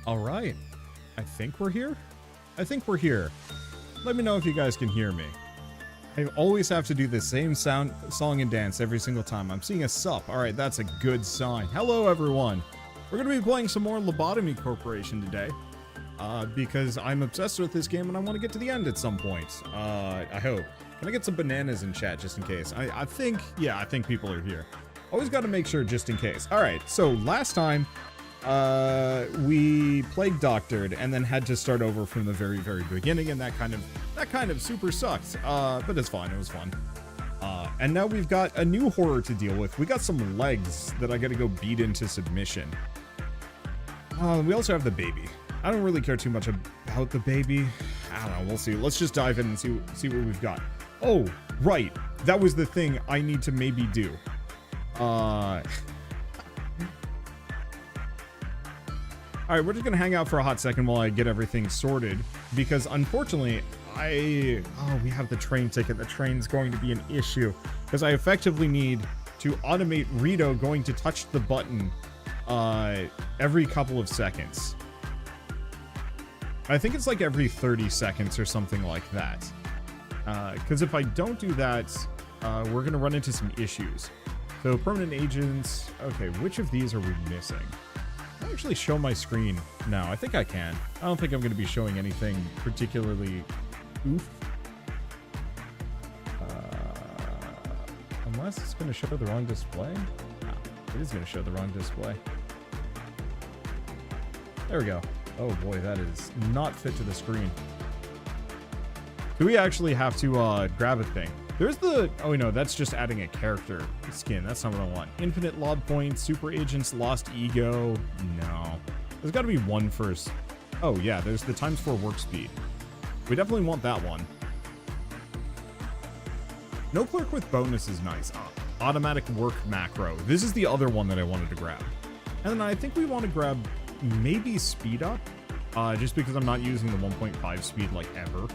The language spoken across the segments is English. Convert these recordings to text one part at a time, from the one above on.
All right. I think we're here. I think we're here. Let me know if you guys can hear me. I always have to do the same song and dance every single time. I'm seeing a sup. All right, that's a good sign. Hello, everyone. We're going to be playing some more Lobotomy Corporation today. Because I'm obsessed with this game and I want to get to the end at some point. I hope. Can I get some bananas in chat just in case? I think people are here. Always got to make sure just in case. All right, so last time we played Doctored and then had to start over from the very, very beginning, and that kind of super sucked. But it's fine. It was fun. And now we've got a new horror to deal with. We got some legs that I got to go beat into submission. We also have the baby. I don't really care too much about the baby. I don't know. We'll see. Let's just dive in and see what we've got. Oh, right. That was the thing I need to maybe do. Alright, we're just gonna hang out for a hot second while I get everything sorted, because unfortunately, we have the train ticket. The train's going to be an issue, because I effectively need to automate Rito going to touch the button every couple of seconds. I think it's like every 30 seconds or something like that. Because if I don't do that, we're going to run into some issues. So permanent agents. Okay, which of these are we missing? Can I actually show my screen now? I think I can. I don't think I'm going to be showing anything particularly oof. Unless it's going to show the wrong display. No, it is going to show the wrong display. There we go. Oh boy, that is not fit to the screen. Do we actually have to grab a thing? There's the... Oh no, that's just adding a character skin. That's not what I want. Infinite lob points, super agents, lost ego. No. There's got to be one first. Oh yeah, there's the ×4 work speed. We definitely want that one. No clerk with bonus is nice. Automatic work macro. This is the other one that I wanted to grab. And then I think we want to grab maybe speed up. Just because I'm not using the 1.5 speed like ever.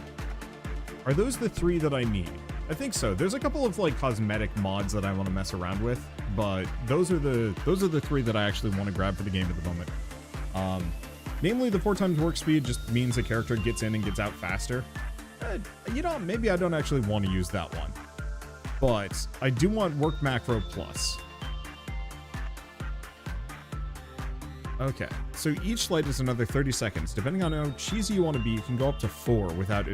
Are those the three that I need? I think so. There's a couple of like cosmetic mods that I want to mess around with, but those are the three that I actually want to grab for the game at the moment. Namely, the 4x work speed just means the character gets in and gets out faster. You know, maybe I don't actually want to use that one, but I do want work macro plus. Okay, so each light is another 30 seconds. Depending on how cheesy you want to be, you can go up to 4 without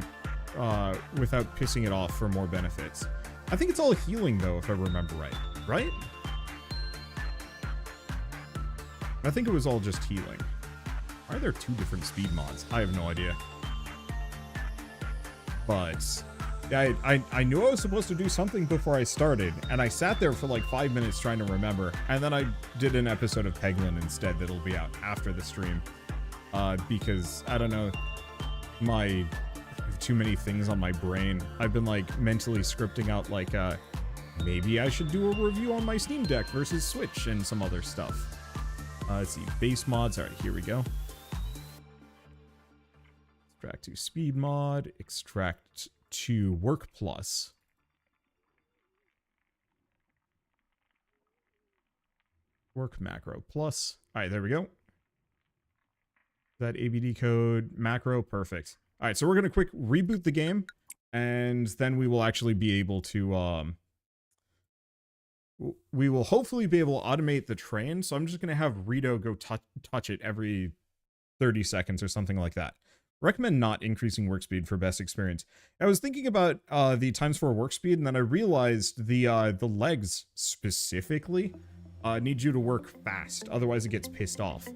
pissing it off for more benefits. I think it's all healing though, if I remember right. Right? I think it was all just healing. Why are there 2 different speed mods? I have no idea. But I knew I was supposed to do something before I started, and I sat there for like 5 minutes trying to remember, and then I did an episode of Peglin instead that'll be out after the stream. Because, I don't know, I have too many things on my brain. I've been like mentally scripting out like, maybe I should do a review on my Steam Deck versus Switch and some other stuff. Let's see, base mods. All right, here we go. Extract to speed mod, extract to work plus. Work macro plus. All right, there we go. That ABD code macro, perfect. All right, so we're going to quick reboot the game, and then we will actually be able to, we will hopefully be able to automate the train. So I'm just going to have Rito go touch it every 30 seconds or something like that. Recommend not increasing work speed for best experience. I was thinking about the ×4 work speed, and then I realized the legs specifically need you to work fast, otherwise it gets pissed off.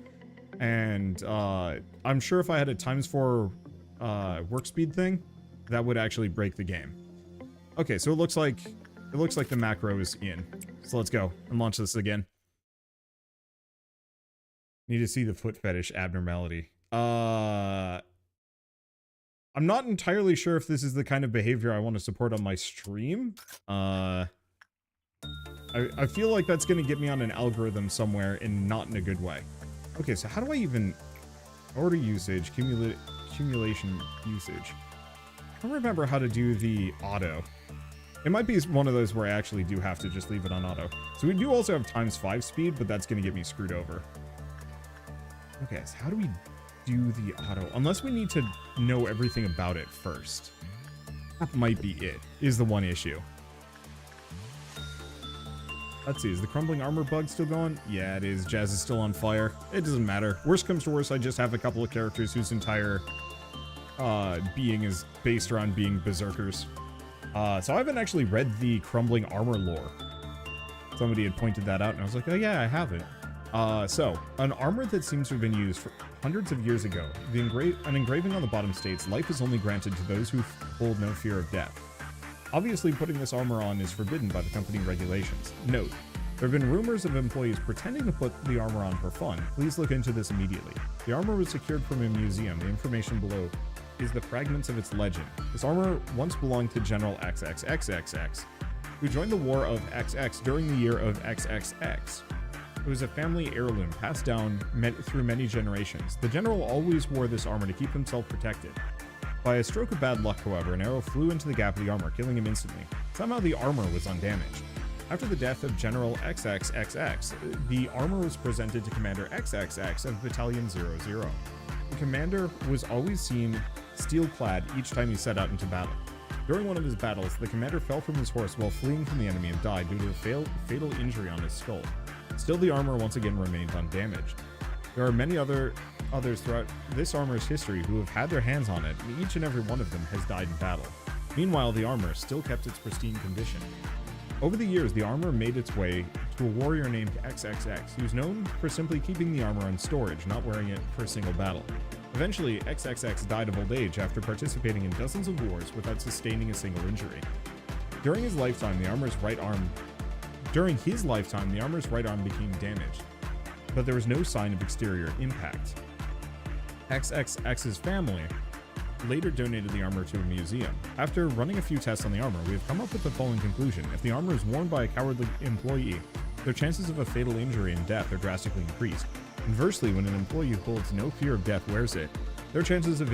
And I'm sure if I had a ×4 work speed thing, that would actually break the game. Okay, so it looks like the macro is in. So let's go and launch this again. Need to see the foot fetish abnormality. I'm not entirely sure if this is the kind of behavior I want to support on my stream. I feel like that's going to get me on an algorithm somewhere and not in a good way. Okay, so how do I even order usage, accumulation usage? I don't remember how to do the auto. It might be one of those where I actually do have to just leave it on auto. So we do also have ×5 speed, but that's going to get me screwed over. Okay, so how do we do the auto, unless we need to know everything about it first. That might be it, is the one issue. Let's see, is the crumbling armor bug still going? Yeah, it is. Jazz is still on fire. It doesn't matter. Worst comes to worst, I just have a couple of characters whose entire being is based around being berserkers. So I haven't actually read the crumbling armor lore. Somebody had pointed that out, and I was like, oh yeah, I haven't. So, an armor that seems to have been used for hundreds of years ago. An engraving on the bottom states, life is only granted to those who hold no fear of death. Obviously, putting this armor on is forbidden by the company regulations. Note, there have been rumors of employees pretending to put the armor on for fun. Please look into this immediately. The armor was secured from a museum. The information below is the fragments of its legend. This armor once belonged to General XXXXX, who joined the War of XX during the year of XXX. It was a family heirloom passed down through many generations. The general always wore this armor to keep himself protected. By a stroke of bad luck, however, an arrow flew into the gap of the armor, killing him instantly. Somehow the armor was undamaged. After the death of General XXXX, the armor was presented to Commander XXX of Battalion 00. The commander was always seen steel-clad each time he set out into battle. During one of his battles, the commander fell from his horse while fleeing from the enemy and died due to a fatal injury on his skull. Still, the armor once again remained undamaged. There are many others throughout this armor's history who have had their hands on it, and each and every one of them has died in battle. Meanwhile, the armor still kept its pristine condition. Over the years, the armor made its way to a warrior named XXX, who was known for simply keeping the armor in storage, not wearing it for a single battle. Eventually, XXX died of old age after participating in dozens of wars without sustaining a single injury. During his lifetime, the armor's right arm became damaged, but there was no sign of exterior impact. XXX's family later donated the armor to a museum. After running a few tests on the armor, we have come up with the following conclusion. If the armor is worn by a cowardly employee, their chances of a fatal injury and death are drastically increased. Conversely, when an employee who holds no fear of death wears it, their chances of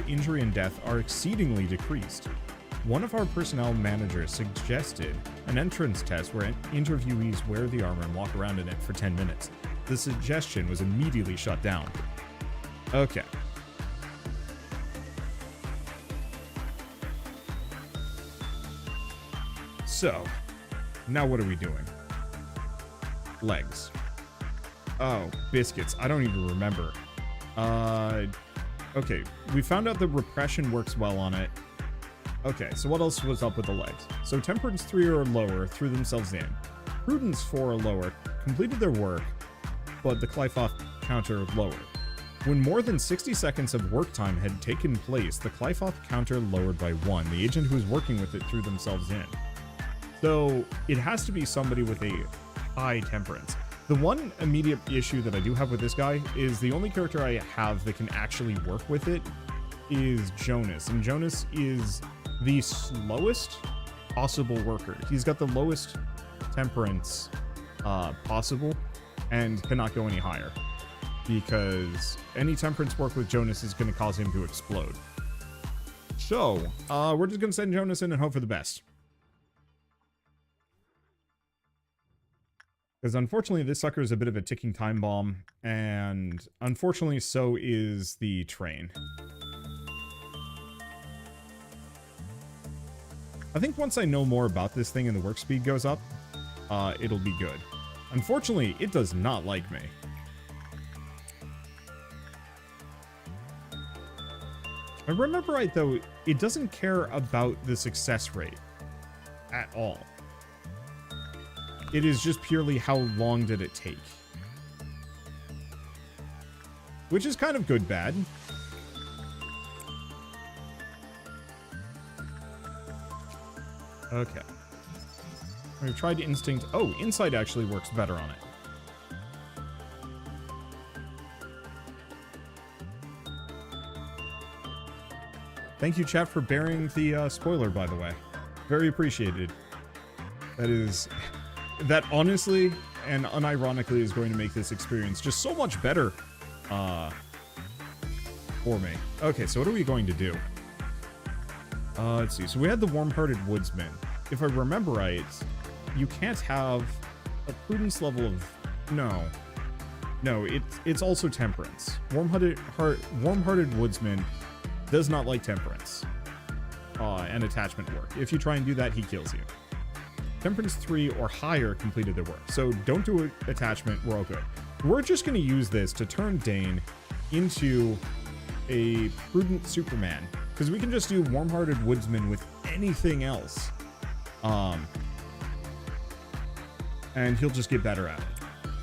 injury and death are exceedingly decreased. One of our personnel managers suggested an entrance test where interviewees wear the armor and walk around in it for 10 minutes. The suggestion was immediately shut down. Okay. So, now what are we doing? Legs. Oh, biscuits. I don't even remember. Okay, we found out that repression works well on it. Okay, so what else was up with the legs? So Temperance 3 or lower threw themselves in. Prudence 4 or lower completed their work, but the Clyfoff counter lowered. When more than 60 seconds of work time had taken place, the Clyfoff counter lowered by 1. The agent who was working with it threw themselves in. So it has to be somebody with a high temperance. The one immediate issue that I do have with this guy is the only character I have that can actually work with it is Jonas. And Jonas is the slowest possible worker. He's got the lowest temperance possible and cannot go any higher, because any temperance work with Jonas is going to cause him to explode. So, we're just going to send Jonas in and hope for the best. Because unfortunately, this sucker is a bit of a ticking time bomb, and unfortunately, so is the train. I think once I know more about this thing and the work speed goes up, it'll be good. Unfortunately, it does not like me. If I remember right, though, it doesn't care about the success rate at all. It is just purely how long did it take. Which is kind of good bad. Okay. We've tried Instinct. Oh, Insight actually works better on it. Thank you, chat, for bearing the spoiler, by the way. Very appreciated. That honestly and unironically is going to make this experience just so much better for me. Okay, so what are we going to do? Let's see. So we had the warm-hearted woodsman. If I remember right, you can't have a prudence level of... No. No, it's also temperance. Warm-hearted woodsman does not like temperance and attachment work. If you try and do that, he kills you. Temperance 3 or higher completed their work. So don't do attachment, we're all good. We're just going to use this to turn Dane into a prudent Superman. Because we can just do warm-hearted woodsman with anything else. And he'll just get better at it.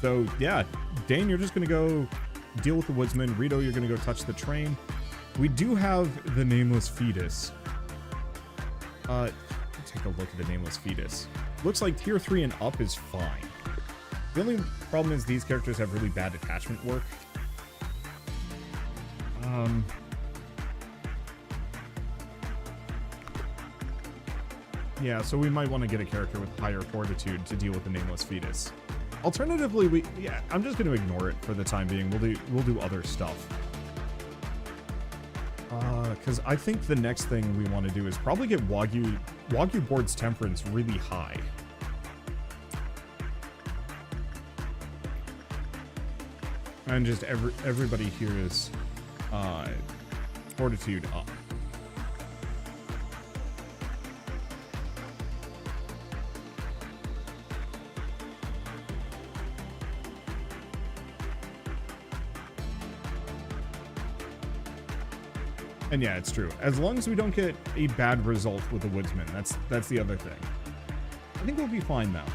So yeah, Dane, you're just going to go deal with the woodsman. Rito, you're going to go touch the train. We do have the nameless fetus. Take a look at the nameless fetus. Looks like tier 3 and up is fine. The only problem is these characters have really bad attachment work. Yeah, so we might want to get a character with higher fortitude to deal with the nameless fetus. Alternatively, I'm just going to ignore it for the time being. We'll do other stuff. Because I think the next thing we want to do is probably get Wagyu Board's temperance really high. And just everybody here is fortitude up. And yeah, it's true. As long as we don't get a bad result with the woodsman, that's the other thing. I think we'll be fine now.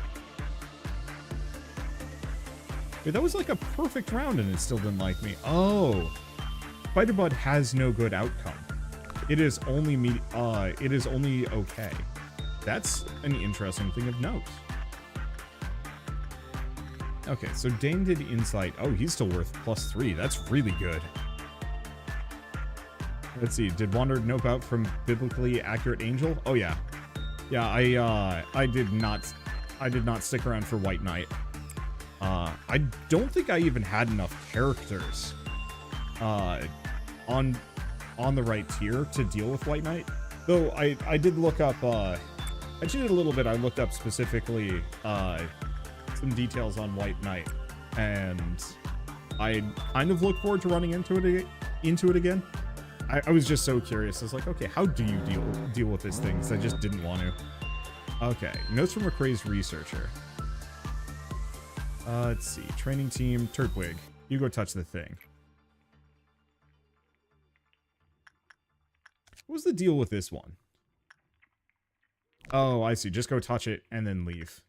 Wait, that was like a perfect round and it still didn't like me. Oh, Spider-Bud has no good outcome. It is only okay. That's an interesting thing of note. Okay, so Dane did insight. Oh, he's still worth +3. That's really good. Let's see. Did Wander nope out from biblically accurate angel? Oh yeah, yeah. I did not stick around for White Knight. I don't think I even had enough characters on the right tier to deal with White Knight. Though I did look up. I cheated a little bit. I looked up specifically some details on White Knight, and I kind of look forward to running into it again. I was just so curious. I was like, okay, how do you deal with this thing? Because I just didn't want to. Okay, notes from a crazed researcher. Let's see. Training team, Turtwig. You go touch the thing. What was the deal with this one? Oh, I see. Just go touch it and then leave.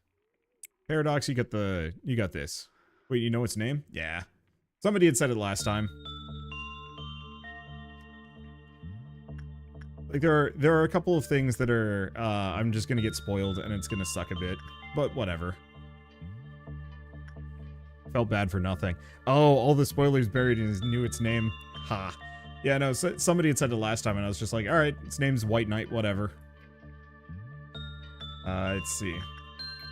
Paradox, you got this. Wait, you know its name? Yeah. Somebody had said it last time. Like there are a couple of things that are I'm just gonna get spoiled and it's gonna suck a bit, but whatever. Felt bad for nothing. Oh, all the spoilers buried in knew its name. Ha. Yeah, no, so somebody had said it last time and I was just like, all right, its name's White Knight, whatever. Let's see.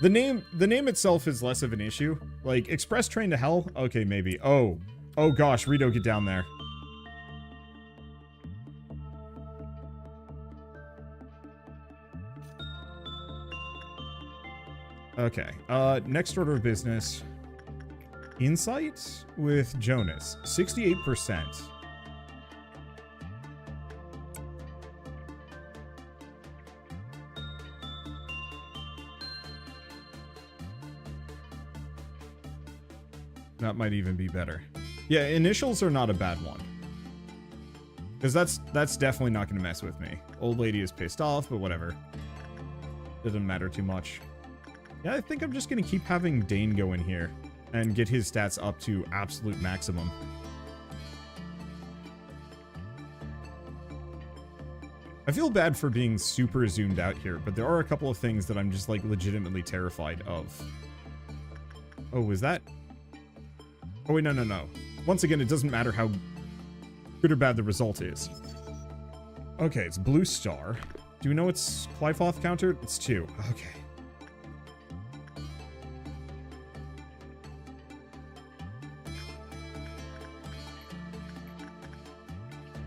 The name itself is less of an issue. Like Express Train to Hell, okay, maybe. Oh gosh, Rito, get down there. Okay, next order of business. Insight with Jonas, 68%. That might even be better. Yeah, initials are not a bad one. Because that's definitely not going to mess with me. Old lady is pissed off, but whatever. Doesn't matter too much. Yeah, I think I'm just going to keep having Dane go in here and get his stats up to absolute maximum. I feel bad for being super zoomed out here, but there are a couple of things that I'm just like legitimately terrified of. Oh, was that? Oh wait, no. Once again, it doesn't matter how good or bad the result is. Okay, it's Blue Star. Do we know its Qlipoth counter? It's 2. Okay.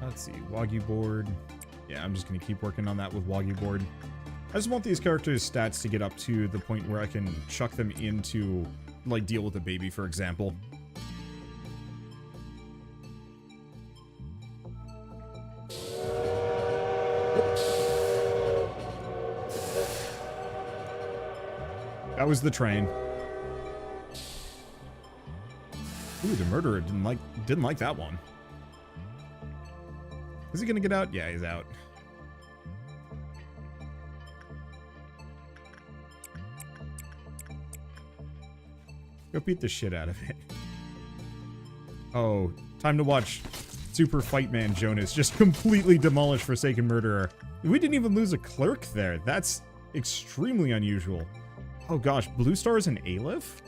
Let's see, Wagyu board. Yeah, I'm just going to keep working on that with Wagyu board. I just want these characters' stats to get up to the point where I can chuck them into, like, deal with a baby, for example. That was the train. Ooh, the murderer didn't like that one. Is he gonna get out? Yeah, he's out. Go beat the shit out of it. Oh, time to watch Super Fight Man Jonas just completely demolish Forsaken Murderer. We didn't even lose a clerk there. That's extremely unusual. Oh gosh, Blue Stars and Aleph?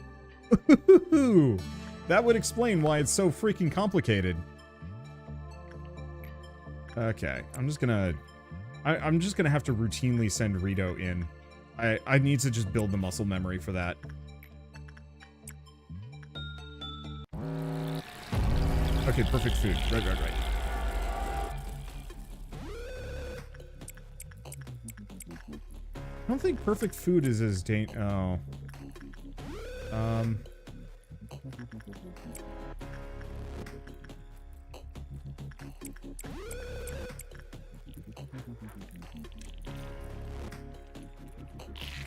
That would explain why it's so freaking complicated. Okay, I'm just gonna have to routinely send Rito in. I need to just build the muscle memory for that. Okay, perfect food. Right. I don't think perfect food is as oh.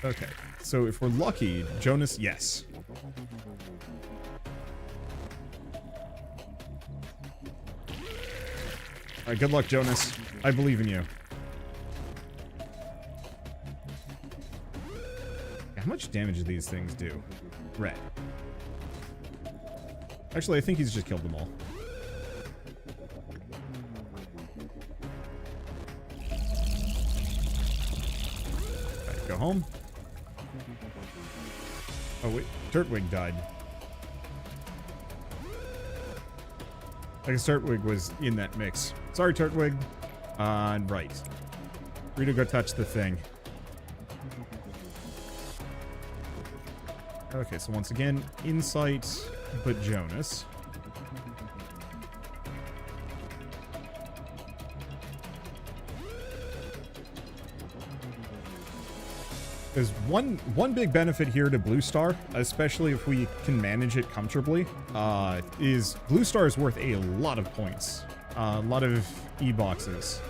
Okay, so if we're lucky, Jonas, yes. Alright, good luck, Jonas. I believe in you. How much damage do these things do? Red. Actually, I think he's just killed them all. Alright, go home. Oh wait, Turtwig died. I guess Turtwig was in that mix. Sorry, Turtwig. Right. Rito, go touch the thing. Okay, so once again, Insight, but Jonas. There's one big benefit here to Blue Star, especially if we can manage it comfortably, is Blue Star is worth a lot of points. A lot of E-boxes.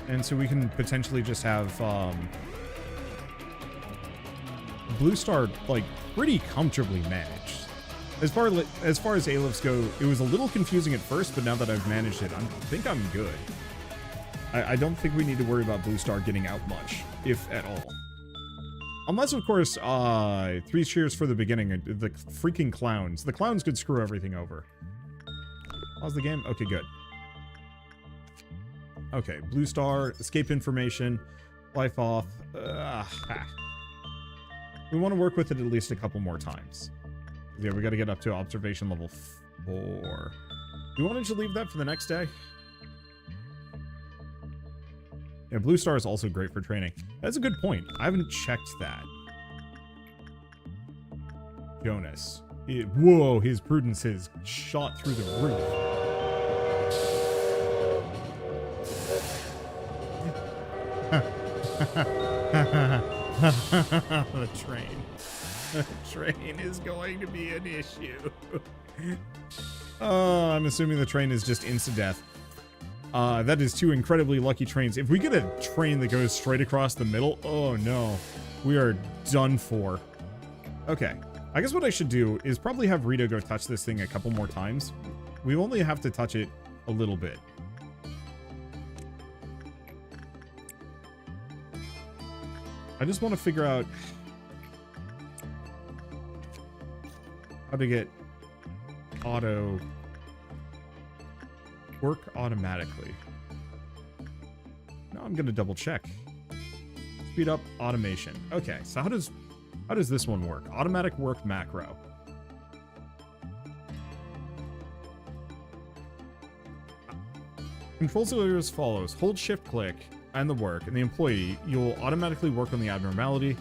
And so we can potentially just have Blue Star, like, pretty comfortably managed. As far as Alephs go, it was a little confusing at first, but now that I've managed it, I think I'm good. I don't think we need to worry about Blue Star getting out much, if at all. Unless, of course, 3 cheers for the beginning, the freaking clowns. The clowns could screw everything over. Pause the game? Okay, good. Okay, Blue Star, escape information, life off. We want to work with it at least a couple more times. Yeah, we got to get up to observation level 4. We wanted to leave that for the next day. Yeah, Blue Star is also great for training. That's a good point. I haven't checked that. Jonas. Whoa, his prudence has shot through the roof. The train. The train is going to be an issue. Oh, I'm assuming the train is just insta-death. That is 2 incredibly lucky trains. If we get a train that goes straight across the middle, oh no. We are done for. Okay. I guess what I should do is probably have Rito go touch this thing a couple more times. We only have to touch it a little bit. I just want to figure out how to get auto work automatically. Now I'm going to double check. Speed up automation. Okay, so how does this one work? Automatic work macro. Controls are as follows. Hold shift click and the work, and the employee, you'll automatically work on the abnormality.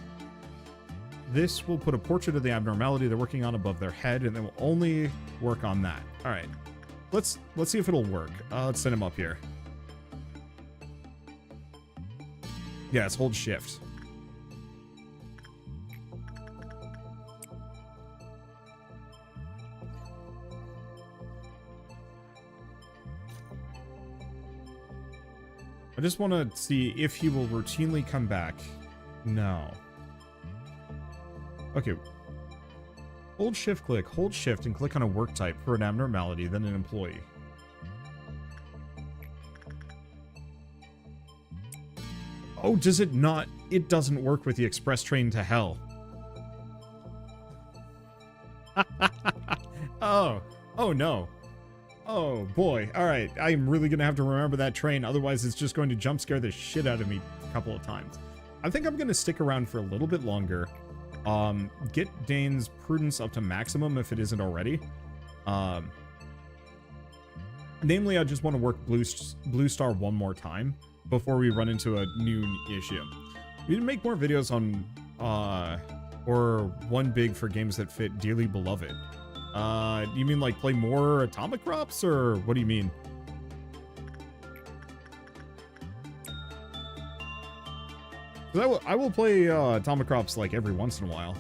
This will put a portrait of the abnormality they're working on above their head, and they will only work on that. All right. Let's see if it'll work. Let's send him up here. Yes, hold shift. I just want to see if he will routinely come back. No. Okay. Hold shift click, hold shift, and click on a work type for an abnormality, then an employee. Oh, does it not? It doesn't work with the express train to hell. Oh. Oh, no. Oh, boy. All right. I'm really going to have to remember that train. Otherwise, it's just going to jump scare the shit out of me a couple of times. I think I'm going to stick around for a little bit longer. Get Dane's prudence up to maximum if it isn't already. Namely, I just want to work Blue Star one more time before we run into a new issue. We can make more videos on, or one big for games that fit Dearly Beloved. You mean like play more Atomic Crops, or what do you mean? I will play Atomic Crops like every once in a while.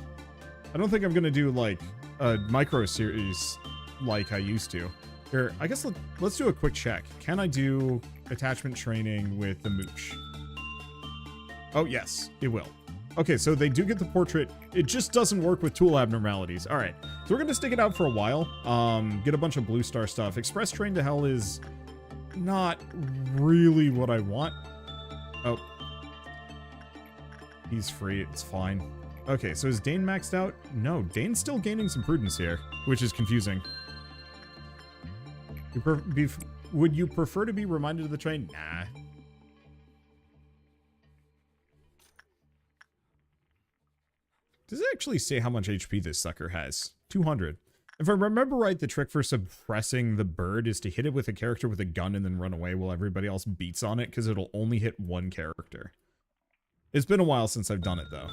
I don't think I'm gonna do like a micro series like I used to. Here, I guess let's do a quick check. Can I do attachment training with the mooch? Oh yes, it will. Okay, so they do get the portrait. It just doesn't work with tool abnormalities. All right, so we're gonna stick it out for a while. Get a bunch of Blue Star stuff. Express Train to Hell is not really what I want. Oh. He's free, it's fine. Okay, so is Dane maxed out? No, Dane's still gaining some prudence here, which is confusing. Would you prefer to be reminded of the train? Nah. Does it actually say how much HP this sucker has? 200. If I remember right, the trick for suppressing the bird is to hit it with a character with a gun and then run away while everybody else beats on it, because it'll only hit one character. It's been a while since I've done it, though.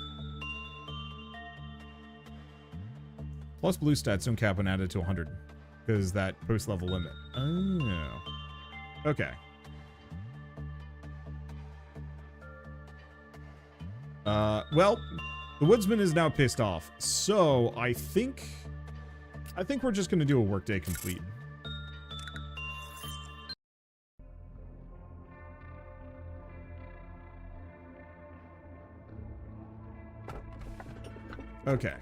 Plus blue stats don't cap when added to 100, because that post-level limit. Oh. Okay. Well, the woodsman is now pissed off, so I think we're just gonna do a workday complete. Okay.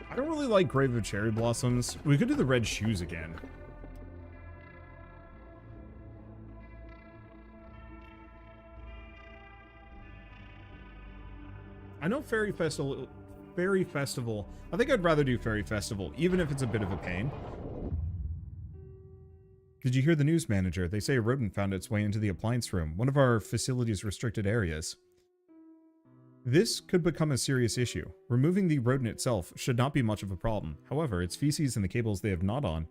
I don't really like Grave of Cherry Blossoms. We could do the red shoes again. I know Fairy Festival. I think I'd rather do Fairy Festival, even if it's a bit of a pain. Did you hear the news, manager? They say a rodent found its way into the appliance room, one of our facility's restricted areas. This could become a serious issue. Removing the rodent itself should not be much of a problem. However, its feces and the cables they have gnawed on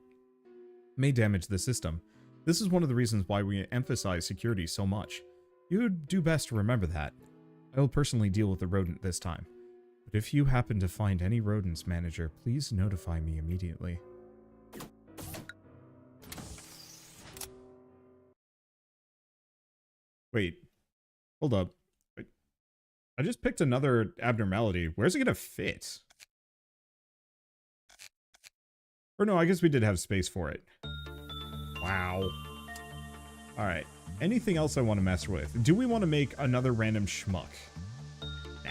may damage the system. This is one of the reasons why we emphasize security so much. You'd do best to remember that. I will personally deal with the rodent this time. But if you happen to find any rodents, manager, please notify me immediately. Wait. Hold up. I just picked another abnormality. Where's it gonna fit? Or no, I guess we did have space for it. Wow. Alright. Anything else I want to mess with? Do we want to make another random schmuck? Nah.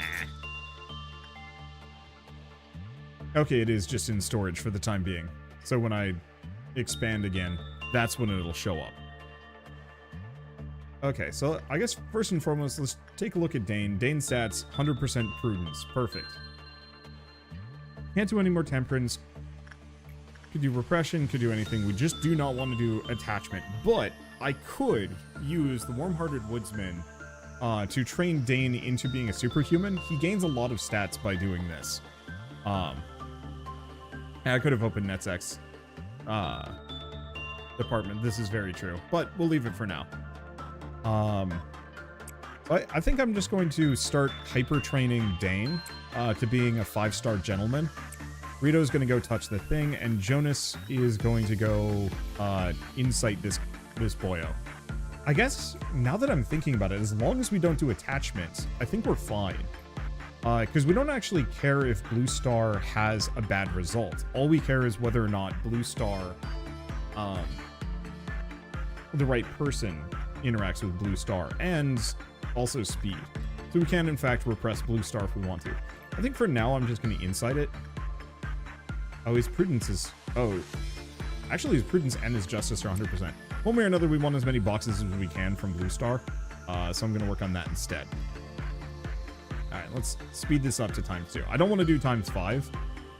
Okay, it is just in storage for the time being. So when I expand again, that's when it'll show up. Okay, so I guess first and foremost, let's take a look at Dane. Dane's stats, 100% prudence. Perfect. Can't do any more temperance. Could do repression, could do anything. We just do not want to do attachment. But I could use the Warm-Hearted Woodsman to train Dane into being a superhuman. He gains a lot of stats by doing this. I could have opened NetSec's department. This is very true. But we'll leave it for now. I think I'm just going to start hyper-training Dane to being a 5-star gentleman. Rito's going to go touch the thing, and Jonas is going to go insight this boyo. I guess, now that I'm thinking about it, as long as we don't do attachments, I think we're fine. Because we don't actually care if Blue Star has a bad result. All we care is whether or not Blue Star, the right person, interacts with Blue Star, and also speed. So we can, in fact, repress Blue Star if we want to. I think for now, I'm just going to insight it. Oh, his prudence is... Oh. Actually, his prudence and his justice are 100%. One way or another, we want as many boxes as we can from Blue Star. So I'm going to work on that instead. Alright, let's speed this up to ×2. I don't want to do ×5.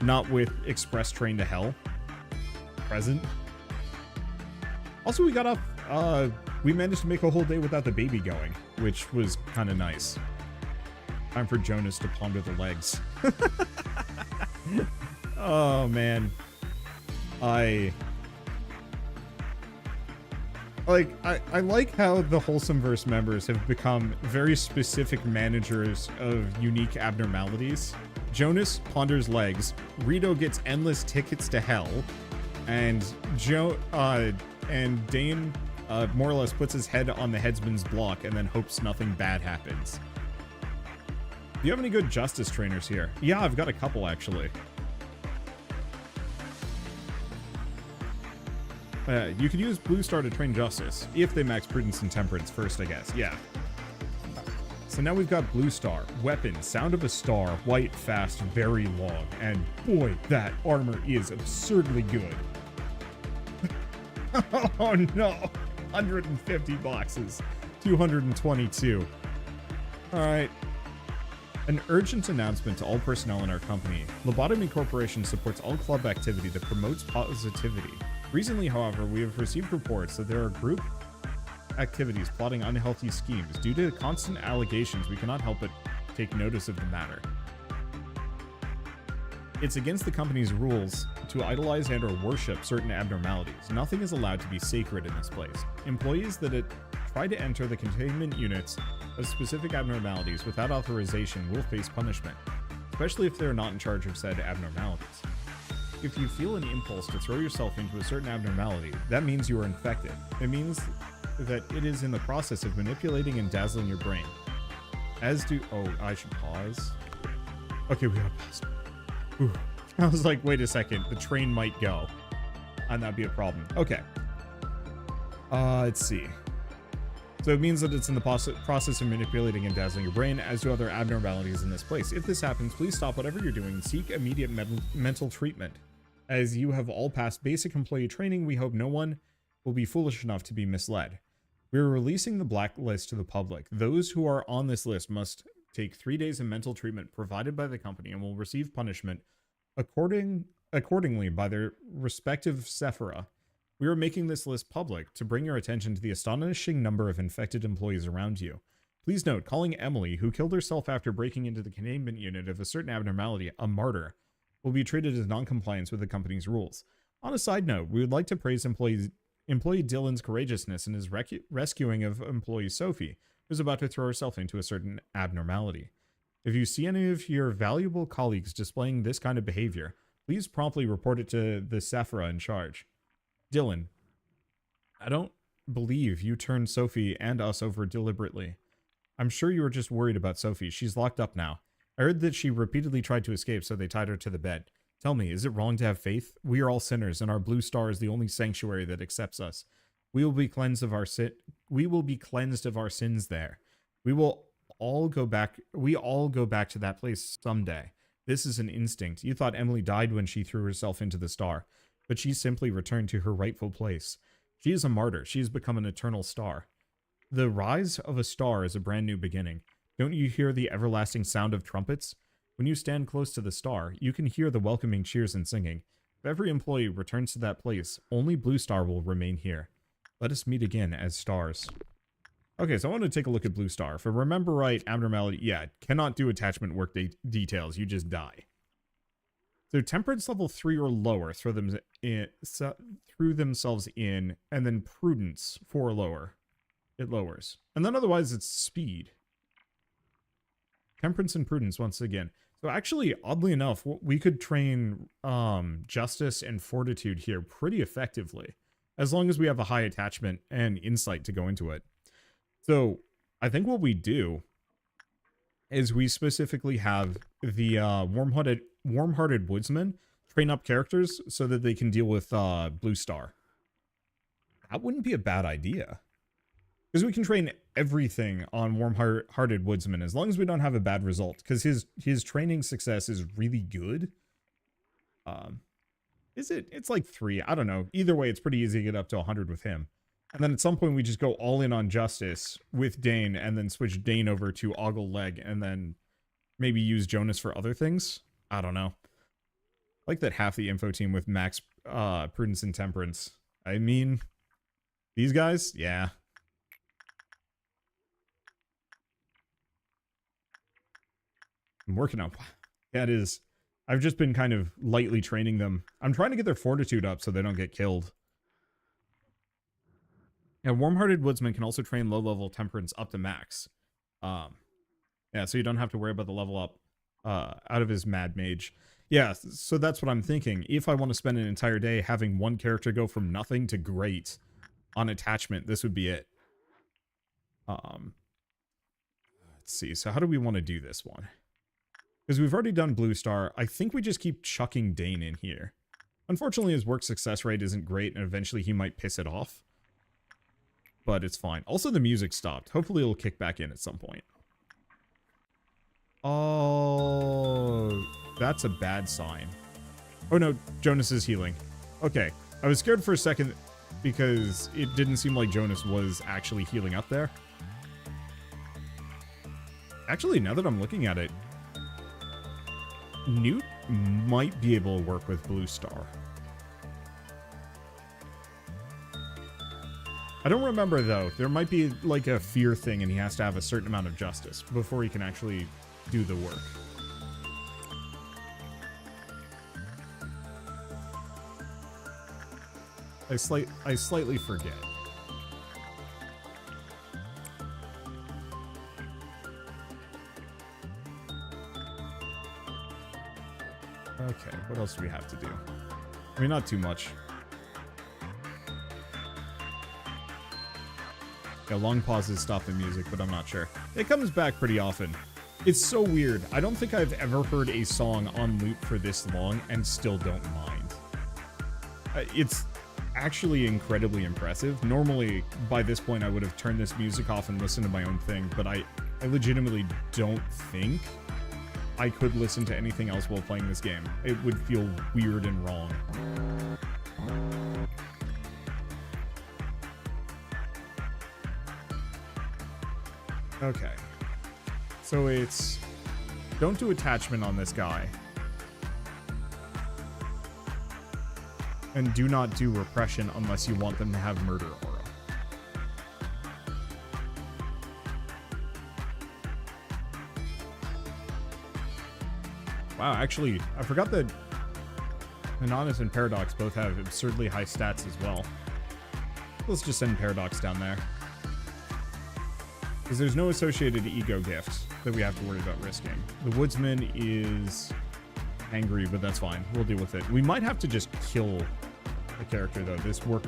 Not with Express Train to Hell present. Also, we got off... we managed to make a whole day without the baby going, which was kind of nice. Time for Jonas to ponder the legs. Oh, man. I like how the Wholesomeverse members have become very specific managers of unique abnormalities. Jonas ponders legs, Rito gets endless tickets to hell, and Dane more or less puts his head on the headsman's block and then hopes nothing bad happens. Do you have any good justice trainers here? Yeah, I've got a couple actually. You could use Blue Star to train Justice, if they max Prudence and Temperance first, I guess. Yeah. So now we've got Blue Star. Weapon, Sound of a Star, white, fast, very long. And boy, that armor is absurdly good. Oh no! 150 boxes. 222. Alright. An urgent announcement to all personnel in our company. Lobotomy Corporation supports all club activity that promotes positivity. Recently, however, we have received reports that there are group activities plotting unhealthy schemes. Due to constant allegations, we cannot help but take notice of the matter. It's against the company's rules to idolize and or worship certain abnormalities. Nothing is allowed to be sacred in this place. Employees that try to enter the containment units of specific abnormalities without authorization will face punishment, especially if they are not in charge of said abnormalities. If you feel an impulse to throw yourself into a certain abnormality, that means you are infected. It means that it is in the process of manipulating and dazzling your brain. As do... Oh, I should pause. Okay, we gotta pause. Ooh. I was like, wait a second, the train might go. And that'd be a problem. Okay. Let's see. So it means that it's in the process of manipulating and dazzling your brain, as do other abnormalities in this place. If this happens, please stop whatever you're doing and seek immediate mental treatment. As you have all passed basic employee training, we hope no one will be foolish enough to be misled. We are releasing the blacklist to the public. Those who are on this list must take 3 days of mental treatment provided by the company and will receive punishment accordingly by their respective sephira. We are making this list public to bring your attention to the astonishing number of infected employees around you. Please note, calling Emily, who killed herself after breaking into the containment unit of a certain abnormality, a martyr, will be treated as non-compliance with the company's rules. On a side note, we would like to praise employee Dylan's courageousness in his rescuing of employee Sophie, who is about to throw herself into a certain abnormality. If you see any of your valuable colleagues displaying this kind of behavior, please promptly report it to the sephira in charge. Dylan, I don't believe you turned Sophie and us over deliberately. I'm sure you were just worried about Sophie. She's locked up now. I heard that she repeatedly tried to escape, so they tied her to the bed. Tell me, is it wrong to have faith? We are all sinners, and our Blue Star is the only sanctuary that accepts us. We will be cleansed of our sins there. We all go back to that place someday. This is an instinct. You thought Emily died when she threw herself into the star, but she simply returned to her rightful place. She is a martyr. She has become an eternal star. The rise of a star is a brand new beginning. Don't you hear the everlasting sound of trumpets? When you stand close to the star, you can hear the welcoming cheers and singing. If every employee returns to that place, only Blue Star will remain here. Let us meet again as stars. Okay, so I want to take a look at Blue Star. If I remember right, abnormality, yeah, cannot do attachment work details. You just die. So temperance level 3 or lower, throw themselves in, and then prudence 4 or lower. It lowers. And then otherwise it's speed. Temperance and prudence once again. So actually, oddly enough, we could train justice and fortitude here pretty effectively, as long as we have a high attachment and insight to go into it. So I think what we do is we specifically have the warm-hearted woodsman train up characters so that they can deal with Blue Star. That wouldn't be a bad idea. Because we can train everything on Warm-Hearted Woodsman as long as we don't have a bad result. Because his training success is really good. Is it? It's like 3. I don't know. Either way, it's pretty easy to get up to 100 with him. And then at some point, we just go all in on Justice with Dane, and then switch Dane over to Ogle Leg, and then maybe use Jonas for other things. I don't know. I like that half the info team with max Prudence and Temperance. I mean, these guys, yeah. I'm working on. Yeah, it is. I've just been kind of lightly training them. I'm trying to get their fortitude up so they don't get killed. Yeah, Warm-Hearted Woodsman can also train low-level Temperance up to max. Yeah, so you don't have to worry about the level up out of his Mad Mage. Yeah, so that's what I'm thinking. If I want to spend an entire day having one character go from nothing to great on attachment, this would be it. Let's see. So how do we want to do this one? Because we've already done Blue Star. I think we just keep chucking Dane in here. Unfortunately, his work success rate isn't great, and eventually he might piss it off. But it's fine. Also, the music stopped. Hopefully, it'll kick back in at some point. Oh, that's a bad sign. Oh, no. Jonas is healing. Okay. I was scared for a second because it didn't seem like Jonas was actually healing up there. Actually, now that I'm looking at it, Newt might be able to work with Blue Star. I don't remember, though. There might be, like, a fear thing, and he has to have a certain amount of justice before he can actually do the work. I slightly forget. Okay, what else do we have to do? I mean, not too much. Yeah, long pauses stop the music, but I'm not sure. It comes back pretty often. It's so weird. I don't think I've ever heard a song on loop for this long and still don't mind. It's actually incredibly impressive. Normally, by this point, I would have turned this music off and listened to my own thing, but I legitimately don't think I could listen to anything else while playing this game. It would feel weird and wrong. Okay. So it's... don't do attachment on this guy. And do not do repression unless you want them to have murder aura. Wow, actually, I forgot that Inanis and Paradox both have absurdly high stats as well. Let's just send Paradox down there. Because there's no associated ego gift that we have to worry about risking. The Woodsman is angry, but that's fine. We'll deal with it. We might have to just kill the character, though. This work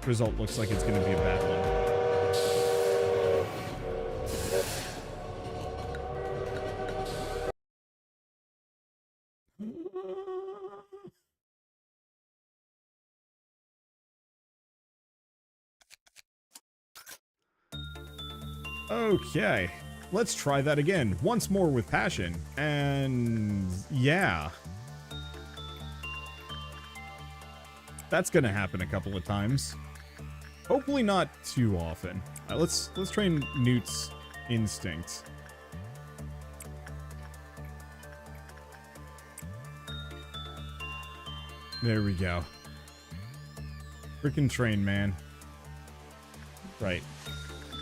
result looks like it's going to be a bad one. Okay, let's try that again. Once more with passion. And yeah. That's gonna happen a couple of times. Hopefully not too often. Let's train Newt's instinct. There we go. Freaking train, man. Right.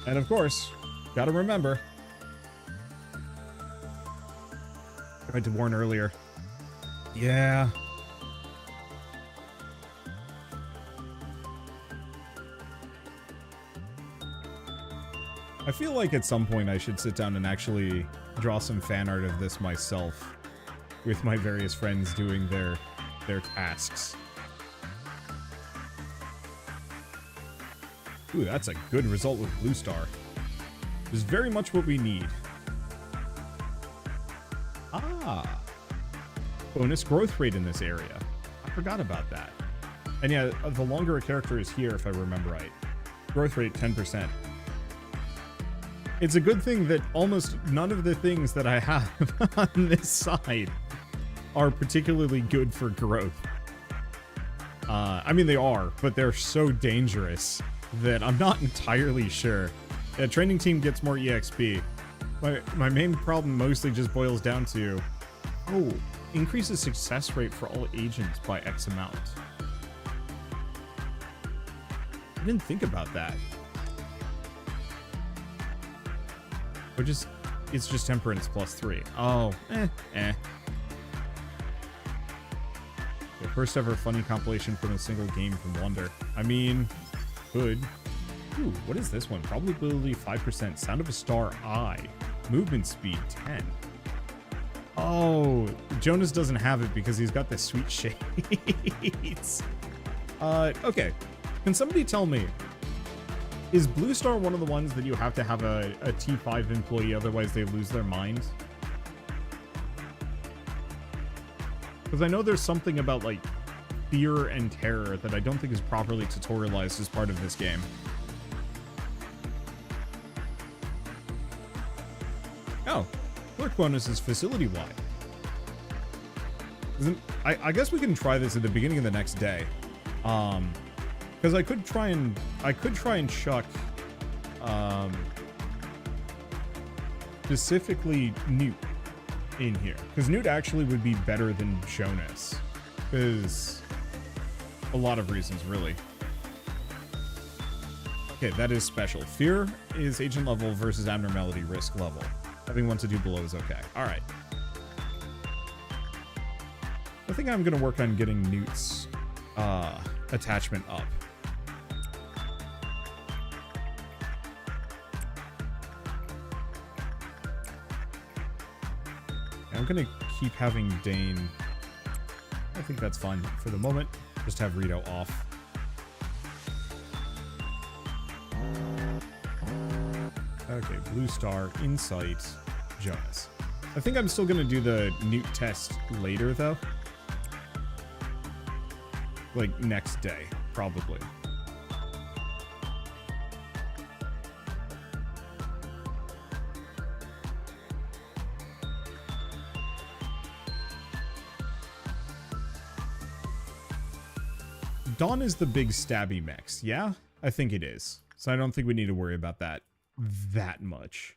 And of course, gotta remember. I tried to warn earlier. Yeah. I feel like at some point I should sit down and actually draw some fan art of this myself with my various friends doing their tasks. Ooh, that's a good result with Blue Star. Is very much what we need. Ah. Bonus growth rate in this area. I forgot about that. And yeah, the longer a character is here, if I remember right. Growth rate 10%. It's a good thing that almost none of the things that I have on this side are particularly good for growth. I mean, they are, but they're so dangerous that I'm not entirely sure. The training team gets more EXP. My main problem mostly just boils down to, oh, increases success rate for all agents by X amount. I didn't think about that. Or just, it's just temperance +3. Oh, The first ever funny compilation from a single game from Wonder. I mean, good. Ooh, what is this one? Probability 5%. Sound of a star eye. Movement speed 10. Oh, Jonas doesn't have it because he's got the sweet shades. Okay. Can somebody tell me, is Blue Star one of the ones that you have to have a T5 employee, otherwise they lose their mind? Because I know there's something about, like, fear and terror that I don't think is properly tutorialized as part of this game. Oh, clerk bonus is facility-wide. I guess we can try this at the beginning of the next day. Because I could try and chuck specifically Newt in here, because Newt actually would be better than Jonas, because a lot of reasons, really. Okay, that is special. Fear is agent level versus abnormality risk level. Having one to do below is okay. All right. I think I'm gonna work on getting Newt's attachment up. I'm gonna keep having Dane. I think that's fine for the moment. Just have Rito off. Okay, Blue Star, Insight, Jonas. I think I'm still gonna do the Newt test later, though. Like, next day, probably. Dawn is the big stabby mechs, yeah? I think it is. So I don't think we need to worry about that much.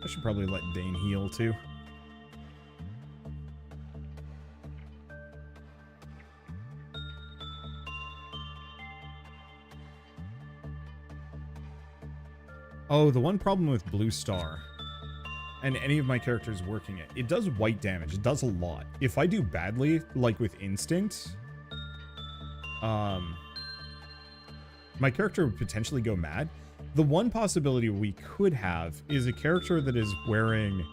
I should probably let Dane heal too. Oh, the one problem with Blue Star and any of my characters working it, it does white damage. It does a lot. If I do badly, like with Instinct, my character would potentially go mad. The one possibility we could have is a character that is wearing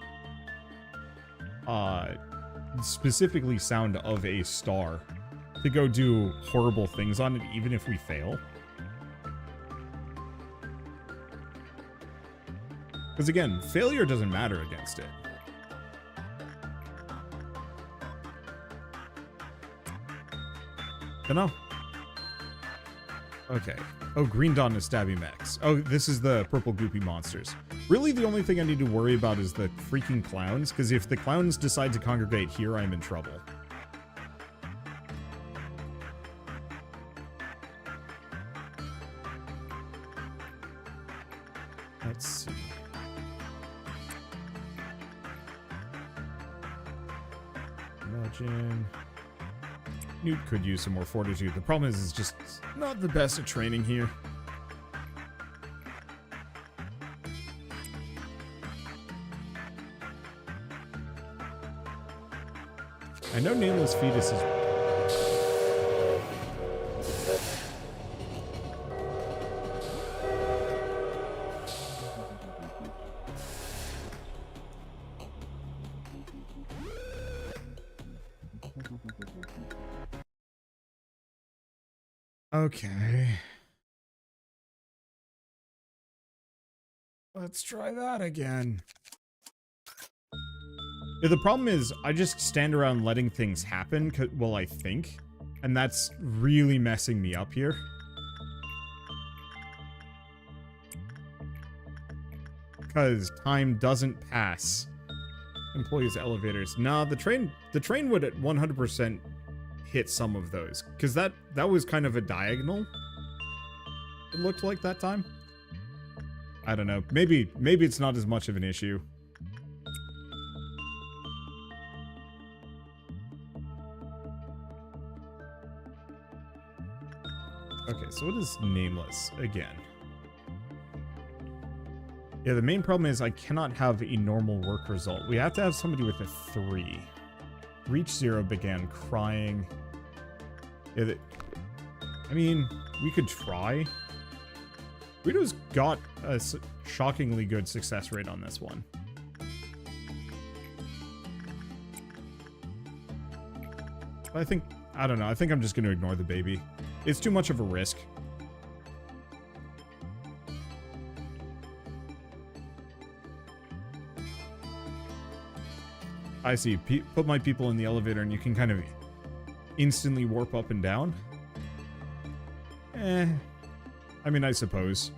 specifically Sound of a Star to go do horrible things on it, even if we fail. Because again, failure doesn't matter against it. Dunno. Okay. Oh, Green Dawn is stabby mechs. Oh, this is the purple goopy monsters. Really, the only thing I need to worry about is the freaking clowns, because if the clowns decide to congregate here, I'm in trouble. Let's see. Imagine. Newt could use some more fortitude. The problem is, it's just not the best at training here. I know Nameless Fetus is... Okay. Let's try that again. Yeah, the problem is, I just stand around letting things happen while I think. And that's really messing me up here. Because time doesn't pass. Employees' elevators. Nah, the train would at 100% hit some of those. Because that was kind of a diagonal. It looked like that time. I don't know. Maybe it's not as much of an issue. Okay, so what is nameless again? Yeah, the main problem is I cannot have a normal work result. We have to have somebody with a 3. Reach 0 began crying. Yeah, I mean, we could try. Guido's got a shockingly good success rate on this one. I don't know, I think I'm just going to ignore the baby. It's too much of a risk. I see. Put my people in the elevator and you can kind of instantly warp up and down. I mean, I suppose.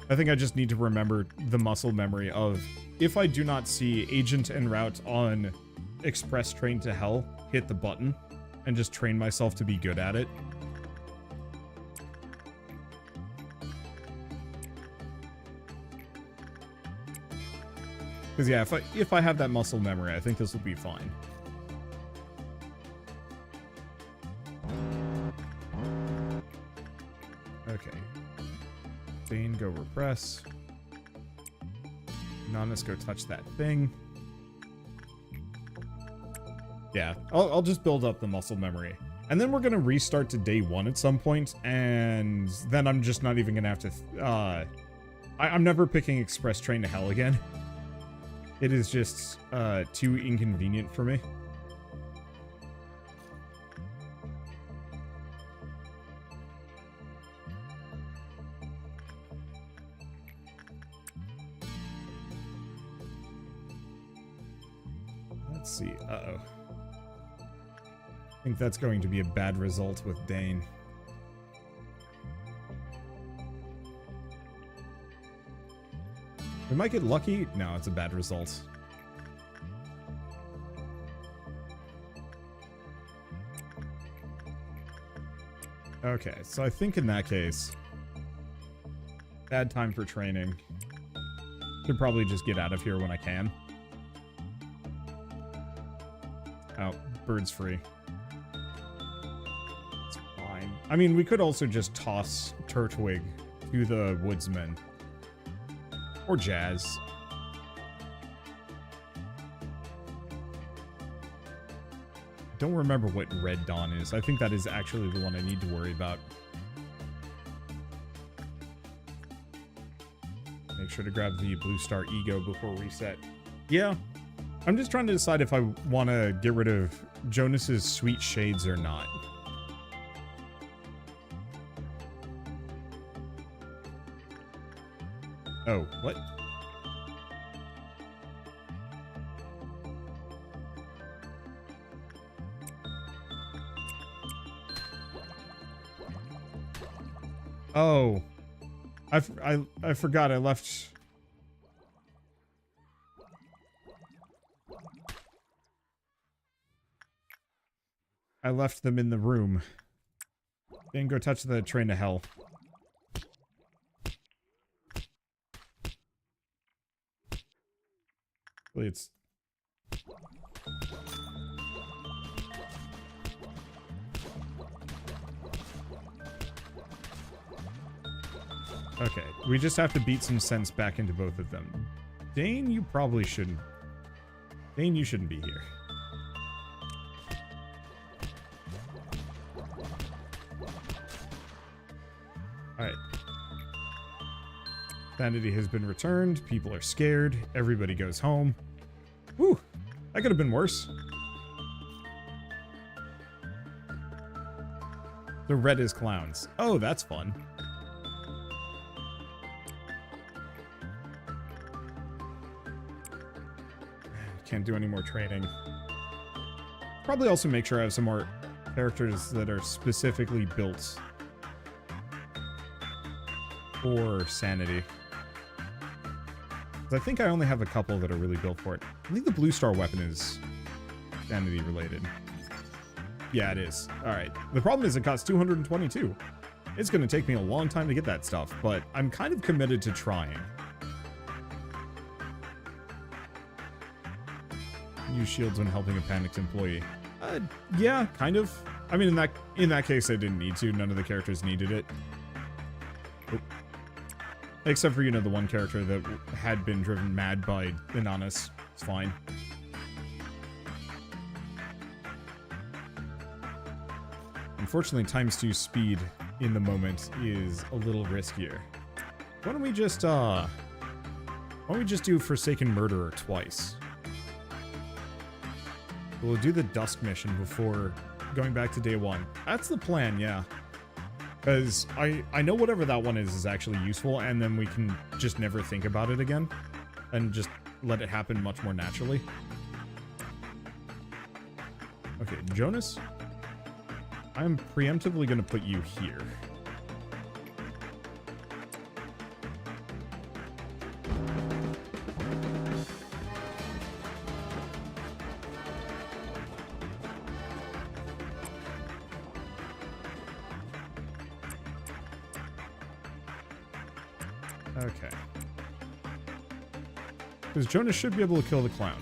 I think I just need to remember the muscle memory of, if I do not see agent en route on express train to hell, hit the button and just train myself to be good at it. Because yeah, if I have that muscle memory, I think this will be fine. Okay. Dane, go repress. Inanis, go touch that thing. Yeah, I'll just build up the muscle memory. And then we're going to restart to day 1 at some point, and then I'm just not even going to have to... I'm never picking Express Train to Hell again. It is just too inconvenient for me. Let's see. Uh-oh. I think that's going to be a bad result with Dane. We might get lucky. No, it's a bad result. Okay, so I think in that case, bad time for training. Should probably just get out of here when I can. Oh, bird's free. It's fine. I mean, we could also just toss Turtwig to the woodsman. Or Jazz. Don't remember what Red Dawn is. I think that is actually the one I need to worry about. Make sure to grab the Blue Star Ego before reset. Yeah. I'm just trying to decide if I want to get rid of Jonas's Sweet Shades or not. Oh, what? Oh. I forgot I left... I left them in the room. Didn't go touch the train to hell. It's... Okay, we just have to beat some sense back into both of them. Dane, you probably shouldn't. Dane, you shouldn't be here. Alright. Sanity has been returned. People are scared. Everybody goes home. Whew. That could have been worse. The red is clowns. Oh, that's fun. Can't do any more training. Probably also make sure I have some more characters that are specifically built for sanity. 'Cause I think I only have a couple that are really built for it. I think the blue star weapon is sanity related. Yeah, it is. Alright. The problem is it costs 222. It's going to take me a long time to get that stuff, but I'm kind of committed to trying. Use shields when helping a panicked employee. Yeah, kind of. I mean, in that case, I didn't need to. None of the characters needed it. Oh. Except for, you know, the one character that had been driven mad by Inanis. It's fine. Unfortunately, times 2 speed in the moment is a little riskier. Why don't we just do Forsaken Murderer twice? We'll do the Dusk mission before going back to day 1. That's the plan, yeah. Because I know whatever that one is actually useful, and then we can just never think about it again. And just let it happen much more naturally. Okay, Jonas? I'm preemptively going to put you here. Okay. Because Jonas should be able to kill the clown.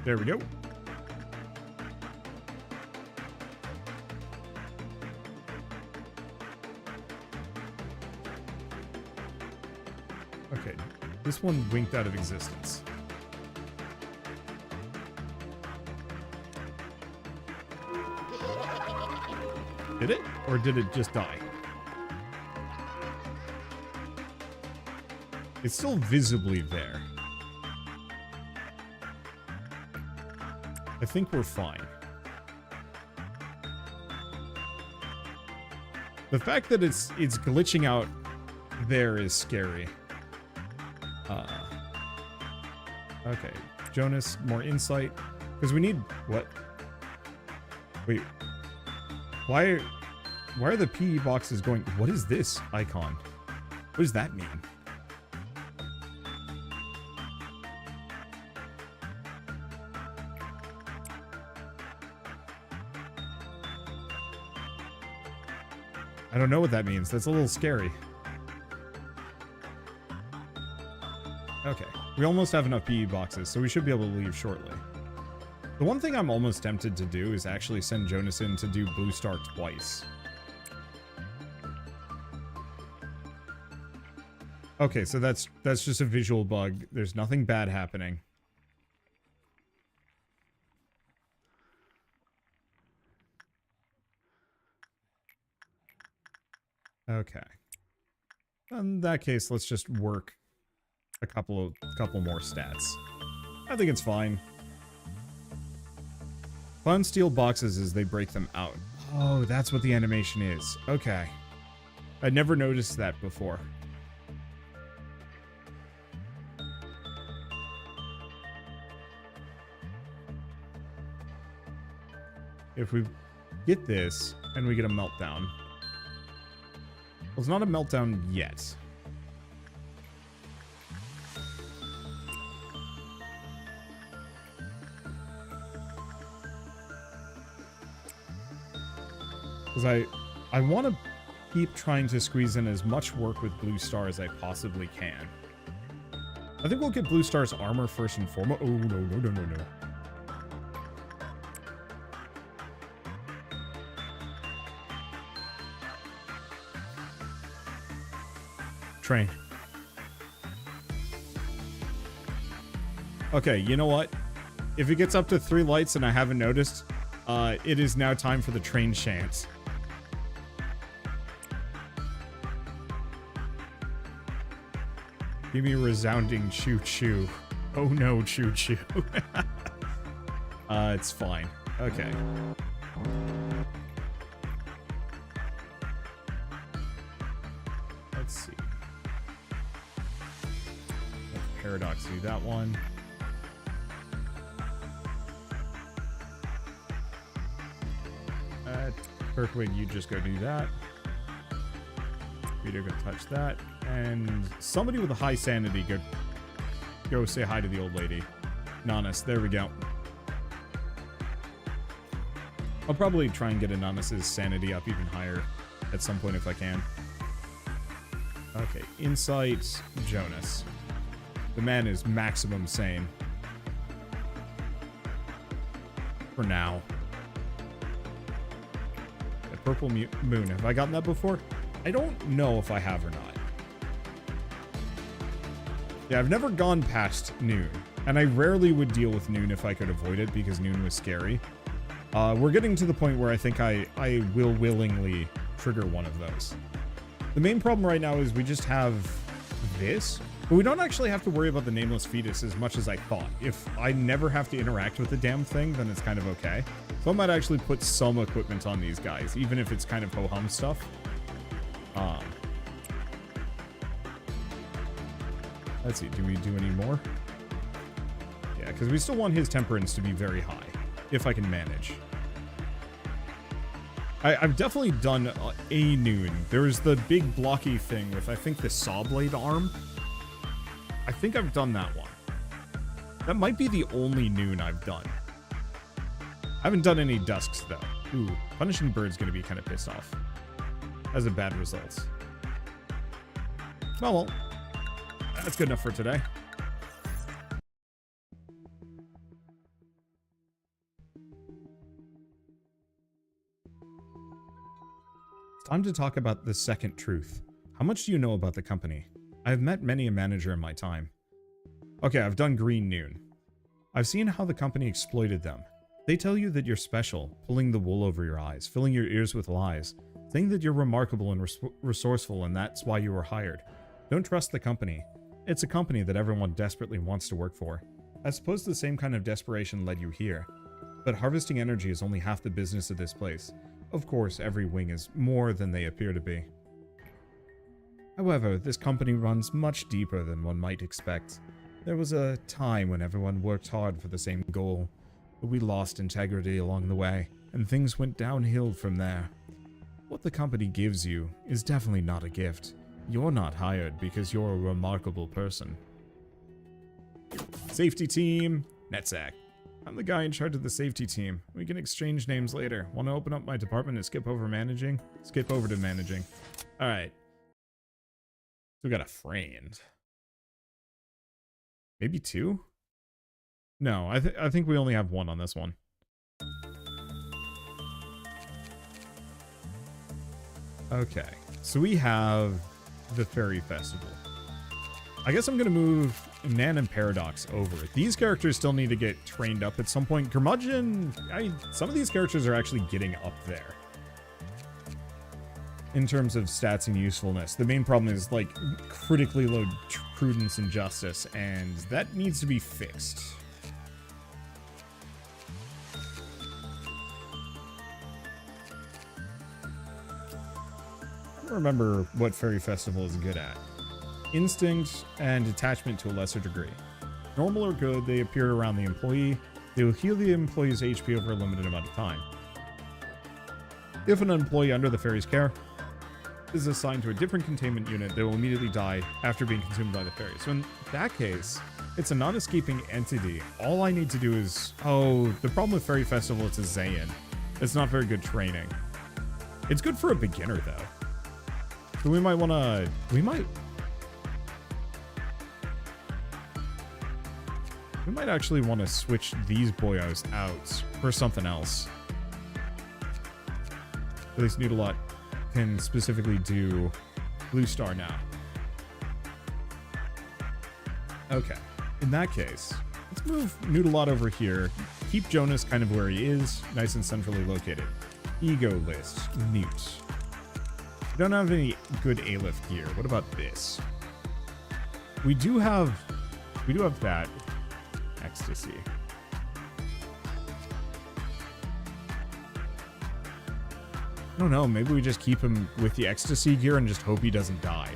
There we go. Okay, this one winked out of existence. Did it? Or did it just die? It's still visibly there. I think we're fine. The fact that it's glitching out there is scary. Okay, Jonas, more insight. Because we need... What? Wait. Why are the PE boxes going... What is this icon? What does that mean? I don't know what that means. That's a little scary. Okay. We almost have enough PE boxes, so we should be able to leave shortly. The one thing I'm almost tempted to do is actually send Jonas in to do Blue Star twice. Okay, so that's just a visual bug. There's nothing bad happening. Okay. In that case, let's just work a couple more stats. I think it's fine. Clowns steal boxes as they break them out. Oh, that's what the animation is. Okay. I'd never noticed that before. If we get this, and we get a meltdown. Well, it's not a meltdown yet. Because I want to keep trying to squeeze in as much work with Blue Star as I possibly can. I think we'll get Blue Star's armor first and foremost. Oh, no. Train. Okay, you know what? If it gets up to 3 lights and I haven't noticed, it is now time for the train chant. Give me a resounding choo-choo. Oh no, choo-choo. It's fine. Okay. Let's see. Let Paradox do that one. Kirkwig, you just go do that. Peter, go touch that. And somebody with a high sanity, go say hi to the old lady. Inanis, there we go. I'll probably try and get Inanis' sanity up even higher at some point if I can. Okay, Insight, Jonas. The man is maximum sane. For now. The purple moon. Have I gotten that before? I don't know if I have or not. Yeah, I've never gone past noon. And I rarely would deal with noon if I could avoid it because noon was scary. We're getting to the point where I think I will willingly trigger one of those. The main problem right now is we just have this, but we don't actually have to worry about the nameless fetus as much as I thought. If I never have to interact with the damn thing, then it's kind of okay. So I might actually put some equipment on these guys, even if it's kind of ho-hum stuff. Let's see, do we do any more? Yeah, because we still want his temperance to be very high, if I can manage. I've definitely done a noon. There was the big blocky thing with, I think, the saw blade arm. I think I've done that one. That might be the only noon I've done. I haven't done any dusks, though. Ooh, Punishing Bird's going to be kind of pissed off. Has a bad result. Well, that's good enough for today. Time to talk about the second truth. How much do you know about the company? I have met many a manager in my time. Okay, I've done Green Noon. I've seen how the company exploited them. They tell you that you're special, pulling the wool over your eyes, filling your ears with lies, saying that you're remarkable and resourceful and that's why you were hired. Don't trust the company. It's a company that everyone desperately wants to work for. I suppose the same kind of desperation led you here. But harvesting energy is only half the business of this place. Of course, every wing is more than they appear to be. However, this company runs much deeper than one might expect. There was a time when everyone worked hard for the same goal, but we lost integrity along the way, and things went downhill from there. What the company gives you is definitely not a gift. You're not hired because you're a remarkable person. Safety team, Netsack. I'm the guy in charge of the safety team. We can exchange names later. Want to open up my department and skip over managing? Skip over to managing. Alright. So we got a friend. Maybe two? No, I think we only have one on this one. Okay. So we have the Fairy Festival. I guess I'm going to move Nan and Paradox over. These characters still need to get trained up at some point. Curmudgeon, some of these characters are actually getting up there in terms of stats and usefulness. The main problem is, like, critically low prudence and justice, and that needs to be fixed. I don't remember what Fairy Festival is good at. Instinct and detachment to a lesser degree. Normal or good, they appear around the employee. They will heal the employee's HP over a limited amount of time. If an employee under the fairy's care is assigned to a different containment unit, they will immediately die after being consumed by the fairy. So in that case, it's a non-escaping entity. All I need to do is... Oh, the problem with Fairy Festival, it's a Zayn. It's not very good training. It's good for a beginner, though. So we might want to... We might actually want to switch these boyos out for something else. At least Noodlot can specifically do Blue Star now. Okay. In that case, let's move Noodlot over here. Keep Jonas kind of where he is, nice and centrally located. Ego list, Newt. We don't have any good A-lift gear. What about this? We do have that. Ecstasy. I don't know, maybe we just keep him with the ecstasy gear and just hope he doesn't die.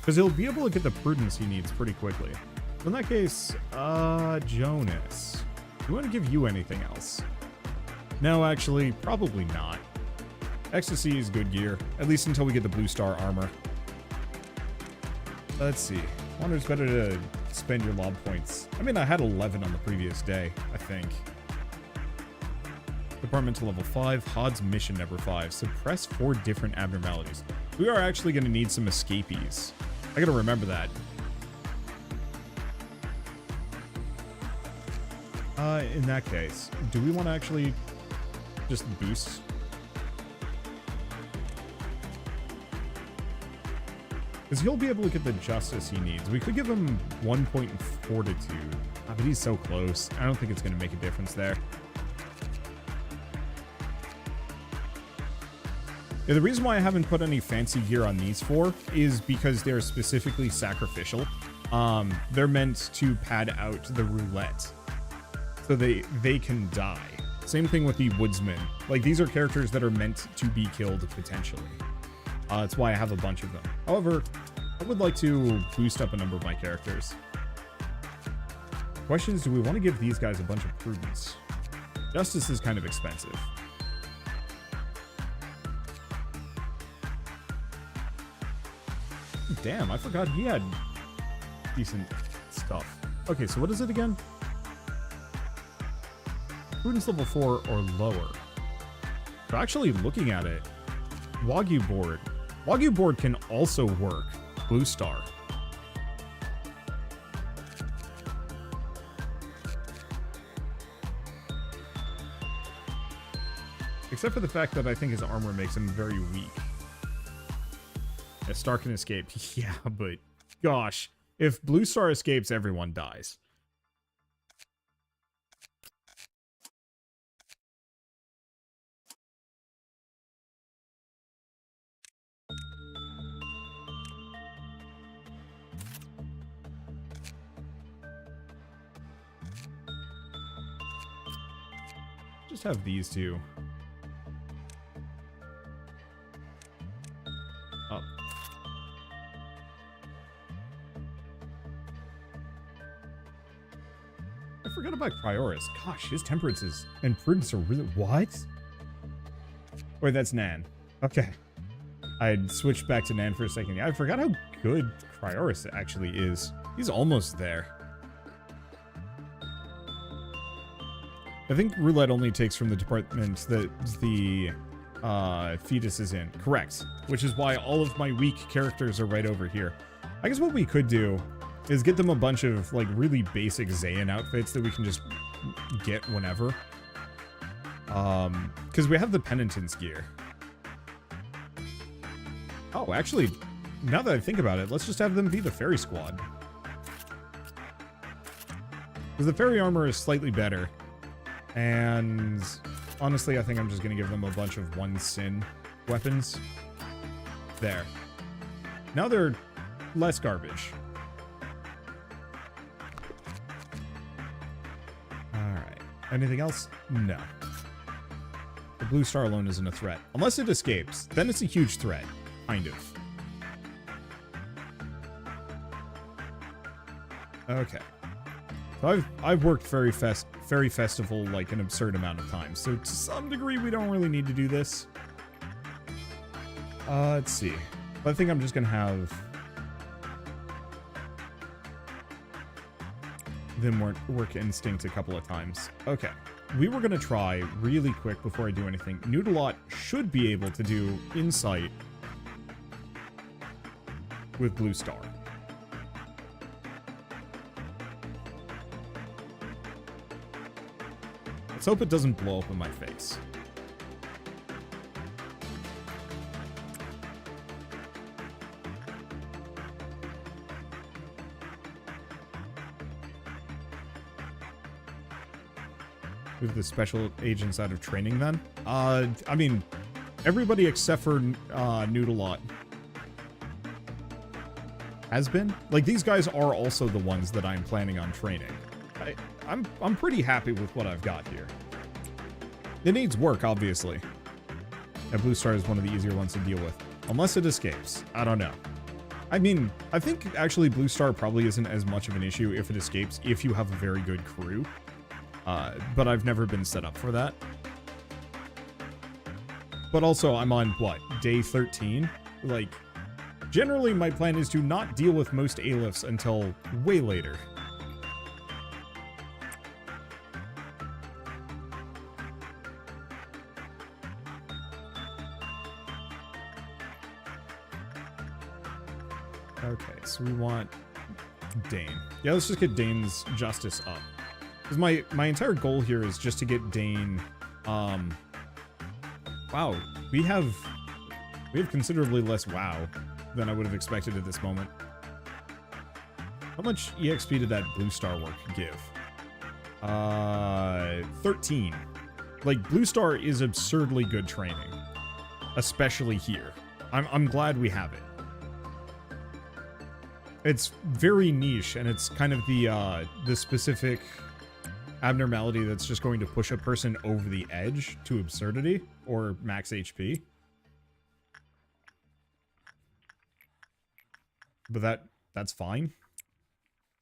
Because he'll be able to get the prudence he needs pretty quickly. In that case, Jonas, do you want to give you anything else? No, actually, probably not. Ecstasy is good gear, at least until we get the blue star armor. Let's see. I wonder it's better to spend your lob points. I mean, I had 11 on the previous day, I think. Departmental level 5, Hod's mission number 5. Suppress 4 different abnormalities. We are actually going to need some escapees. I got to remember that. In that case, do we want to actually just boost? Because he'll be able to get the justice he needs. We could give him 1 point in fortitude. But he's so close. I don't think it's going to make a difference there. Yeah, the reason why I haven't put any fancy gear on these 4 is because they're specifically sacrificial. They're meant to pad out the roulette. So they can die. Same thing with the woodsman. Like, these are characters that are meant to be killed potentially. That's why I have a bunch of them. However, I would like to boost up a number of my characters. Question is, do we want to give these guys a bunch of prudence? Justice is kind of expensive. Damn, I forgot he had decent stuff. Okay, so what is it again? Prudence level 4 or lower. So actually looking at it, Wagyu board. Wagyu board can also work. Blue star. Except for the fact that I think his armor makes him very weak. A star can escape. Yeah, but gosh, if blue star escapes, everyone dies. Just have these two. Up. I forgot about Prioris. Gosh, his temperances and prudence are really... What? Wait, that's Nan. Okay. I'd switched back to Nan for a second. Yeah, I forgot how good Prioris actually is. He's almost there. I think roulette only takes from the department that the fetus is in. Correct. Which is why all of my weak characters are right over here. I guess what we could do is get them a bunch of, like, really basic Zayn outfits that we can just get whenever. Because we have the penitence gear. Oh, actually, now that I think about it, let's just have them be the fairy squad. Because the fairy armor is slightly better. And honestly, I think I'm just going to give them a bunch of 1 sin weapons. There. Now they're less garbage. Alright. Anything else? No. The blue star alone isn't a threat. Unless it escapes. Then it's a huge threat. Kind of. Okay. So I've worked Fairy Festival like an absurd amount of times, so to some degree we don't really need to do this. Let's see. I think I'm just gonna have them work instinct a couple of times. Okay. We were gonna try really quick before I do anything. Noodlot should be able to do insight with blue star. Let's hope it doesn't blow up in my face. With the special agents out of training then? I mean, everybody except for Noodlot has been. Like, these guys are also the ones that I'm planning on training. I'm pretty happy with what I've got here. It needs work, obviously. And Blue Star is one of the easier ones to deal with. Unless it escapes. I don't know. I mean, I think actually Blue Star probably isn't as much of an issue if it escapes, if you have a very good crew. But I've never been set up for that. But also, I'm on, what, day 13? Like, generally my plan is to not deal with most A-lifts until way later. Okay, so we want Dane. Yeah, let's just get Dane's justice up. Because my entire goal here is just to get Dane, wow, we have considerably less WoW than I would have expected at this moment. How much EXP did that Blue Star work give? 13. Like, Blue Star is absurdly good training. Especially here. I'm glad we have it. It's very niche, and it's kind of the specific abnormality that's just going to push a person over the edge to absurdity or max HP. But that's fine.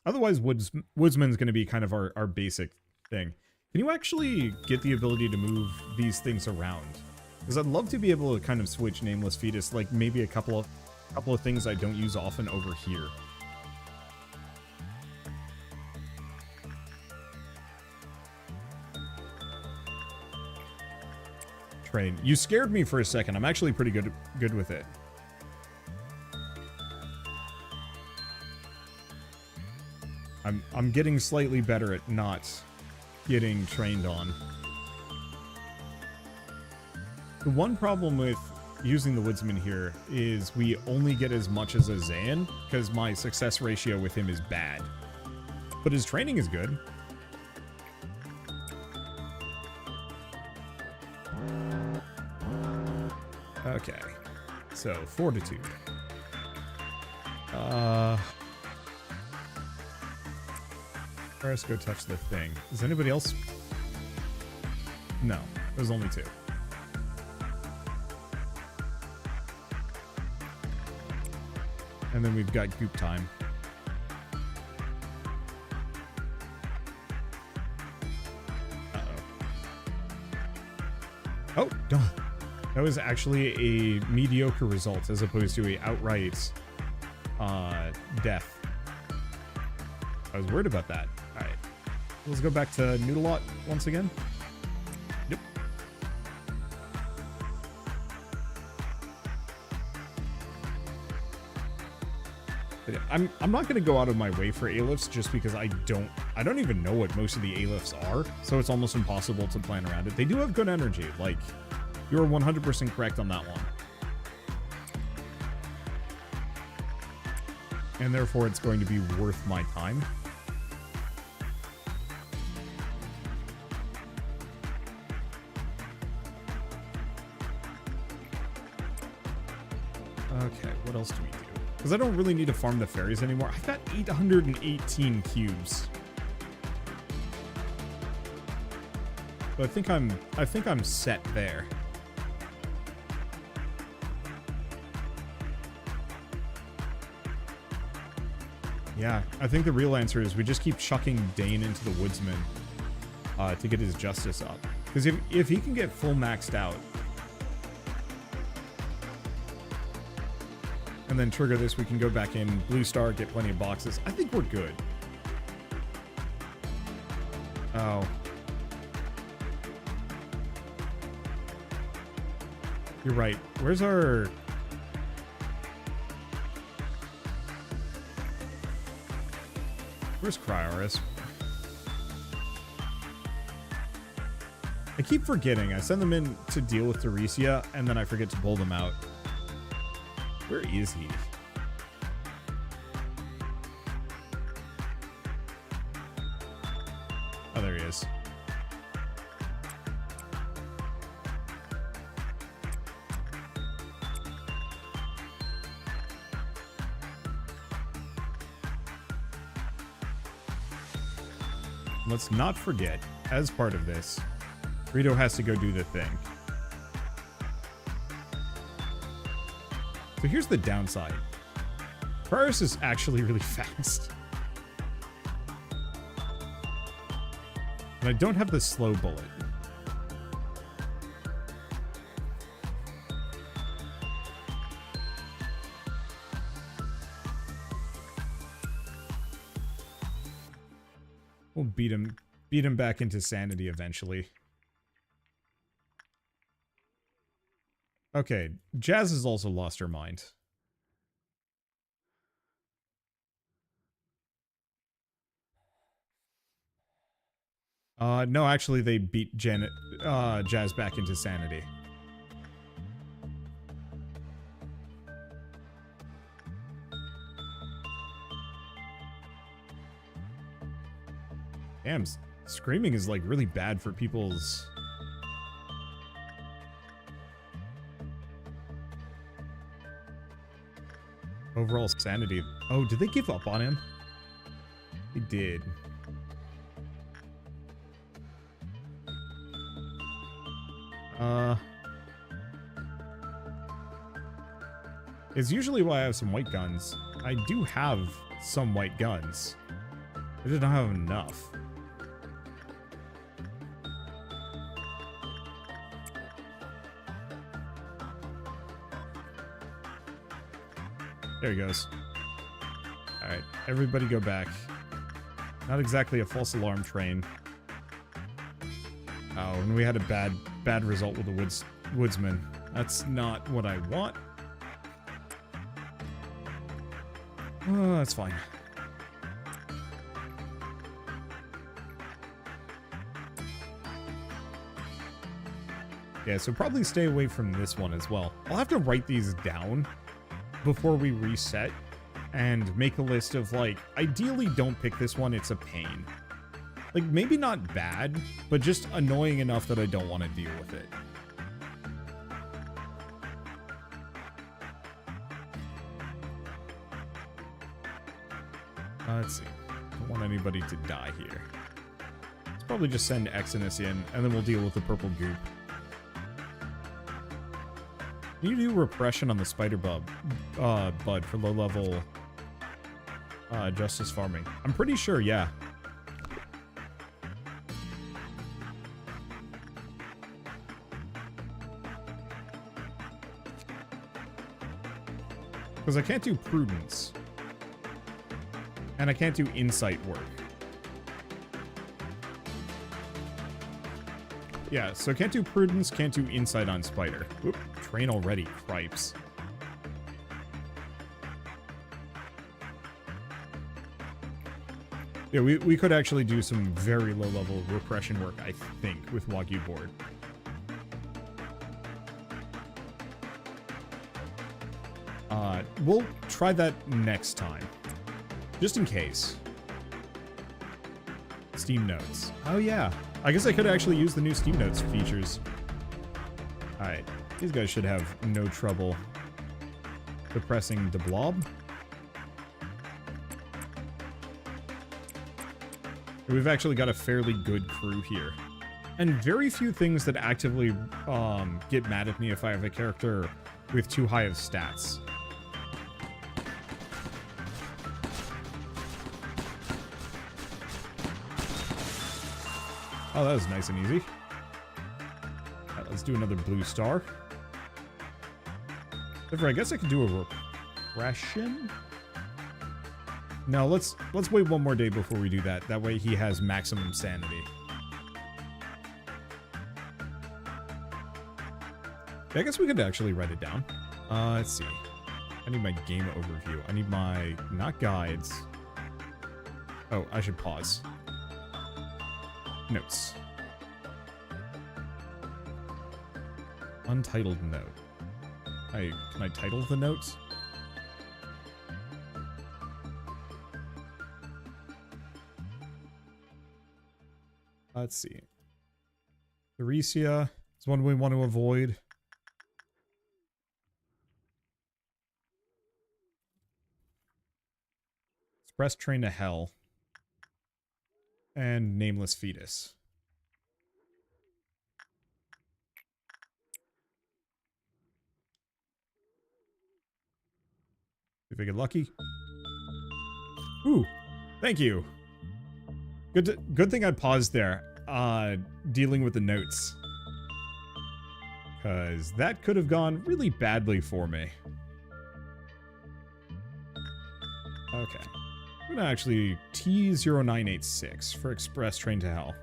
Otherwise, Woodsman's going to be kind of our basic thing. Can you actually get the ability to move these things around? Because I'd love to be able to kind of switch Nameless Fetus, like maybe a couple of things I don't use often over here. Train. You scared me for a second. I'm actually pretty good with it. I'm getting slightly better at not getting trained on. The one problem with using the Woodsman here is we only get as much as a Zayan because my success ratio with him is bad. But his training is good. Okay, so Fortitude. First, go touch the thing. Is anybody else? No, there's only 2. And then we've got Goop Time. Uh-oh. Oh, duh. That was actually a mediocre result as opposed to a outright death. I was worried about that. Alright. Let's go back to Noodle-Lot once again. Yep. But yeah, I'm not going to go out of my way for A-lifts just because I don't even know what most of the A-lifts are, so it's almost impossible to plan around it. They do have good energy, like... You are 100% correct on that one. And therefore, it's going to be worth my time. Okay, what else do we do? Because I don't really need to farm the fairies anymore. I've got 818 cubes. So I think I'm set there. Yeah, I think the real answer is we just keep chucking Dane into the Woodsman to get his justice up. Because if he can get full maxed out and then trigger this, we can go back in Blue Star, get plenty of boxes. I think we're good. Oh. You're right. Where's our... Where's Cryoris? I keep forgetting. I send them in to deal with Teresia, and then I forget to pull them out. Where is he? Oh, there he is. Let's not forget, as part of this, Rito has to go do the thing. So here's the downside. Paris is actually really fast. And I don't have the slow bullet. We'll beat him back into sanity eventually. Okay, Jazz has also lost her mind. No, actually they beat Jazz back into sanity. Damn, screaming is like really bad for people's... overall sanity. Oh, did they give up on him? They did. It's usually why I have some white guns. I do have some white guns. I just don't have enough. There he goes. Alright, everybody go back. Not exactly a false alarm train. Oh, and we had a bad result with the woodsman. That's not what I want. Oh, that's fine. Yeah, so probably stay away from this one as well. I'll have to write these down before we reset and make a list of, like, ideally don't pick this one, it's a pain. Like, maybe not bad, but just annoying enough that I don't want to deal with it. Let's see. Don't want anybody to die here. Let's probably just send Exodus in, and then we'll deal with the purple goop. Can you do repression on the spider bud for low-level justice farming? I'm pretty sure, yeah. Because I can't do prudence. And I can't do insight work. Yeah, so I can't do prudence, can't do insight on spider. Oop, train already, cripes. Yeah, we could actually do some very low-level repression work, I think, with Wagyu board. We'll try that next time. Just in case. Steam Notes. Oh yeah. I guess I could actually use the new Steam Notes features. Alright. These guys should have no trouble depressing the blob. We've actually got a fairly good crew here. And very few things that actively get mad at me if I have a character with too high of stats. Oh, that was nice and easy. Alright, let's do another blue star. However, I guess I could do a repression? No, let's wait one more day before we do that. That way he has maximum sanity. I guess we could actually write it down. Let's see. I need my game overview. I need my... not guides. Oh, I should pause. Notes. Untitled note. Can I title the notes? Let's see. Theresia is one we want to avoid. Express train to hell. And nameless fetus. If I get lucky. Ooh, thank you. Good thing I paused there, dealing with the notes. Because that could have gone really badly for me. Okay. I'm gonna actually T0986 for Express Train to Hell.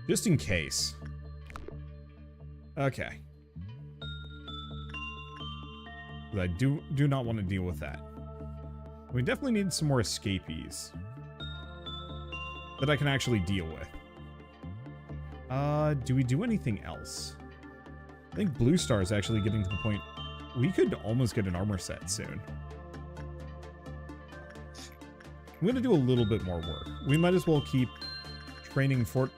Just in case. Okay. I do not want to deal with that. We definitely need some more escapees that I can actually deal with. Do we do anything else? I think Blue Star is actually getting to the point we could almost get an armor set soon. I'm gonna do a little bit more work. We might as well keep training for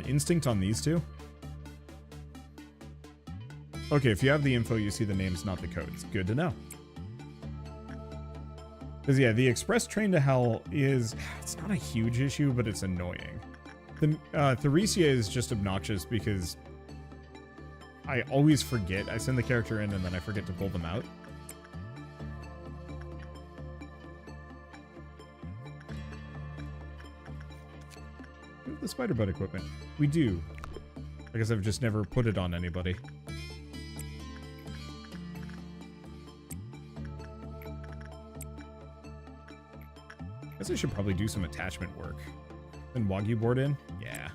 instinct on these two. Okay, if you have the info, you see the names, not the codes. Good to know. Because yeah, the express train to hell is, it's not a huge issue, but it's annoying. The Theresia is just obnoxious because I always forget. I send the character in and then I forget to pull them out. We have the spider butt equipment. We do. I guess I've just never put it on anybody. I guess I should probably do some attachment work. Then Wagyu board in? Yeah.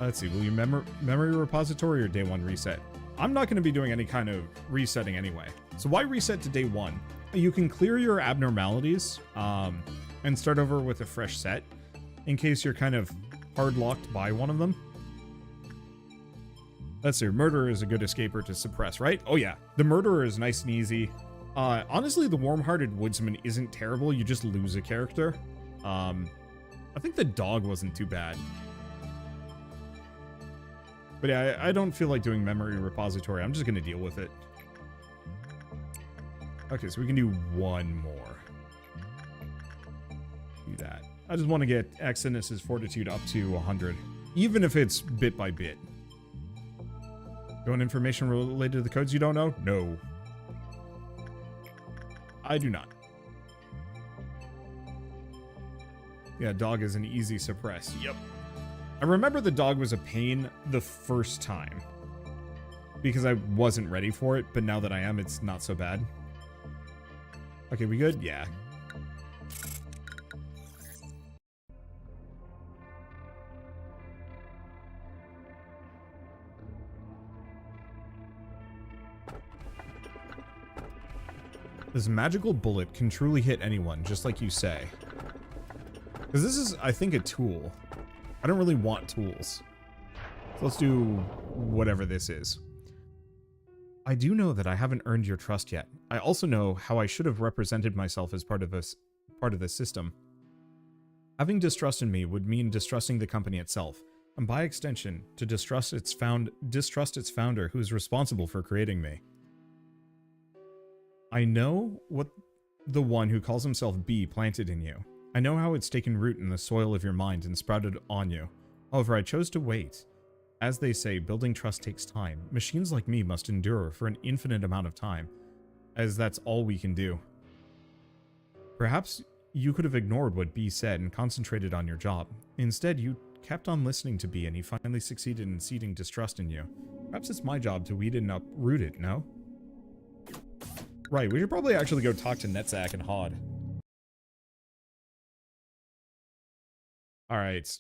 Let's see, will you memory repository or day one reset? I'm not going to be doing any kind of resetting anyway. So why reset to day one? You can clear your abnormalities and start over with a fresh set in case you're kind of hard locked by one of them. Let's see, murderer is a good escaper to suppress, right? Oh yeah, the murderer is nice and easy. Honestly, the warm-hearted woodsman isn't terrible. You just lose a character. I think the dog wasn't too bad. But yeah, I don't feel like doing memory repository. I'm just going to deal with it. Okay, so we can do one more. Do that. I just want to get Exodus's fortitude up to 100. Even if it's bit by bit. You want information related to the codes you don't know? No. I do not. Yeah, dog is an easy suppress. Yep. I remember the dog was a pain the first time. Because I wasn't ready for it, but now that I am, it's not so bad. Okay, we good? Yeah. This magical bullet can truly hit anyone, just like you say. Because this is, I think, a tool. I don't really want tools. So let's do whatever this is. I do know that I haven't earned your trust yet. I also know how I should have represented myself as part of this system. Having distrust in me would mean distrusting the company itself, and by extension, to distrust its founder who is responsible for creating me. I know what the one who calls himself B planted in you. I know how it's taken root in the soil of your mind and sprouted on you. However, I chose to wait. As they say, building trust takes time. Machines like me must endure for an infinite amount of time, as that's all we can do. Perhaps you could have ignored what B said and concentrated on your job. Instead, you kept on listening to B and he finally succeeded in seeding distrust in you. Perhaps it's my job to weed it and uproot it, no? Right, we should probably actually go talk to Netzak and Hod. Alright,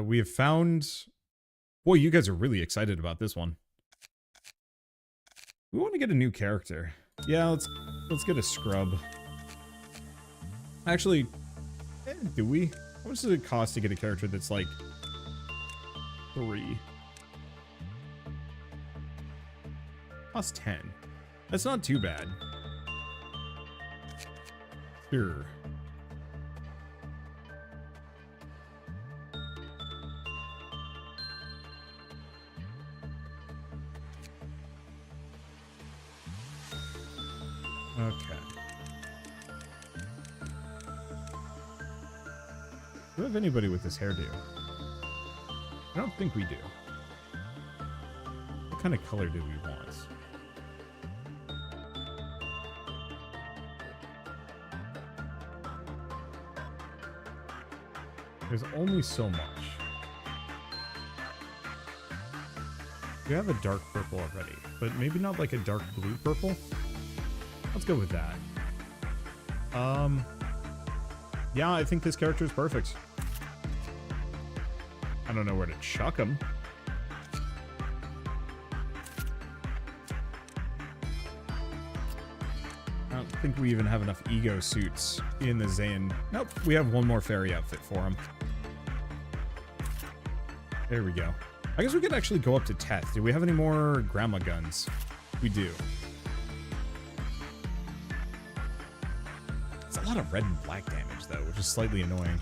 we have found... Boy, you guys are really excited about this one. We want to get a new character. Yeah, let's get a scrub. Actually, do we? How much does it cost to get a character that's like 3? Cost 10. That's not too bad. Sure. Okay. Do we have anybody with this hairdo? I don't think we do. kind of color do we want? There's only so much. We have a dark purple already, but maybe not like a dark blue purple. Let's go with that. Yeah, I think this character is perfect. I don't know where to chuck him. I don't think we even have enough ego suits in the Zayn. Nope, we have one more fairy outfit for him. There we go. I guess we could actually go up to Teth. Do we have any more grandma guns? We do. It's a lot of red and black damage, though, which is slightly annoying.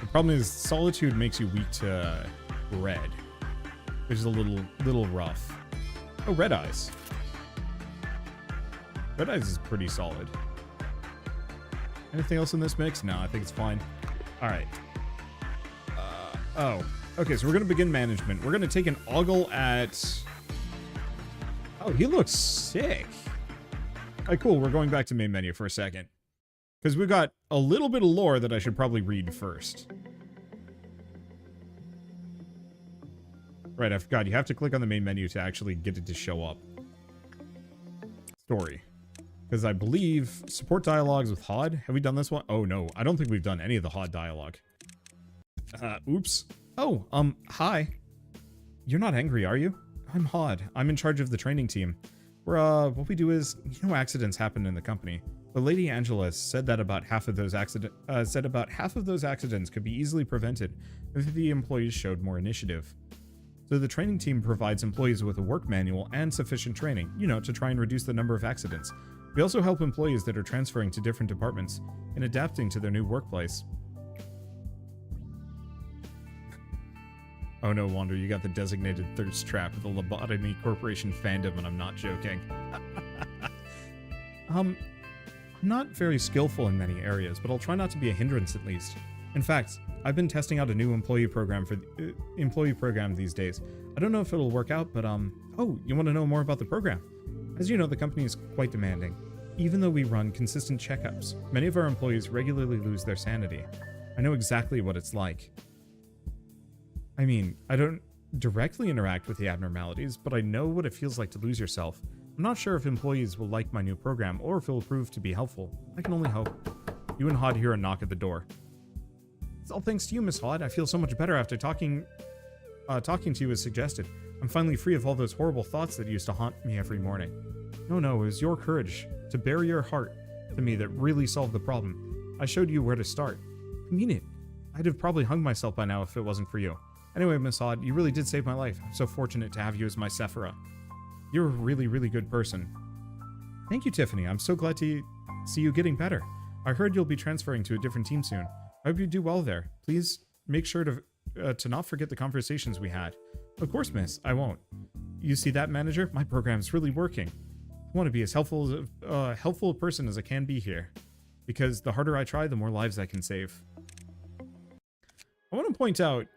The problem is Solitude makes you weak to red, which is a little rough. Oh, Red Eyes. Red Eyes is pretty solid. Anything else in this mix? No, I think it's fine. All right. Oh, okay, so we're going to begin management. We're going to take an ogle at... Oh, he looks sick. All right, cool. We're going back to main menu for a second. Because we've got a little bit of lore that I should probably read first. Right, I forgot. You have to click on the main menu to actually get it to show up. Story. Because I believe support dialogues with HOD. Have we done this one? Oh, no. I don't think we've done any of the HOD dialogue. Oops. Oh, hi. You're not angry, are you? I'm HOD. I'm in charge of the training team. What we do is, you know, accidents happen in the company. But Lady Angela said that about half of those accidents could be easily prevented if the employees showed more initiative. So the training team provides employees with a work manual and sufficient training, you know, to try and reduce the number of accidents. We also help employees that are transferring to different departments and adapting to their new workplace. Oh no, Wander, you got the designated thirst trap of the Lobotomy Corporation fandom, and I'm not joking. I'm not very skillful in many areas, but I'll try not to be a hindrance at least. In fact, I've been testing out a new employee program these days. I don't know if it'll work out, but oh, you want to know more about the program? As you know, the company is quite demanding. Even though we run consistent checkups, many of our employees regularly lose their sanity. I know exactly what it's like. I mean, I don't directly interact with the abnormalities, but I know what it feels like to lose yourself. I'm not sure if employees will like my new program or if it will prove to be helpful. I can only hope. You and Hod hear a knock at the door. It's all thanks to you, Miss Hod. I feel so much better after talking to you as suggested. I'm finally free of all those horrible thoughts that used to haunt me every morning. No, it was your courage to bare your heart to me that really solved the problem. I showed you where to start. I mean it. I'd have probably hung myself by now if it wasn't for you. Anyway, Miss Hod, you really did save my life. I'm so fortunate to have you as my Sephira. You're a really, really good person. Thank you, Tiffany. I'm so glad to see you getting better. I heard you'll be transferring to a different team soon. I hope you do well there. Please make sure to not forget the conversations we had. Of course, miss. I won't. You see that, manager? My program's really working. I want to be as helpful a person as I can be here. Because the harder I try, the more lives I can save. I want to point out,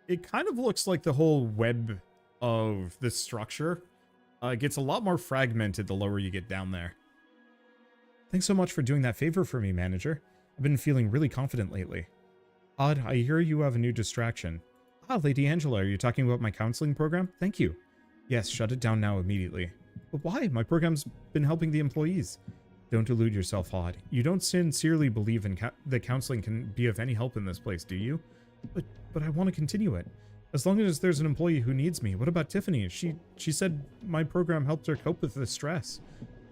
it kind of looks like the whole web of the structure gets a lot more fragmented the lower you get down there. Thanks so much for doing that favor for me, manager. I've been feeling really confident lately. Odd, I hear you have a new distraction. Ah, Lady Angela, are you talking about my counseling program? Thank you. Yes, shut it down now immediately. But why? My program's been helping the employees. Don't delude yourself, Odd. You don't sincerely believe in that counseling can be of any help in this place, do you? But I want to continue it. As long as there's an employee who needs me. What about Tiffany? She said my program helped her cope with the stress.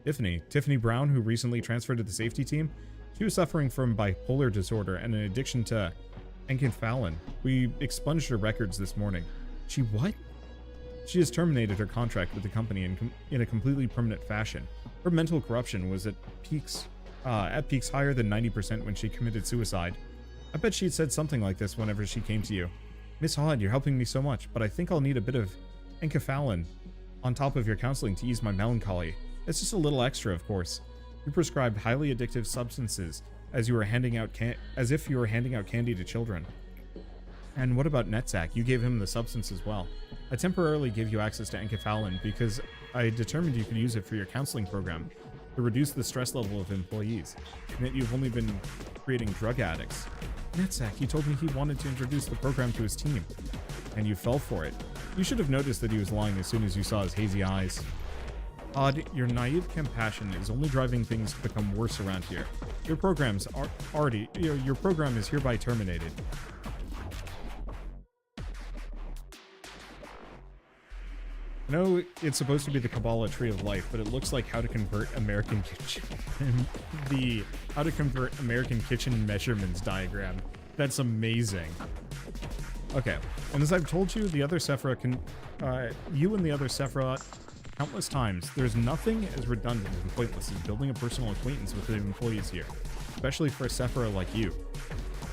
Tiffany Brown, who recently transferred to the safety team, she was suffering from bipolar disorder and an addiction to enkephalin. We expunged her records this morning. She what? She has terminated her contract with the company in a completely permanent fashion. Her mental corruption was at peaks higher than 90% when she committed suicide. I bet she'd said something like this whenever she came to you. Miss Hod, you're helping me so much, but I think I'll need a bit of enkephalin on top of your counseling to ease my melancholy. It's just a little extra, of course. You prescribed highly addictive substances as if you were handing out candy to children. And what about Netzak? You gave him the substance as well. I temporarily gave you access to enkephalin because I determined you could use it for your counseling program to reduce the stress level of employees, and that you've only been creating drug addicts. Netzak, he told me he wanted to introduce the program to his team, and you fell for it. You should have noticed that he was lying as soon as you saw his hazy eyes. Odd, your naive compassion is only driving things to become worse around here. Your program is hereby terminated. I know it's supposed to be the Kabbalah Tree of Life, but it looks like how to convert American kitchen how to convert American kitchen measurements diagram. That's amazing. Okay, and as I've told you, the other Sephiroth you and the other Sephiroth countless times, there's nothing as redundant and pointless as building a personal acquaintance with the employees here, especially for a Sephiroth like you.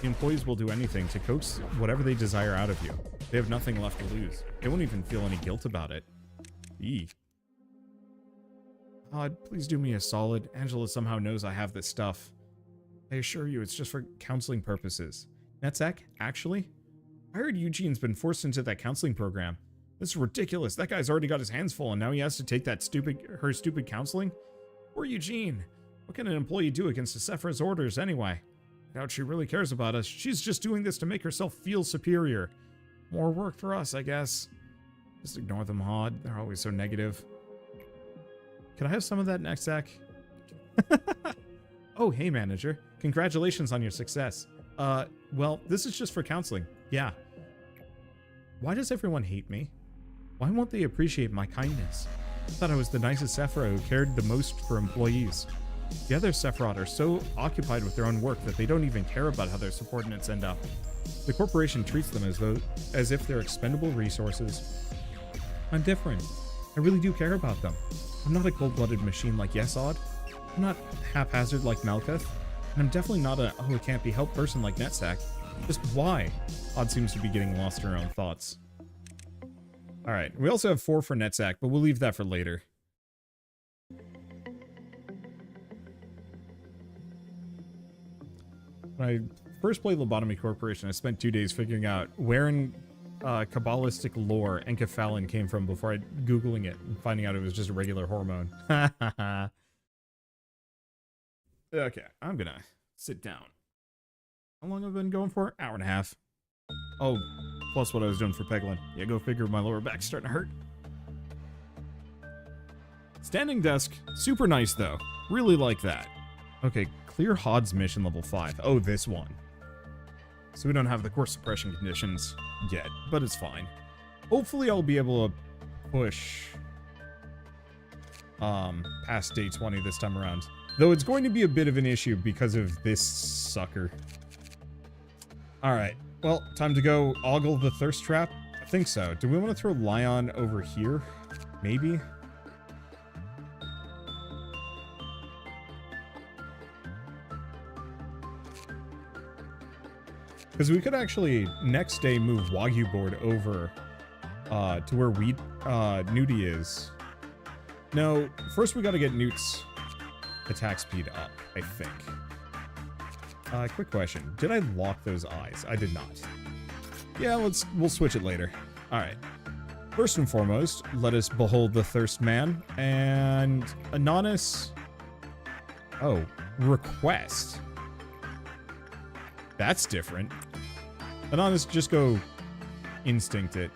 The employees will do anything to coax whatever they desire out of you. They have nothing left to lose. They won't even feel any guilt about it. Eee. Odd, please do me a solid. Angela somehow knows I have this stuff. I assure you, it's just for counseling purposes. Netzak, actually? I heard Eugene's been forced into that counseling program. This is ridiculous. That guy's already got his hands full, and now he has to take that her stupid counseling? Poor Eugene. What can an employee do against a Sephiroth's orders, anyway? I doubt she really cares about us. She's just doing this to make herself feel superior. More work for us, I guess. Just ignore them, Hod. They're always so negative. Can I have some of that, Netzak? Oh, hey, manager. Congratulations on your success. Well, this is just for counseling. Yeah. Why does everyone hate me? Why won't they appreciate my kindness? I thought I was the nicest Sephiroth who cared the most for employees. The other Sephiroth are so occupied with their own work that they don't even care about how their subordinates end up. The corporation treats them as if they're expendable resources. I'm different. I really do care about them. I'm not a cold-blooded machine like Yesod. I'm not haphazard like Malkuth. And I'm definitely not a oh-it-can't-be-helped person like Netzak. Just why? Odd seems to be getting lost in her own thoughts. Alright, we also have 4 for Netzak, but we'll leave that for later. When I first played Lobotomy Corporation, I spent 2 days figuring out where in Kabbalistic lore enkephalin came from before Googling it and finding out it was just a regular hormone. Okay, I'm gonna sit down. How long have I been going for? Hour and a half. Oh, plus what I was doing for Peglin. Yeah, go figure, my lower back's starting to hurt. Standing desk, super nice though. Really like that. Okay, clear Hod's mission level 5. Oh, this one. So we don't have the core suppression conditions yet, but it's fine. Hopefully I'll be able to push past day 20 this time around. Though it's going to be a bit of an issue because of this sucker. Alright, well, time to go ogle the thirst trap? I think so. Do we want to throw Lion over here? Maybe? Because we could actually, next day, move Wagyu board over to where Newty is. No, first we gotta get Newt's attack speed up, I think. Quick question. Did I lock those eyes? I did not. Yeah, we'll switch it later. Alright. First and foremost, let us behold the Thirst Man. And Inanis... Oh, request. That's different. Inanis, just go instinct it.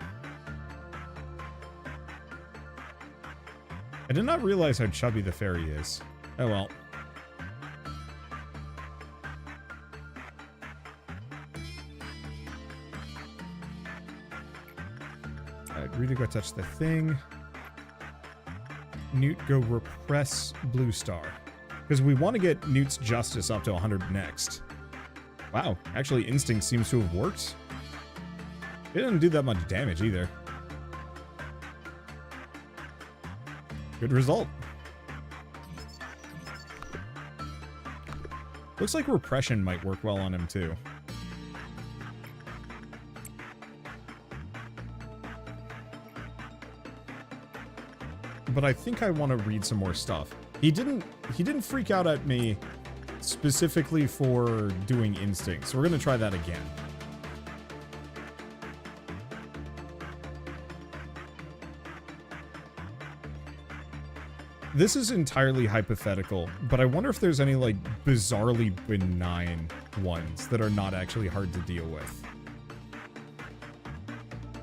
I did not realize how chubby the fairy is. Oh well. Alright, Rita, go touch the thing. Newt, go repress Blue Star. Because we want to get Newt's Justice up to 100 next. Wow, actually Instinct seems to have worked. It didn't do that much damage either. Good result. Looks like Repression might work well on him too. But I think I want to read some more stuff. He didn't freak out at me specifically for doing Instinct, so we're gonna try that again. This is entirely hypothetical, but I wonder if there's any, like, bizarrely benign ones that are not actually hard to deal with.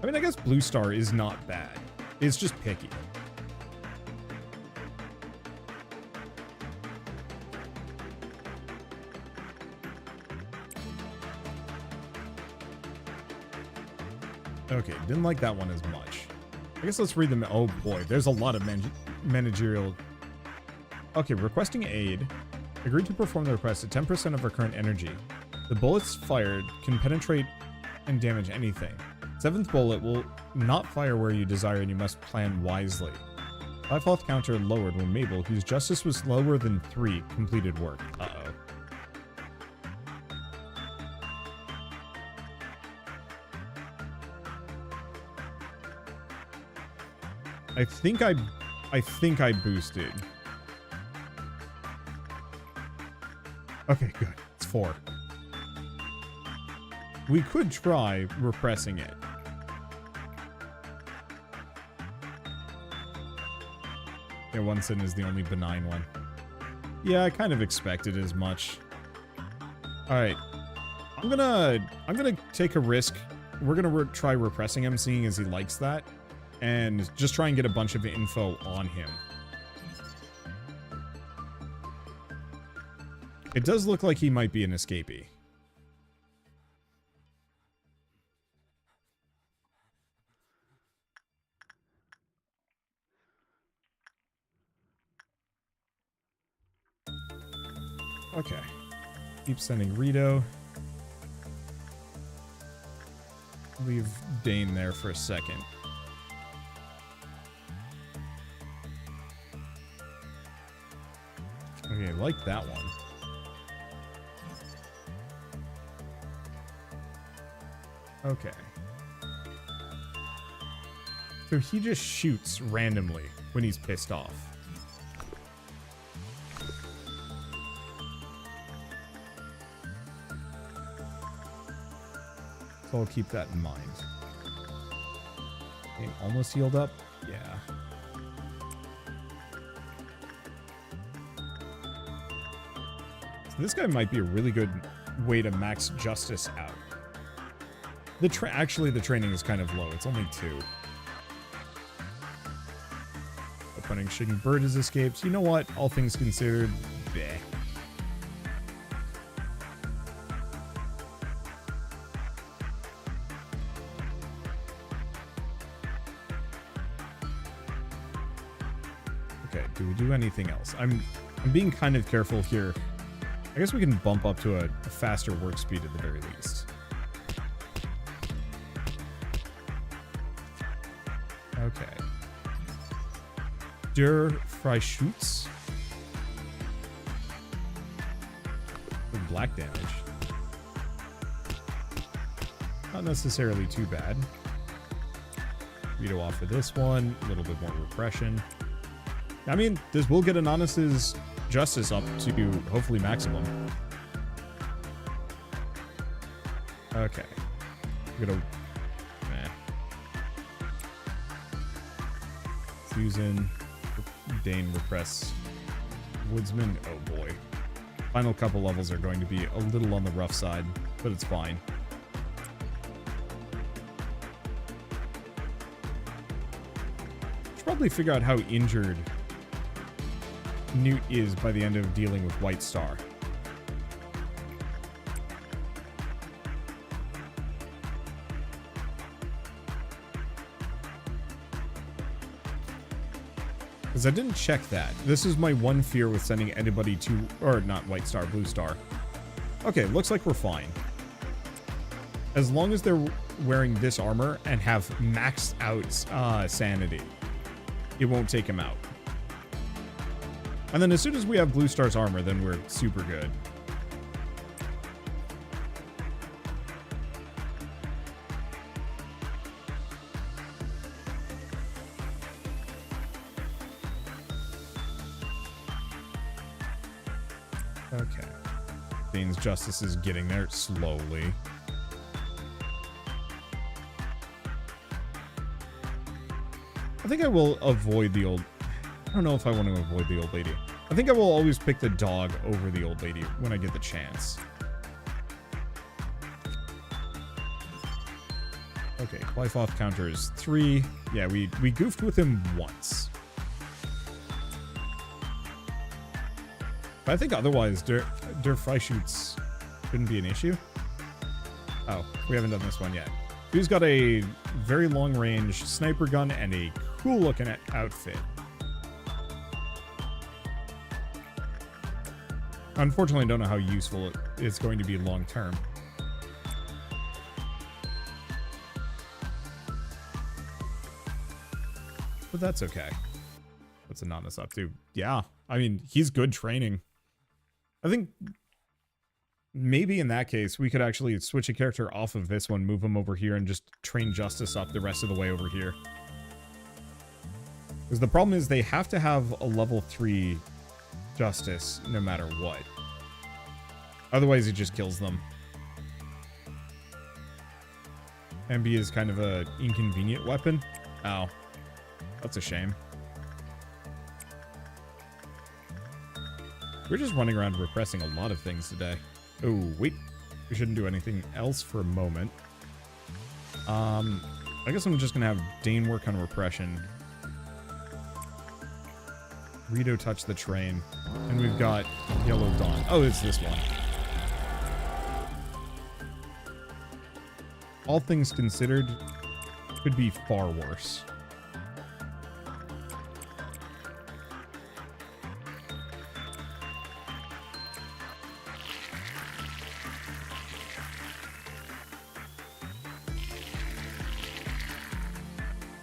I mean, I guess Blue Star is not bad. It's just picky. Okay, didn't like that one as much. I guess let's read them. Oh boy, there's a lot of managerial. Okay, requesting aid. Agreed to perform the request at 10% of our current energy. The bullets fired can penetrate and damage anything. 7th bullet will not fire where you desire and you must plan wisely. 5 health counter lowered when Mabel, whose justice was lower than 3, completed work. Uh-oh. I think I boosted. Okay, good. It's 4. We could try repressing it. Yeah, 1 sin is the only benign one. Yeah, I kind of expected as much. Alright. I'm gonna take a risk. We're gonna try repressing him, seeing as he likes that. And just try and get a bunch of info on him. It does look like he might be an escapee. Okay. Keep sending Rito. Leave Dane there for a second. Okay, like that one. Okay. So he just shoots randomly when he's pissed off. So I'll keep that in mind. Okay, almost healed up? Yeah. So this guy might be a really good way to max justice out. Actually, the training is kind of low. It's only 2. The punishing bird has escaped. You know what? All things considered, bleh. Okay, do we do anything else? I'm being kind of careful here. I guess we can bump up to a faster work speed at the very least. Okay. Der Freischütz. With black damage. Not necessarily too bad. Veto off for this one. A little bit more repression. I mean, this will get Inanis' justice up to hopefully maximum. Okay. We're gonna... Fusion, Dane, repress, Woodsman. Oh boy. Final couple levels are going to be a little on the rough side, but it's fine. Should probably figure out how injured Newt is by the end of dealing with White Star. Because I didn't check that. This is my one fear with sending anybody to... Or not White Star, Blue Star. Okay, looks like we're fine. As long as they're wearing this armor and have maxed out sanity, it won't take him out. And then as soon as we have Blue Star's armor, then we're super good. Okay. Dane's justice is getting there slowly. I think I will avoid the old... don't know if I want to avoid the old lady. I think I will always pick the dog over the old lady when I get the chance. Okay, life off counter is 3. Yeah, we goofed with him once. But I think otherwise, der Freischütz shouldn't be an issue. Oh, we haven't done this one yet. He's got a very long-range sniper gun and a cool-looking outfit. Unfortunately, I don't know how useful it's going to be long-term. But that's okay. What's Inanis up to? Yeah, I mean, he's good training. I think maybe in that case, we could actually switch a character off of this one, move him over here, and just train Justice up the rest of the way over here. Because the problem is they have to have a level 3 Justice no matter what. Otherwise, it just kills them. MB is kind of a inconvenient weapon. Oh, that's a shame. We're just running around repressing a lot of things today. Oh, wait. We shouldn't do anything else for a moment. I guess I'm just going to have Dane work on repression. Rito touch the train. And we've got Yellow Dawn. Oh, it's this one. All things considered, could be far worse.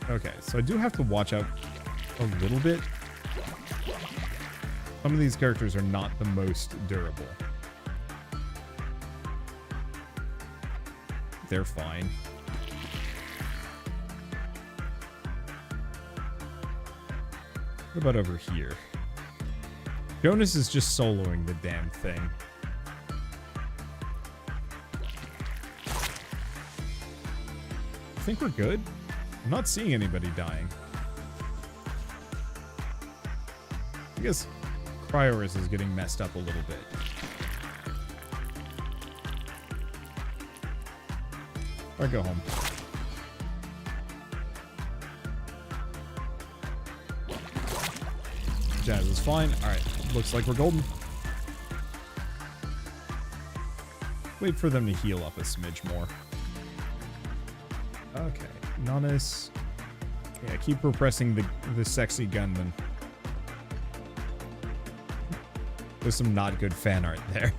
Okay, so I do have to watch out a little bit. Some of these characters are not the most durable. They're fine. What about over here? Jonas is just soloing the damn thing. I think we're good. I'm not seeing anybody dying. I guess Cryoris is getting messed up a little bit. Or go home. Jazz is fine. Alright, looks like we're golden. Wait for them to heal up a smidge more. Okay, Inanis. Yeah, keep repressing the sexy gunman. There's some not good fan art there.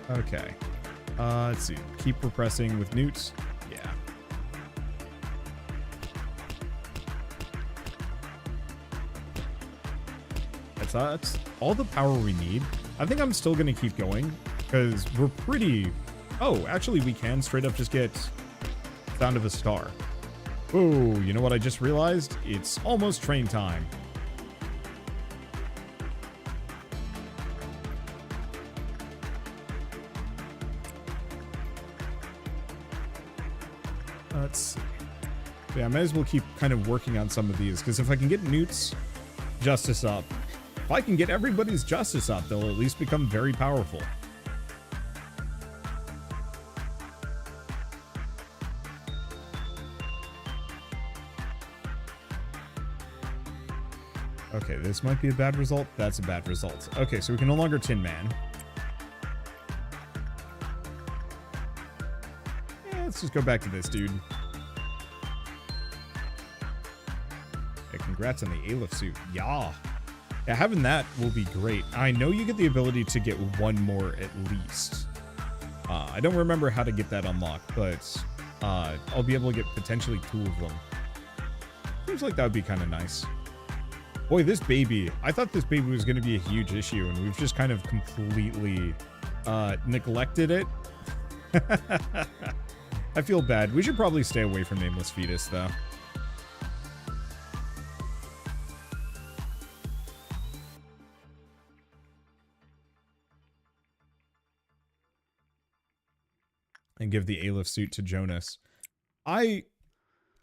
Okay. Let's see. Keep repressing with newts. Yeah. That's all the power we need. I think I'm still going to keep going because we're pretty... Oh, actually, we can straight up just get Sound of a Star. Oh, you know what I just realized? It's almost train time. Let's see. Yeah, I might as well keep kind of working on some of these, because if I can get Newt's Justice up, if I can get everybody's Justice up, they'll at least become very powerful. Okay, this might be a bad result. That's a bad result. Okay, so we can no longer Tin Man. Yeah, let's just go back to this dude. Hey, congrats on the Aleph suit. Yeah, having that will be great. I know you get the ability to get one more at least. I don't remember how to get that unlocked, but I'll be able to get potentially 2 of them. Seems like that would be kind of nice. Boy, this baby. I thought this baby was going to be a huge issue, and we've just kind of completely neglected it. I feel bad. We should probably stay away from Nameless Fetus, though. And give the Aleph suit to Jonas.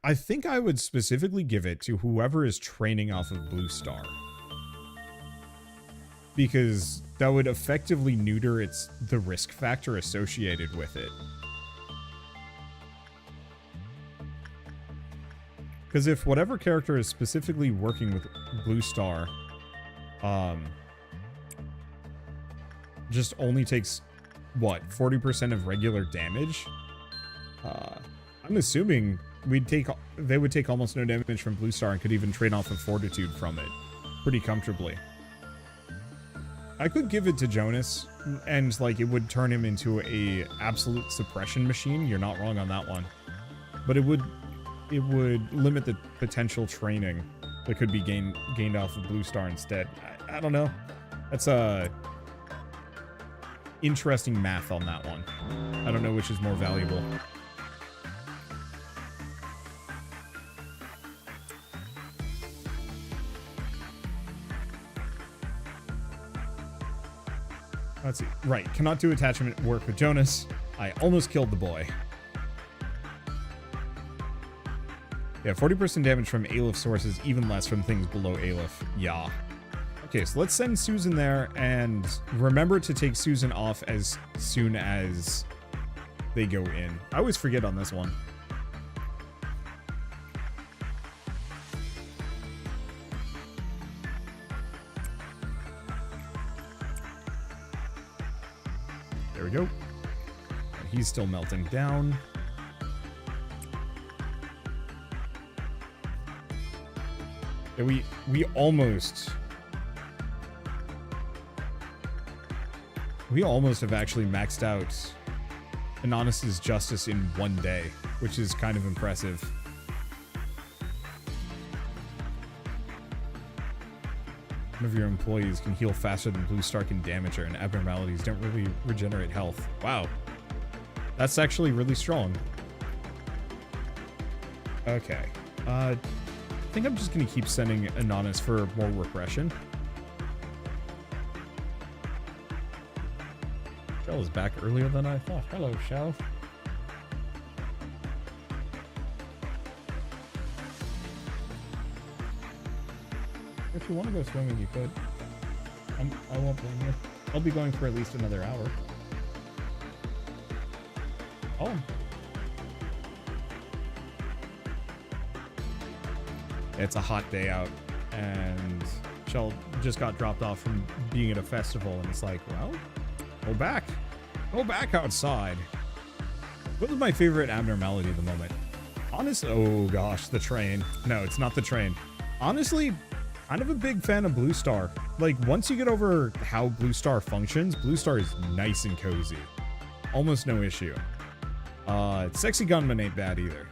I think I would specifically give it to whoever is training off of Blue Star. Because that would effectively neuter the risk factor associated with it. Because if whatever character is specifically working with Blue Star, just only takes, what, 40% of regular damage? I'm assuming they would take almost no damage from Blue Star and could even trade off of Fortitude from it pretty comfortably. I could give it to Jonas, and like it would turn him into a absolute suppression machine. You're not wrong on that one, but it would limit the potential training that could be gained off of Blue Star instead. I don't know. That's interesting math on that one. I don't know which is more valuable. Let's see. Right. Cannot do attachment work with Jonas. I almost killed the boy. Yeah, 40% damage from Aleph sources, even less from things below Aleph. Yeah. Okay, so let's send Susan there, and remember to take Susan off as soon as they go in. I always forget on this one. There we go. He's still melting down. Yeah, we almost have actually maxed out Inanis' justice in one day, which is kind of impressive. One of your employees can heal faster than Blue Star can damage her, and abnormalities don't really regenerate health. Wow. That's actually really strong. Okay. I think I'm just going to keep sending Inanis for more repression. Shell is back earlier than I thought. Hello, Shell. If you want to go swimming, you could. I won't blame you. I'll be going for at least another hour. Oh. It's a hot day out, and Shell just got dropped off from being at a festival, and it's like, well, go back. Go back outside. What is my favorite abnormality at the moment? Oh gosh, the train. No, it's not the train. Honestly, kind of a big fan of Blue Star. Like, once you get over how Blue Star functions, Blue Star is nice and cozy. Almost no issue. Sexy Gunman ain't bad either.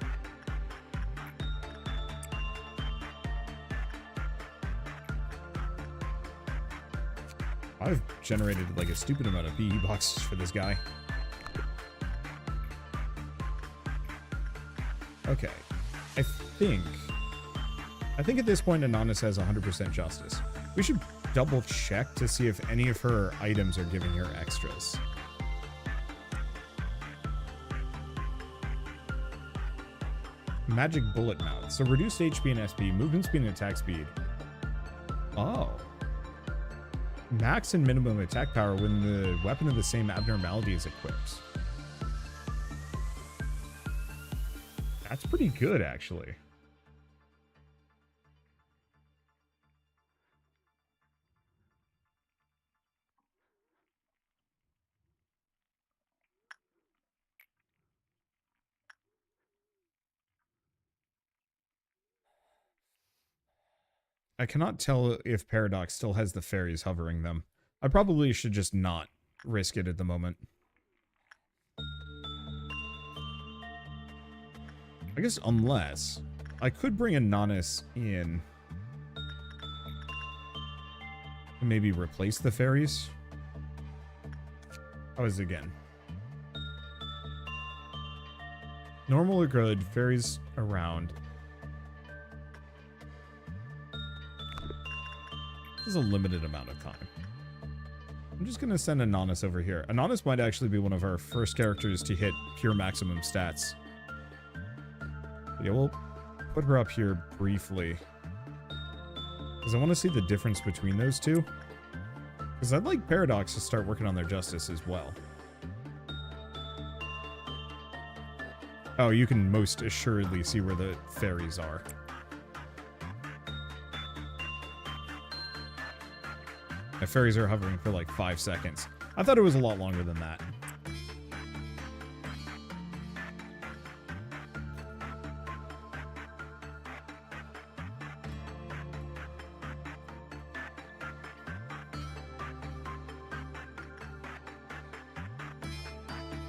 I've generated like a stupid amount of PE boxes for this guy. Okay. I think at this point Inanis has 100% justice. We should double check to see if any of her items are giving her extras. Magic bullet mount. So reduced HP and SP, movement speed and attack speed. Oh. Max and minimum attack power when the weapon of the same abnormality is equipped. That's pretty good, actually. I cannot tell if Paradox still has the fairies hovering them. I probably should just not risk it at the moment. I guess unless I could bring Inanis in and maybe replace the fairies. How is it again? Normal or good, fairies around. This is a limited amount of time. I'm just going to send Inanis over here. Inanis might actually be one of our first characters to hit pure maximum stats. Yeah, we'll put her up here briefly. Because I want to see the difference between those two. Because I'd like Paradox to start working on their justice as well. Oh, you can most assuredly see where the fairies are. The fairies are hovering for like 5 seconds. I thought it was a lot longer than that.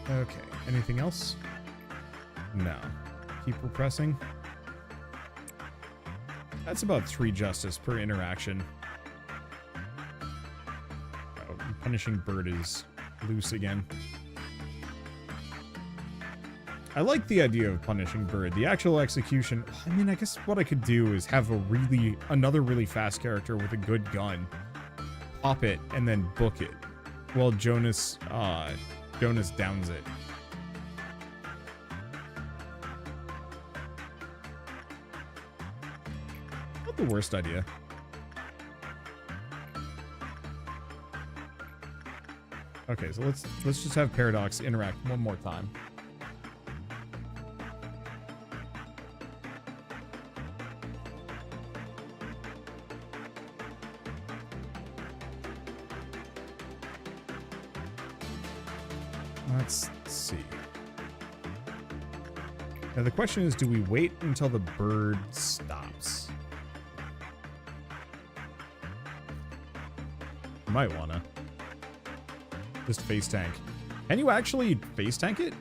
Okay, anything else? No. Keep repressing. That's about 3 justice per interaction. Oh, punishing bird is loose again. I like the idea of punishing bird. The actual execution, I mean, I guess what I could do is have another really fast character with a good gun, pop it, and then book it, while Jonas downs it. Not the worst idea. Okay, so let's just have Paradox interact one more time. Let's see. Now the question is, do we wait until the bird stops? Might wanna. Just face tank. Can you actually face tank it?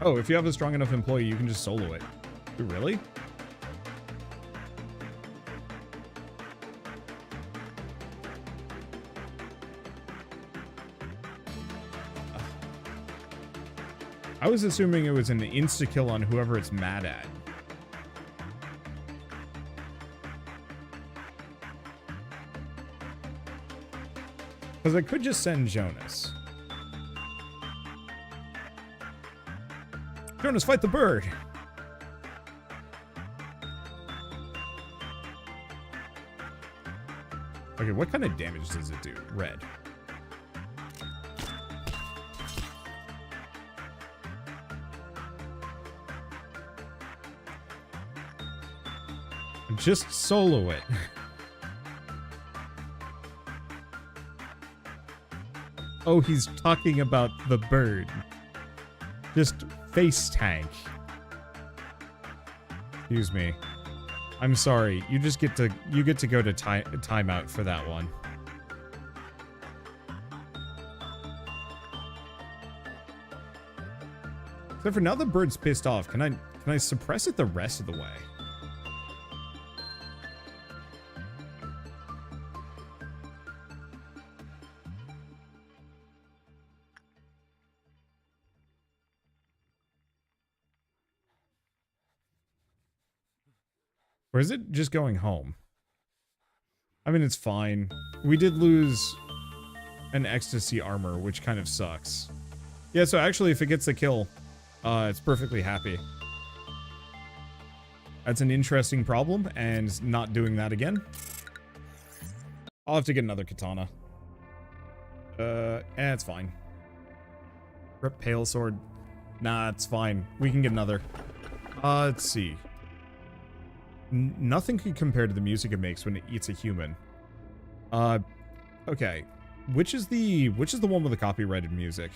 Oh, if you have a strong enough employee, you can just solo it. Really? I was assuming it was an insta-kill on whoever it's mad at. Because I could just send Jonas. Jonas, fight the bird! Okay, what kind of damage does it do? Red. Just solo it. Oh, he's talking about the bird. Just face tank. Excuse me. I'm sorry. You get to go to timeout for that one. Except for now the bird's pissed off. Can I suppress it the rest of the way? Or is it just going home? I mean, it's fine. We did lose an ecstasy armor, which kind of sucks. Yeah, so actually, if it gets the kill, it's perfectly happy. That's an interesting problem, and not doing that again. I'll have to get another katana. It's fine. Rip Pale Sword. Nah, it's fine. We can get another. Let's see. Nothing can compare to the music it makes when it eats a human. Okay. Which is the one with the copyrighted music?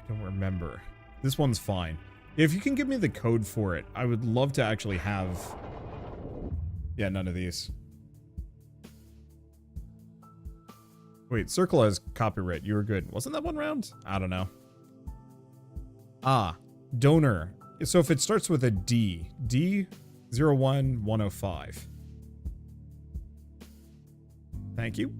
Don't remember. This one's fine. If you can give me the code for it, I would love to actually have... Yeah, none of these. Wait, Circle has copyright. You were good. Wasn't that one round? I don't know. Ah, donor. So if it starts with a D, D01105. Thank you.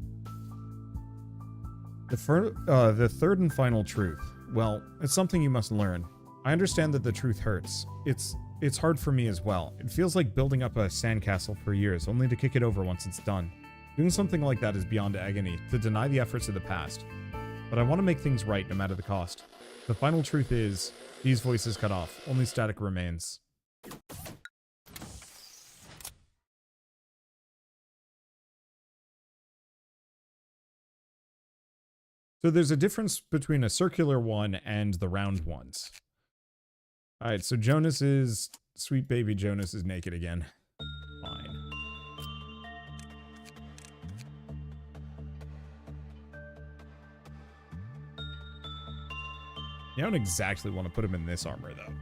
The third and final truth. Well, it's something you must learn. I understand that the truth hurts. It's hard for me as well. It feels like building up a sandcastle for years, only to kick it over once it's done. Doing something like that is beyond agony, to deny the efforts of the past. But I want to make things right, no matter the cost. The final truth is, these voices cut off. Only static remains. So there's a difference between a circular one and the round ones. Alright, so sweet baby Jonas is naked again. Fine. You don't exactly want to put him in this armor, though.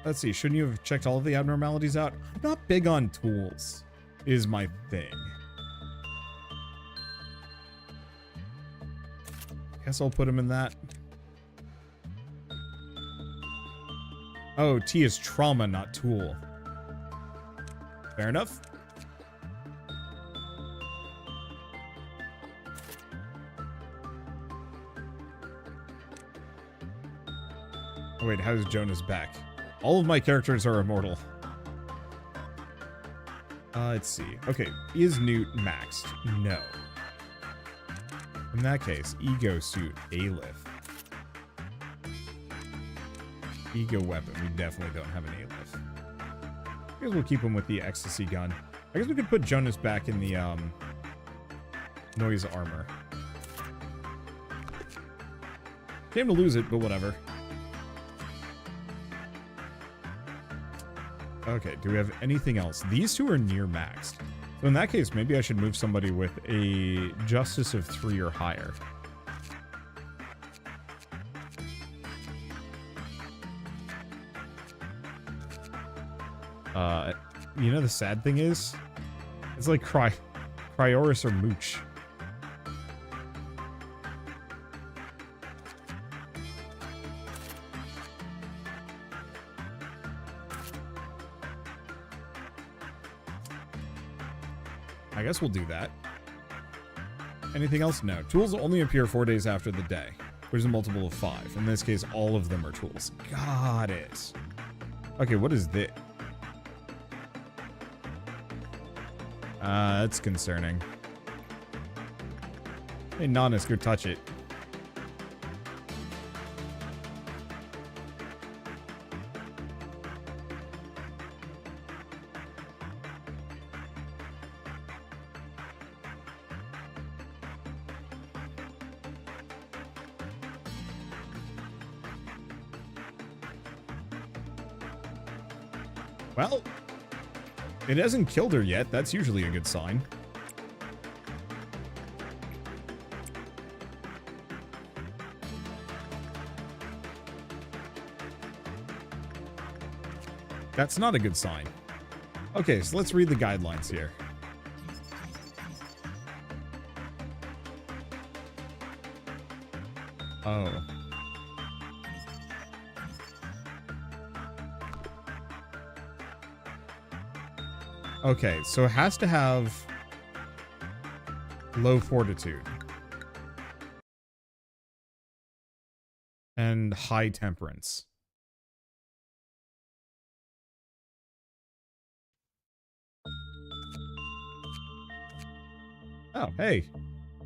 Let's see, shouldn't you have checked all of the abnormalities out? I'm not big on tools, is my thing. Guess I'll put him in that. Oh, T is trauma, not tool. Fair enough. Oh wait, how's Jonas back? All of my characters are immortal. Let's see. Okay, is Newt maxed? No. In that case, ego suit, A-lift. Ego weapon, we definitely don't have an A-lift. I guess we'll keep him with the ecstasy gun. I guess we could put Jonas back in the, noise armor. Shame to lose it, but whatever. Okay, do we have anything else? These two are near maxed. So in that case, maybe I should move somebody with a justice of 3 or higher. You know the sad thing is? It's like Cryoris or Mooch. I guess we'll do that. Anything else? No. Tools only appear 4 days after the day, which is a multiple of 5. In this case, all of them are tools. Got it. Okay, what is this? That's concerning. Hey, Inanis, go touch it. Well, it hasn't killed her yet. That's usually a good sign. That's not a good sign. Okay, so let's read the guidelines here. Oh. Okay, so it has to have low fortitude and high temperance. Oh, hey.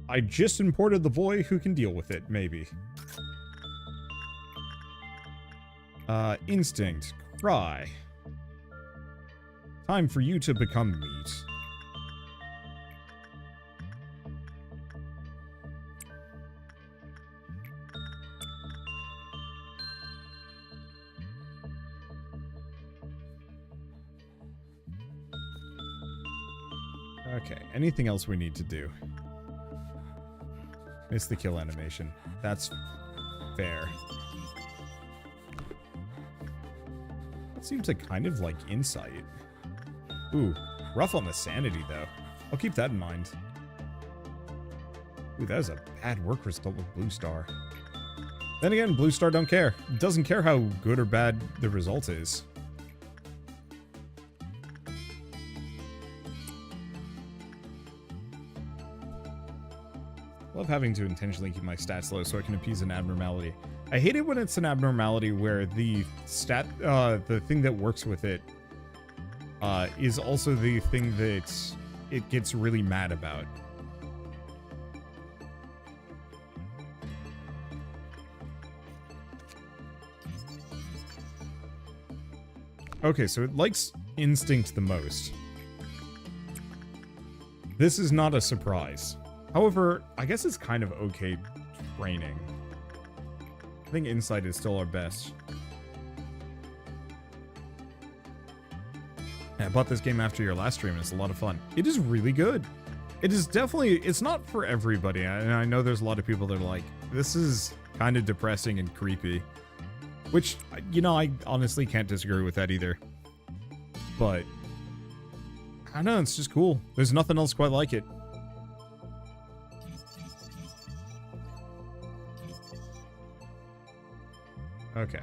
I just imported the boy who can deal with it, maybe. Instinct. Cry. Time for you to become meat. Okay, anything else we need to do? Miss the kill animation. That's fair. That seems like kind of like insight. Ooh, rough on the sanity, though. I'll keep that in mind. Ooh, that was a bad work result with Blue Star. Then again, Blue Star don't care. It doesn't care how good or bad the result is. Love having to intentionally keep my stats low so I can appease an abnormality. I hate it when it's an abnormality where the the thing that works with it is also the thing that it gets really mad about. Okay, so it likes instinct the most. This is not a surprise. However, I guess it's kind of okay training. I think insight is still our best. I bought this game after your last stream and it's a lot of fun. It is really good. It is definitely, it's not for everybody. And I know there's a lot of people that are like, this is kind of depressing and creepy. Which, you know, I honestly can't disagree with that either. But, I don't know, it's just cool. There's nothing else quite like it. Okay.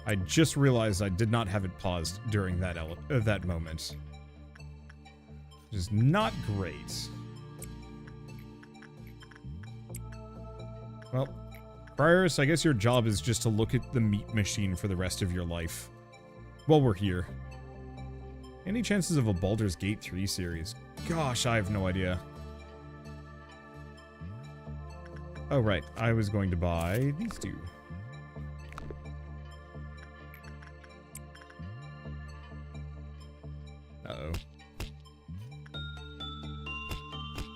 I just realized I did not have it paused during that moment. Which is not great. Well, Priorus, I guess your job is just to look at the meat machine for the rest of your life. While we're here. Any chances of a Baldur's Gate 3 series? Gosh, I have no idea. Oh, right. I was going to buy these two. Uh-oh.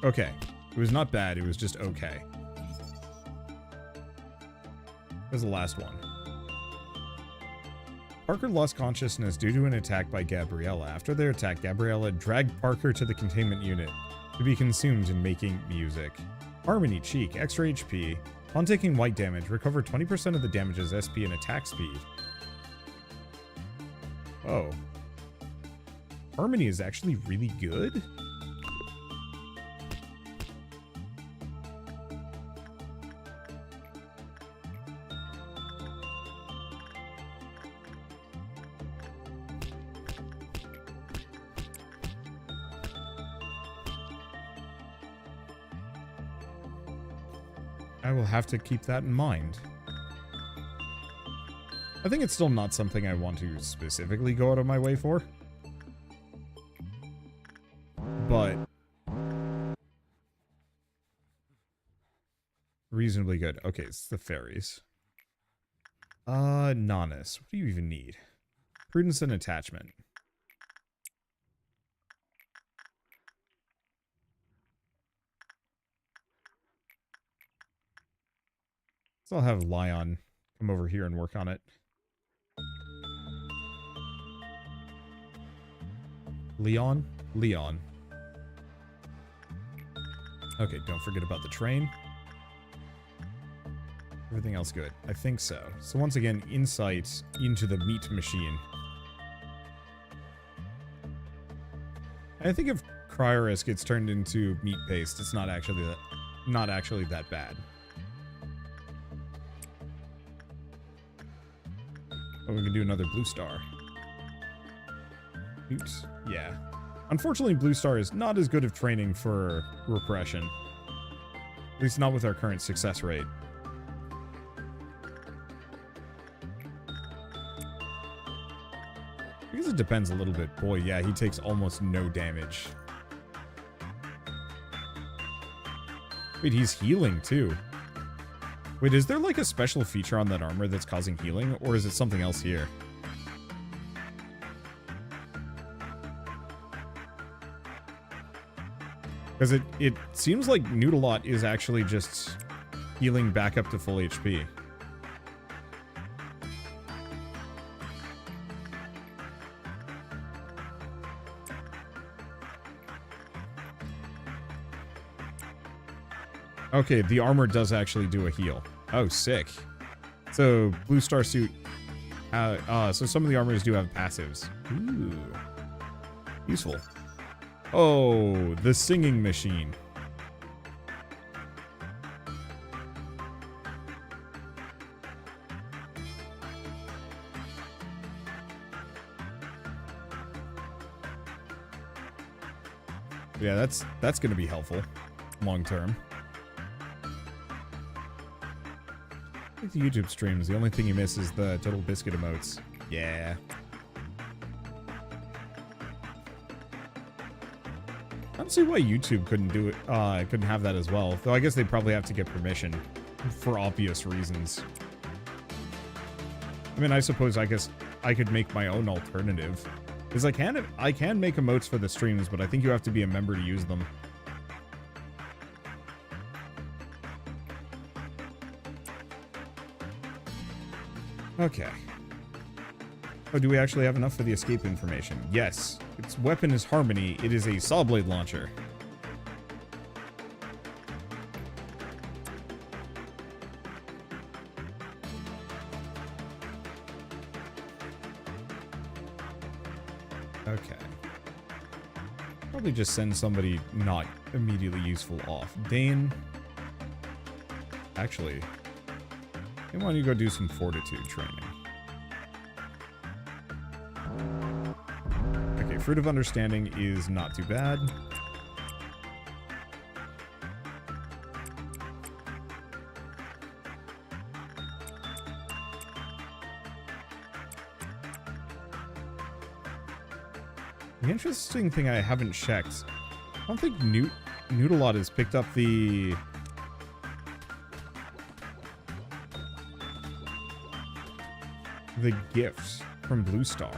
Okay. It was not bad, it was just okay. Here's the last one. Parker lost consciousness due to an attack by Gabriella. After their attack, Gabriella dragged Parker to the containment unit to be consumed in making music. Harmony, Cheek, extra HP. On taking white damage, recover 20% of the damage's SP and attack speed. Oh. Harmony is actually really good? I will have to keep that in mind. I think it's still not something I want to specifically go out of my way for. But reasonably good. Okay, it's the fairies. Inanis. What do you even need? Prudence and attachment. So I'll have Lion come over here and work on it. Leon? Leon. Okay, don't forget about the train. Everything else good. I think so. So once again, insight into the meat machine. I think if Cryorus gets turned into meat paste, it's not actually that bad. Oh, we can do another blue star. Oops. Yeah. Unfortunately, blue star is not as good of training for repression. At least not with our current success rate. I guess it depends a little bit. Boy, yeah, he takes almost no damage. Wait, he's healing too. Wait, is there like a special feature on that armor that's causing healing, or is it something else here? Because it seems like Noodlot is actually just healing back up to full HP. Okay, the armor does actually do a heal. Oh, sick. So, blue star suit. So some of the armors do have passives. Ooh. Useful. Oh, the singing machine. Yeah, that's going to be helpful long term. Like the YouTube streams, the only thing you miss is the Total Biscuit emotes. Yeah. I don't see why YouTube couldn't do it. Couldn't have that as well. Though I guess they'd probably have to get permission for obvious reasons. I mean, I suppose I guess I could make my own alternative. Because I can make emotes for the streams, but I think you have to be a member to use them. Okay. Oh, do we actually have enough for the escape information? Yes. Its weapon is Harmony. It is a saw blade launcher. Okay. Probably just send somebody not immediately useful off. Dane. Actually, why don't you go do some fortitude training? Okay, Fruit of Understanding is not too bad. The interesting thing I haven't checked, I don't think Noodleot has picked up the gifts from Blue Star.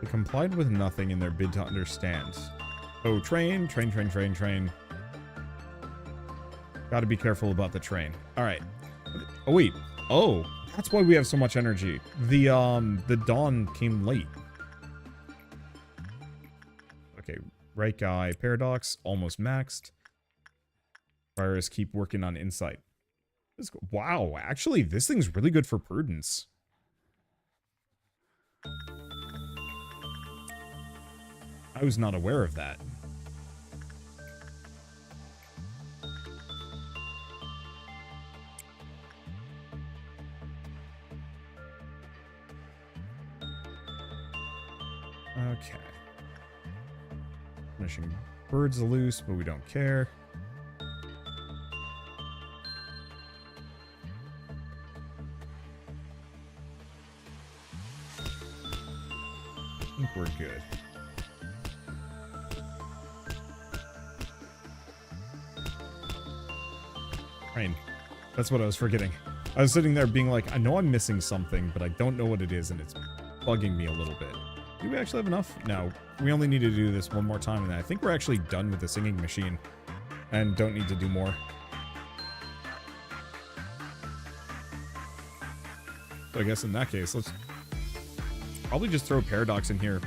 They complied with nothing in their bid to understand. Oh, train. Gotta be careful about the train. Alright. Oh, wait. Oh, that's why we have so much energy. The dawn came late. Okay, right guy. Paradox, almost maxed. Virus, keep working on insight. Wow, actually, this thing's really good for prudence. I was not aware of that. Okay. Finishing birds loose, but we don't care. I think we're good. Train. That's what I was forgetting. I was sitting there being like, I know I'm missing something, but I don't know what it is, and it's bugging me a little bit. Do we actually have enough? No. We only need to do this one more time, and I think we're actually done with the singing machine. And don't need to do more. So I guess in that case, let's probably just throw Paradox in here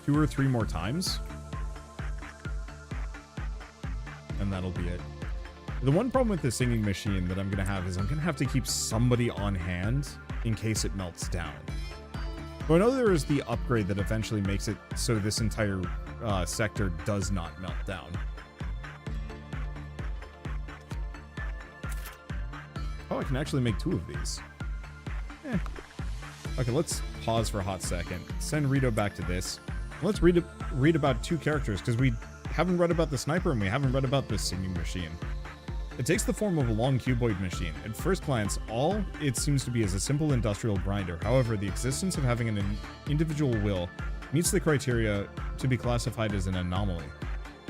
2 or 3 more times. And that'll be it. The one problem with the singing machine that I'm going to have is I'm going to have to keep somebody on hand in case it melts down. But I know there is the upgrade that eventually makes it so this entire sector does not melt down. Oh, I can actually make 2 of these. Okay, let's pause for a hot second. Send Rito back to this. Let's read about 2 characters, because we haven't read about the sniper and we haven't read about the singing machine. It takes the form of a long cuboid machine. At first glance, all it seems to be is a simple industrial grinder. However, the existence of having an individual will meets the criteria to be classified as an anomaly.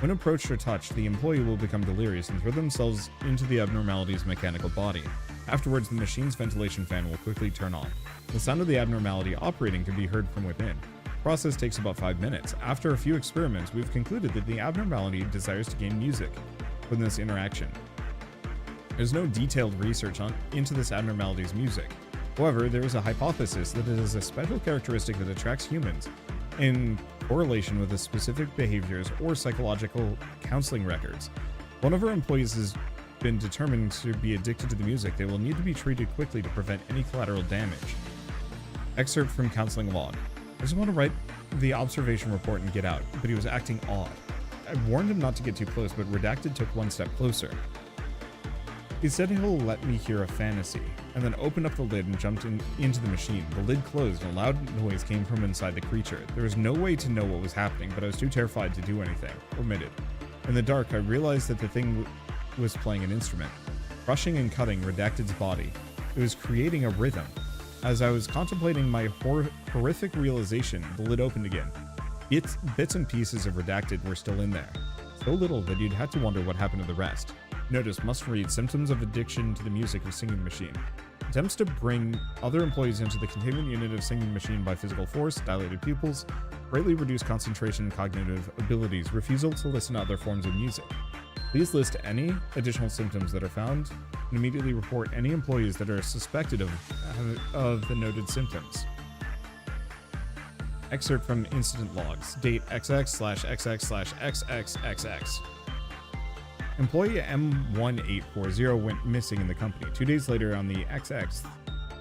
When approached or touched, the employee will become delirious and throw themselves into the abnormality's mechanical body. Afterwards, the machine's ventilation fan will quickly turn on. The sound of the abnormality operating can be heard from within. The process takes about 5 minutes. After a few experiments, we've concluded that the abnormality desires to gain music from this interaction. There's no detailed research into this abnormality's music. However, there is a hypothesis that it is a special characteristic that attracts humans in correlation with the specific behaviors or psychological counseling records. One of our employees has been determined to be addicted to the music. They will need to be treated quickly to prevent any collateral damage. Excerpt from counseling log. I just want to write the observation report and get out, but he was acting odd. I warned him not to get too close, but Redacted took 1 step closer. He said he'll let me hear a fantasy, and then opened up the lid and jumped into the machine. The lid closed, and a loud noise came from inside the creature. There was no way to know what was happening, but I was too terrified to do anything. Omitted. In the dark, I realized that the thing was playing an instrument, crushing and cutting Redacted's body. It was creating a rhythm. As I was contemplating my horrific realization, the lid opened again. Bits and pieces of Redacted were still in there. So little that you'd had to wonder what happened to the rest. Notice must read symptoms of addiction to the music of Singing Machine. Attempts to bring other employees into the containment unit of Singing Machine by physical force, dilated pupils, greatly reduced concentration and cognitive abilities, refusal to listen to other forms of music. Please list any additional symptoms that are found and immediately report any employees that are suspected of the noted symptoms. Excerpt from incident logs. Date XX/XX/XXXX. Employee M1840 went missing in the company. 2 days later, on the XX,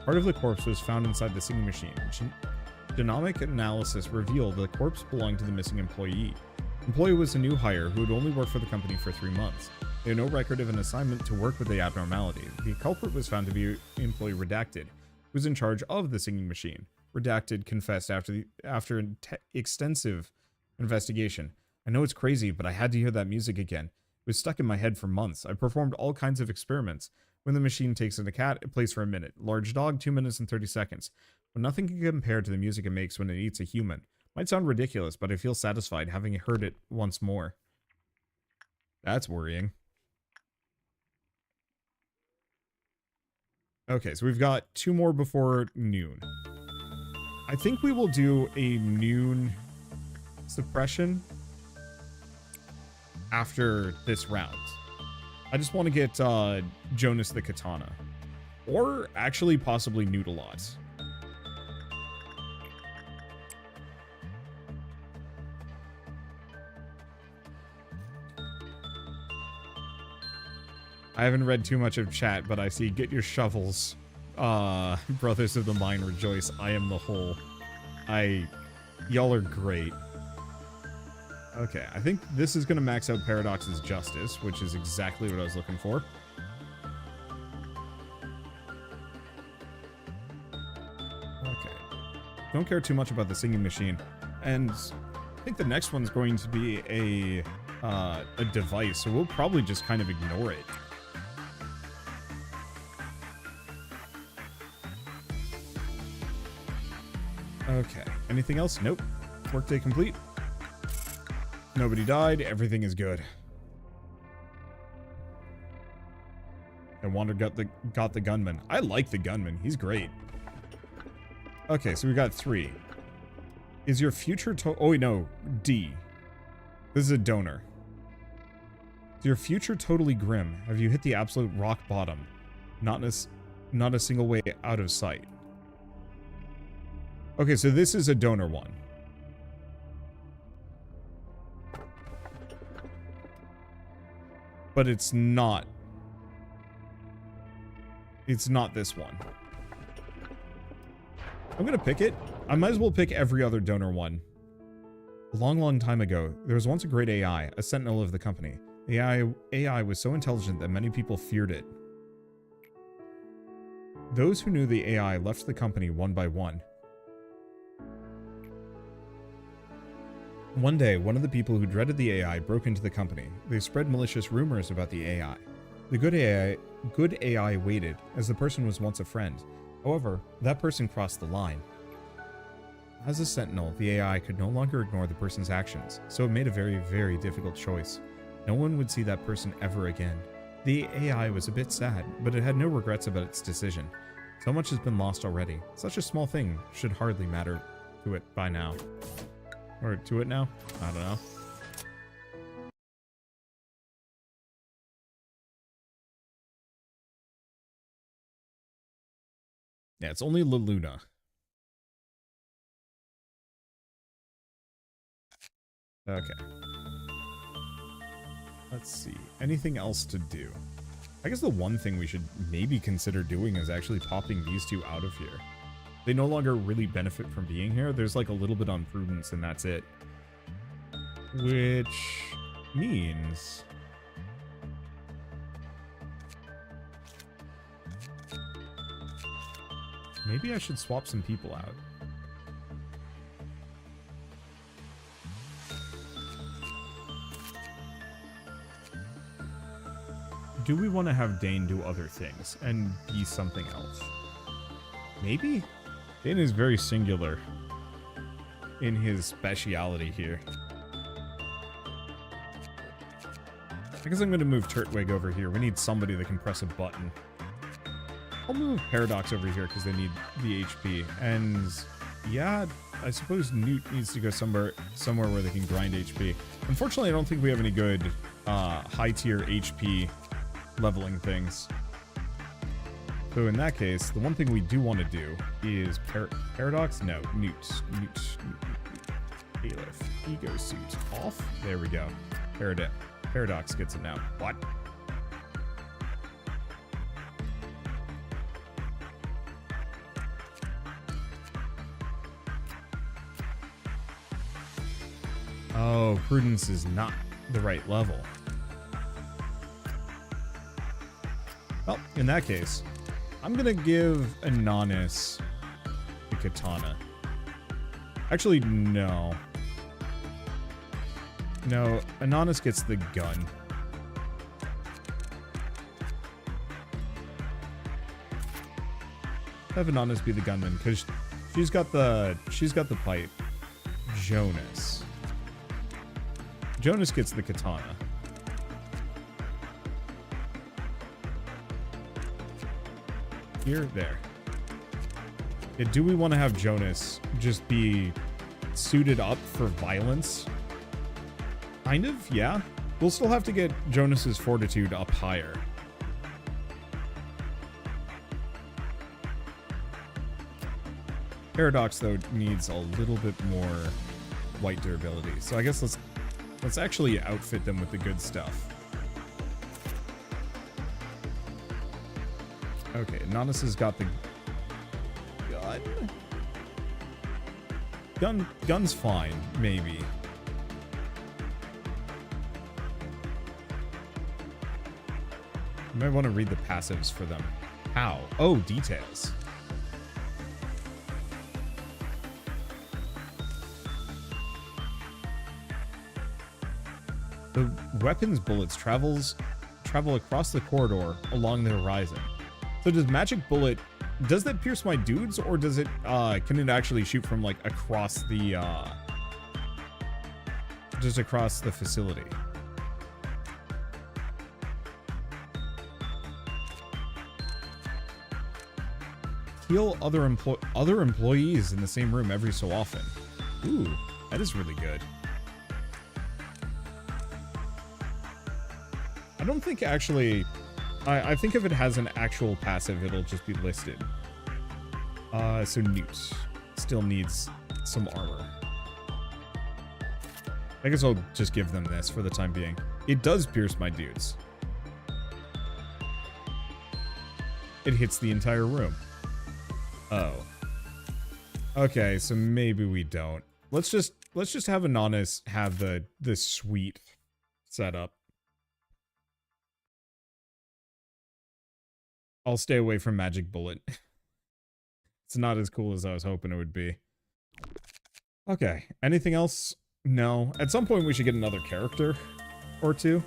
part of the corpse was found inside the Singing Machine. Genomic analysis revealed the corpse belonged to the missing employee. Employee was a new hire who had only worked for the company for 3 months. They had no record of an assignment to work with the abnormality. The culprit was found to be employee Redacted, who was in charge of the Singing Machine. Redacted confessed after an extensive investigation. I know it's crazy, but I had to hear that music again. It was stuck in my head for months. I performed all kinds of experiments. When the machine takes in a cat, it plays for a minute. Large dog, 2 minutes and 30 seconds. But nothing can compare to the music it makes when it eats a human. Might sound ridiculous, but I feel satisfied having heard it once more. That's worrying. Okay, so we've got 2 more before noon. I think we will do a noon suppression after this round. I just want to get Jonas the Katana. Or actually possibly Noodleot. I haven't read too much of chat, but I see get your shovels. Brothers of the Mine rejoice. I am the whole. Y'all are great. Okay, I think this is going to max out Paradox's Justice, which is exactly what I was looking for. Okay. Don't care too much about the Singing Machine. And I think the next one's going to be a device, so we'll probably just kind of ignore it. Okay, anything else? Nope. Workday complete. Nobody died. Everything is good. And Wander got the gunman. I like the gunman. He's great. Okay, so we got 3. Is your future oh wait, no, D. This is a donor. Is your future totally grim? Have you hit the absolute rock bottom? Not a single way out of sight. Okay, so this is a donor one. But it's not. It's not this one. I'm gonna pick it. I might as well pick every other donor one. A long, long time ago, there was once a great AI, a sentinel of the company. The AI was so intelligent that many people feared it. Those who knew the AI left the company one by one. One day, one of the people who dreaded the AI broke into the company. They spread malicious rumors about the AI. The good AI waited, as the person was once a friend. However, that person crossed the line. As a sentinel, the AI could no longer ignore the person's actions, so it made a very, very difficult choice. No one would see that person ever again. The AI was a bit sad, but it had no regrets about its decision. So much has been lost already. Such a small thing should hardly matter to it by now. Or to it now? I don't know. Yeah, it's only La Luna. Okay. Let's see. Anything else to do? I guess the one thing we should maybe consider doing is actually popping these 2 out of here. They no longer really benefit from being here. There's like a little bit on prudence and that's it. Which means Maybe I should swap some people out. Do we want to have Dane do other things and be something else? Maybe? Dane is very singular in his speciality here. I guess I'm going to move Turtwig over here. We need somebody that can press a button. I'll move Paradox over here because they need the HP. And yeah, I suppose Newt needs to go somewhere where they can grind HP. Unfortunately, I don't think we have any good high tier HP leveling things. So in that case, the one thing we do want to do is Paradox? No, Newt. Aleph. Ego suit off. There we go. Paradox gets it now. What? Oh, Prudence is not the right level. Well, in that case, I'm gonna give Inanis the katana. Actually, no. No, Inanis gets the gun. Have Inanis be the gunman, because she's got the pipe. Jonas gets the katana. Here, there. Yeah, do we want to have Jonas just be suited up for violence? Kind of, yeah. We'll still have to get Jonas's fortitude up higher. Paradox, though, needs a little bit more white durability. So I guess let's actually outfit them with the good stuff. Okay, Inanis has got the gun. Gun's fine, maybe. You might want to read the passives for them. How? Oh, details. The weapon's bullets travel across the corridor along the horizon. So does magic bullet, does that pierce my dudes, or does it can it actually shoot from like across the just across the facility? Heal other employees in the same room every so often. Ooh, that is really good. I don't think actually... I think if it has an actual passive, it'll just be listed. So Newt still needs some armor. I guess I'll just give them this for the time being. It does pierce my dudes. It hits the entire room. Oh. Okay, so maybe we don't. Let's just have Inanis have the suite setup. I'll stay away from Magic Bullet. It's not as cool as I was hoping it would be. Okay, anything else? No. At some point we should get another character or two.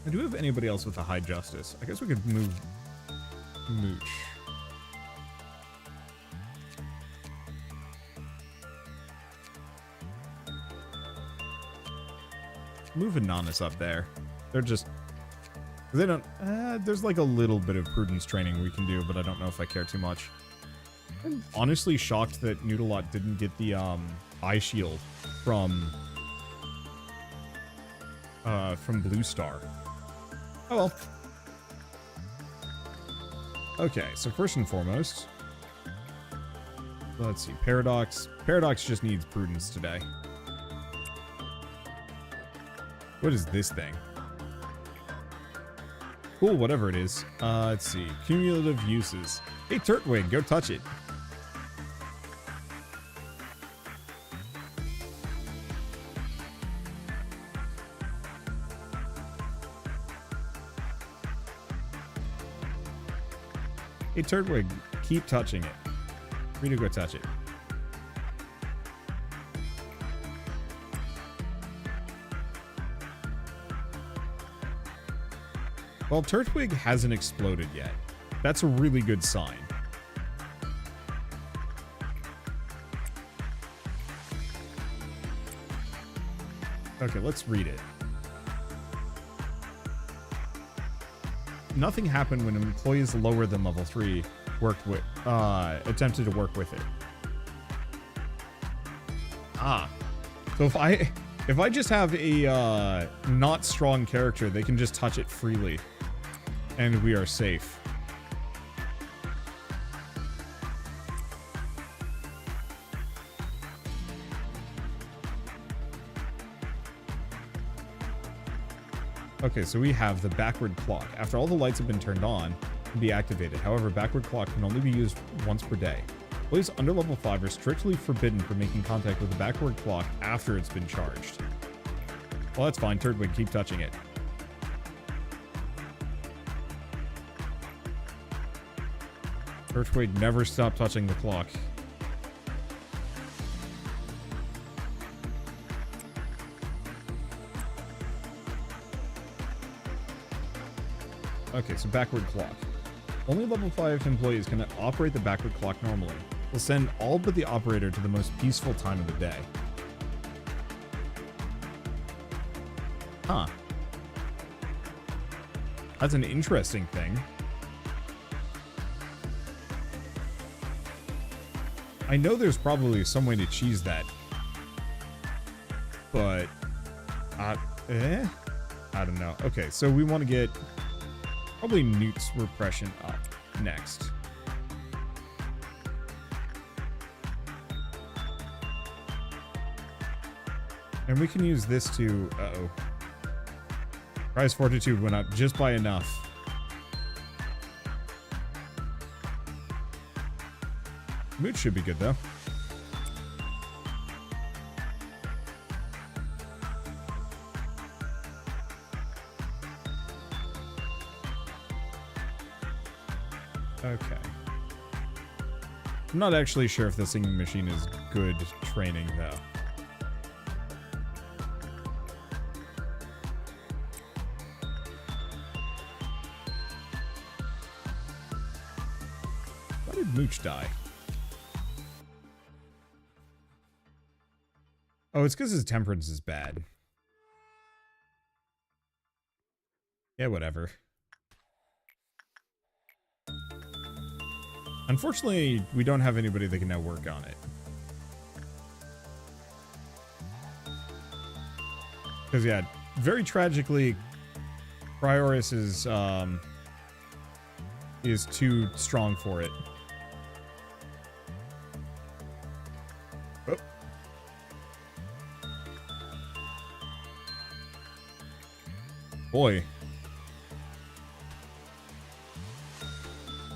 Do we have anybody else with a high justice? I guess we could move Mooch. Move Inanis up there. They're just... They don't... there's like a little bit of prudence training we can do, but I don't know if I care too much. I'm honestly shocked that Noodlelot didn't get the eye shield from Blue Star. Oh well. Okay, so first and foremost, let's see, Paradox. Paradox just needs prudence today. What is this thing? Cool, whatever it is. Let's see. Cumulative uses. Hey, Turtwig, go touch it. Hey, Turtwig, keep touching it. Free to go touch it. Well, Turtwig hasn't exploded yet. That's a really good sign. Okay, let's read it. Nothing happened when employees lower than level 3 attempted to work with it. Ah. So if I just have a not strong character, they can just touch it freely. And we are safe. Okay, so we have the backward clock. After all the lights have been turned on, it can be activated. However, backward clock can only be used once per day. Employees under level 5 are strictly forbidden from making contact with the backward clock after it's been charged. Well, that's fine. Turtwig, keep touching it. Turtwig, never stop touching the clock. Okay, so backward clock. Only level 5 employees can operate the backward clock normally. We'll send all but the operator to the most peaceful time of the day. Huh. That's an interesting thing. I know there's probably some way to cheese that. But... I don't know. Okay, so we want to get... probably Newt's repression up next. And we can use this to... Uh-oh. Prize Fortitude went up just by enough. Mood should be good, though. Okay. I'm not actually sure if the singing machine is good training, though. Why did Mooch die? Oh, it's because his temperance is bad. Yeah, whatever. Unfortunately, we don't have anybody that can now work on it. Because, yeah, very tragically, Prioris is too strong for it. Oh. Boy.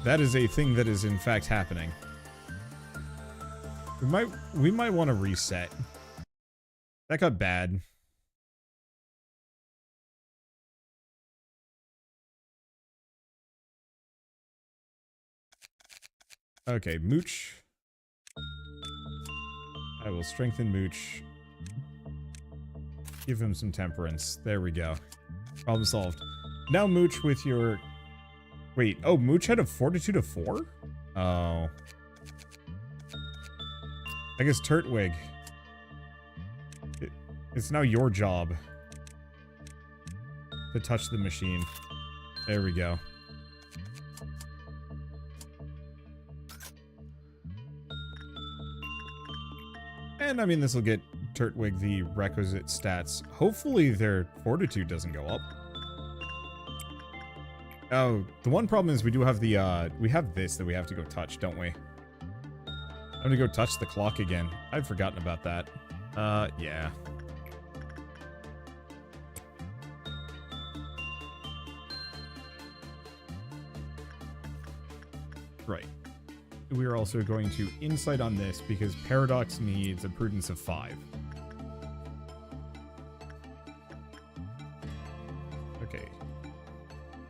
That is a thing that is in fact happening. We might want to reset. That got bad. Okay, Mooch. I will strengthen Mooch. Give him some temperance. There we go. Problem solved. Now Mooch with your... Wait, oh, Mooch had a fortitude of 4? Oh. I guess Turtwig. It's now your job to touch the machine. There we go. And I mean, this will get Turtwig the requisite stats. Hopefully their fortitude doesn't go up. Oh, the one problem is we do have the, we have this that we have to go touch, don't we? I'm gonna go touch the clock again. I'd forgotten about that. Yeah. Right. We are also going to insight on this because Paradox needs a prudence of 5. Okay.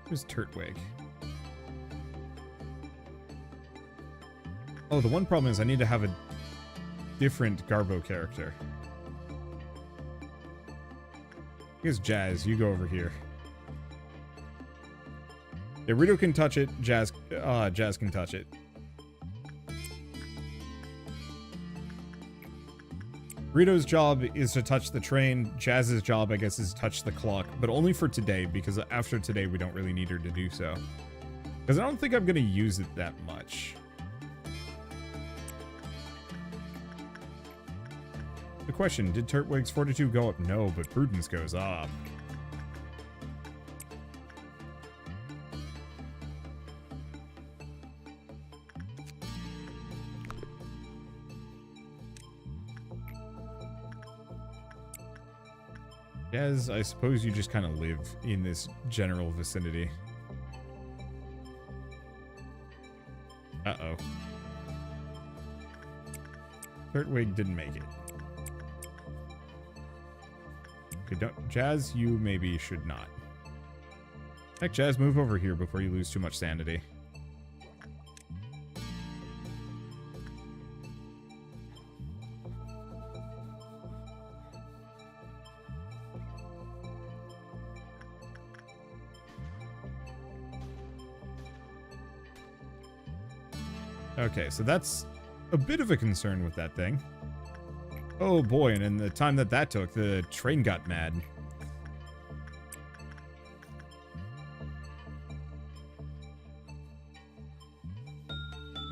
Who's Turtwig? Oh, the one problem is I need to have a different Garbo character. Here's Jazz. You go over here. Yeah, Rito can touch it. Jazz can touch it. Rito's job is to touch the train. Jazz's job, I guess, is to touch the clock, but only for today, because after today, we don't really need her to do so. Because I don't think I'm going to use it that much. The question, did Turtwig's fortitude go up? No, but prudence goes up. Yes, I suppose you just kind of live in this general vicinity. Uh-oh. Turtwig didn't make it. Okay, don't... Jazz, you maybe should not. Heck, Jazz, move over here before you lose too much sanity. Okay, so that's a bit of a concern with that thing. Oh boy, and in the time that took, the train got mad.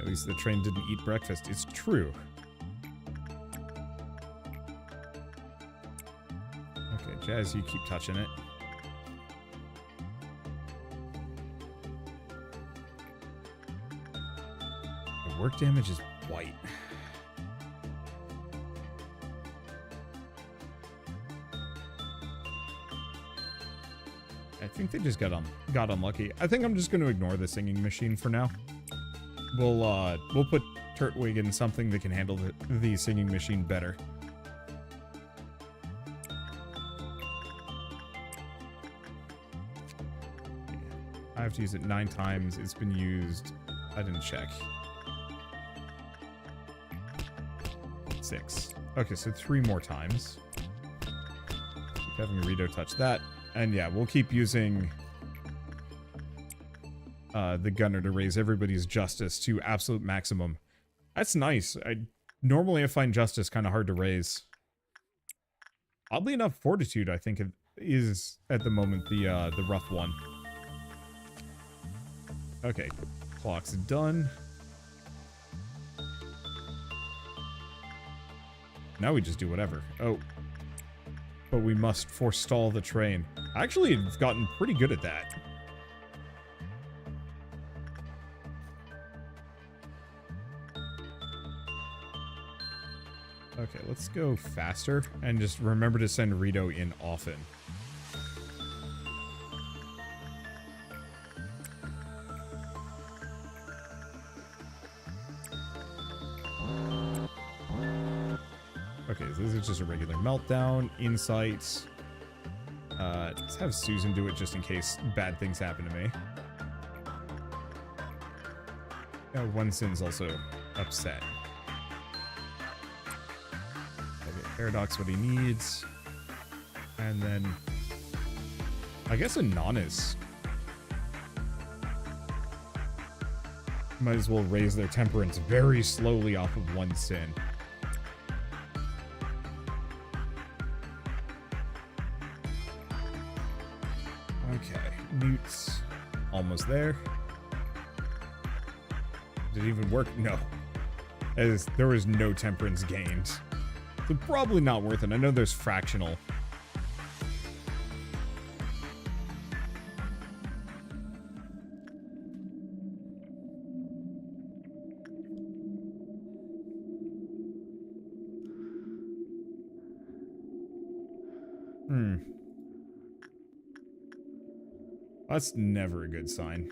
At least the train didn't eat breakfast. It's true. Okay, Jazz, you keep touching it. The work damage is white. I think they just got unlucky. I think I'm just going to ignore the singing machine for now. We'll put Turtwig in something that can handle the singing machine better. I have to use it 9 times. It's been used. I didn't check. 6. Okay, so 3 more times. Keep having Rito touch that. And yeah, we'll keep using the gunner to raise everybody's justice to absolute maximum. That's nice. Normally I find justice kind of hard to raise. Oddly enough, fortitude I think is at the moment the rough one. Okay, clock's done. Now we just do whatever. Oh. But we must forestall the train. Actually, I've gotten pretty good at that. Okay, let's go faster and just remember to send Rito in often. Okay, so this is just a regular meltdown. Insight. Let's have Susan do it just in case bad things happen to me. One Sin's also upset. Okay, Paradox what he needs. And then... I guess Inanis. Might as well raise their temperance very slowly off of 1 Sin. Newt's almost there. Did it even work? No. As there was no temperance gained. So probably not worth it. I know there's fractional. That's never a good sign.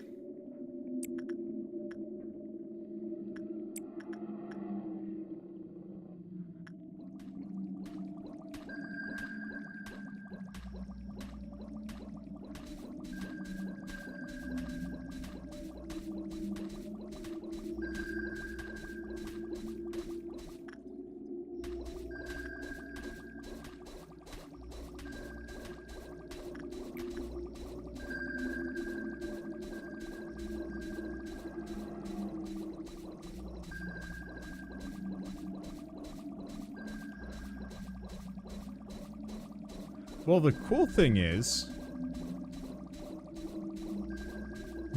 Well, the cool thing is,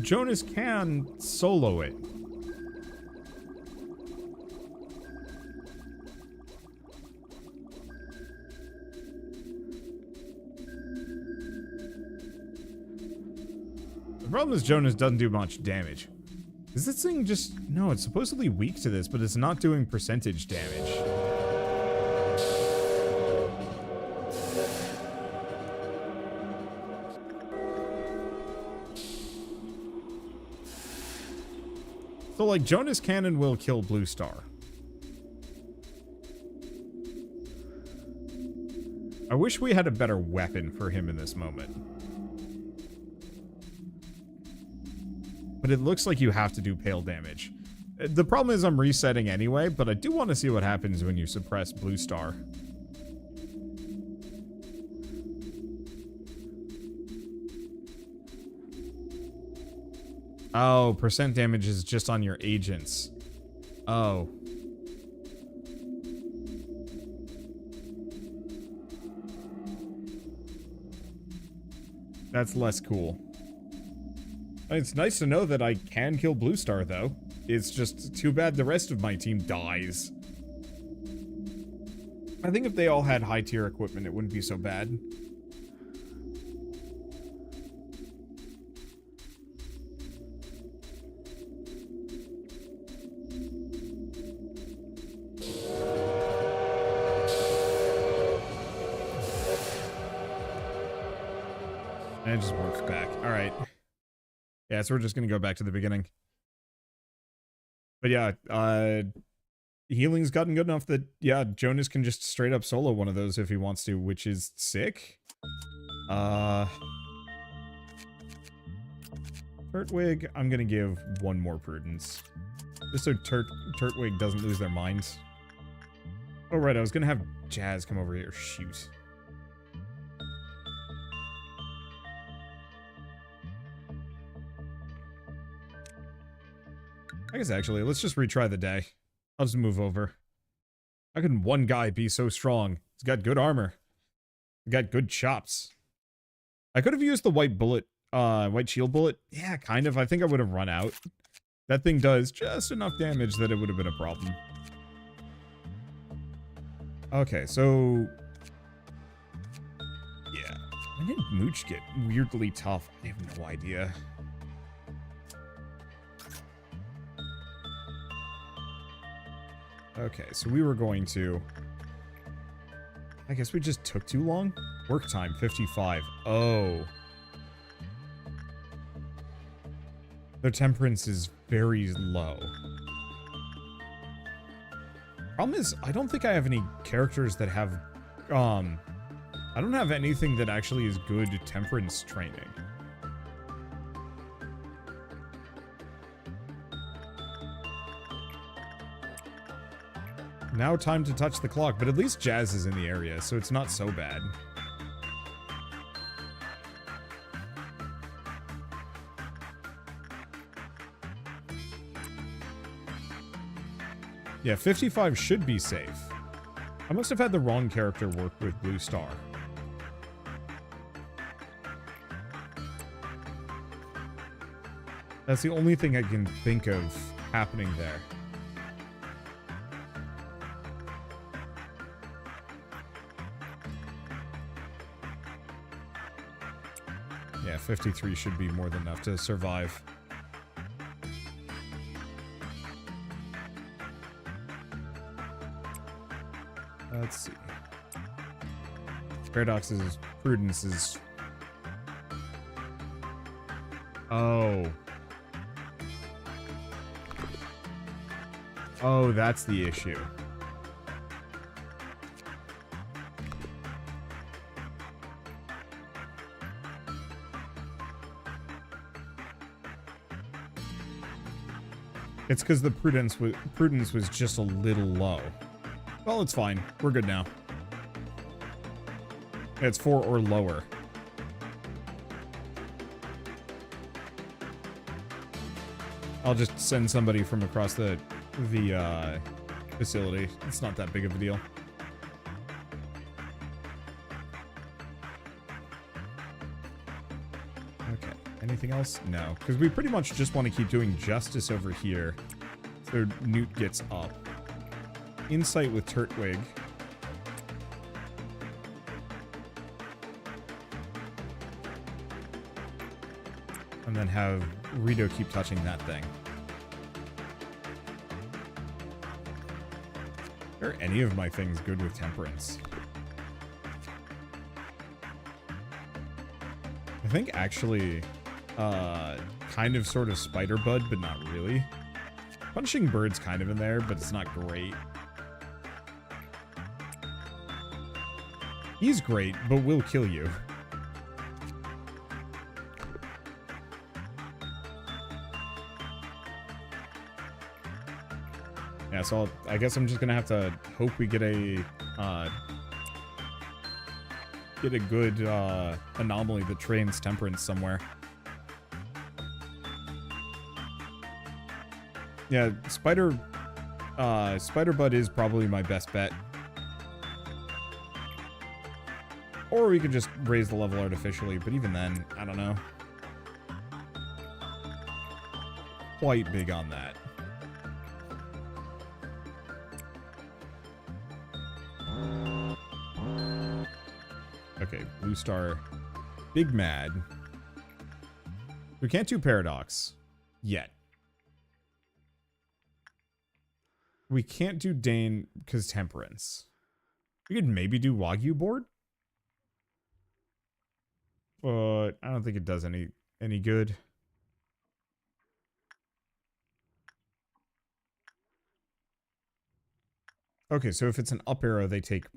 Jonas can solo it. The problem is Jonas doesn't do much damage. Is this thing just... No, it's supposedly weak to this, but it's not doing percentage damage. So, like, Jonas Cannon will kill Blue Star. I wish we had a better weapon for him in this moment. But it looks like you have to do pale damage. The problem is I'm resetting anyway, but I do want to see what happens when you suppress Blue Star. Oh, percent damage is just on your agents. Oh. That's less cool. It's nice to know that I can kill Blue Star, though. It's just too bad the rest of my team dies. I think if they all had high-tier equipment, it wouldn't be so bad. And it just works back. Alright. Yeah, so we're just gonna go back to the beginning. But yeah, healing's gotten good enough that, yeah, Jonas can just straight up solo one of those if he wants to, which is sick. Turtwig, I'm gonna give one more prudence. Just so Turtwig doesn't lose their minds. Oh right, I was gonna have Jazz come over here. Shoot. I guess actually, let's just retry the day. I'll just move over. How can one guy be so strong? He's got good armor. He's got good chops. I could have used the white bullet, white shield bullet. Yeah, kind of. I think I would have run out. That thing does just enough damage that it would have been a problem. Okay, so... yeah. When did Mooch get weirdly tough? I have no idea. Okay, so we were going to... I guess we just took too long? Work time, 55. Oh. Their temperance is very low. Problem is, I don't think I have any characters that have... I don't have anything that actually is good temperance training. Now time to touch the clock, but at least Jazz is in the area, so it's not so bad. Yeah, 55 should be safe. I must have had the wrong character work with Blue Star. That's the only thing I can think of happening there. Yeah, 53 should be more than enough to survive. Let's see. Paradox's prudence is... oh. Oh, that's the issue. It's because the prudence was just a little low. Well, it's fine. We're good now. It's 4 or lower. I'll just send somebody from across the facility. It's not that big of a deal. Okay. Anything else? No. Because we pretty much just want to keep doing justice over here. So Newt gets up. Insight with Turtwig. And then have Rito keep touching that thing. Are any of my things good with temperance? I think actually, kind of sort of spider bud, but not really. Punching bird's kind of in there, but it's not great. He's great, but will kill you. Yeah, so I guess I'm just gonna have to hope we get a good anomaly that trains temperance somewhere. Yeah, spider bud is probably my best bet. Or we could just raise the level artificially, but even then, I don't know. Quite big on that. Okay, Blue Star. Big mad. We can't do Paradox. Yet. We can't do Dane because Temperance. We could maybe do Wagyu board. But I don't think it does any good. Okay, so if it's an up arrow, they take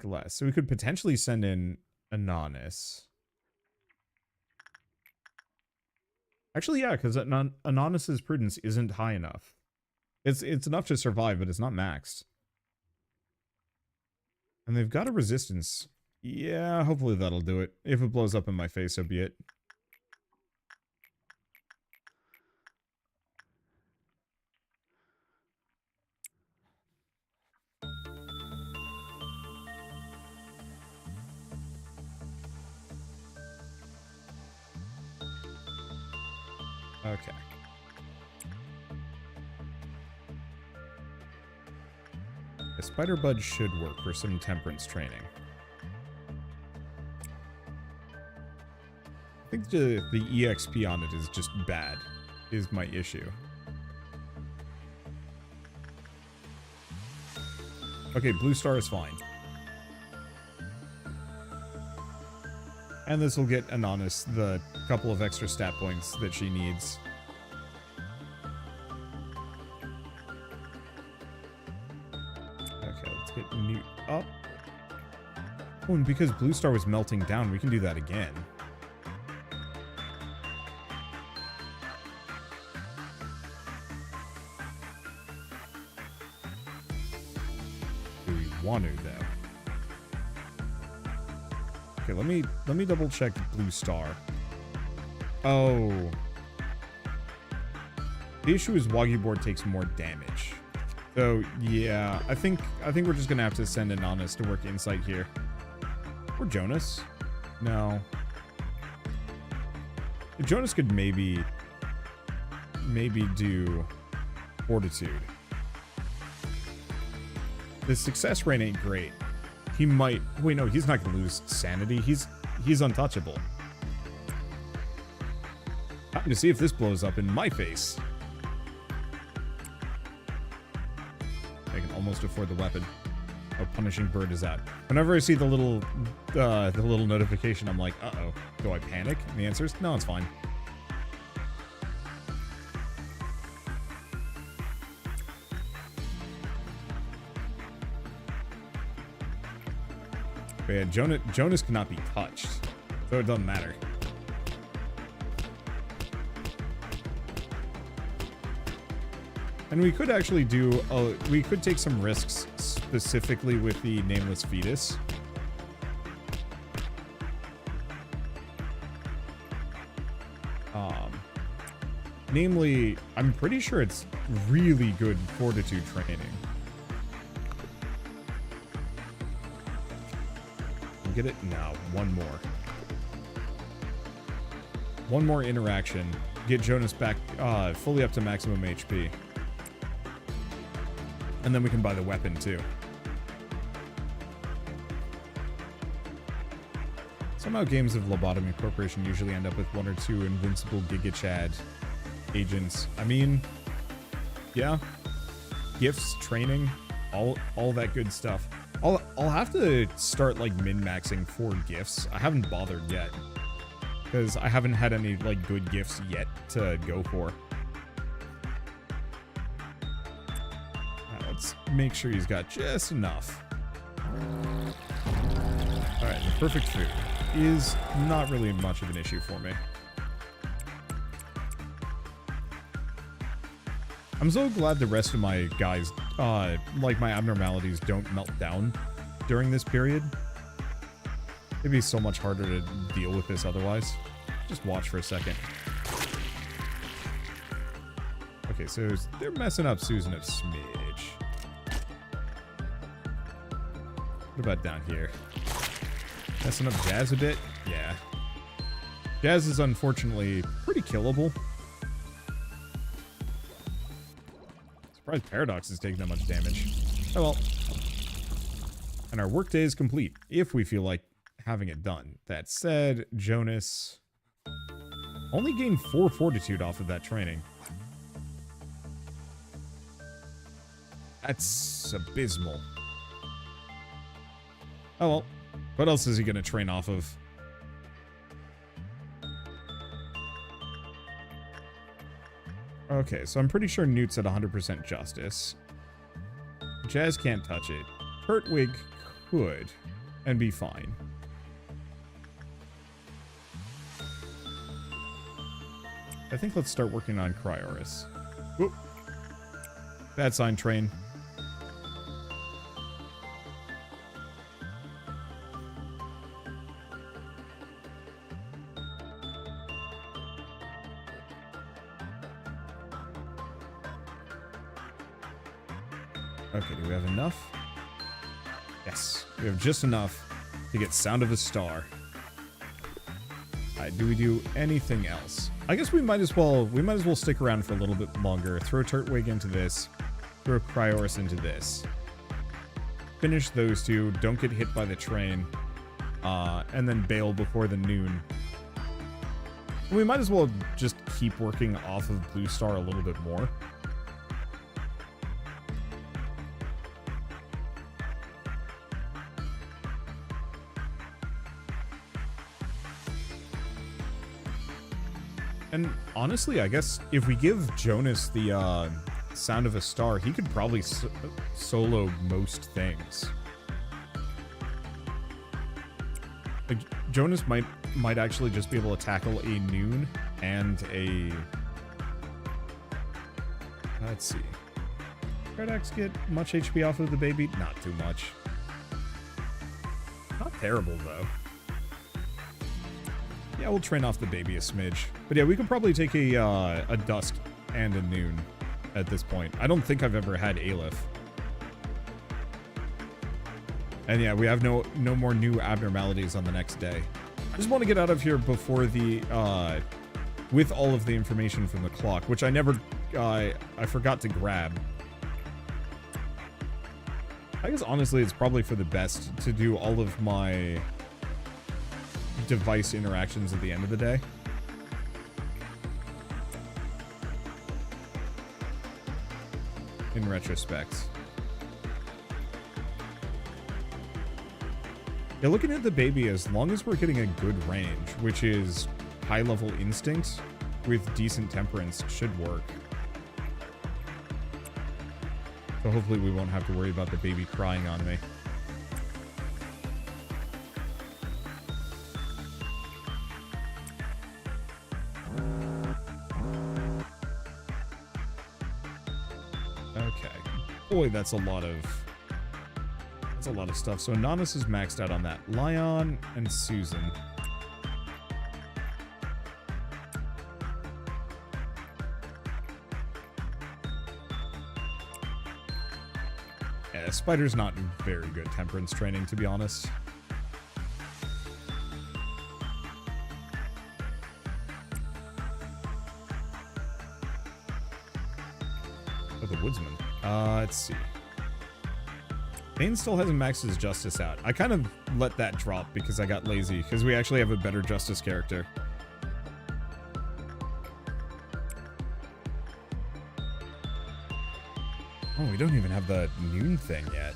less. So we could potentially send in Inanis. Actually, yeah, because Inanis's prudence isn't high enough. It's enough to survive, but it's not maxed. And they've got a resistance. Yeah, hopefully that'll do it. If it blows up in my face, so be it. Okay. The Spider Bud should work for some temperance training. I think the EXP on it is just bad, is my issue. Okay, Blue Star is fine. And this will get Inanis the couple of extra stat points that she needs. Okay, let's get Newt up. Oh, and because Blue Star was melting down, we can do that again. Do we want to, though? Okay, let me double check Blue Star. Oh. The issue is Wagyu board takes more damage. So yeah, I think we're just gonna have to send Inanis to work insight here. Or Jonas. No. Jonas could maybe do Fortitude. The success rate ain't great. He might... Wait, no, he's not going to lose sanity. He's untouchable. Time to see if this blows up in my face. I can almost afford the weapon. Oh, Punishing Bird is out. Whenever I see the little notification, I'm like, uh-oh. Do I panic? And the answer is, no, it's fine. But yeah, Jonas cannot be touched, so it doesn't matter. And we could actually do, we could take some risks specifically with the Nameless Fetus. Namely, I'm pretty sure it's really good fortitude training. get it? No, one more. One more interaction. Get Jonas back fully up to maximum HP. And then we can buy the weapon too. Somehow games of Lobotomy Corporation usually end up with 1 or 2 invincible Giga Chad agents. I mean, yeah. Gifts, training, all that good stuff. I'll have to start like min-maxing for gifts. I haven't bothered yet. Because I haven't had any like good gifts yet to go for. Let's make sure he's got just enough. Alright, the perfect food is not really much of an issue for me. I'm so glad the rest of my guys, like my abnormalities, don't melt down during this period. It'd be so much harder to deal with this otherwise. Just watch for a second. Okay, so they're messing up Susan a smidge. What about down here? Messing up Jazz a bit? Yeah. Jazz is unfortunately pretty killable. Surprised Paradox is taking that much damage. Oh well. And our workday is complete, if we feel like having it done. That said, Jonas only gained 4 fortitude off of that training. That's abysmal. Oh well. What else is he going to train off of? Okay, so I'm pretty sure Newt's at 100% justice. Jazz can't touch it. Kurtwig could, and be fine. I think let's start working on Cryoris. Whoop. Bad sign, train. Okay, do we have enough? Yes, we have just enough to get Sound of a Star. Alright, do we do anything else? I guess we might as well stick around for a little bit longer. Throw Turtwig into this. Throw Cryoris into this. Finish those two. Don't get hit by the train. And then bail before the noon. We might as well just keep working off of Blue Star a little bit more. And honestly, I guess if we give Jonas the Sound of a Star, he could probably solo most things. Like, Jonas might actually just be able to tackle a noon and a... Let's see. Paradox get much HP off of the baby? Not too much. Not terrible, though. Yeah, we'll train off the baby a smidge. But yeah, we could probably take a dusk and a noon at this point. I don't think I've ever had Aleph. And yeah, we have no more new abnormalities on the next day. I just want to get out of here before the, with all of the information from the clock, which I never, I forgot to grab. I guess honestly, it's probably for the best to do all of my device interactions at the end of the day. In retrospect. Yeah, looking at the baby, as long as we're getting a good range, which is high-level instinct with decent temperance, should work. So hopefully we won't have to worry about the baby crying on me. Boy, that's a lot of stuff. So Inanis is maxed out on that. Lion and Susan. Yeah, Spider's not very good temperance training, to be honest. woodsman. Let's see. Bane still hasn't maxed his justice out. I kind of let that drop because I got lazy, because we actually have a better justice character. Oh, we don't even have the noon thing yet.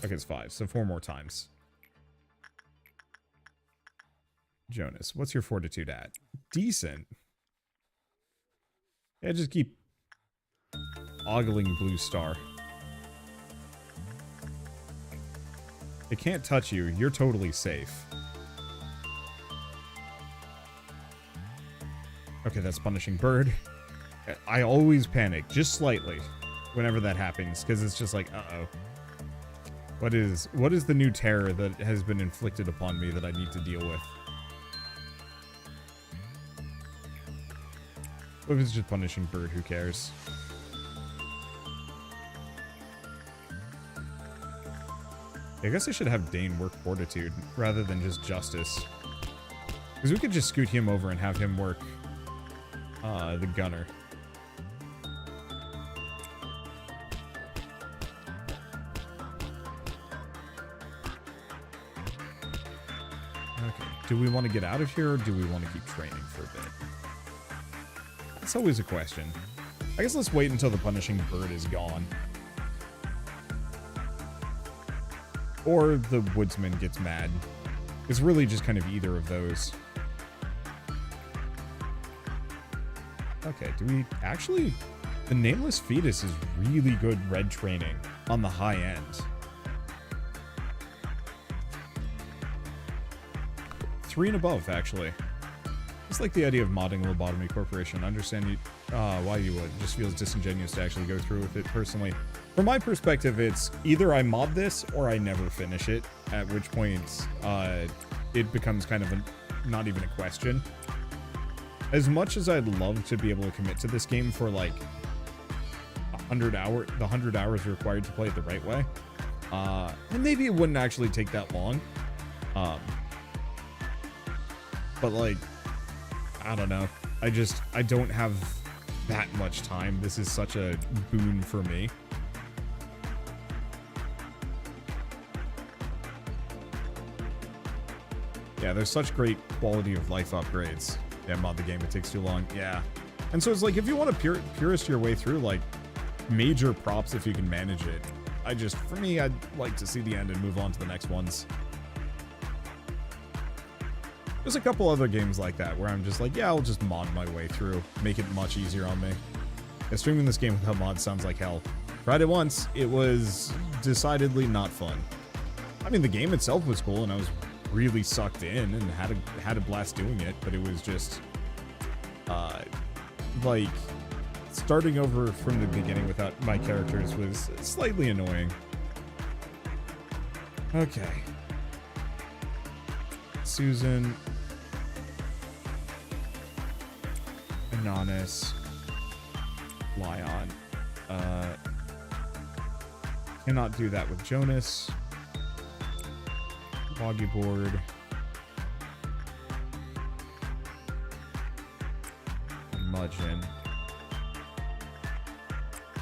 Okay, it's 5, so 4 more times. Jonas, what's your fortitude at? Decent. Yeah, just keep ogling blue star. It can't touch you. You're totally safe. Okay, that's punishing bird. I always panic, just slightly, whenever that happens, because it's just like, uh-oh. What is the new terror that has been inflicted upon me that I need to deal with? What if it's just punishing bird? Who cares? I guess I should have Dane work fortitude rather than just justice. Because we could just scoot him over and have him work the gunner. Okay. Do we want to get out of here or do we want to keep training for a bit? That's always a question. I guess let's wait until the punishing bird is gone. Or the woodsman gets mad. It's really just kind of either of those. Okay, do we actually... The Nameless Fetus is really good red training on the high end. Three and above, actually. Just like the idea of modding Lobotomy Corporation. I understand you, why you would. It just feels disingenuous to actually go through with it personally. From my perspective, it's either I mod this or I never finish it, at which point it becomes kind of not even a question. As much as I'd love to be able to commit to this game for like 100 hours required to play it the right way, and maybe it wouldn't actually take that long. But like, I don't know. I don't have that much time. This is such a boon for me. Yeah, there's such great quality of life upgrades. Yeah, mod the game, it takes too long. Yeah. And so it's like, if you want to purist your way through, like, major props if you can manage it. For me, I'd like to see the end and move on to the next ones. There's a couple other games like that where I'm just like, yeah, I'll just mod my way through. Make it much easier on me. Yeah, streaming this game without mods sounds like hell. Tried it once. It was decidedly not fun. I mean, the game itself was cool, and I was really sucked in and had a blast doing it, but it was just like starting over from the beginning without my characters was slightly annoying. Okay. Susan, Inanis, Lion. Cannot do that with Jonas. Boggy board. Mudgeon.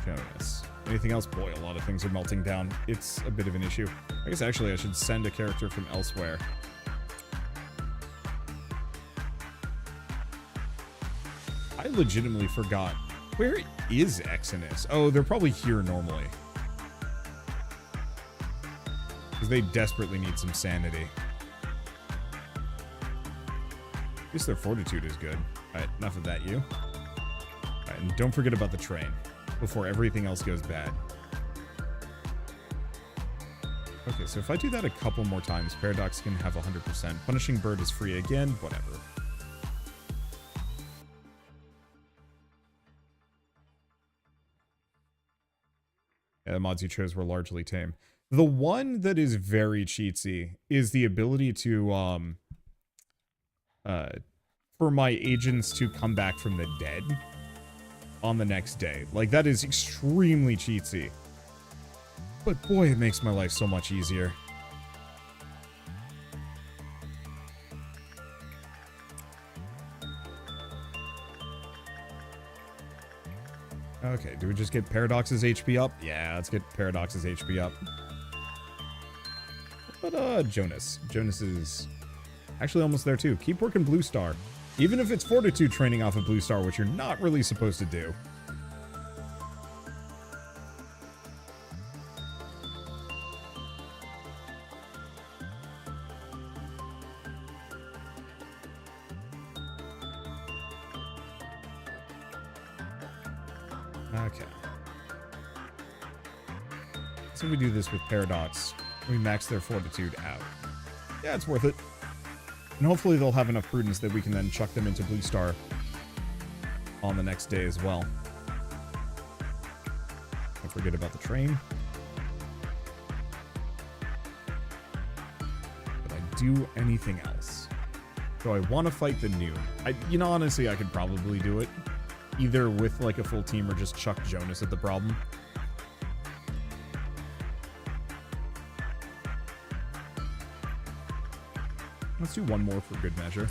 Jonas. Anything else? Boy, a lot of things are melting down. It's a bit of an issue. I guess actually I should send a character from elsewhere. I legitimately forgot. Where is Exodus? Oh, they're probably here normally. Because they desperately need some sanity. At least their fortitude is good. Alright, enough of that, you. Alright, and don't forget about the train before everything else goes bad. Okay, so if I do that a couple more times, Paradox can have 100%. Punishing Bird is free again, whatever. Yeah, the mods you chose were largely tame. The one that is very cheatsy is the ability to, for my agents to come back from the dead on the next day. Like, that is extremely cheatsy. But boy, it makes my life so much easier. Okay, do we just get Paradox's HP up? Yeah, let's get Paradox's HP up. But, Jonas. Jonas is actually almost there, too. Keep working Blue Star. Even if it's Fortitude training off of Blue Star, which you're not really supposed to do. Okay. So we do this with Paradox. We max their Fortitude out. Yeah, it's worth it. And hopefully they'll have enough prudence that we can then chuck them into Blue Star on the next day as well. Don't forget about the train. Did I do anything else? Do I want to fight the Noon? You know, honestly, I could probably do it. Either with like a full team or just chuck Jonas at the problem. Let's do one more for good measure.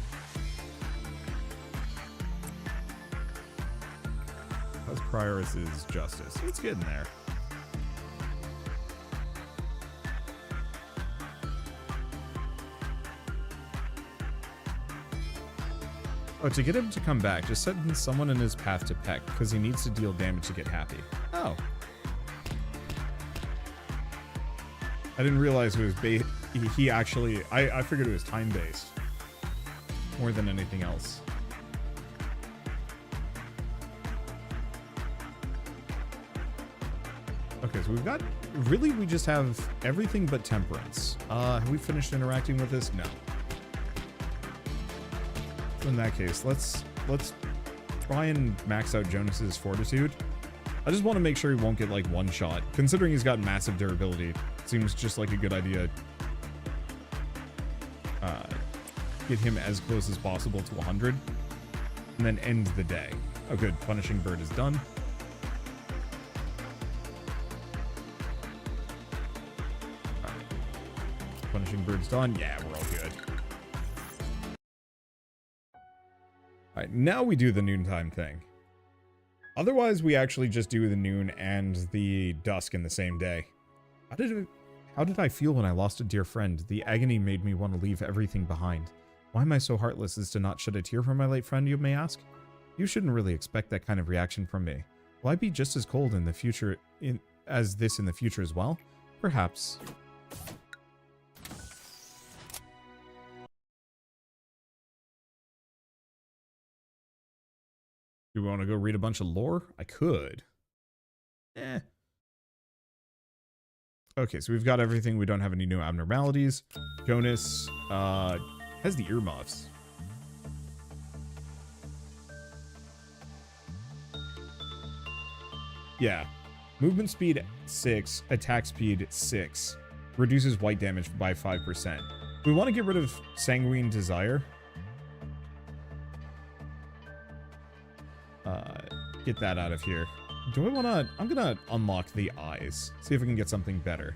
How's Prioris's justice? It's getting there. Oh, to get him to come back, just send someone in his path to Peck, because he needs to deal damage to get happy. Oh. I didn't realize it was he actually... I figured it was time-based. More than anything else. Okay, so we've got... Really, we just have everything but Temperance. Have we finished interacting with this? No. In that case, let's try and max out Jonas's Fortitude. I just want to make sure he won't get like one shot. Considering he's got massive durability, it seems just like a good idea. Get him as close as possible to 100, and then end the day. Oh, good. Punishing Bird is done. Punishing Bird's done. Yeah, we're all good. Alright, now we do the noontime thing. Otherwise, we actually just do the noon and the dusk in the same day. How did I feel when I lost a dear friend? The agony made me want to leave everything behind. Why am I so heartless as to not shed a tear for my late friend, you may ask? You shouldn't really expect that kind of reaction from me. Will I be just as cold in the future as this in the future as well? Perhaps. Do we want to go read a bunch of lore? I could. Eh. Okay, so we've got everything. We don't have any new abnormalities. Jonas has the earmuffs. Yeah. Movement speed 6, attack speed 6. Reduces white damage by 5%. We want to get rid of Sanguine Desire. Get that out of here. Do I want to... I'm going to unlock the eyes. See if we can get something better.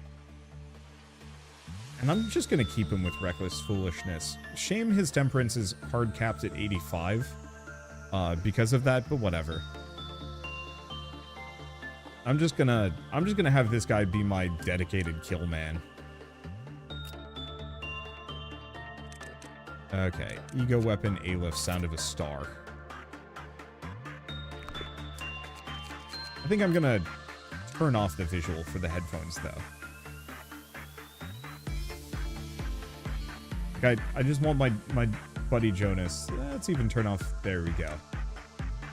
And I'm just going to keep him with Reckless Foolishness. Shame his Temperance is hard capped at 85. Because of that, but whatever. I'm just gonna have this guy be my dedicated kill man. Okay. Ego Weapon, Aleph, Sound of a Star. I think I'm gonna turn off the visual for the headphones, though. Like, I just want my buddy Jonas. Let's even turn off... There we go.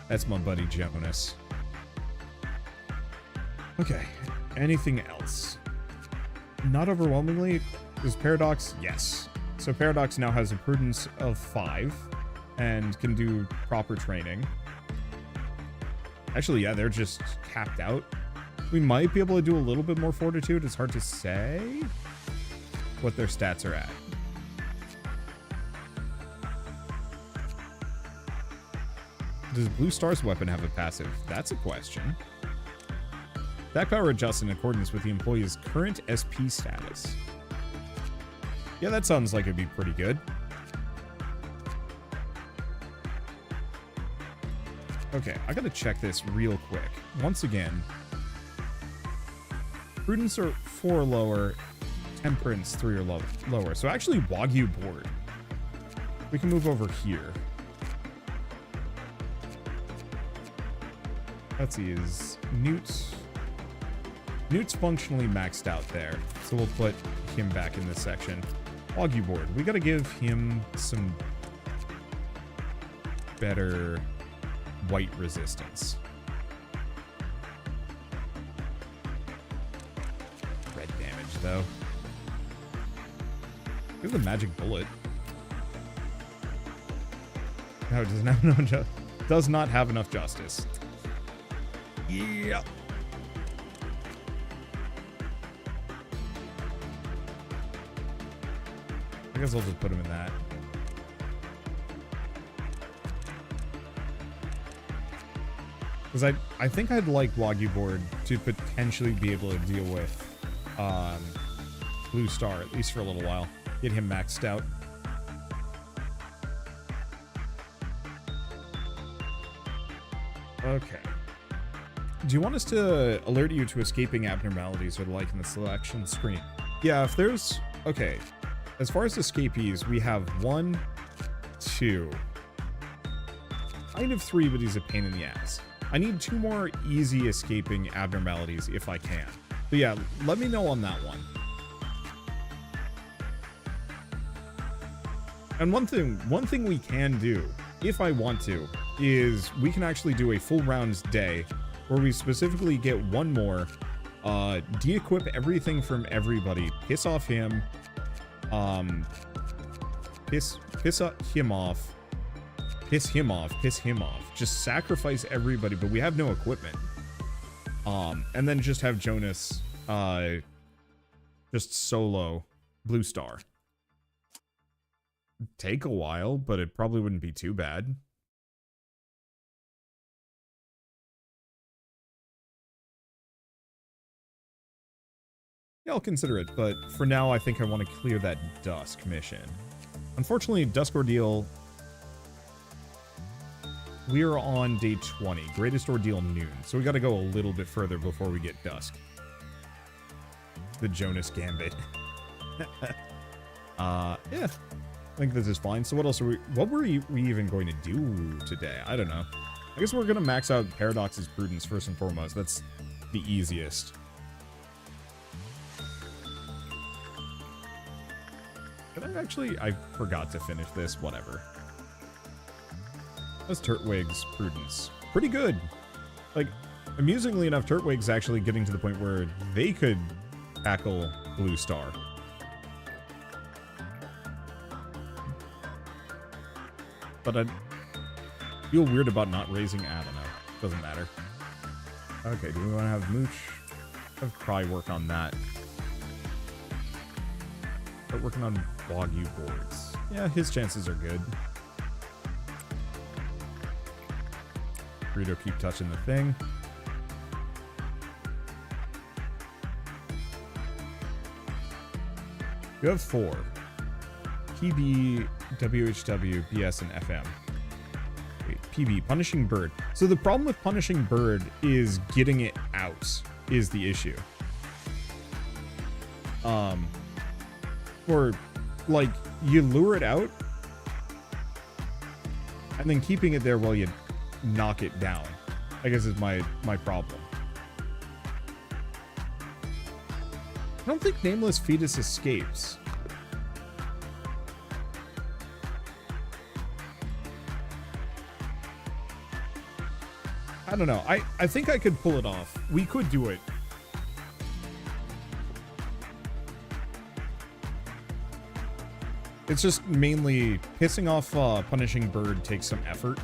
That's my buddy Jonas. Okay. Anything else? Not overwhelmingly. Is Paradox? Yes. So Paradox now has a prudence of 5 and can do proper training. Actually, yeah, they're just capped out. We might be able to do a little bit more fortitude. It's hard to say what their stats are at. Does Blue Star's weapon have a passive? That's a question. That power adjusts in accordance with the employee's current SP status. Yeah, that sounds like it'd be pretty good. Okay, I gotta check this real quick. Once again, Prudence are 4 lower, Temperance 3 or lower. So actually Wagyu board. We can move over here. Let's see, is Newt's functionally maxed out there. So we'll put him back in this section. Wagyu board. We gotta give him some better white resistance. Red damage, though. Give the magic bullet. No, it doesn't have does not have enough justice. Yeah. I guess I'll just put him in that. Because I think I'd like Wagyu board to potentially be able to deal with Blue Star, at least for a little while. Get him maxed out. Okay. Do you want us to alert you to escaping abnormalities or the like in the selection screen? Yeah, if there's... Okay. As far as escapees, we have 1, 2. Kind of 3, but he's a pain in the ass. I need 2 more easy escaping abnormalities if I can. But yeah, let me know on that one. And one thing we can do, if I want to, is we can actually do a full rounds day where we specifically get 1 more, de-equip everything from everybody, piss off him, piss him off, just sacrifice everybody, but we have no equipment. And then just have Jonas, just solo Blue Star. Take a while, but it probably wouldn't be too bad. Yeah, I'll consider it, but for now, I think I want to clear that Dusk mission. Unfortunately, Dusk Ordeal, we are on day 20, Greatest Ordeal noon, so we got to go a little bit further before we get Dusk. The Jonas Gambit. Yeah, I think this is fine. So what else are what were we even going to do today? I don't know. I guess we're going to max out Paradox's Prudence first and foremost. That's the easiest. I forgot to finish this, whatever. That's Turtwig's Prudence. Pretty good. Like, amusingly enough, Turtwig's actually getting to the point where they could tackle Blue Star. But I feel weird about not raising, I don't know. Doesn't matter. Okay, do we want to have Mooch? Have Cry work on that. Start working on Wagyu boards. Yeah, his chances are good. Burrito keep touching the thing. You have 4. PB, WHW, BS, and FM. Wait, PB, Punishing Bird. So the problem with Punishing Bird is getting it out is the issue. Or, like, you lure it out, and then keeping it there while you knock it down, I guess is my problem. I don't think Nameless Fetus escapes. I don't know. I think I could pull it off. We could do it. It's just mainly pissing off Punishing Bird takes some effort.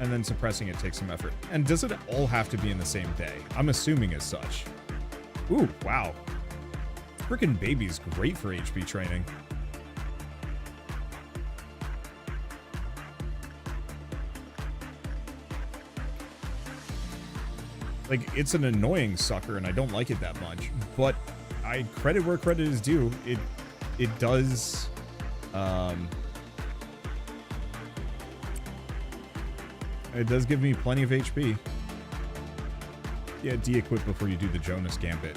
And then suppressing it takes some effort. And does it all have to be in the same day? I'm assuming as such. Ooh, wow. Frickin' Baby's great for HP training. Like, it's an annoying sucker, and I don't like it that much. But I credit where credit is due. It does It does give me plenty of HP. Yeah, de-equip before you do the Jonas Gambit.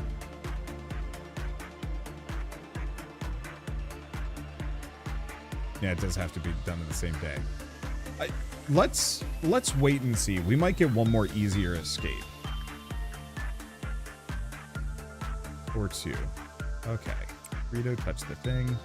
Yeah, it does have to be done in the same day. Let's wait and see. We might get one more easier escape. Or two. Okay. Rito, touch the thing.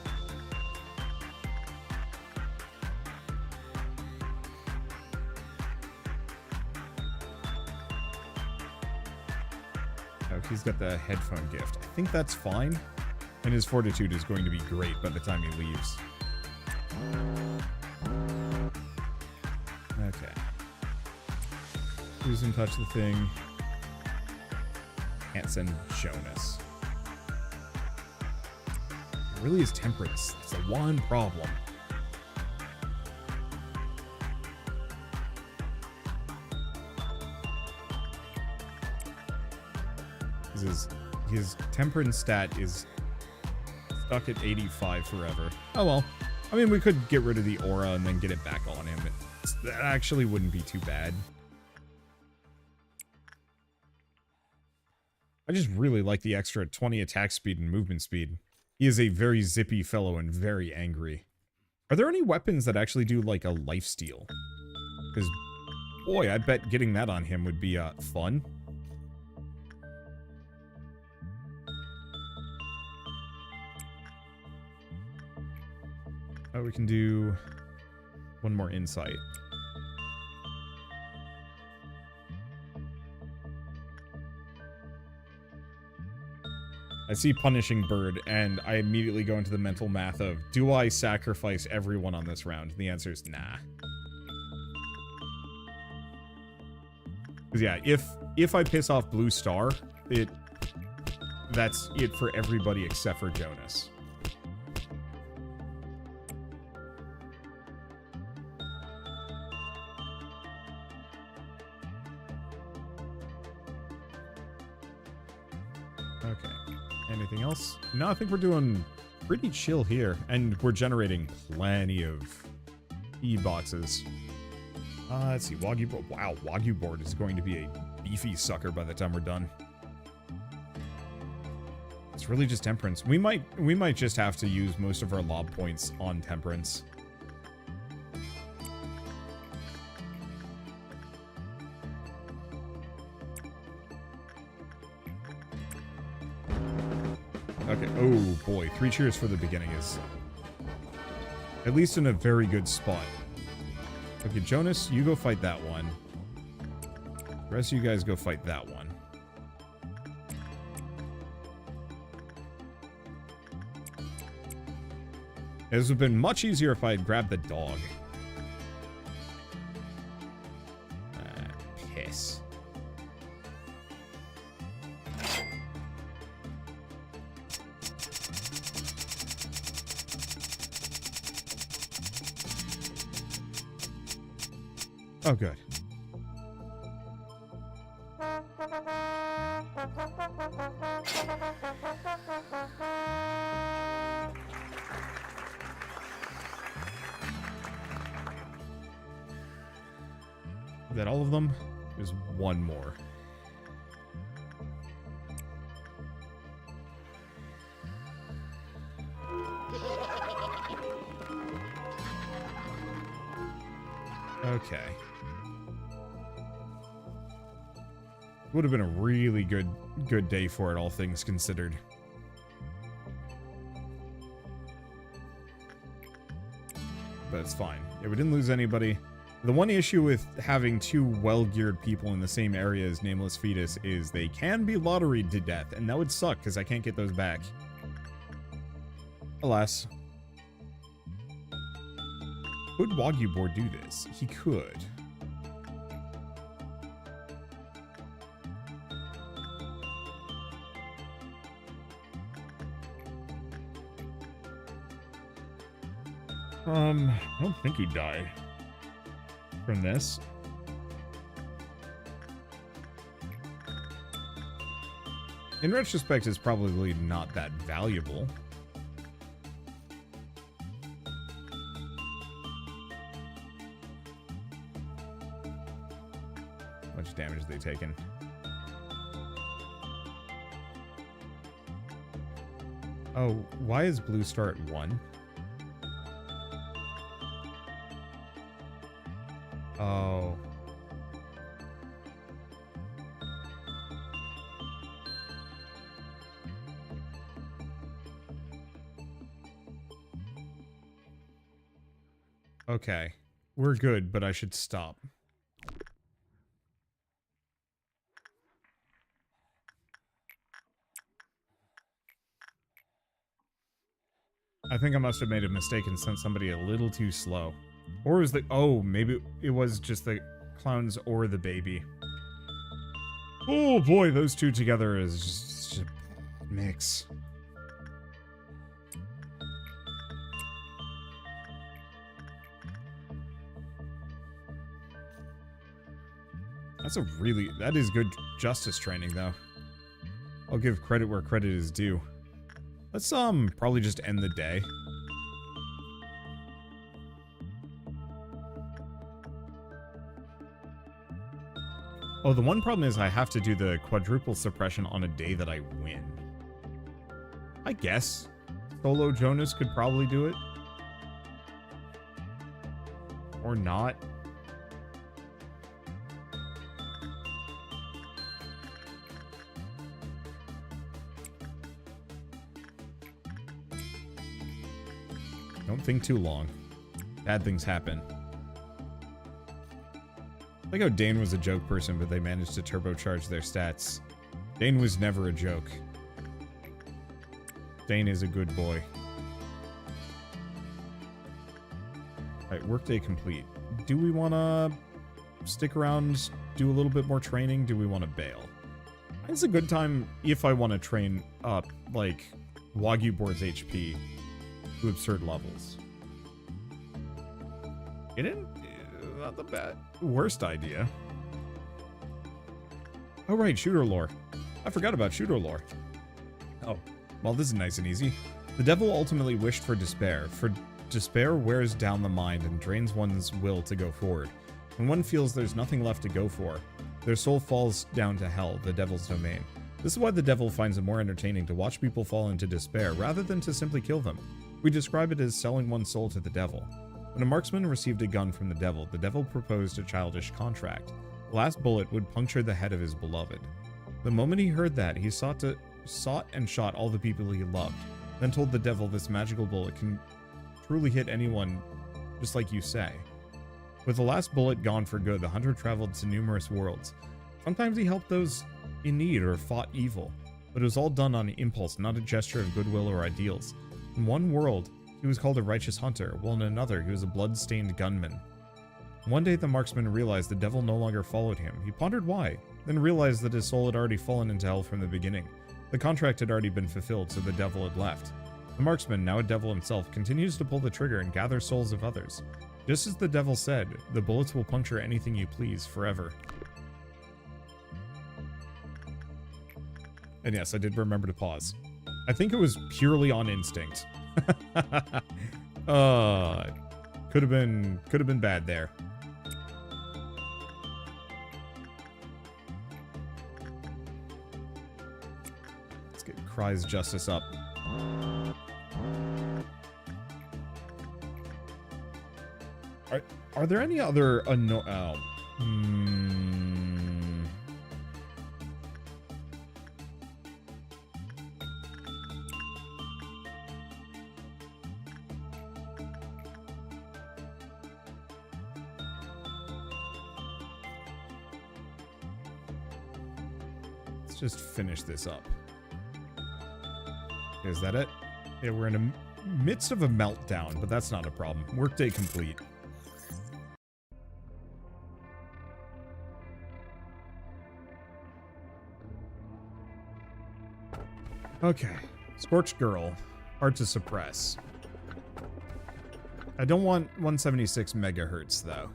Oh, he's got the headphone gift. I think that's fine. And his fortitude is going to be great by the time he leaves. Okay. Use and touch the thing. Can't send Jonas. It really is temperance. It's the one problem. His temperance stat is stuck at 85 forever. Oh well. I mean, we could get rid of the aura and then get it back on him. That actually wouldn't be too bad. I just really like the extra 20 attack speed and movement speed. He is a very zippy fellow and very angry. Are there any weapons that actually do, like, a lifesteal? Because, boy, I bet getting that on him would be, fun. Oh, we can do one more insight. I see Punishing Bird, and I immediately go into the mental math of, do I sacrifice everyone on this round? The answer is nah. Because yeah, if I piss off Blue Star, that's it for everybody except for Jonas. Okay. Anything else? No, I think we're doing pretty chill here. And we're generating plenty of E-boxes. Let's see. Wagyu board. Wow, Wagyu board is going to be a beefy sucker by the time we're done. It's really just temperance. We might just have to use most of our lob points on temperance. Okay, oh boy, 3 cheers for the beginning is at least in a very good spot. Okay, Jonas, you go fight that one. The rest of you guys go fight that one. This would have been much easier if I had grabbed the dog. Piss. Oh, good. Is that all of them? There's one more. Okay. Would have been a really good day for it, all things considered. But it's fine. Yeah, we didn't lose anybody. The one issue with having 2 well-geared people in the same area as Nameless Fetus is they can be lotteried to death, and that would suck because I can't get those back. Alas. Could Wagyu Board do this? He could. I don't think he'd die from this. In retrospect, it's probably not that valuable. damage they've taken. Oh, why is Blue Star at 1? Oh. Okay. We're good, but I should stop. I think I must have made a mistake and sent somebody a little too slow. Or was the... Oh, maybe it was just the clowns or the baby. Oh boy, those two together is just a mix. That is good justice training, though. I'll give credit where credit is due. Let's, probably just end the day. Oh, the one problem is I have to do the quadruple suppression on a day that I win. I guess Solo Jonas could probably do it. Or not. Don't think too long. Bad things happen. I like how Dane was a joke person, but they managed to turbocharge their stats. Dane was never a joke. Dane is a good boy. Alright, workday complete. Do we want to stick around, do a little bit more training? Do we want to bail? It's a good time if I want to train up, like, Wagyu Board's HP to absurd levels. It didn't... Not the bad... Worst idea. Oh right, shooter lore. I forgot about shooter lore. Oh, well this is nice and easy. The devil ultimately wished for despair. For despair wears down the mind and drains one's will to go forward. When one feels there's nothing left to go for, their soul falls down to hell, the devil's domain. This is why the devil finds it more entertaining to watch people fall into despair rather than to simply kill them. We describe it as selling one's soul to the devil. When a marksman received a gun from the devil proposed a childish contract. The last bullet would puncture the head of his beloved. The moment he heard that, he sought and shot all the people he loved, then told the devil this magical bullet can truly hit anyone, just like you say. With the last bullet gone for good, the hunter traveled to numerous worlds. Sometimes he helped those in need or fought evil, but it was all done on impulse, not a gesture of goodwill or ideals. In one world, he was called a righteous hunter, while in another, he was a blood-stained gunman. One day, the marksman realized the devil no longer followed him. He pondered why, then realized that his soul had already fallen into hell from the beginning. The contract had already been fulfilled, so the devil had left. The marksman, now a devil himself, continues to pull the trigger and gather souls of others. Just as the devil said, the bullets will puncture anything you please, forever. And yes, I did remember to pause. I think it was purely on instinct. Could have been bad there. Let's get Cry's justice up. Are there any other just finish this up. Is that it? Yeah, we're in the midst of a meltdown, but that's not a problem. Workday complete. Okay. Scorched Girl. Hard to suppress. I don't want 176 megahertz, though.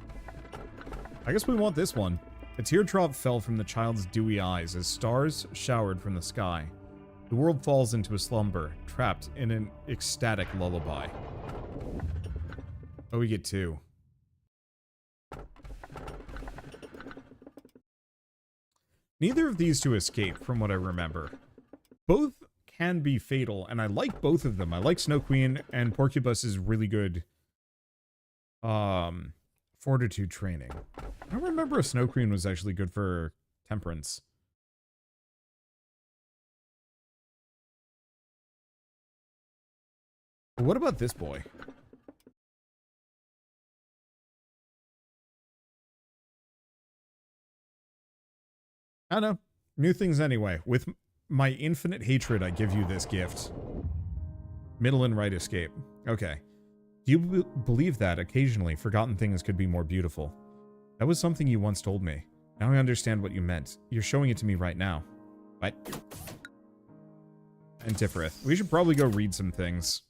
I guess we want this one. A teardrop fell from the child's dewy eyes as stars showered from the sky. The world falls into a slumber, trapped in an ecstatic lullaby. Oh, we get 2. Neither of these two escape, from what I remember. Both can be fatal, and I like both of them. I like Snow Queen, and Porcubus is really good fortitude training. I don't remember if Snow Queen was actually good for temperance. But what about this boy? I don't know. New things anyway. With my infinite hatred, I give you this gift. Middle and right escape. Okay. Do you believe that occasionally forgotten things could be more beautiful? That was something you once told me. Now I understand what you meant. You're showing it to me right now. What? Antifereth. We should probably go read some things.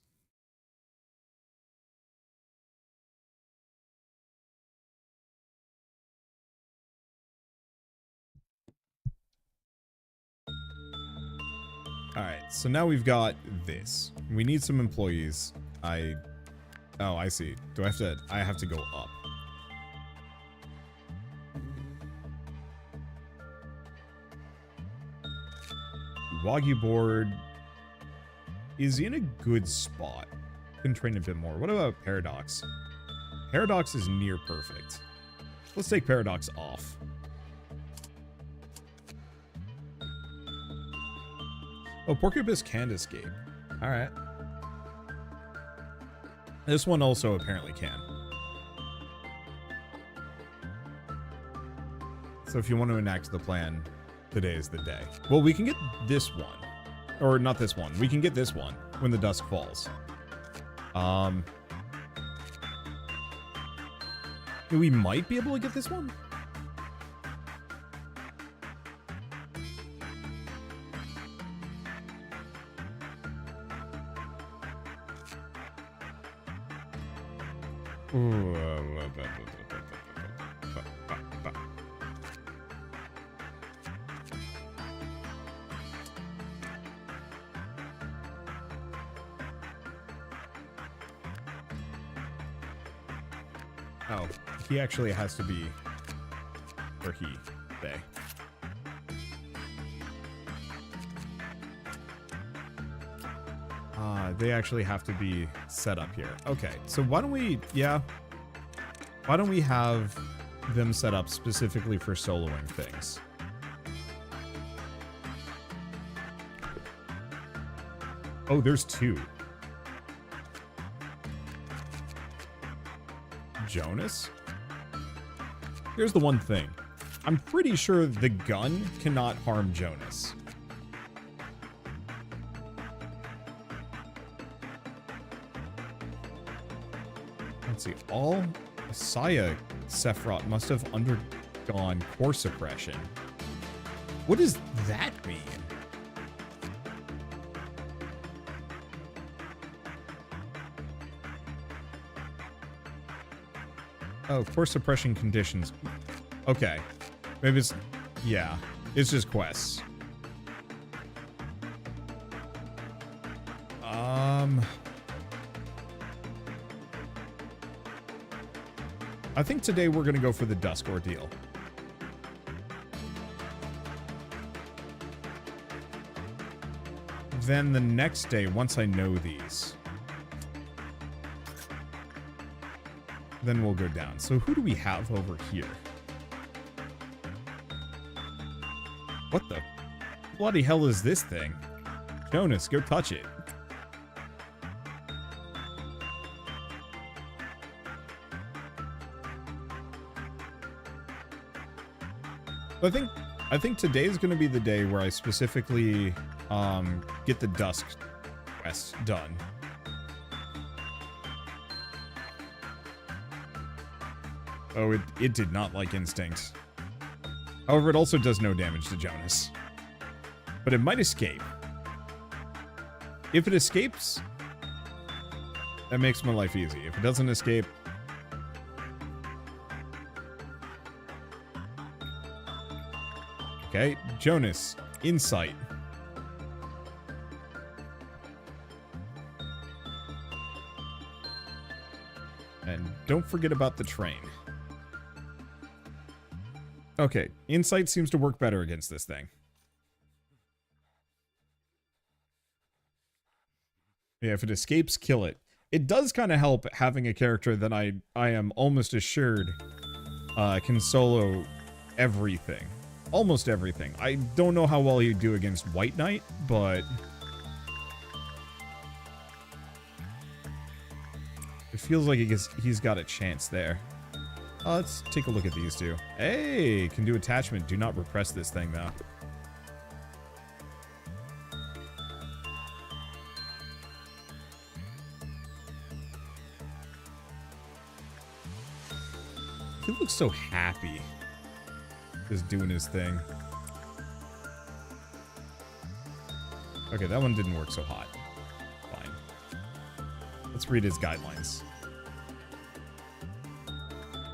Alright, so now we've got this. We need some employees. Oh, I see. I have to go up. Wagyu board is in a good spot. Can train a bit more. What about Paradox? Paradox is near perfect. Let's take Paradox off. Oh, Porcupus can escape. Alright. This one also apparently can. So if you want to enact the plan, today is the day. Well, we can get this one. Or not this one. We can get this one when the dusk falls. We might be able to get this one? Oh, he actually has to be, or they. They actually have to be set up here. Okay, so why don't we have them set up specifically for soloing things? Oh, there's two. Jonas? Here's the one thing. I'm pretty sure the gun cannot harm Jonas. Let's see. All Asaya Sephiroth must have undergone core suppression. What does that mean? Oh, core suppression conditions. Okay. Maybe it's... yeah. It's just quests. I think today we're gonna go for the Dusk Ordeal. Then the next day, once I know these, then we'll go down. So who do we have over here? What the bloody hell is this thing? Jonas, go touch it. I think today is going to be the day where I specifically get the Dusk quest done. Oh, it did not like Instinct. However, it also does no damage to Jonas. But it might escape. If it escapes, that makes my life easy. If it doesn't escape... okay, Jonas, Insight. And don't forget about the train. Okay, insight seems to work better against this thing. Yeah, if it escapes, kill it. It does kind of help having a character that I am almost assured can solo everything. Almost everything. I don't know how well he'd do against White Knight, but it feels like he's got a chance there. Let's take a look at these two. Hey, can do attachment. Do not repress this thing, though. He looks so happy. Just doing his thing. Okay, that one didn't work so hot. Fine. Let's read his guidelines.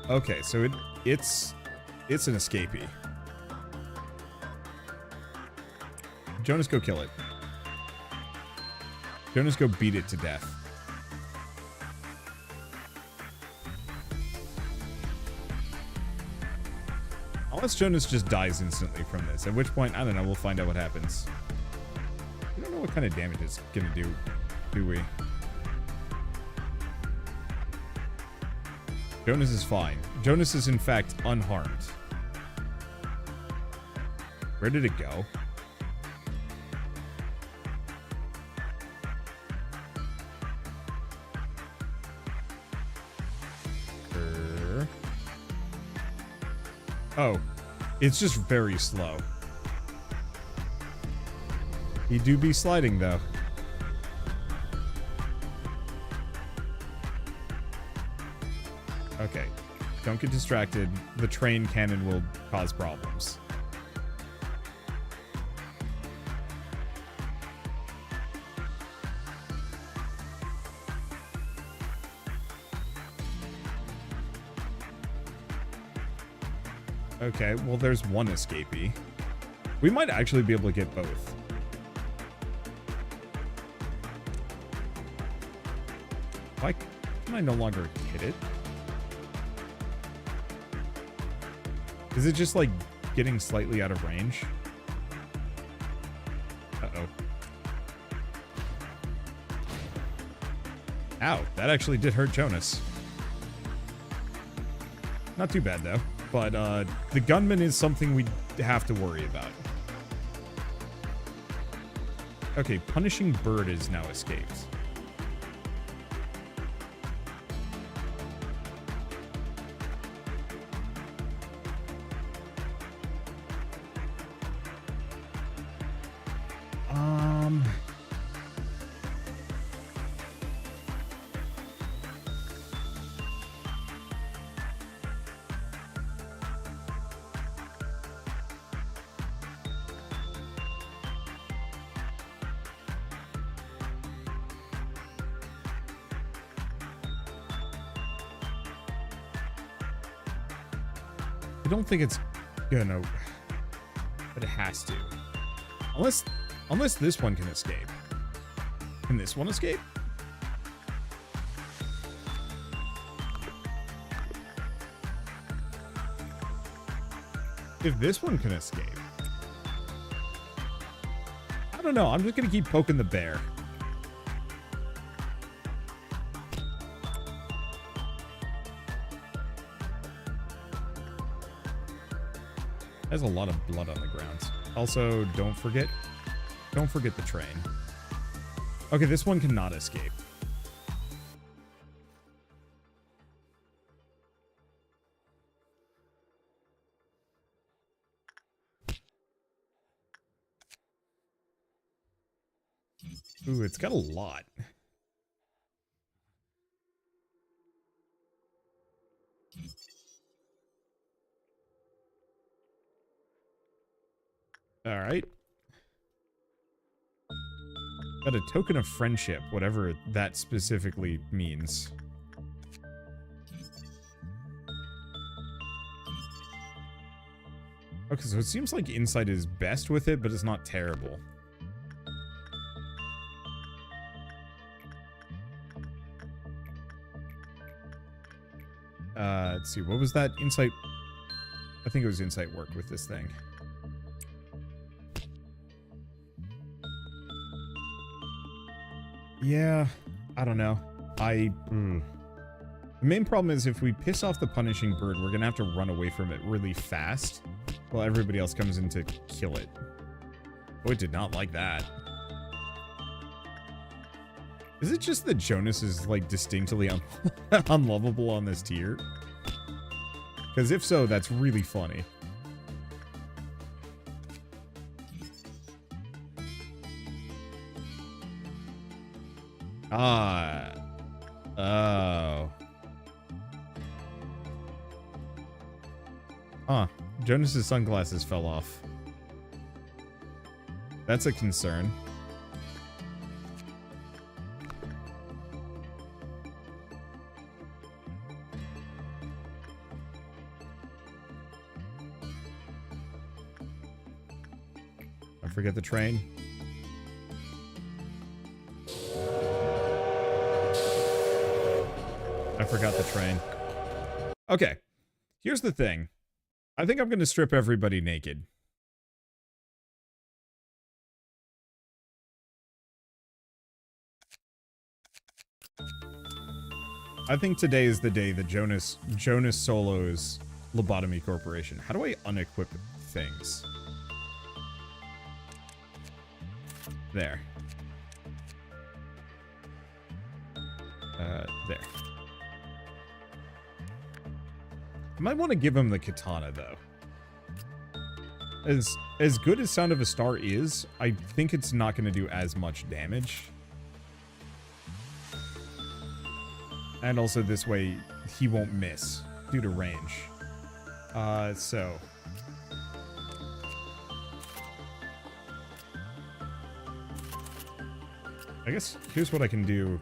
Okay, so it's an escapee. Jonas, go kill it. Jonas, go beat it to death. Unless Jonas just dies instantly from this, at which point, I don't know, we'll find out what happens. We don't know what kind of damage it's gonna do we? Jonas is fine. Jonas is in fact unharmed. Where did it go? Oh, it's just very slow. He do be sliding though. Okay, don't get distracted. The train cannon will cause problems. Okay, well there's one escapee. We might actually be able to get both. Why can I no longer hit it? Is it just like getting slightly out of range? Uh-oh. Ow, that actually did hurt Jonas. Not too bad though. But the gunman is something we have to worry about. Okay, punishing bird is now escaped. I don't think it's gonna, but it has to. Unless this one can escape. Can this one escape? If this one can escape. I don't know, I'm just gonna keep poking the bear. There's a lot of blood on the ground. Also, don't forget the train. Okay, this one cannot escape. Ooh, it's got a lot. All right. Got a token of friendship, whatever that specifically means. Okay, so it seems like insight is best with it, but it's not terrible. Let's see, what was that? Insight I think it was insight work with this thing. Yeah, I don't know. The main problem is if we piss off the punishing bird, we're gonna have to run away from it really fast while everybody else comes in to kill it. Oh, it did not like that. Is it just that Jonas is, like, distinctly unlovable on this tier? Because if so, that's really funny. Oh. Huh. Jonas's sunglasses fell off. That's a concern. I forget the train. I forgot the train. Okay. Here's the thing. I think I'm going to strip everybody naked. I think today is the day that Jonas solos Lobotomy Corporation. How do I unequip things? There. There. I might want to give him the katana, though. As good as Sound of a Star is, I think it's not going to do as much damage. And also this way, he won't miss due to range. So... I guess here's what I can do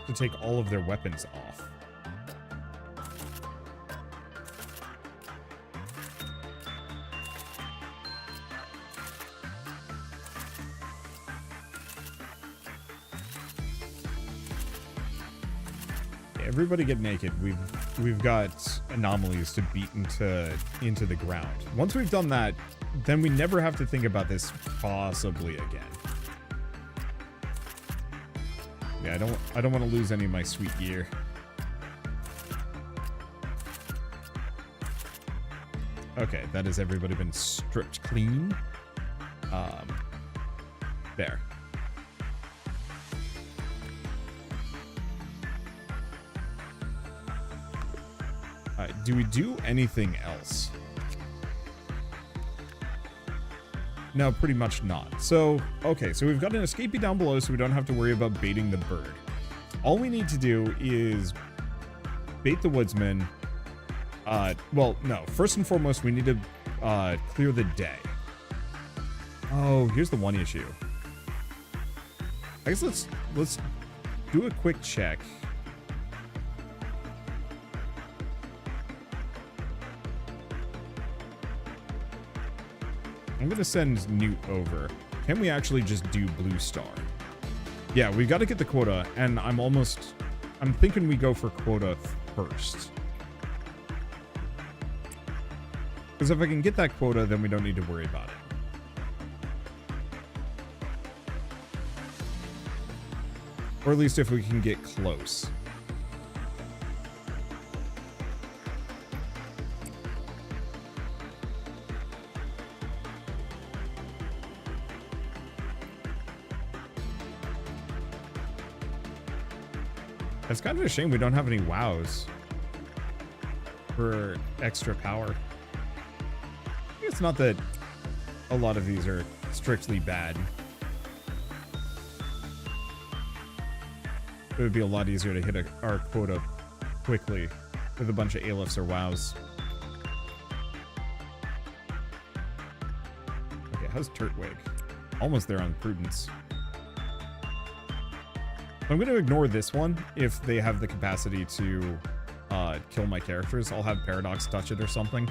to take all of their weapons off. Everybody get naked. We've got anomalies to beat into the ground. Once we've done that, then we never have to think about this possibly again. Yeah, I don't want to lose any of my sweet gear. Okay, that has everybody been stripped clean. There. Do we do anything else? No, pretty much not. So, okay, so we've got an escapee down below so we don't have to worry about baiting the bird. All we need to do is bait the woodsman. Well, no. First and foremost, we need to clear the day. Oh, here's the one issue. I guess let's do a quick check. I'm going to send Newt over. Can we actually just do Blue Star? Yeah, we've got to get the quota, and I'm thinking we go for quota first. Because if I can get that quota, then we don't need to worry about it. Or at least if we can get close. It's kind of a shame we don't have any wows for extra power. It's not that a lot of these are strictly bad. It would be a lot easier to hit our quota quickly with a bunch of Aleph or wows. Okay, how's Turtwig? Almost there on Prudence. I'm going to ignore this one if they have the capacity to kill my characters. I'll have Paradox touch it or something.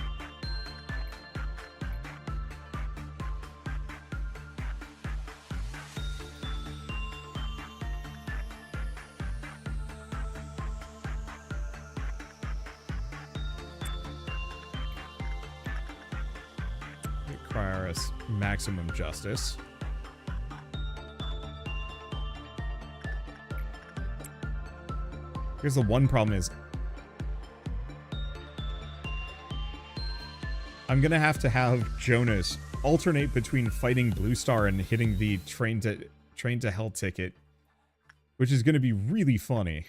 Prioris maximum justice. Here's the one problem is I'm gonna have Jonas alternate between fighting Blue Star and hitting the train to hell ticket, which is gonna be really funny.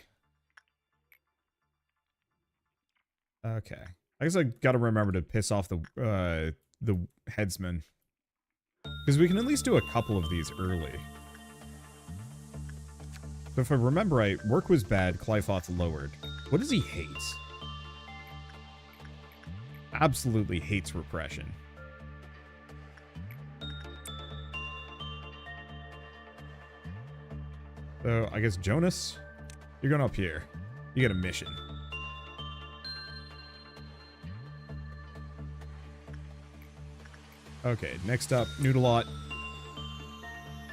Okay, I guess I gotta remember to piss off the headsman, because we can at least do a couple of these early. So if I remember right, work was bad, Clyfoth lowered. What does he hate? Absolutely hates repression. So I guess Jonas, you're going up here. You get a mission. Okay, next up, Noodlot.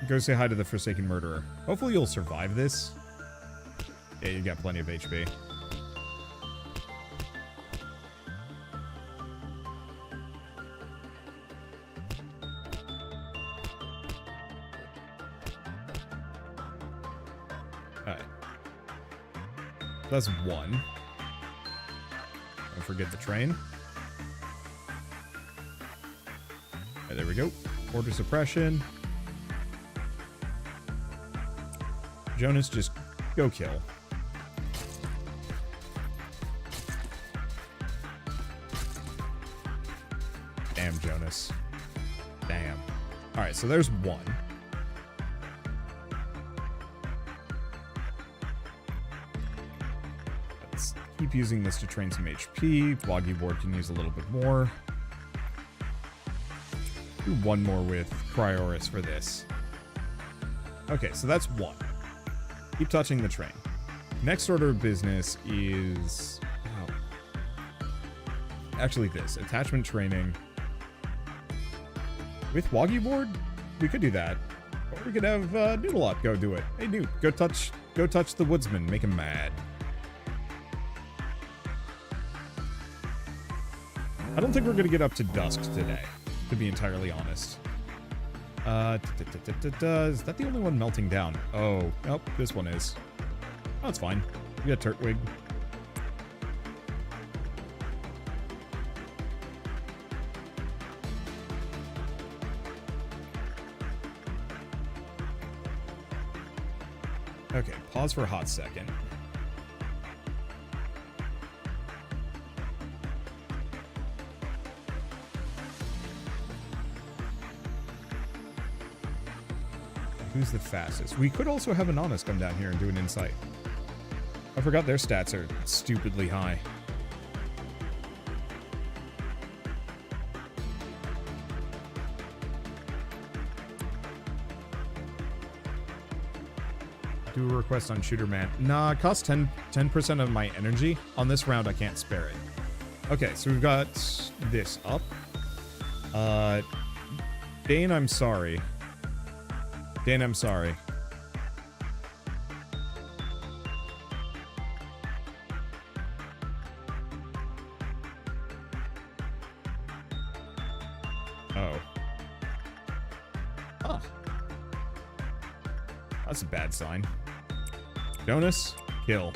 Go say hi to the Forsaken Murderer. Hopefully you'll survive this. Yeah, you got plenty of HP. Alright. That's one. Don't forget the train. Right, there we go. Order suppression. Jonas, just go kill. Damn, Jonas. Damn. Alright, so there's one. Let's keep using this to train some HP. Bloggy Board can use a little bit more. Do one more with Prioris for this. Okay, so that's one. Keep touching the train. Next order of business is... Oh. Actually this. Attachment training. With Woggy Board? We could do that. Or we could have Noodlot go do it. Hey, Newt, go touch the woodsman. Make him mad. I don't think we're going to get up to dusk today, to be entirely honest. Is that the only one melting down? Oh, nope, this one is. Oh, it's fine. We got Turtwig. Okay, pause for a hot second. Who's the fastest? We could also have Inanis come down here and do an insight. I forgot their stats are stupidly high. Do a request on Shooter Man. Nah, it costs 10% of my energy. On this round, I can't spare it. Okay, so we've got this up. Dane, I'm sorry. Dane, I'm sorry. Oh. Oh. That's a bad sign. Jonas, kill.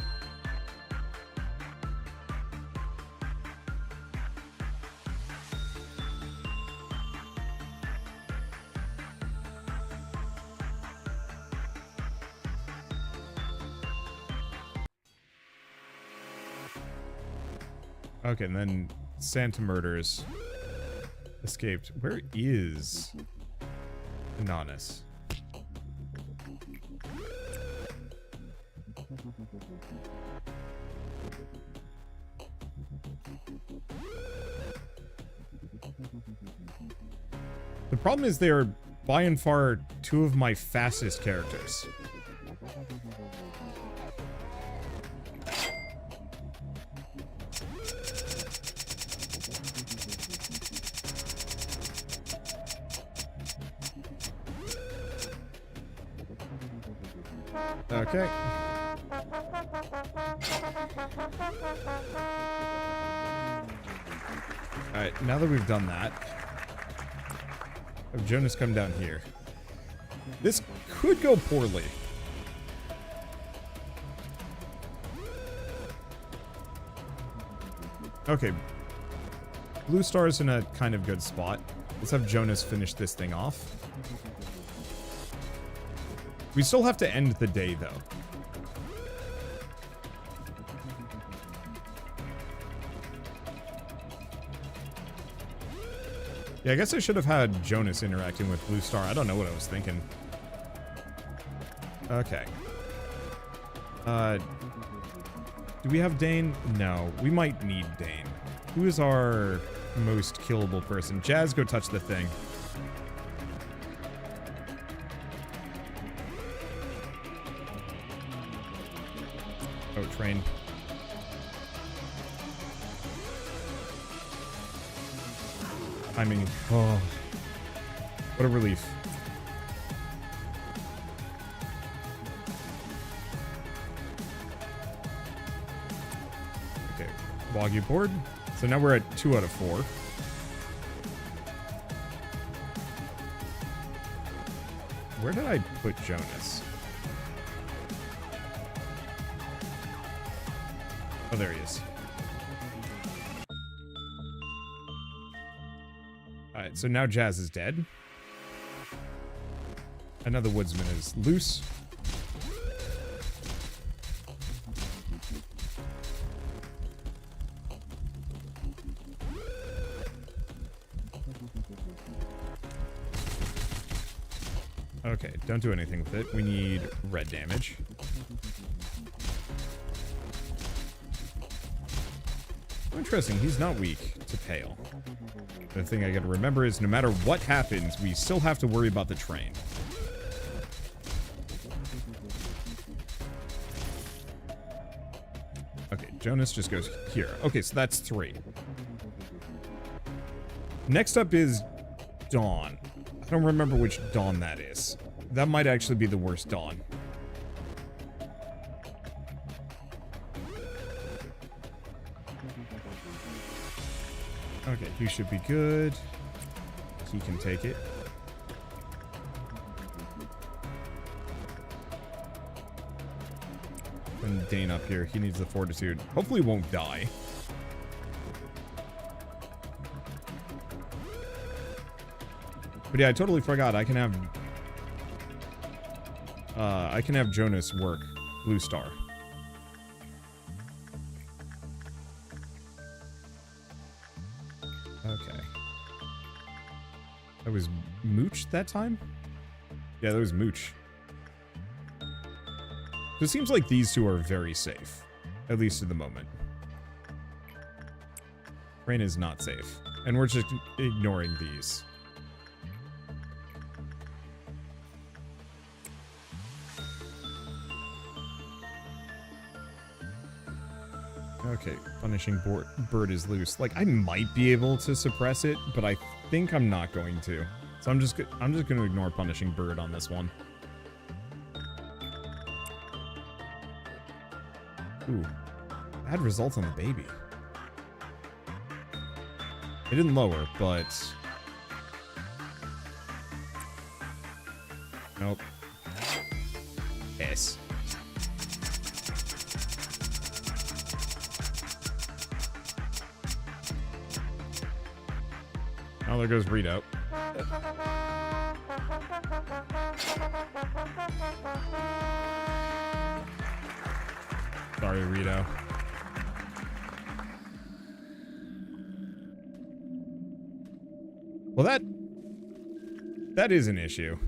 Okay, and then Santa Murders escaped. Where is Inanis? The problem is they are by and far two of my fastest characters. Okay. Alright, now that we've done that, Have Jonas come down here. This could go poorly. Okay. Blue Star's in a kind of good spot. Let's have Jonas finish this thing off. We still have to end the day, though. Yeah, I guess I should have had Jonas interacting with Blue Star. I don't know what I was thinking. Okay. Do we have Dane? No, we might need Dane. Who is our most killable person? Jazz, go touch the thing. Oh, train. Timing. Oh, what a relief. Okay, Wagyu board. So now we're at 2 out of 4. Where did I put Jonas? Oh, there he is. Alright, so now Jazz is dead. Another woodsman is loose. Okay, don't do anything with it. We need red damage. Interesting, he's not weak to pale. The thing I gotta remember is no matter what happens, we still have to worry about the train. Okay, Jonas just goes here. Okay, so that's 3. Next up is Dawn. I don't remember which Dawn that is. That might actually be the worst Dawn. Okay, he should be good. He can take it. And Dane up here, he needs the fortitude. Hopefully he won't die. But yeah, I totally forgot. I can have Jonas work Blue Star. Okay. That was Mooch that time? Yeah, that was Mooch. So it seems like these two are very safe. At least at the moment. Rain is not safe. And we're just ignoring these. Okay, punishing bird is loose. Like, I might be able to suppress it, but I think I'm not going to. So I'm just going to ignore punishing bird on this one. Ooh, bad result on the baby. It didn't lower, but nope. S. Oh, there goes Rito. Sorry, Rito. Well, that is an issue.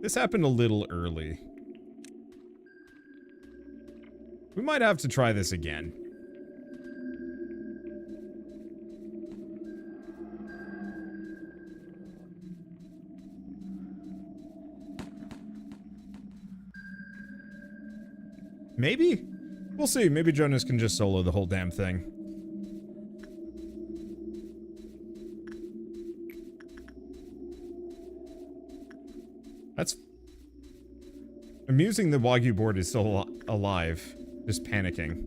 This happened a little early. We might have to try this again. Maybe? We'll see. Maybe Jonas can just solo the whole damn thing. That's amusing. The Wagyu board is still alive. Just panicking.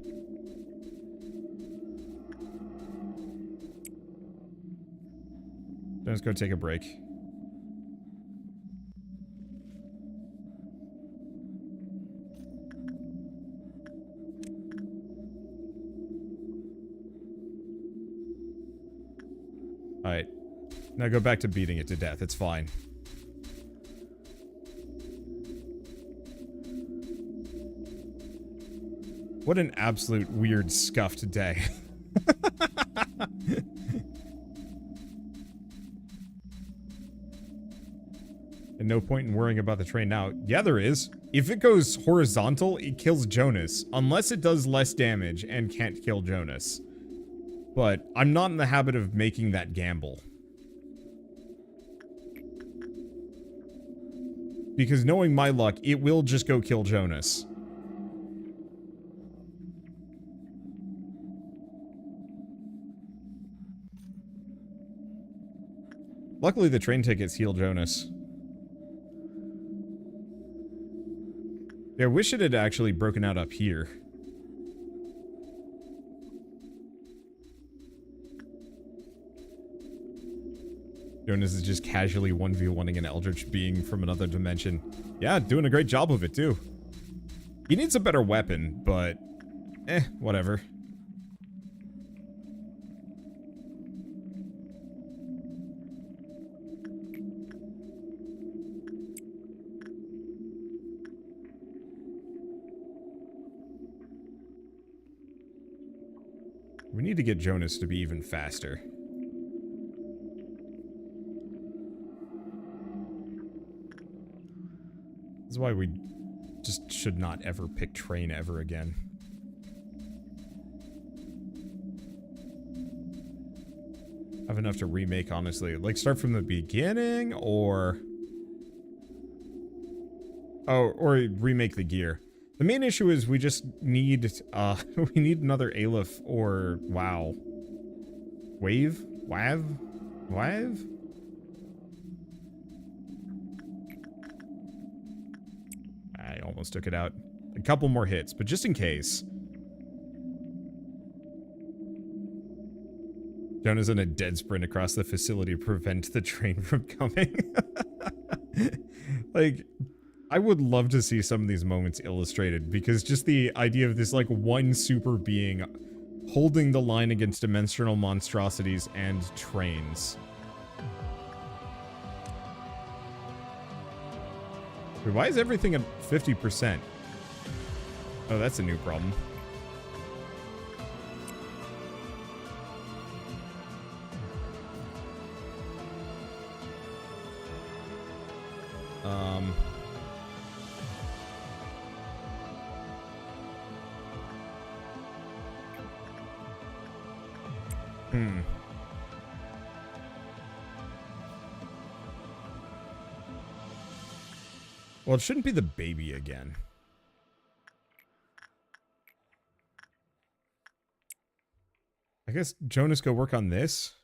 Let's go take a break. Alright. Now go back to beating it to death. It's fine. What an absolute weird scuffed day. And no point in worrying about the train now. Yeah, there is. If it goes horizontal, it kills Jonas. Unless it does less damage and can't kill Jonas. But I'm not in the habit of making that gamble. Because knowing my luck, it will just go kill Jonas. Luckily, the train tickets heal Jonas. Yeah, I wish it had actually broken out up here. Jonas is just casually 1v1ing an Eldritch being from another dimension. Yeah, doing a great job of it, too. He needs a better weapon, but... whatever. We need to get Jonas to be even faster. This is why we just should not ever pick train ever again. Have enough to remake, honestly. Like, start from the beginning, or... Oh, or remake the gear. The main issue is we just need, we need another Aleph or WoW. Wave? Wav? Wav? I almost took it out. A couple more hits, but just in case. Jonah's in a dead sprint across the facility to prevent the train from coming. Like... I would love to see some of these moments illustrated, because just the idea of this, like, one super being holding the line against dimensional monstrosities and trains. Wait, why is everything at 50%? Oh, that's a new problem. Well, it shouldn't be the baby again. I guess Jonas go work on this.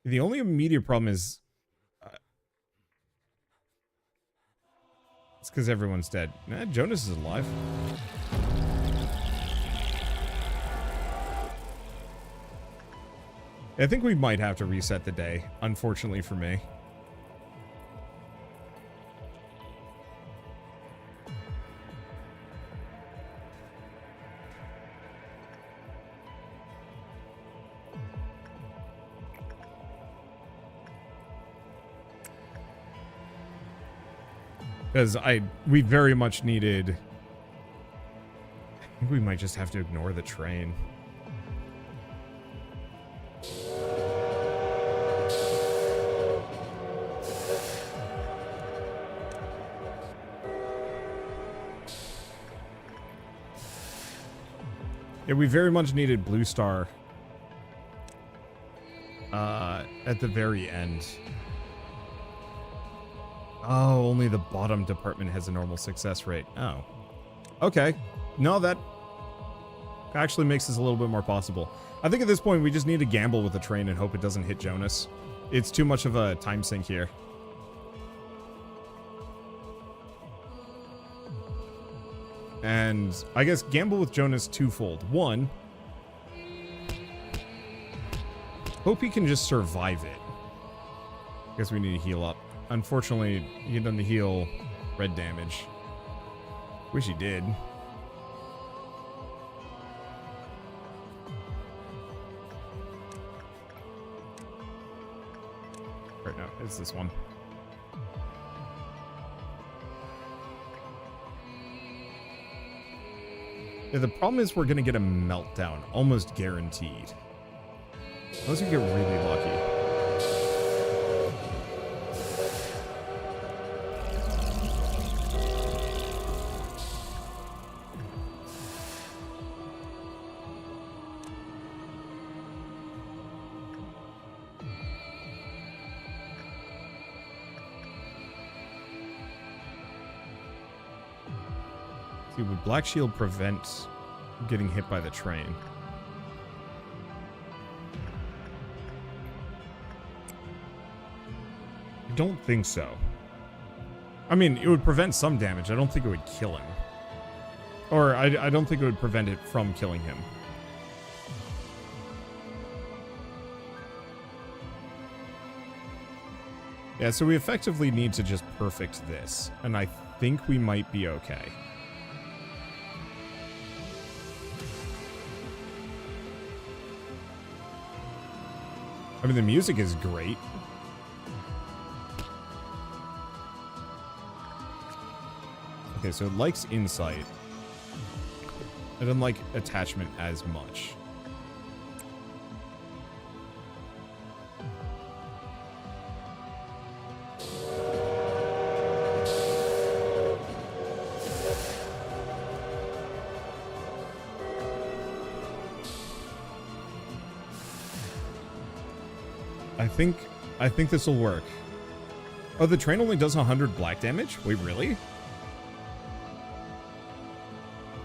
The only immediate problem is... it's because everyone's dead. Nah, Jonas is alive. I think we might have to reset the day, unfortunately for me. Because we very much needed... I think we might just have to ignore the train. Yeah, we very much needed Blue Star at the very end. Oh, only the bottom department has a normal success rate. Oh. Okay. No, that actually makes this a little bit more possible. I think at this point we just need to gamble with the train and hope it doesn't hit Jonas. It's too much of a time sink here. And I guess gamble with Jonas twofold. One, Hope he can just survive it. Guess we need to heal up. Unfortunately, he doesn't heal red damage. Wish he did. Right now, it's this one. Yeah, the problem is we're gonna get a meltdown, almost guaranteed. Unless we get really lucky. See, would Black Shield prevent getting hit by the train? I don't think so. I mean, it would prevent some damage. I don't think it would kill him. Or I don't think it would prevent it from killing him. Yeah, so we effectively need to just perfect this. And I think we might be okay. I mean, the music is great. Okay, so it likes insight. I don't like attachment as much. I think this will work. Oh, the train only does 100 black damage? Wait, really?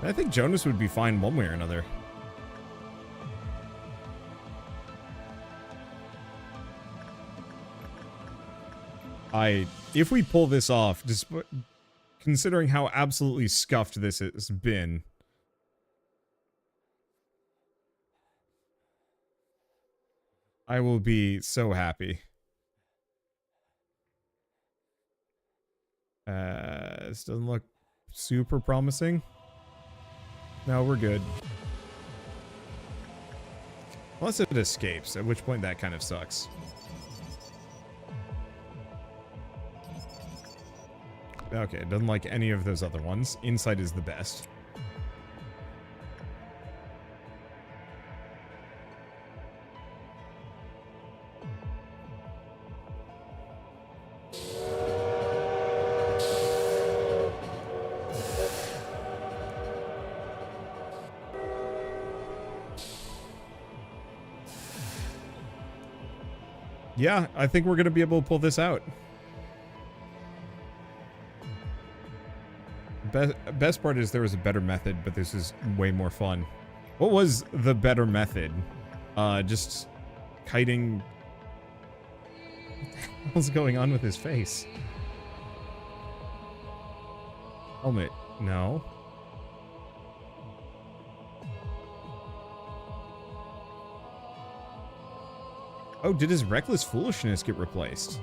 I think Jonas would be fine one way or another. If we pull this off, considering how absolutely scuffed this has been, I will be so happy. This doesn't look super promising. No, we're good. Unless it escapes, at which point that kind of sucks. Okay, it doesn't like any of those other ones. Insight is the best. Yeah, I think we're going to be able to pull this out. Best part is there was a better method, but this is way more fun. What was the better method? Just kiting... What's going on with his face? Helmet. No. Oh, did his reckless foolishness get replaced?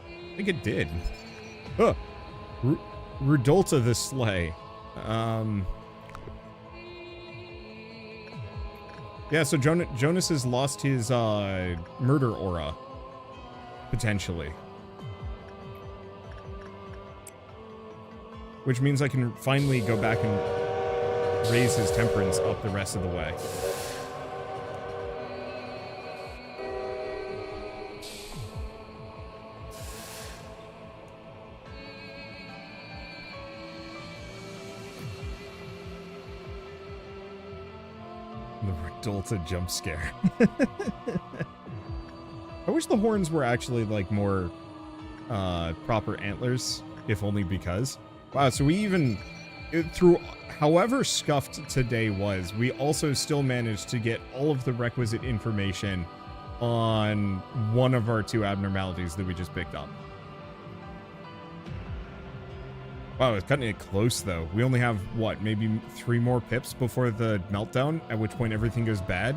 I think it did. Oh, Rudolta the Slay. Yeah, so Jonas has lost his murder aura, potentially. Which means I can finally go back and raise his temperance up the rest of the way. The Redolta jump scare. I wish the horns were actually like more proper antlers, if only because. Wow, so we even, through however scuffed today was, we also still managed to get all of the requisite information on one of our two abnormalities that we just picked up. Wow, it's cutting it close, though. We only have, what, maybe 3 more pips before the meltdown, at which point everything goes bad?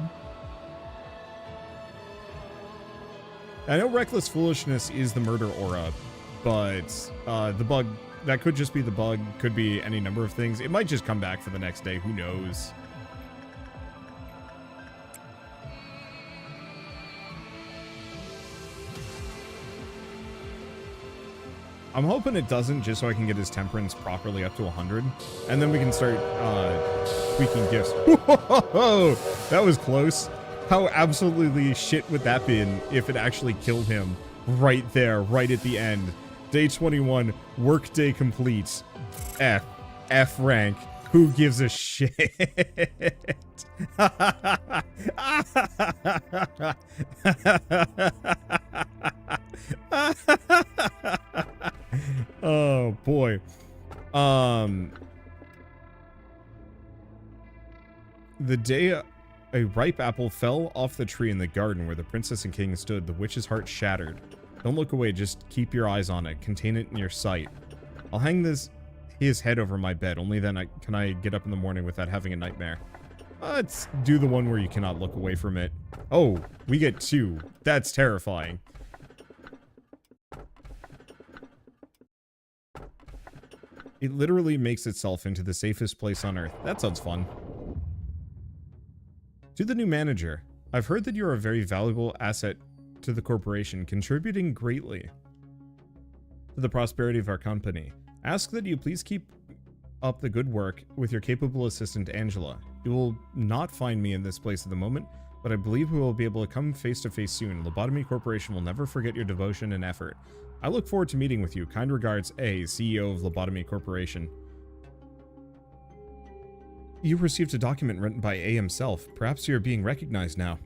I know Reckless Foolishness is the murder aura, but the bug, that could just be the bug, could be any number of things. It might just come back for the next day, who knows? I'm hoping it doesn't, just so I can get his temperance properly up to 100, and then we can start tweaking gifts. Whoa, that was close. How absolutely shit would that be if it actually killed him right there, right at the end? Day 21, workday complete. F rank. Who gives a shit? Oh boy. The day a ripe apple fell off the tree in the garden where the princess and king stood, the witch's heart shattered. Don't look away, just keep your eyes on it. Contain it in your sight. I'll hang his head over my bed. Only then can I get up in the morning without having a nightmare. Let's do the one where you cannot look away from it. Oh, we get 2. That's terrifying. It literally makes itself into the safest place on Earth. That sounds fun. To the new manager, I've heard that you're a very valuable asset to the corporation, contributing greatly to the prosperity of our company. Ask that you please keep up the good work with your capable assistant, Angela. You will not find me in this place at the moment, but I believe we will be able to come face to face soon. Lobotomy Corporation will never forget your devotion and effort. I look forward to meeting with you. Kind regards, A, CEO of Lobotomy Corporation. You received a document written by A himself. Perhaps you're being recognized now.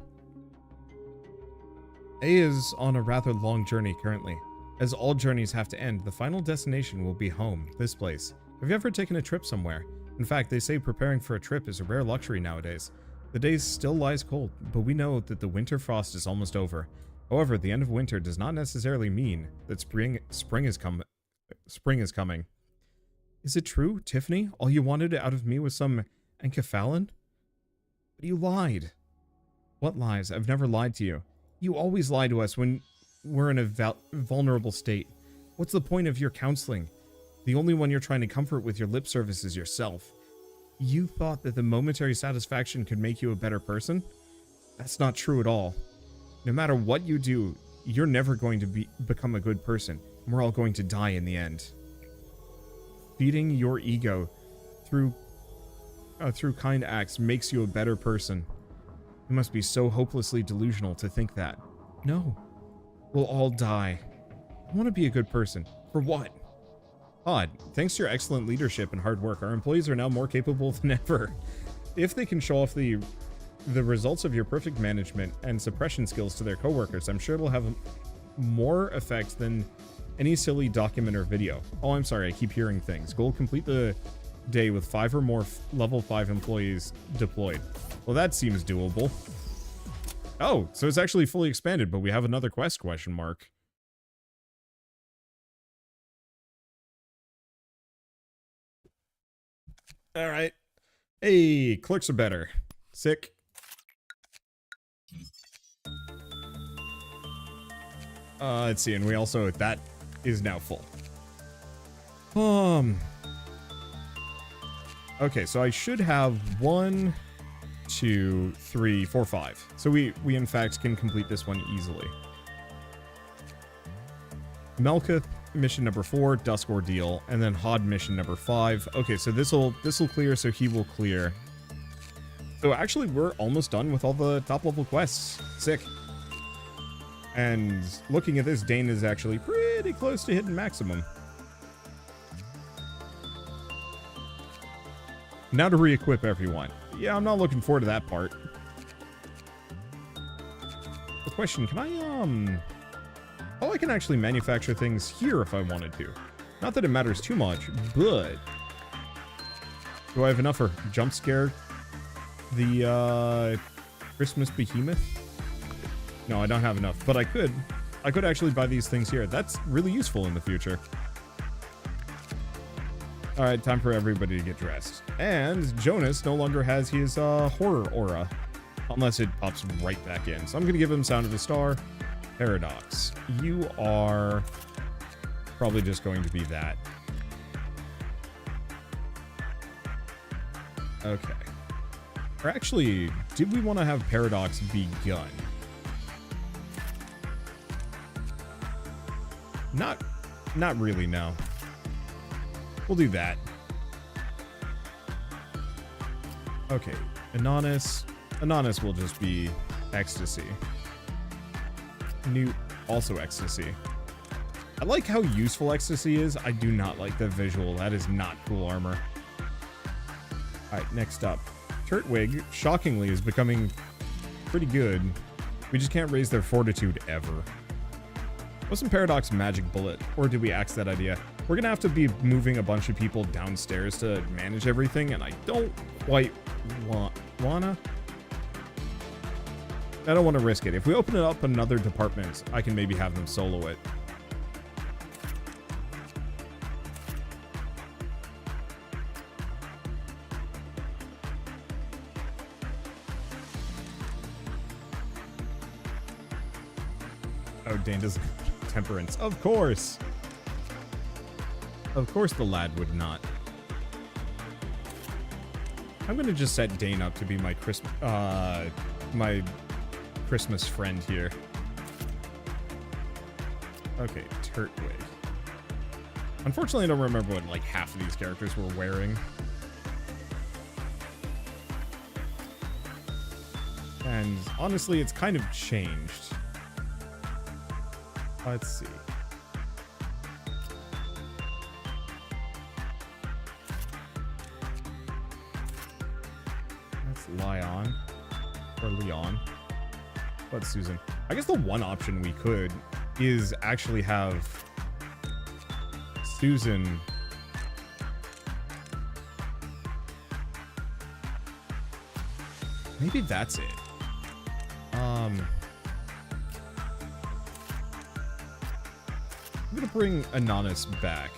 A is on a rather long journey currently. As all journeys have to end, the final destination will be home, this place. Have you ever taken a trip somewhere? In fact, they say preparing for a trip is a rare luxury nowadays. The day still lies cold, but we know that the winter frost is almost over. However, the end of winter does not necessarily mean that spring is coming. Is it true, Tiffany? All you wanted out of me was some enkephalin? But you lied. What lies? I've never lied to you. You always lie to us when we're in a vulnerable state. What's the point of your counseling? The only one you're trying to comfort with your lip service is yourself. You thought that the momentary satisfaction could make you a better person? That's not true at all. No matter what you do, you're never going to become a good person, and we're all going to die in the end. Feeding your ego through kind acts makes you a better person. You must be so hopelessly delusional to think that. No. We'll all die. I want to be a good person. For what? Odd. Thanks to your excellent leadership and hard work, our employees are now more capable than ever. If they can show off the results of your perfect management and suppression skills to their coworkers, I'm sure it'll have more effect than any silly document or video. Oh, I'm sorry, I keep hearing things. Goal: complete the day with 5 or more level 5 employees deployed. Well, that seems doable. Oh, so it's actually fully expanded, but we have another quest, question mark. All right. Hey, clerks are better. Sick. Let's see, and we also, that is now full. Okay, so I should have 1, 2, 3, 4, 5. So we in fact can complete this one easily. Melka mission number 4, Dusk Ordeal, and then Hod mission number 5. Okay, so this'll clear, so he will clear. So actually, we're almost done with all the top level quests. Sick. And looking at this, Dane is actually pretty close to hitting maximum. Now to re-equip everyone. Yeah, I'm not looking forward to that part. The question, can I, oh, I can actually manufacture things here if I wanted to. Not that it matters too much, but... Do I have enough for jump scare? The, Christmas behemoth? No, I don't have enough, but I could actually buy these things here. That's really useful in the future. All right, time for everybody to get dressed. And Jonas no longer has his horror aura, unless it pops right back in. So I'm gonna give him Sound of the Star. Paradox, you are probably just going to be that. Okay. Or actually, did we want to have Paradox be gun? Not really, no. We'll do that. Okay, Inanis. Inanis will just be Ecstasy. Newt, also Ecstasy. I like how useful Ecstasy is. I do not like the visual. That is not cool armor. Alright, next up. Turtwig, shockingly, is becoming pretty good. We just can't raise their fortitude ever. Wasn't Paradox Magic Bullet? Or did we axe that idea? We're gonna have to be moving a bunch of people downstairs to manage everything, and I don't quite wanna. I don't want to risk it. If we open it up another department, I can maybe have them solo it. Oh, Dane doesn't temperance. Of course. Of course the lad would not. I'm gonna just set Dane up to be my Christmas friend here. Okay, Turtwig. Unfortunately, I don't remember what like half of these characters were wearing. And honestly, it's kind of changed. Let's see. That's Leon. Or Leon. But Susan. I guess the one option we could is actually have Susan. Maybe that's it. I'm gonna bring Inanis back.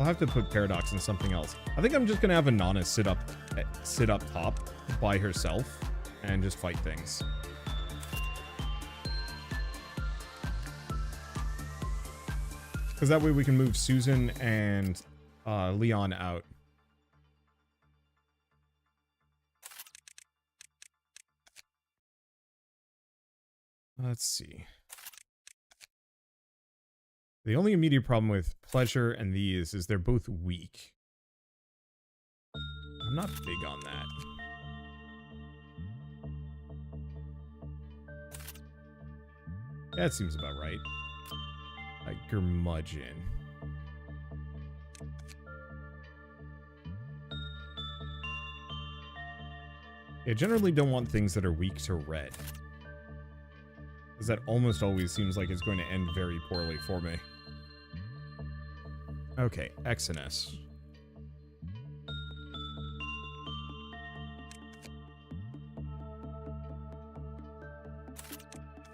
I'll have to put Paradox in something else. I think I'm just gonna have Inanis sit up top by herself and just fight things. Because that way we can move Susan and Leon out. Let's see. The only immediate problem with Pleasure and these is they're both weak. I'm not big on that. That seems about right. Like Curmudgeon. I generally don't want things that are weak to red. Because that almost always seems like it's going to end very poorly for me. Okay, Exodus.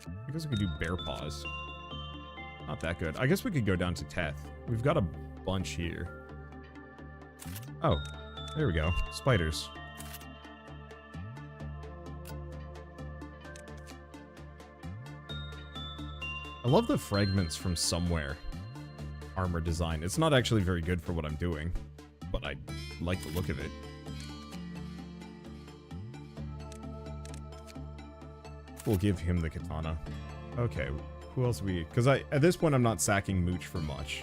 I guess we could do Bear Paws. Not that good. I guess we could go down to Teth. We've got a bunch here. Oh, there we go. Spiders. I love the fragments from Somewhere armor design. It's not actually very good for what I'm doing, but I like the look of it. We'll give him the katana. Okay, who else we... Because at this point, I'm not sacking Mooch for much.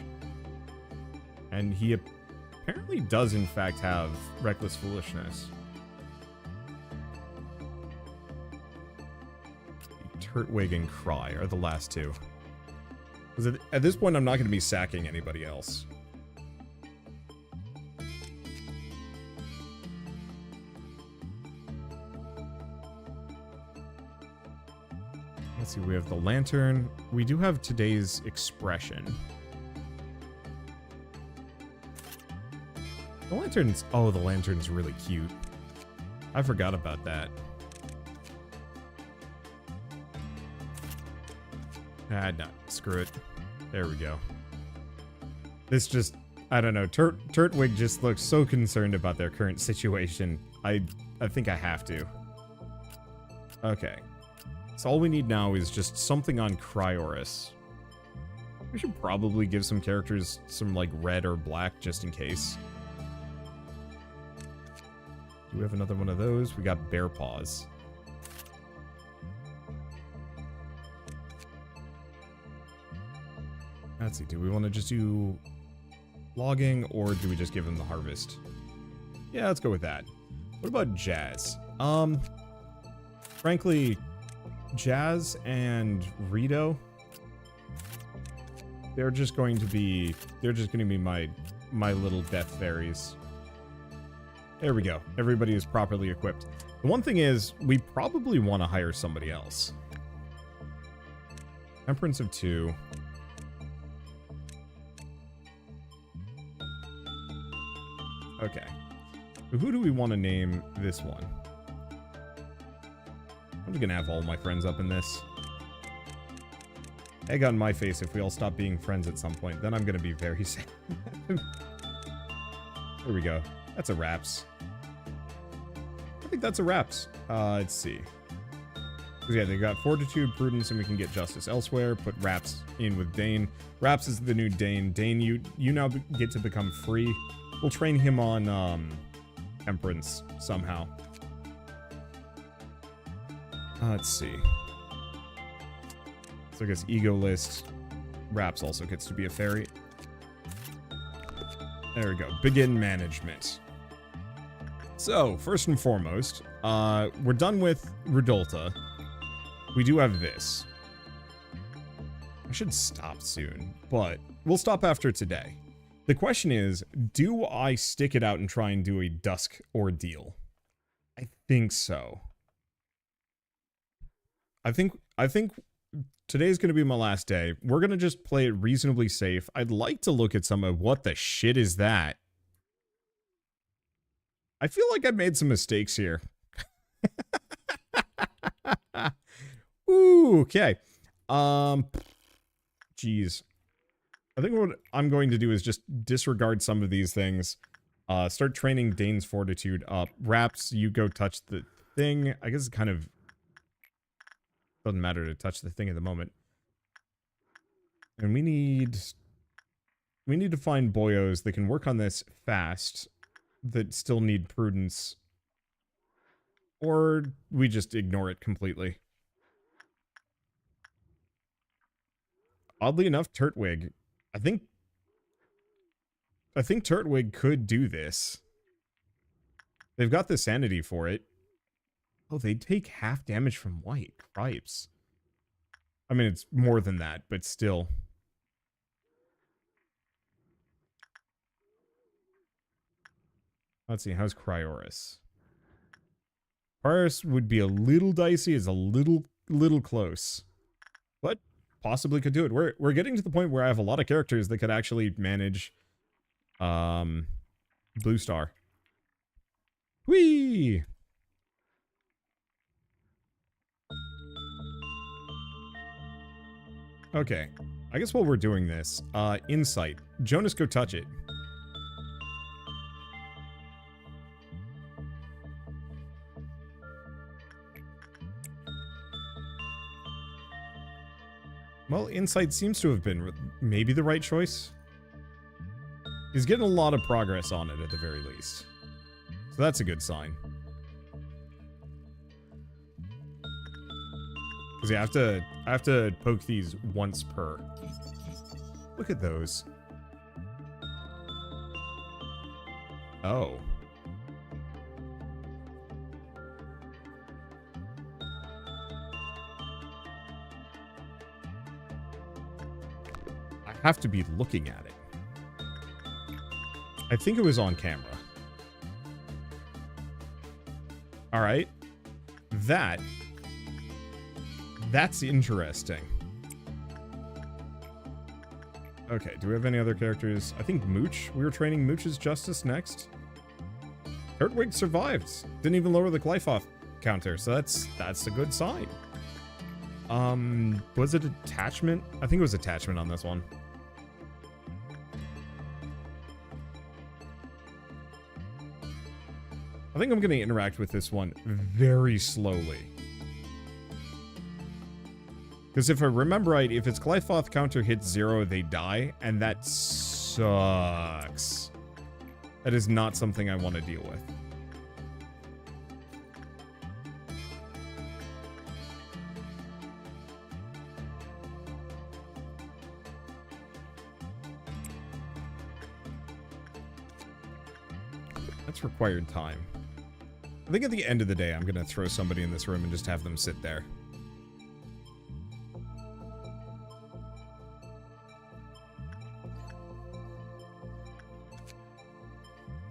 And he apparently does, in fact, have Reckless Foolishness. Turtwig and Cry are the last two. Because at this point, I'm not going to be sacking anybody else. Let's see, we have the Lantern. We do have today's Expression. The Lantern's... Oh, the Lantern's really cute. I forgot about that. No, screw it. There we go. This just, I don't know. Turtwig just looks so concerned about their current situation. I think I have to. Okay. So all we need now is just something on Cryoris. We should probably give some characters some, like, red or black, just in case. Do we have another one of those? We got Bear Paws. Let's see, do we want to just do logging, or do we just give them the harvest? Yeah, let's go with that. What about Jazz? Frankly, Jazz and Rito, they're just going to be my little death fairies. There we go. Everybody is properly equipped. The one thing is, we probably want to hire somebody else. Temperance of 2. Okay. Who do we want to name this one? I'm just gonna have all my friends up in this. Egg on my face if we all stop being friends at some point. Then I'm gonna be very sad. There we go. That's a wraps. I think that's a wraps. Let's see. Yeah, they got Fortitude, Prudence, and we can get Justice elsewhere. Put Raps in with Dane. Raps is the new Dane. Dane, you now get to become free. We'll train him on Temperance somehow. Let's see. So I guess Ego List. Raps also gets to be a fairy. There we go. Begin management. So, first and foremost, we're done with Rudolta. We do have this. I should stop soon, but we'll stop after today. The question is, do I stick it out and try and do a dusk ordeal? I think so. I think today's going to be my last day. We're going to just play it reasonably safe. I'd like to look at some of what the shit is that. I feel like I made some mistakes here. Ooh, okay. Jeez. I think what I'm going to do is just disregard some of these things. Start training Dane's Fortitude up. Raps, you go touch the thing. I guess it kind of doesn't matter to touch the thing at the moment. And we need to find boyos that can work on this fast, that still need Prudence. Or we just ignore it completely. Oddly enough, Turtwig, I think Turtwig could do this. They've got the sanity for it. Oh, they take half damage from white. Cripes. I mean, it's more than that, but still. Let's see, how's Cryoris? Cryoris would be a little dicey, is a little close. But possibly could do it. We're getting to the point where I have a lot of characters that could actually manage Blue Star. Whee! Okay. I guess while we're doing this, Insight. Jonas, go touch it. Well, Insight seems to have been maybe the right choice. He's getting a lot of progress on it at the very least. So that's a good sign. Because yeah, I have to poke these once per. Look at those. Oh. I have to be looking at it. I think it was on camera. All right. That's interesting. Okay, do we have any other characters? I think Mooch. We were training Mooch's Justice next. Turtwig survived. Didn't even lower the Glyphoth counter, so that's a good sign. Was it attachment? I think it was attachment on this one. I think I'm going to interact with this one very slowly. Because if I remember right, if its Glyphoth counter hits 0, they die, and that sucks. That is not something I want to deal with. That's required time. I think at the end of the day, I'm going to throw somebody in this room and just have them sit there.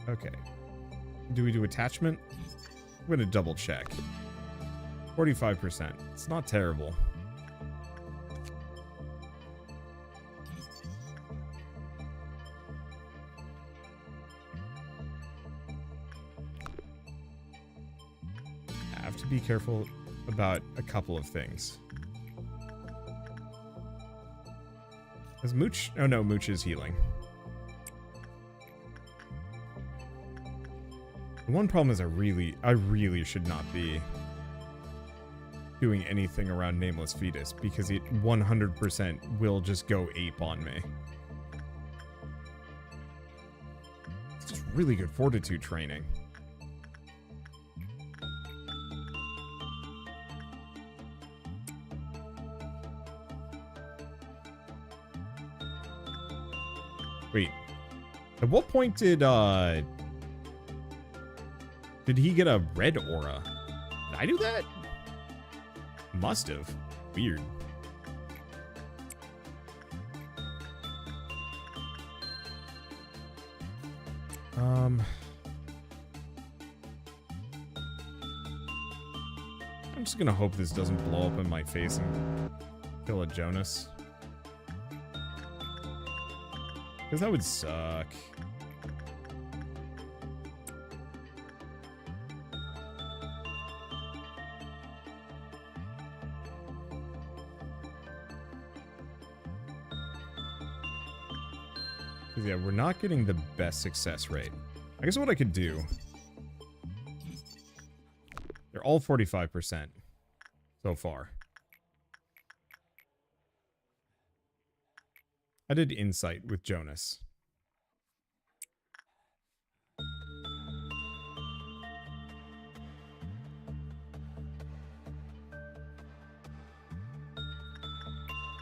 Okay. Do we do attachment? I'm going to double check. 45%. It's not terrible. I have to be careful about a couple of things. Is Mooch? Oh no, Mooch is healing. The one problem is I really should not be doing anything around Nameless Fetus because it 100% will just go ape on me. It's just really good fortitude training. Wait, at what point did he get a red aura? Did I do that? Must have. Weird. I'm just gonna hope this doesn't blow up in my face and kill a Jonas. Because that would suck. Yeah, we're not getting the best success rate. I guess what I could do... They're all 45% so far. I did Insight with Jonas.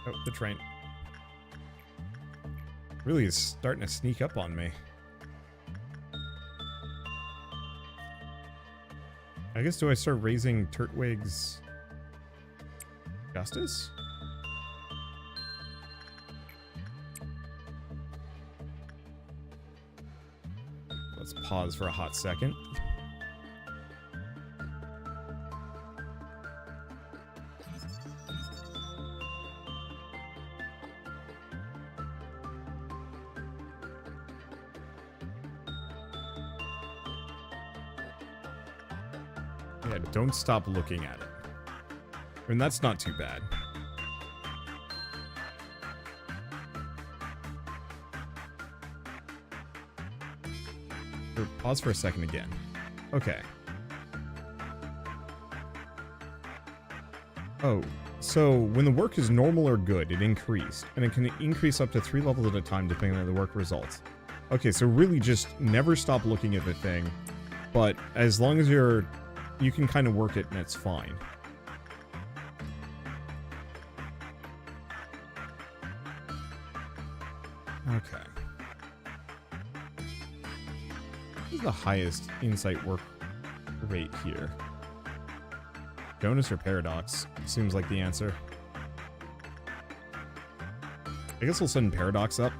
Oh, the train. Really is starting to sneak up on me. I guess, do I start raising Turtwig's Justice? Let's pause for a hot second. Yeah, don't stop looking at it. I mean, that's not too bad. Pause for a second again. Okay. Oh, so when the work is normal or good, it increased. And it can increase up to 3 levels at a time depending on the work results. Okay, so really just never stop looking at the thing. But as long as you can kind of work it and it's fine. Okay. What is the highest insight work rate here? Jonas or Paradox? Seems like the answer. I guess we'll send Paradox up.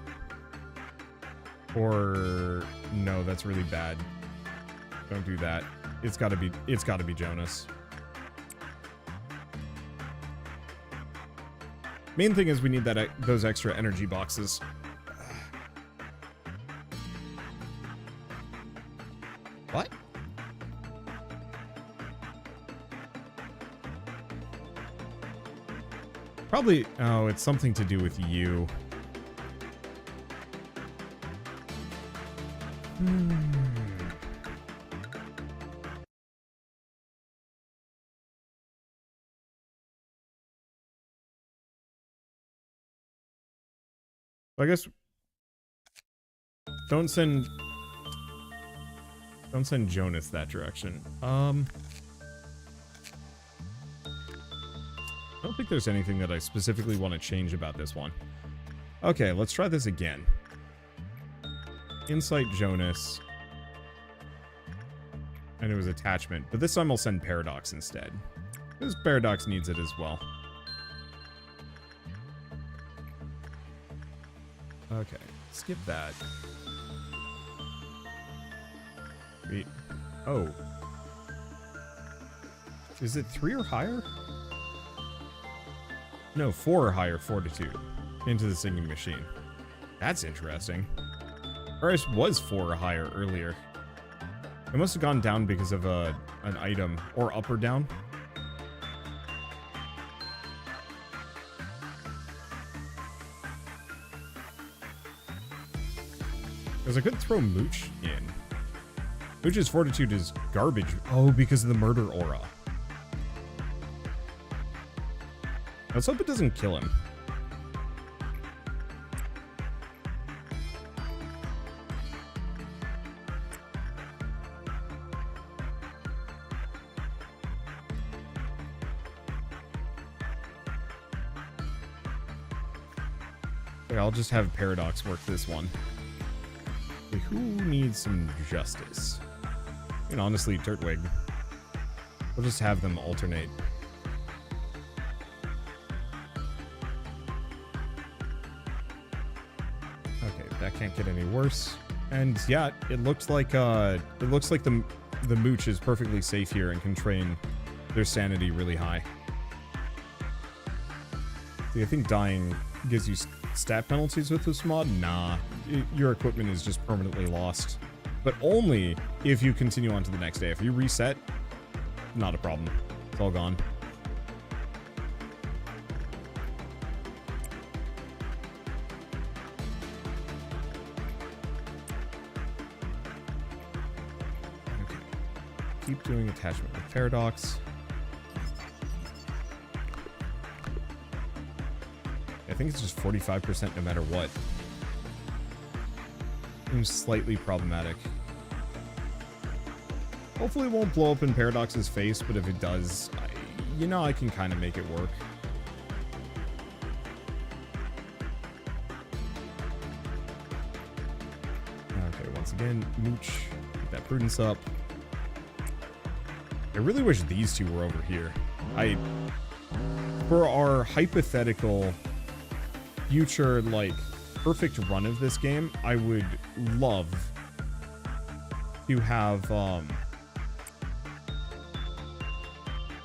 Or no, that's really bad. Don't do that. It's gotta be Jonas. Main thing is we need those extra energy boxes. What? Probably, oh, it's something to do with you. I guess don't send Jonas that direction. I don't think there's anything that I specifically want to change about this one. Okay, let's try this again. Insight Jonas. And it was attachment, but this time I'll send Paradox instead. Because Paradox needs it as well. Okay, skip that. Wait. Oh. Is it 3 or higher? No, 4 or higher fortitude into the singing machine. That's interesting. Or it was 4 or higher earlier. It must have gone down because of an item, or up or down. Because I could throw Mooch in. Mooch's fortitude is garbage. Oh, because of the murder aura. Let's hope it doesn't kill him. Okay, I'll just have Paradox work this one. Okay, who needs some justice? And honestly, Turtwig. We'll just have them alternate. Okay, that can't get any worse. And yeah, it looks like the Mooch is perfectly safe here and can train their sanity really high. See, I think dying gives you stat penalties with this mod? Nah, your equipment is just permanently lost. But only if you continue on to the next day. If you reset, not a problem. It's all gone. Okay. Keep doing attachment with Paradox. I think it's just 45% no matter what. Seems slightly problematic. Hopefully it won't blow up in Paradox's face, but if it does, I can kind of make it work. Okay, once again, Mooch, get that prudence up. I really wish these two were over here. For our hypothetical future, perfect run of this game, I would love to have, I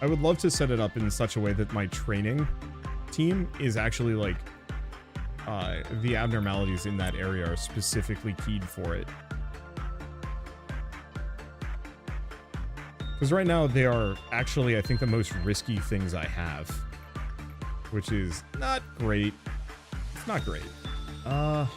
would love to set it up in such a way that my training team is actually, the abnormalities in that area are specifically keyed for it. Because right now, they are actually, I think, the most risky things I have. Which is not great. It's not great. I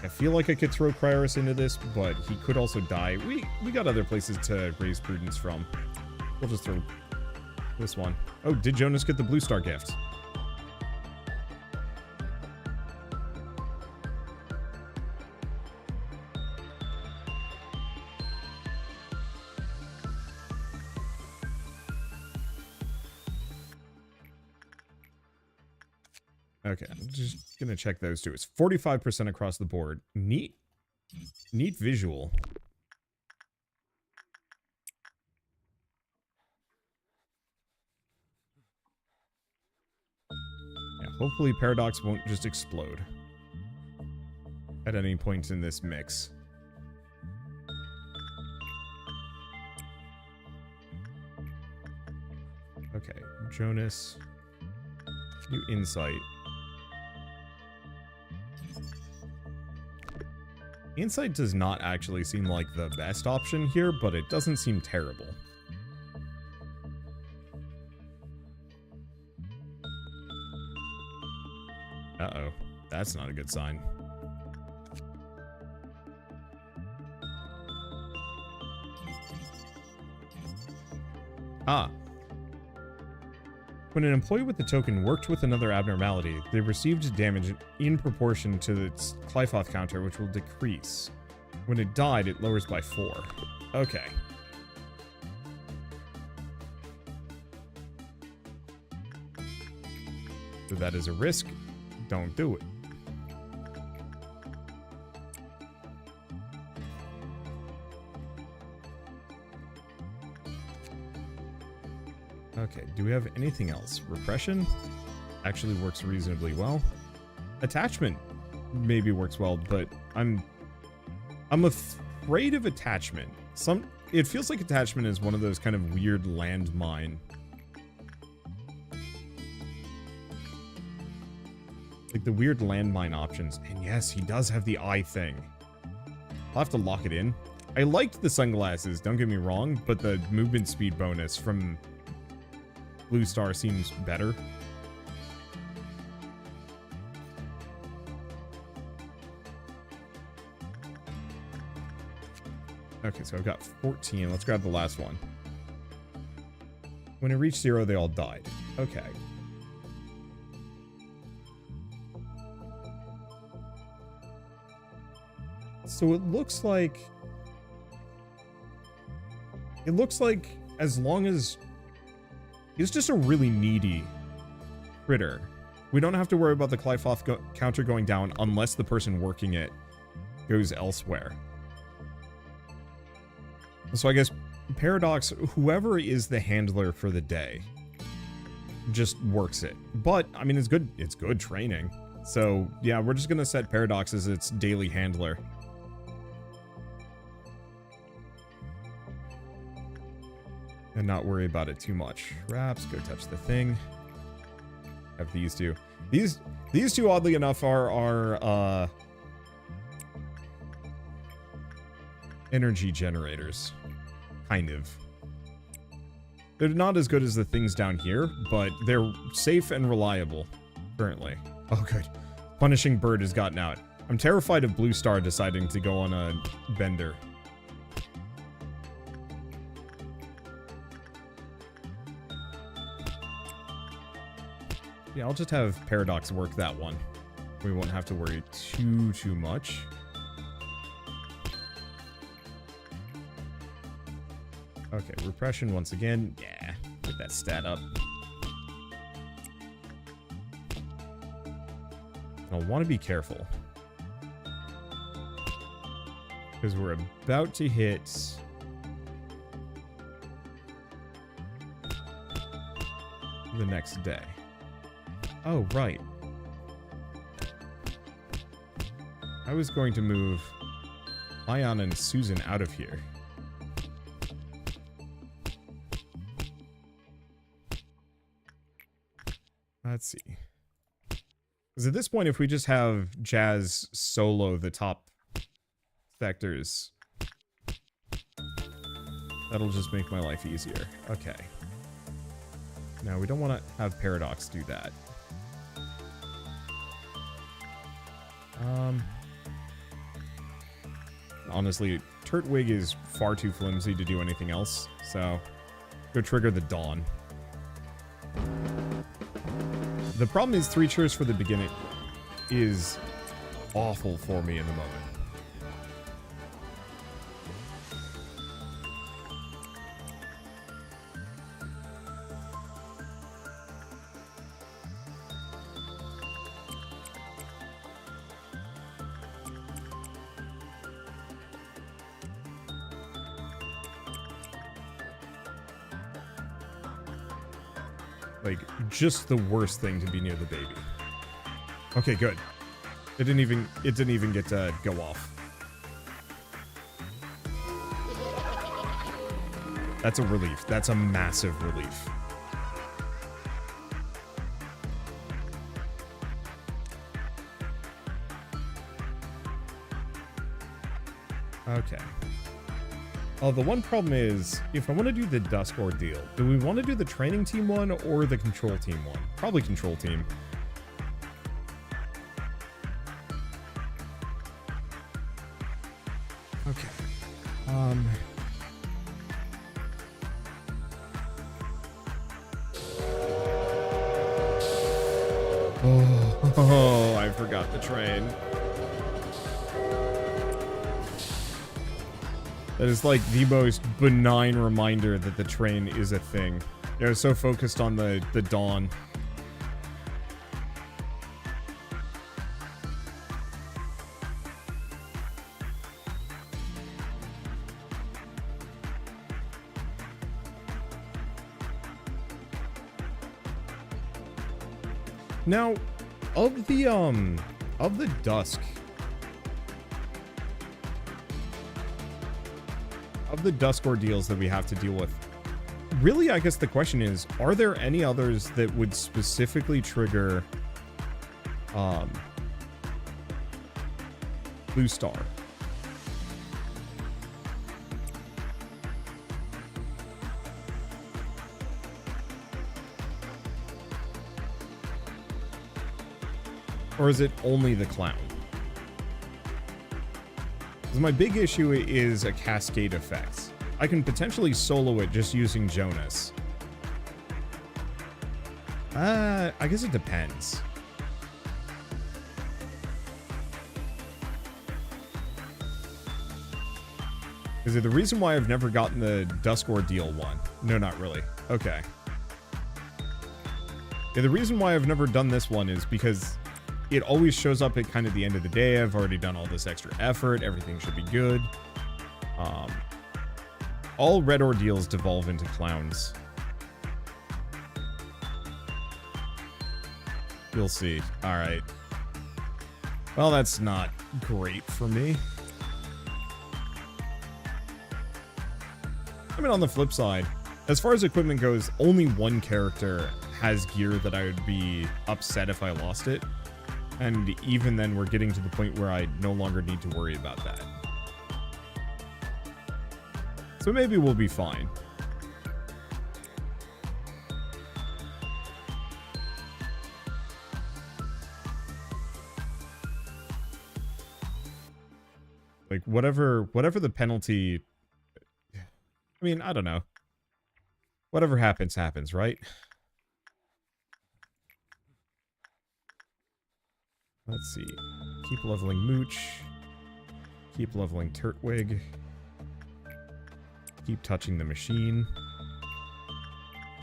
feel like I could throw Cryoris into this, but he could also die. We got other places to raise prudence from. We'll just throw this one. Oh, did Jonas get the Blue Star gift? Okay, I'm just gonna check those two. It's 45% across the board. Neat visual. Yeah, hopefully Paradox won't just explode at any point in this mix. Okay, Jonas. New insight. Insight does not actually seem like the best option here, but it doesn't seem terrible. Uh-oh. That's not a good sign. Ah. When an employee with the token worked with another abnormality, they received damage in proportion to its Clifoth counter, which will decrease. When it died, it lowers by 4. Okay. So that is a risk. Don't do it. Okay, do we have anything else? Repression actually works reasonably well. Attachment maybe works well, but I'm afraid of attachment. It feels like attachment is one of those kind of weird landmine. Like the weird landmine options. And yes, he does have the eye thing. I'll have to lock it in. I liked the sunglasses, don't get me wrong, but the movement speed bonus from Blue Star seems better. Okay, so I've got 14. Let's grab the last one. When it reached 0, they all died. Okay. So it looks like as long as he's just a really needy critter, we don't have to worry about the Clifoth counter going down unless the person working it goes elsewhere. So I guess Paradox, whoever is the handler for the day, just works it. But I mean, it's good training. So yeah, we're just gonna set Paradox as its daily handler. And not worry about it too much. Wraps, go touch the thing. Have these two. These two, oddly enough, are energy generators. Kind of. They're not as good as the things down here, but they're safe and reliable, currently. Oh, good. Punishing Bird has gotten out. I'm terrified of Blue Star deciding to go on a bender. Yeah, I'll just have Paradox work that one. We won't have to worry too much. Okay, repression once again. Yeah, get that stat up. I'll want to be careful. Because we're about to hit the next day. Oh, right. I was going to move Ion and Susan out of here. Let's see. Because at this point, if we just have Jazz solo the top sectors, that'll just make my life easier. Okay. Now, we don't want to have Paradox do that. Honestly, Turtwig is far too flimsy to do anything else, so go trigger the Dawn. The problem is 3 cheers for the beginning is awful for me in the moment. Like, just the worst thing to be near the baby. Okay, good. It didn't even get to go off. That's a relief. That's a massive relief. Okay. Oh, the one problem is, if I want to do the Dusk Ordeal, do we want to do the training team one or the control team one? Probably control team. Oh, I forgot the train. That is like the most benign reminder that the train is a thing. I was so focused on the dawn. Now, of the dusk, of the dusk ordeals that we have to deal with, really, I guess the question is, are there any others that would specifically trigger, Blue Star? Or is it only the clown? Because my big issue is a cascade effect. I can potentially solo it just using Jonas. I guess it depends. Is it the reason why I've never gotten the Dusk Ordeal one? No, not really. Okay. Yeah, the reason why I've never done this one is because it always shows up at kind of the end of the day. I've already done all this extra effort. Everything should be good. All red ordeals devolve into clowns. You'll see. All right. Well, that's not great for me. I mean, on the flip side, as far as equipment goes, only one character has gear that I would be upset if I lost it. And even then, we're getting to the point where I no longer need to worry about that. So maybe we'll be fine. Like, whatever the penalty... I mean, I don't know. Whatever happens, happens, right? Let's see. Keep leveling Mooch. Keep leveling Turtwig. Keep touching the machine.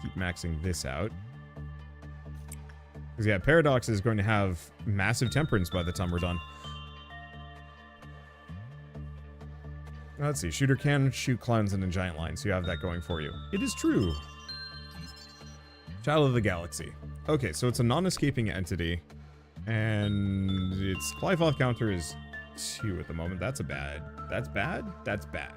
Keep maxing this out. Because, yeah, Paradox is going to have massive temperance by the time we're done. Let's see. Shooter can shoot clowns in a giant line, so you have that going for you. It is true. Child of the Galaxy. Okay, so it's a non-escaping entity. And its supply file counter is 2 at the moment. That's a bad. That's bad? That's bad.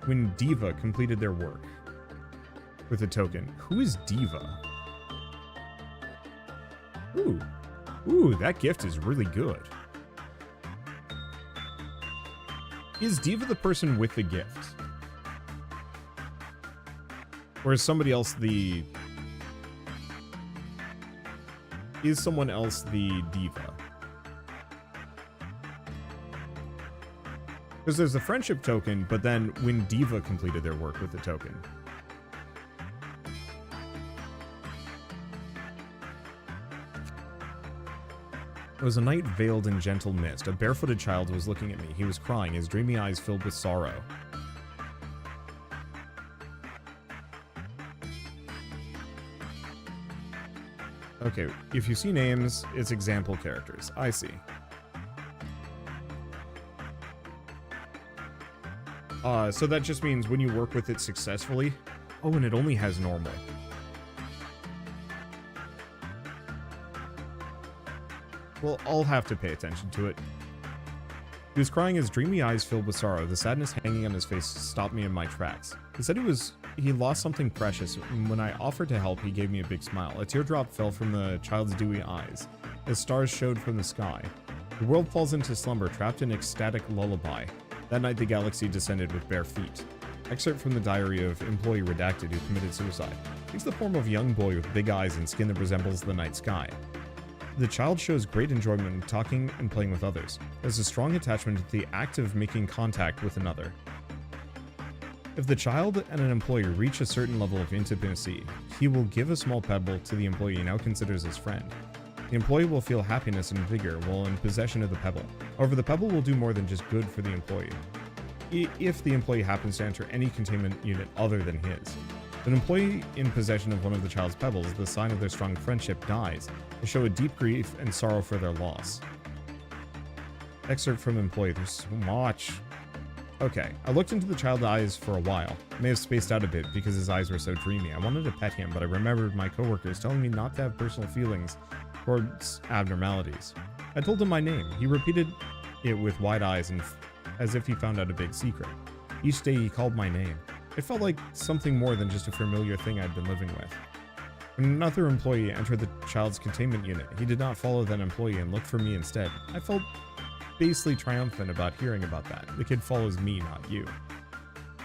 When Diva completed their work with a token. Who is Diva? Ooh. Ooh, that gift is really good. Is Diva the person with the gift? Or is somebody else the... Is someone else the diva? Because there's a friendship token, but then when Diva completed their work with the token. It was a night veiled in gentle mist. A barefooted child was looking at me. He was crying, his dreamy eyes filled with sorrow. Okay, if you see names, it's example characters. I see. So that just means when you work with it successfully... Oh, and it only has normal. Well, I'll have to pay attention to it. He was crying, his dreamy eyes filled with sorrow. The sadness hanging on his face stopped me in my tracks. He said he lost something precious, and when I offered to help, he gave me a big smile. A teardrop fell from the child's dewy eyes. As stars showed from the sky. The world falls into slumber, trapped in ecstatic lullaby. That night, the galaxy descended with bare feet. Excerpt from the diary of employee redacted who committed suicide. Takes the form of a young boy with big eyes and skin that resembles the night sky. The child shows great enjoyment in talking and playing with others. There's a strong attachment to the act of making contact with another. If the child and an employee reach a certain level of intimacy, he will give a small pebble to the employee he now considers his friend. The employee will feel happiness and vigor while in possession of the pebble. However, the pebble will do more than just good for the employee. If the employee happens to enter any containment unit other than his. An employee in possession of one of the child's pebbles, the sign of their strong friendship, dies to show a deep grief and sorrow for their loss. Excerpt from employee. There's so much. Okay, I looked into the child's eyes for a while. May have spaced out a bit because his eyes were so dreamy. I wanted to pet him, but I remembered my coworkers telling me not to have personal feelings towards abnormalities. I told him my name. He repeated it with wide eyes and as if he found out a big secret. Each day he called my name. It felt like something more than just a familiar thing I'd been living with. When another employee entered the child's containment unit, he did not follow that employee and looked for me instead. I felt basically triumphant about hearing about that. The kid follows me, not you.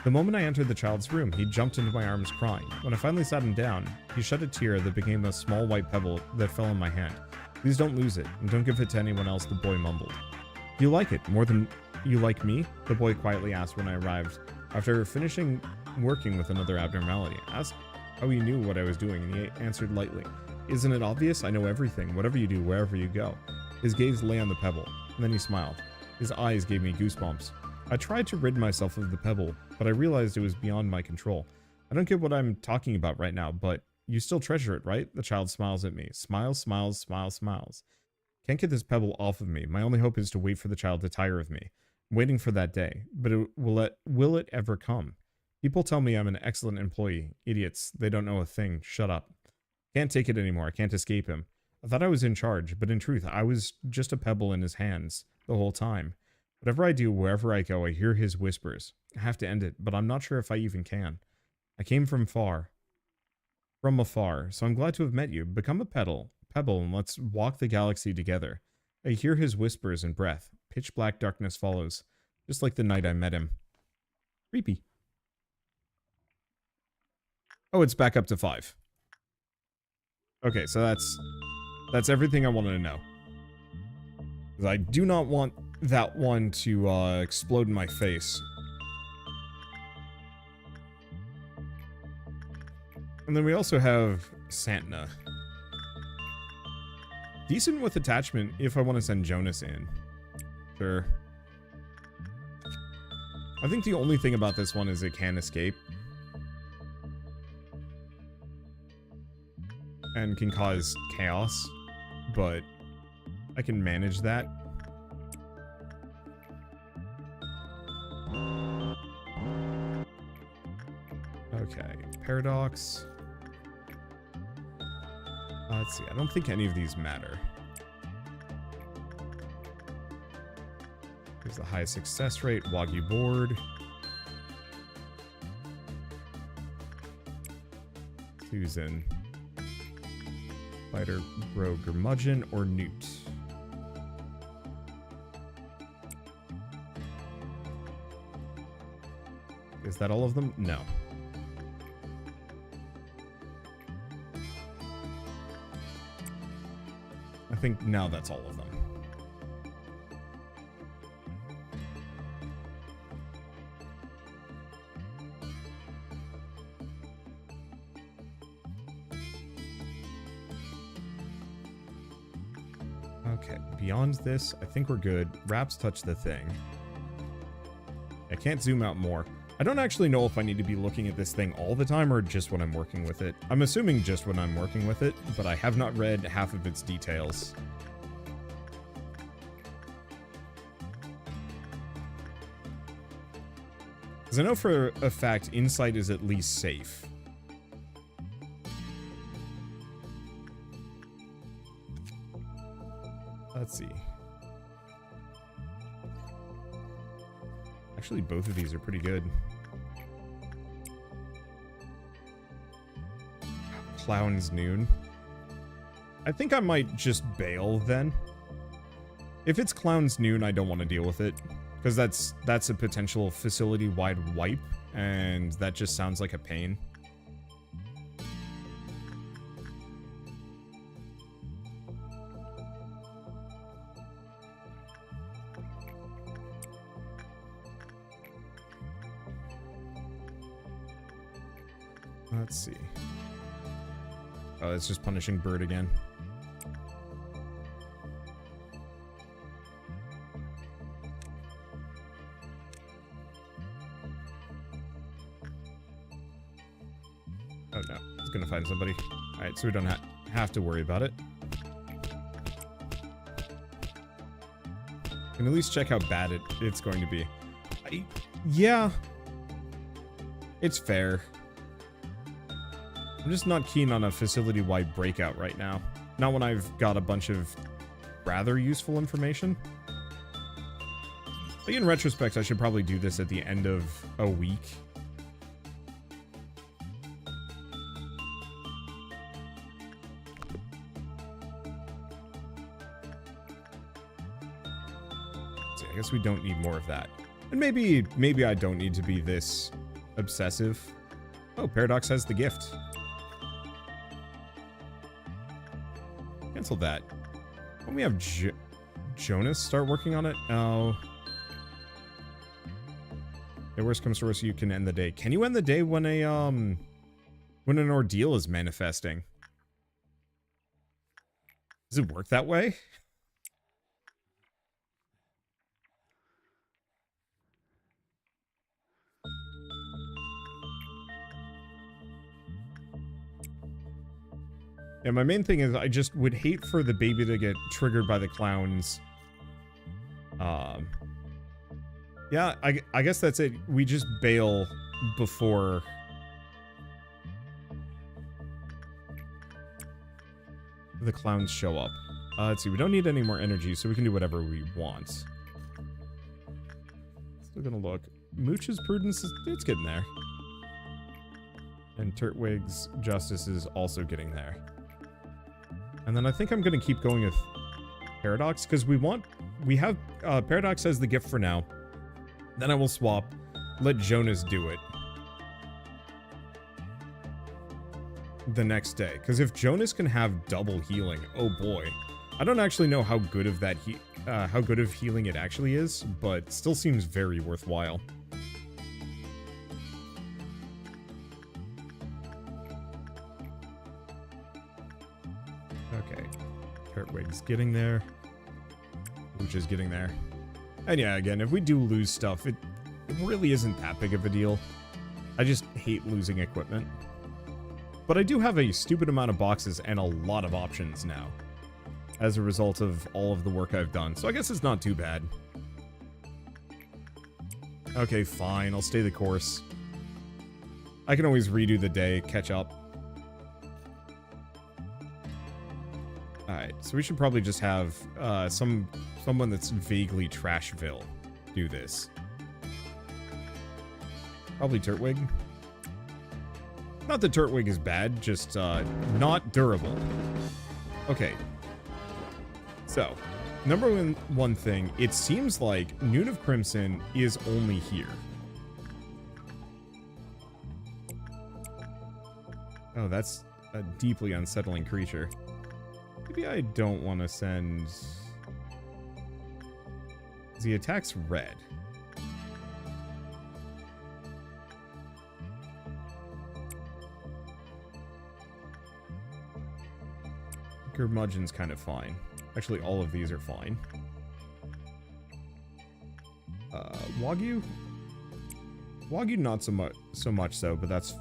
The moment I entered the child's room, he jumped into my arms crying. When I finally sat him down, he shed a tear that became a small white pebble that fell in my hand. Please don't lose it, and don't give it to anyone else, the boy mumbled. You like it more than you like me? The boy quietly asked when I arrived. After finishing working with another abnormality, I asked how he knew what I was doing, and he answered lightly. Isn't it obvious? I know everything, whatever you do, wherever you go. His gaze lay on the pebble, and then he smiled. His eyes gave me goosebumps. I tried to rid myself of the pebble, but I realized it was beyond my control. I don't get what I'm talking about right now, but you still treasure it, right? The child smiles at me. Smiles, smiles, smiles, smiles. Can't get this pebble off of me. My only hope is to wait for the child to tire of me. I'm waiting for that day, but will it ever come? People tell me I'm an excellent employee. Idiots. They don't know a thing. Shut up. Can't take it anymore. I can't escape him. I thought I was in charge, but in truth, I was just a pebble in his hands the whole time. Whatever I do, wherever I go, I hear his whispers. I have to end it, but I'm not sure if I even can. I came from afar, so I'm glad to have met you. Become a pebble, and let's walk the galaxy together. I hear his whispers and breath. Pitch black darkness follows, just like the night I met him. Creepy. Oh, it's back up to 5. Okay, so that's everything I wanted to know. Because I do not want that one to explode in my face. And then we also have Santna. Decent with attachment if I want to send Jonas in. Sure. I think the only thing about this one is it can escape. And can cause chaos. But I can manage that. Okay, Paradox. Let's see, I don't think any of these matter. Here's the highest success rate, Wagyu board. Susan. Fighter, Bro, Curmudgeon, or Newt. Is that all of them? No. I think now that's all of them. Okay, beyond this, I think we're good. Wraps touch the thing. I can't zoom out more. I don't actually know if I need to be looking at this thing all the time or just when I'm working with it. I'm assuming just when I'm working with it, but I have not read half of its details. Because I know for a fact Insight is at least safe. Let's see. Actually, both of these are pretty good. Clown's Noon. I think I might just bail then. If it's Clown's Noon, I don't want to deal with it. Because that's a potential facility-wide wipe, and that just sounds like a pain. Let's see. Oh, it's just punishing bird again. Oh no, it's gonna find somebody. Alright, so we don't have to worry about it. Can at least check how bad it's going to be. Yeah. It's fair. I'm just not keen on a facility-wide breakout right now. Not when I've got a bunch of rather useful information. But in retrospect, I should probably do this at the end of a week. I guess we don't need more of that. And maybe I don't need to be this obsessive. Oh, Paradox has the gift. Cancel that. Why don't we have Jonas start working on it? Oh. The worst comes to worst, you can end the day. Can you end the day when an ordeal is manifesting? Does it work that way? Yeah, my main thing is I just would hate for the baby to get triggered by the clowns. Yeah, I guess that's it. We just bail before... the clowns show up. Let's see, we don't need any more energy, so we can do whatever we want. Still gonna look. Mooch's prudence, it's getting there. And Turtwig's justice is also getting there. And then I think I'm going to keep going with Paradox, because we have Paradox as the gift for now. Then I will swap, let Jonas do it the next day. Because if Jonas can have double healing, oh boy. I don't actually know how good of how good of healing it actually is, but still seems very worthwhile. Okay, Turtwig's getting there. Mooch is getting there. And yeah, again, if we do lose stuff, it really isn't that big of a deal. I just hate losing equipment. But I do have a stupid amount of boxes and a lot of options now, as a result of all of the work I've done. So I guess it's not too bad. Okay, fine, I'll stay the course. I can always redo the day, catch up. Alright, so we should probably just have someone that's vaguely Trashville do this. Probably Turtwig. Not that Turtwig is bad, just not durable. Okay. So, number one thing, it seems like Noon of Crimson is only here. Oh, that's a deeply unsettling creature. Maybe I don't want to send... He attacks red. Curmudgeon's kind of fine. Actually, all of these are fine. Wagyu? Wagyu not so much so, but that's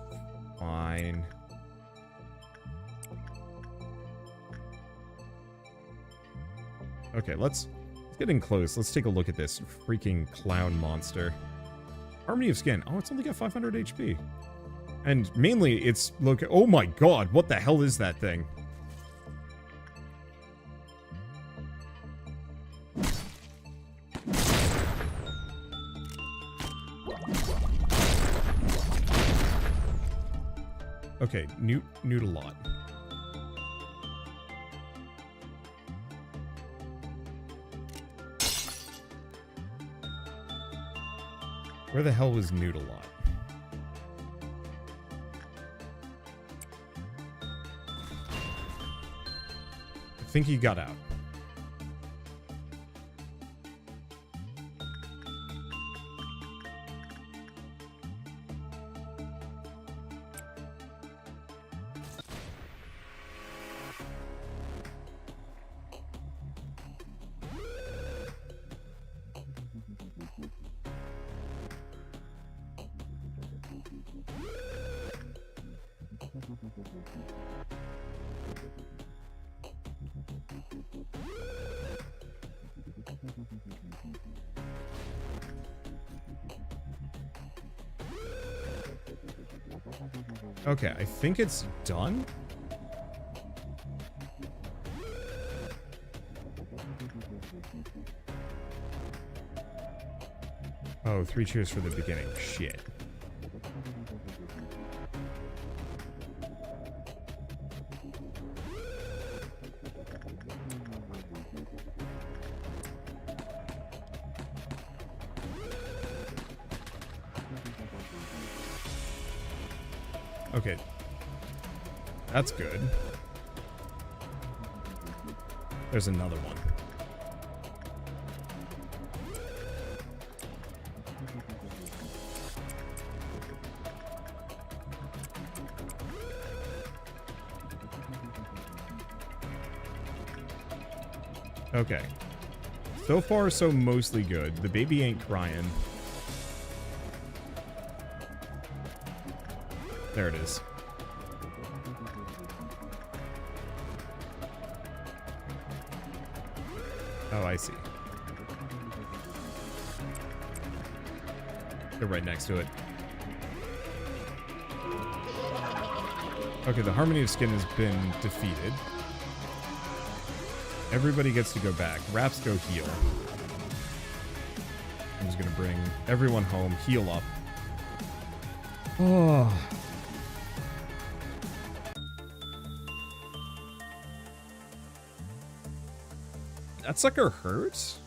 fine. Okay, let's get in close. Let's take a look at this freaking clown monster. Harmony of Skin. Oh, it's only got 500 HP. And mainly, it's... Look, oh my god, what the hell is that thing? Okay, Newt a lot. Where the hell was Newt a lot? I think he got out. Okay, I think it's done. Oh, 3 cheers for the beginning. Shit. Okay. That's good. There's another one. Okay. So far, so mostly good. The baby ain't crying. There it is. Oh, I see. They're right next to it. Okay, the Harmony of Skin has been defeated. Everybody gets to go back. Raps go heal. I'm just gonna bring everyone home, heal up. Oh. That sucker hurts?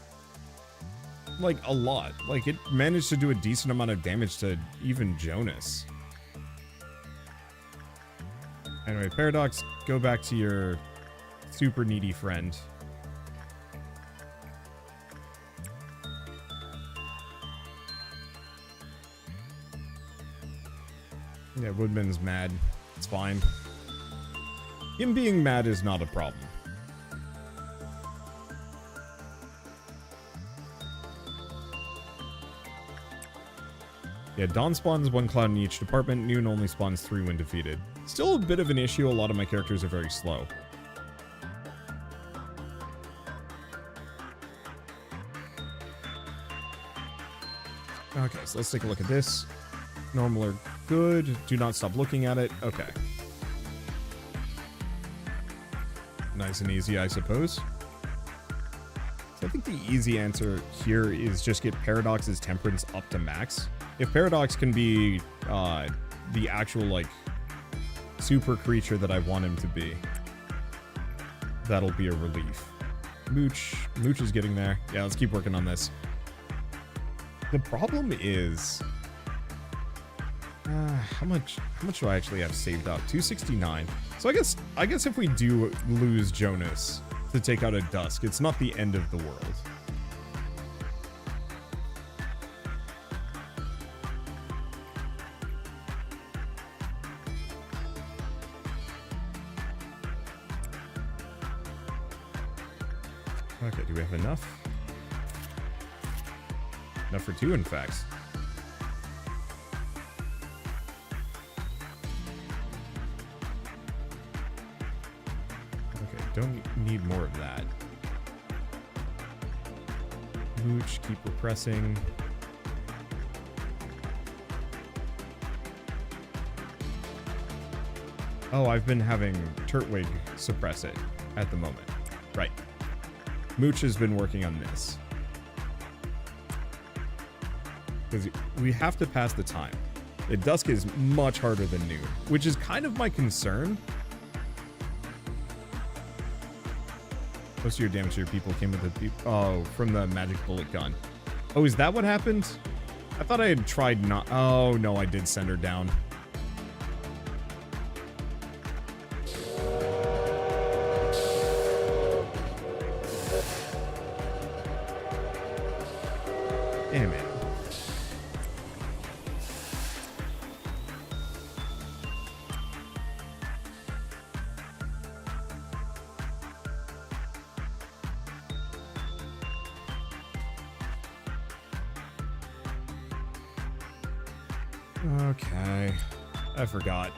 Like, a lot. Like, it managed to do a decent amount of damage to even Jonas. Anyway, Paradox, go back to your super needy friend. Yeah, Woodman's mad. It's fine. Him being mad is not a problem. Yeah, Dawn spawns 1 cloud in each department. Noon only spawns 3 when defeated. Still a bit of an issue. A lot of my characters are very slow. Okay, so let's take a look at this. Normal or good. Do not stop looking at it. Okay. Nice and easy, I suppose. So I think the easy answer here is just get Paradox's Temperance up to max. If Paradox can be the actual, like, super creature that I want him to be, that'll be a relief. Mooch is getting there. Yeah, let's keep working on this. The problem is, how much do I actually have saved up? 269. So I guess if we do lose Jonas to take out a Dusk, it's not the end of the world. Okay, do we have enough? Enough for 2, in fact. Okay, don't need more of that. Mooch, keep repressing. Oh, I've been having Turtwig suppress it at the moment. Right. Mooch has been working on this. Because we have to pass the time. The Dusk is much harder than Noon, which is kind of my concern. Most of your damage to your people came with the... Oh, from the magic bullet gun. Oh, is that what happened? I thought I had tried not... Oh, no, I did send her down. Damn it. Okay. I forgot.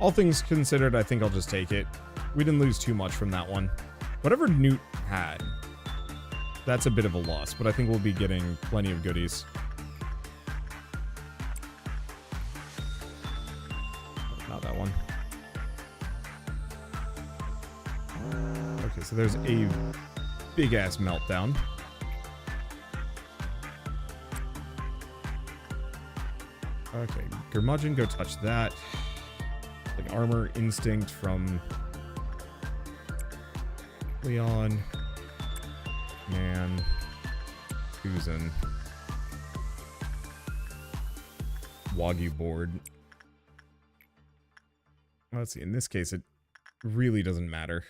All things considered, I think I'll just take it. We didn't lose too much from that one. Whatever Newt had, that's a bit of a loss, but I think we'll be getting plenty of goodies. Not that one. Okay, so there's a big-ass meltdown. Okay, Curmudgeon, go touch that. Like armor, instinct from Leon. Man. Susan. Wagyu board. Let's see, in this case, it really doesn't matter.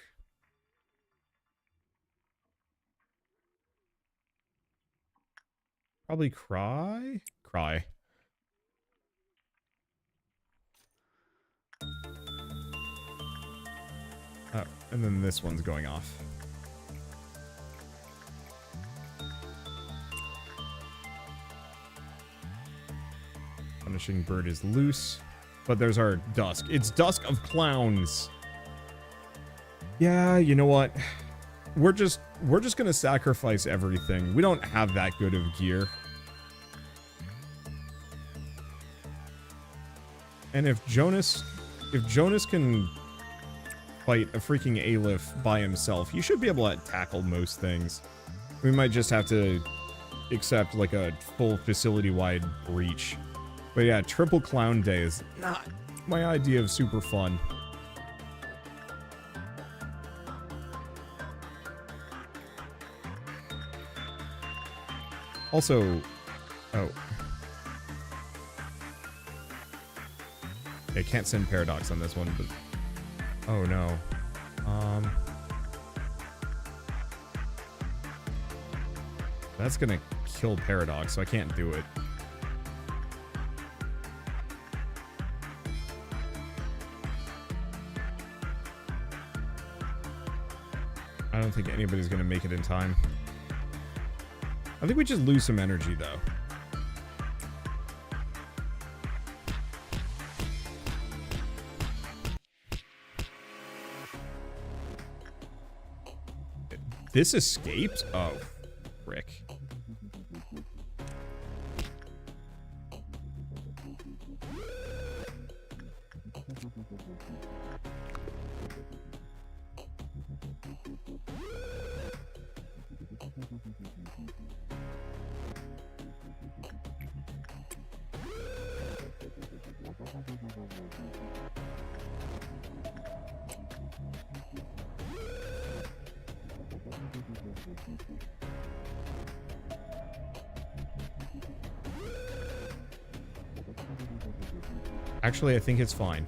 Probably cry? Cry. Oh, and then this one's going off. Punishing bird is loose, but there's our dusk. It's Dusk of Clowns. Yeah, you know what? We're just gonna sacrifice everything. We don't have that good of gear. And if Jonas can fight a freaking Aleph by himself, he should be able to tackle most things. We might just have to accept like a full facility-wide breach. But yeah, Triple Clown Day is not my idea of super fun. Also, oh. I can't send Paradox on this one, but oh no. That's gonna kill Paradox, so I can't do it. I don't think anybody's gonna make it in time. I think we just lose some energy, though. This escaped? Oh, frick. Actually, I think it's fine.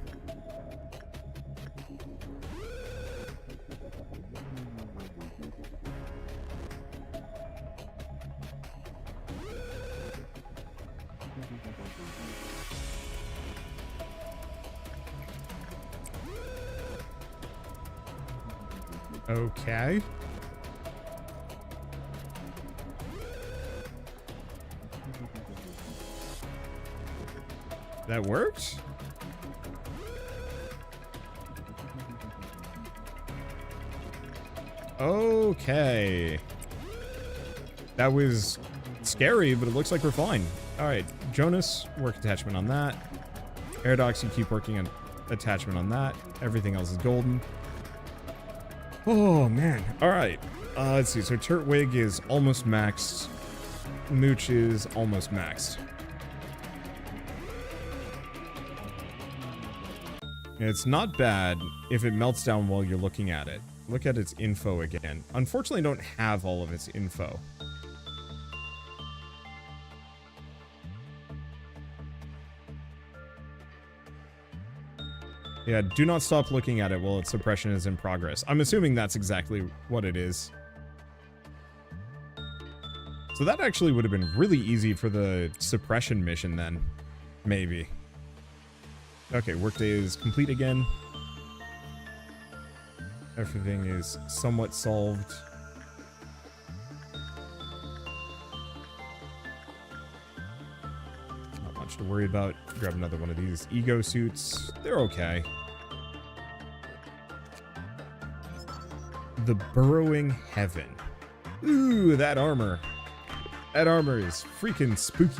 Okay. That works? Okay. That was scary, but it looks like we're fine. Alright, Jonas, work attachment on that. Paradox, you keep working on attachment on that. Everything else is golden. Oh, man. Alright. Let's see. So Turtwig is almost maxed. Mooch is almost maxed. It's not bad if it melts down while you're looking at it. Look at its info again. Unfortunately, I don't have all of its info. Yeah, do not stop looking at it while its suppression is in progress. I'm assuming that's exactly what it is. So that actually would have been really easy for the suppression mission then. Maybe. Okay, workday is complete again. Everything is somewhat solved. Not much to worry about. Grab another one of these ego suits. They're okay. The Burrowing Heaven. Ooh, that armor. That armor is freaking spooky.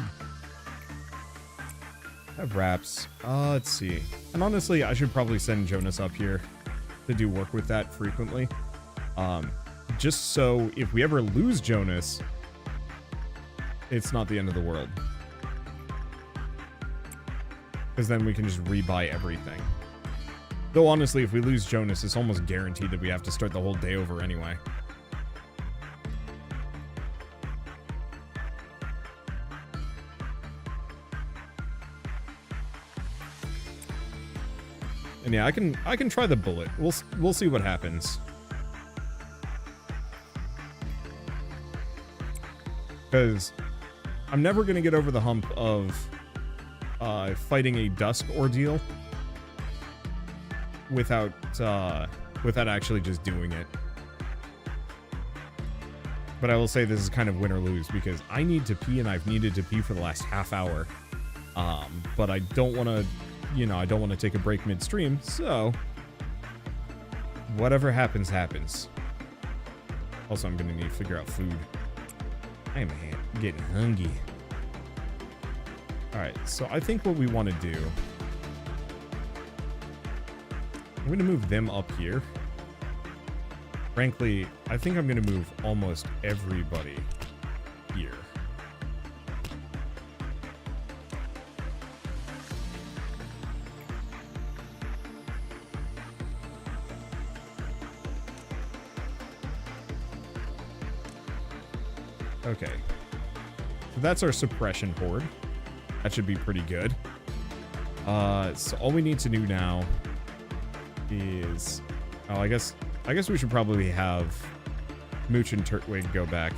That wraps. Let's see. And honestly, I should probably send Jonas up here to do work with that frequently. Just so if we ever lose Jonas, it's not the end of the world. Because then we can just rebuy everything. Though honestly, if we lose Jonas, it's almost guaranteed that we have to start the whole day over anyway. And yeah, I can try the bullet. We'll see what happens. Because I'm never gonna get over the hump of fighting a dusk ordeal without actually just doing it. But I will say this is kind of win or lose because I need to pee and I've needed to pee for the last half hour. But I don't want to, you know, I don't want to take a break midstream, so whatever happens, happens. Also, I'm going to need to figure out food. I am getting hungry. Alright, so I think what we want to do, I'm going to move them up here. Frankly, I think I'm going to move almost everybody here. Okay. So that's our suppression horde. That should be pretty good. So all we need to do now is... Oh, I guess we should probably have Mooch and Turtwig go back.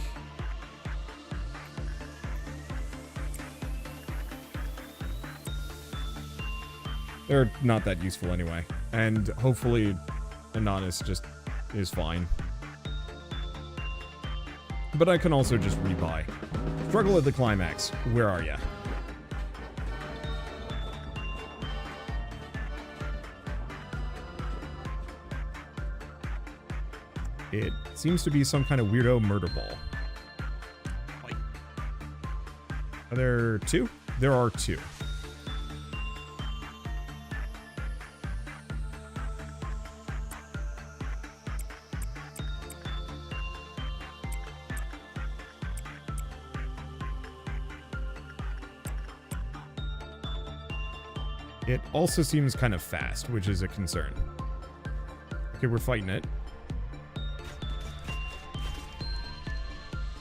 They're not that useful anyway. And hopefully Inanis just is fine. But I can also just rebuy. Struggle at the climax. Where are ya? It seems to be some kind of weirdo murder ball. Are there two? There are two. It also seems kind of fast, which is a concern. Okay, we're fighting it.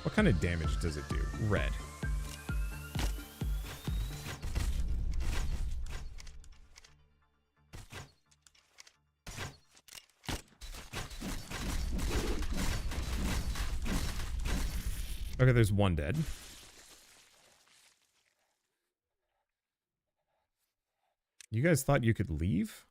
What kind of damage does it do? Red. Okay, there's one dead. You guys thought you could leave?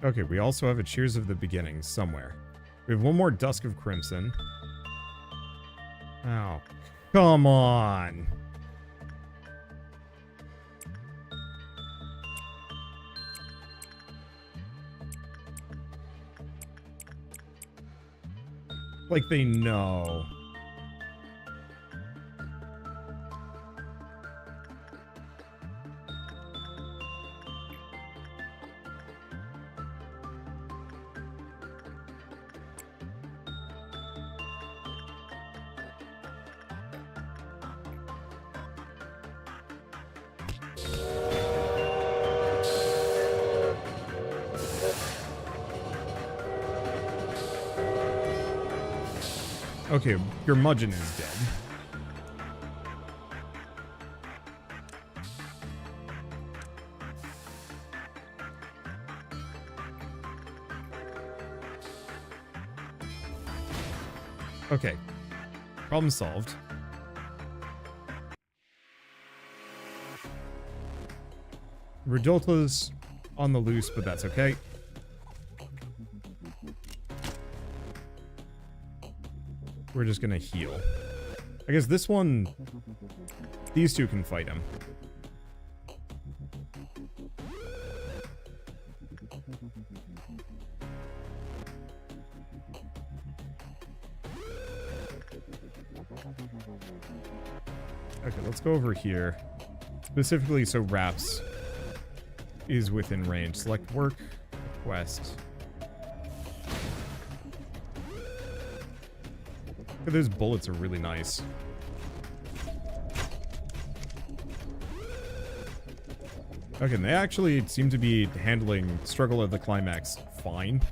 Okay, we also have a Cheers of the Beginning somewhere. We have one more Dusk of Crimson. Oh, come on. Like they know. Okay, your Mudgeon is dead. Okay, problem solved. Rodolta's on the loose, but that's okay. We're just gonna heal. I guess this one, these two can fight him. Okay, let's go over here. Specifically so Raps is within range. Select work, quest. Okay, those bullets are really nice. Okay, and they actually seem to be handling Struggle at the Climax fine.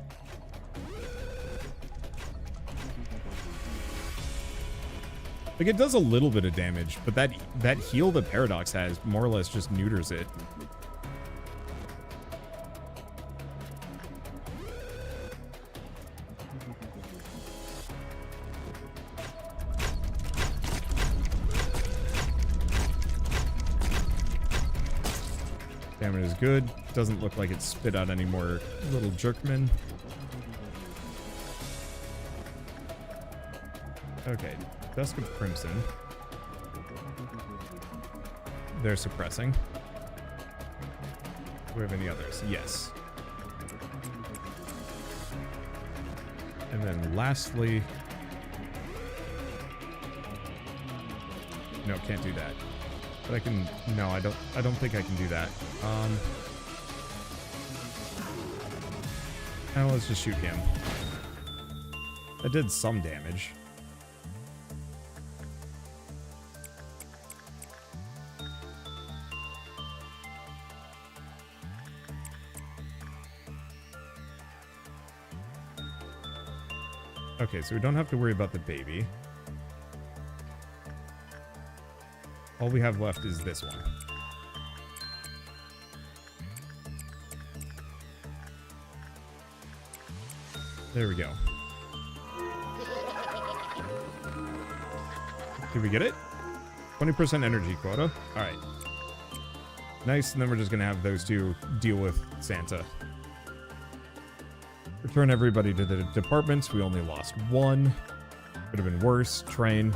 Like, it does a little bit of damage, but that heal that Paradox has more or less just neuters it. Damage is good. Doesn't look like it spit out any more little jerkmen. Okay. Dusk of Crimson. They're suppressing. Do we have any others? Yes. And then lastly... No, can't do that. But I can... No, I don't think I can do that. Now let's just shoot him. That did some damage. Okay, so we don't have to worry about the baby. All we have left is this one. There we go. Did we get it? 20% energy quota. Alright. Nice, and then we're just gonna have those two deal with Santa. Return everybody to the departments. We only lost one. Could have been worse. Train.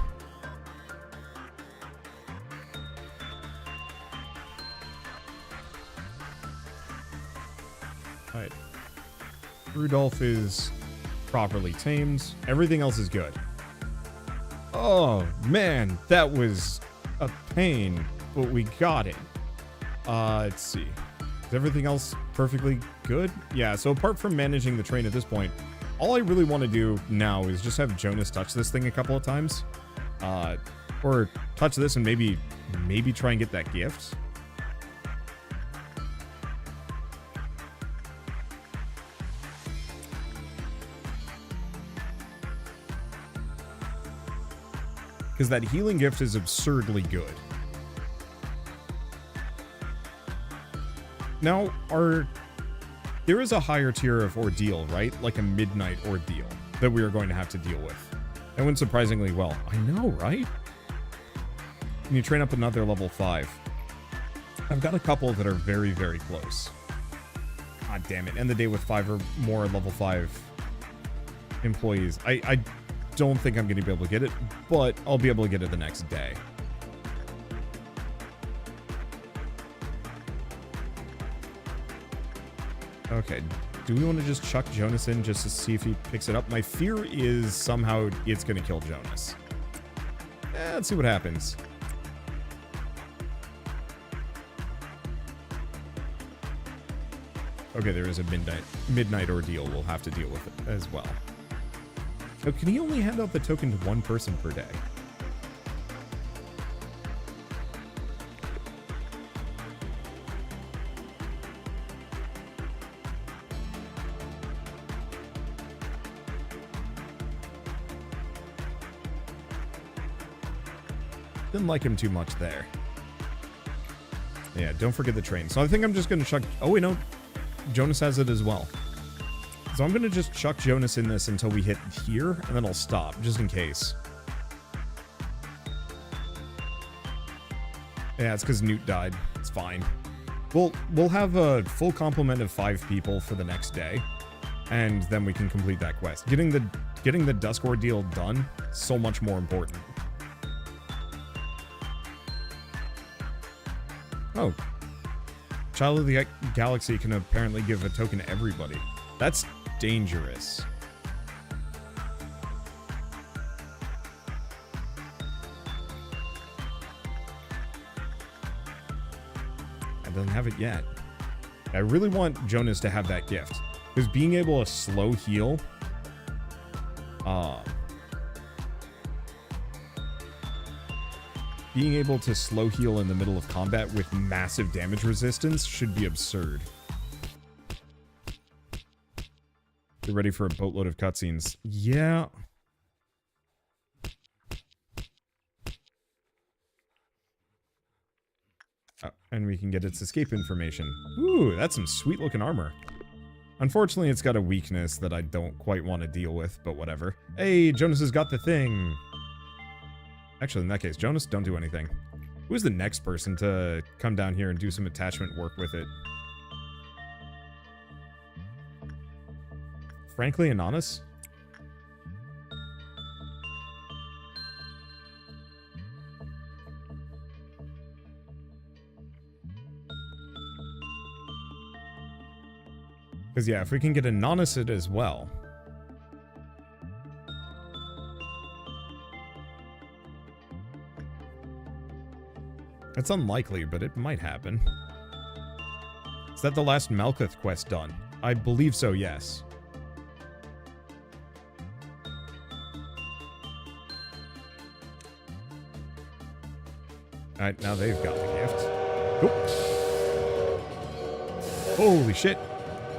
Alright. Rudolph is properly tamed. Everything else is good. Oh, man. That was a pain, but we got it. Let's see. Is everything else perfectly good? Yeah, so apart from managing the train at this point, all I really want to do now is just have Jonas touch this thing a couple of times. Or touch this and maybe try and get that gift. Because that healing gift is absurdly good. Now, there is a higher tier of ordeal, right? Like a midnight ordeal that we are going to have to deal with. That went surprisingly well. I know, right? Can you train up another level 5? I've got a couple that are very, very close. God damn it. End the day with 5 or more level 5 employees. I don't think I'm going to be able to get it, but I'll be able to get it the next day. Okay, do we want to just chuck Jonas in just to see if he picks it up? My fear is somehow it's going to kill Jonas. Let's see what happens. Okay, there is a midnight ordeal we'll have to deal with it as well. So can he only hand out the token to one person per day? Didn't like him too much there. Yeah, don't forget the train. So I think I'm just going to chuck... Oh, wait, no. Jonas has it as well. So I'm going to just chuck Jonas in this until we hit here, and then I'll stop, just in case. Yeah, it's because Newt died. It's fine. We'll have a full complement of 5 people for the next day, and then we can complete that quest. Getting the Dusk Ordeal done, so much more important. Oh. Child of the Galaxy can apparently give a token to everybody. That's dangerous. I don't have it yet. I really want Jonas to have that gift, because being able to slow heal, being able to slow heal in the middle of combat with massive damage resistance should be absurd. Get ready for a boatload of cutscenes. Yeah. Oh, and we can get its escape information. Ooh, that's some sweet looking armor. Unfortunately, it's got a weakness that I don't quite want to deal with, but whatever. Hey, Jonas has got the thing. Actually, in that case, Jonas, don't do anything. Who's the next person to come down here and do some attachment work with it? Frankly, Inanis? Because, yeah, if we can get Inanis it as well. It's unlikely, but it might happen. Is that the last Malkuth quest done? I believe so, yes. Alright, now they've got the gift. Oh. Holy shit.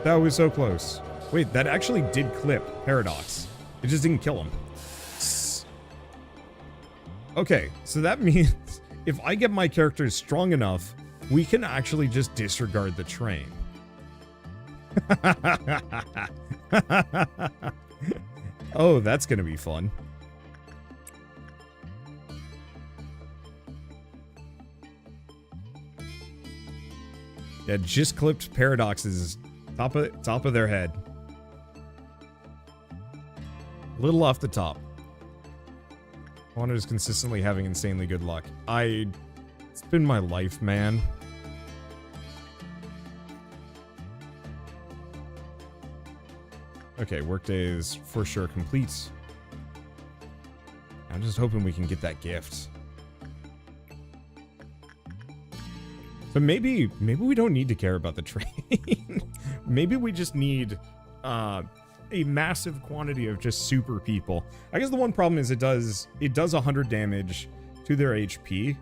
That was so close. Wait, that actually did clip Paradox. It just didn't kill him. Okay, so that means if I get my characters strong enough, we can actually just disregard the train. Oh, that's gonna be fun. Yeah, just clipped Paradox's top of their head. A little off the top. Wander's consistently having insanely good luck. It's been my life, man. Okay, workday is for sure complete. I'm just hoping we can get that gift. But maybe we don't need to care about the train. Maybe we just need a massive quantity of just super people. I guess the one problem is it does 100 damage to their HP,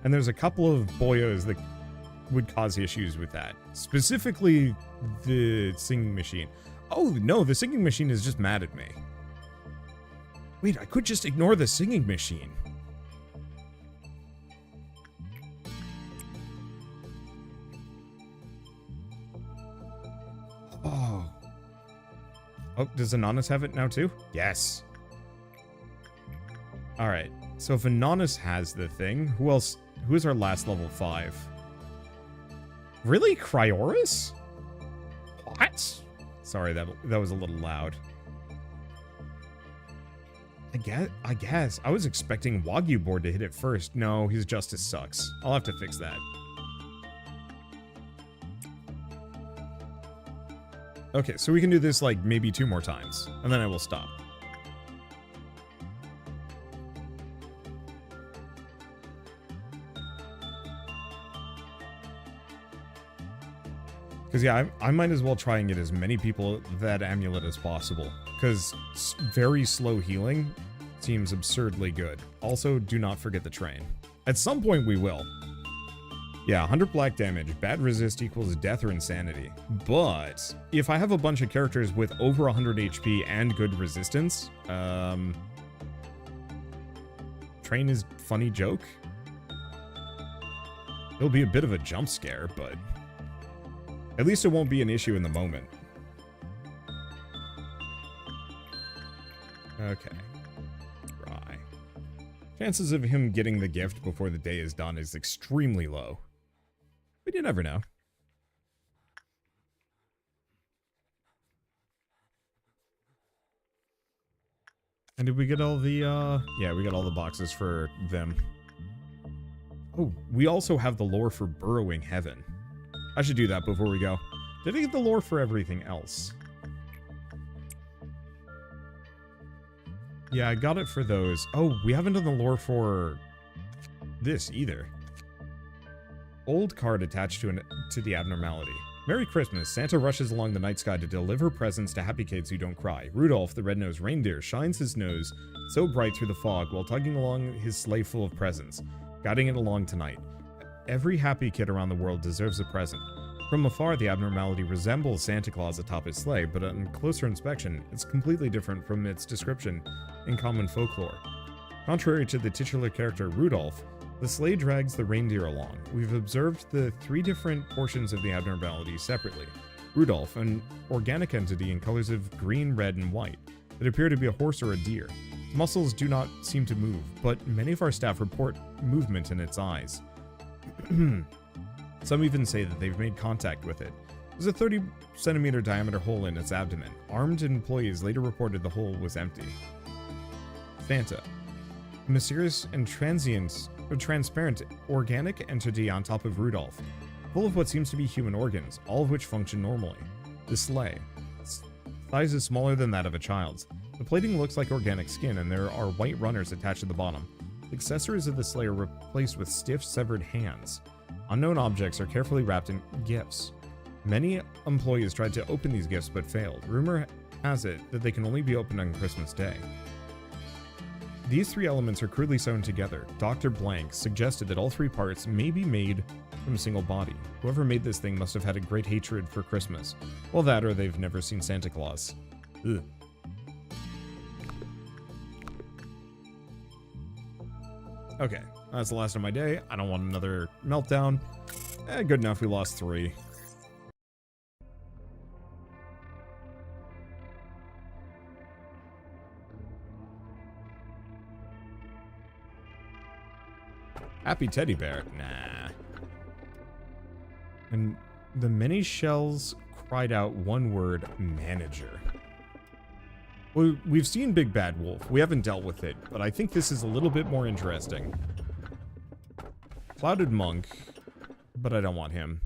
and there's a couple of boyos that would cause issues with that. Specifically, the singing machine. Oh no, the singing machine is just mad at me. Wait, I could just ignore the singing machine. Oh, does Inanis have it now too? Yes. Alright, so if Inanis has the thing, who is our last level 5? Really? Cryoris? What? Sorry, that was a little loud. I guess. I was expecting Wagyu board to hit it first. No, his justice sucks. I'll have to fix that. Okay, so we can do this like maybe 2 more times, and then I will stop. Because yeah, I might as well try and get as many people that amulet as possible, because very slow healing seems absurdly good. Also, do not forget the train. At some point we will. Yeah, 100 black damage. Bad resist equals death or insanity. But if I have a bunch of characters with over 100 HP and good resistance, train is funny joke. It'll be a bit of a jump scare, but at least it won't be an issue in the moment. Okay. Right. Chances of him getting the gift before the day is done is extremely low. But you never know. And did we get all the, yeah, we got all the boxes for them. Oh, we also have the lore for Burrowing Heaven. I should do that before we go. Did I get the lore for everything else? Yeah, I got it for those. Oh, we haven't done the lore for this either. Old card attached to the abnormality. Merry Christmas. Santa rushes along the night sky to deliver presents to happy kids who don't cry. Rudolph, the red-nosed reindeer, shines his nose so bright through the fog while tugging along his sleigh full of presents, guiding it along tonight. Every happy kid around the world deserves a present. From afar, the abnormality resembles Santa Claus atop his sleigh, but on closer inspection, it's completely different from its description in common folklore. Contrary to the titular character Rudolph, the sleigh drags the reindeer along. We've observed the 3 different portions of the abnormality separately. Rudolph, an organic entity in colors of green, red, and white that appear to be a horse or a deer. Its muscles do not seem to move, but many of our staff report movement in its eyes. Some even say that they've made contact with it. There's a 30-centimeter diameter hole in its abdomen. Armed employees later reported the hole was empty. Santa. A mysterious and transparent organic entity on top of Rudolph, full of what seems to be human organs, all of which function normally. The sleigh. Its size is smaller than that of a child's. The plating looks like organic skin, and there are white runners attached to the bottom. The accessories of the sleigh are replaced with stiff, severed hands. Unknown objects are carefully wrapped in gifts. Many employees tried to open these gifts but failed. Rumor has it that they can only be opened on Christmas Day. These 3 elements are crudely sewn together. Dr. Blank suggested that all 3 parts may be made from a single body. Whoever made this thing must have had a great hatred for Christmas. Well, that or they've never seen Santa Claus. Ugh. Okay, that's the last of my day. I don't want another meltdown. Good enough, we lost 3. Happy teddy bear? Nah. And the many shells cried out one word, manager. We've seen Big Bad Wolf. We haven't dealt with it, but I think this is a little bit more interesting. Clouded Monk, but I don't want him.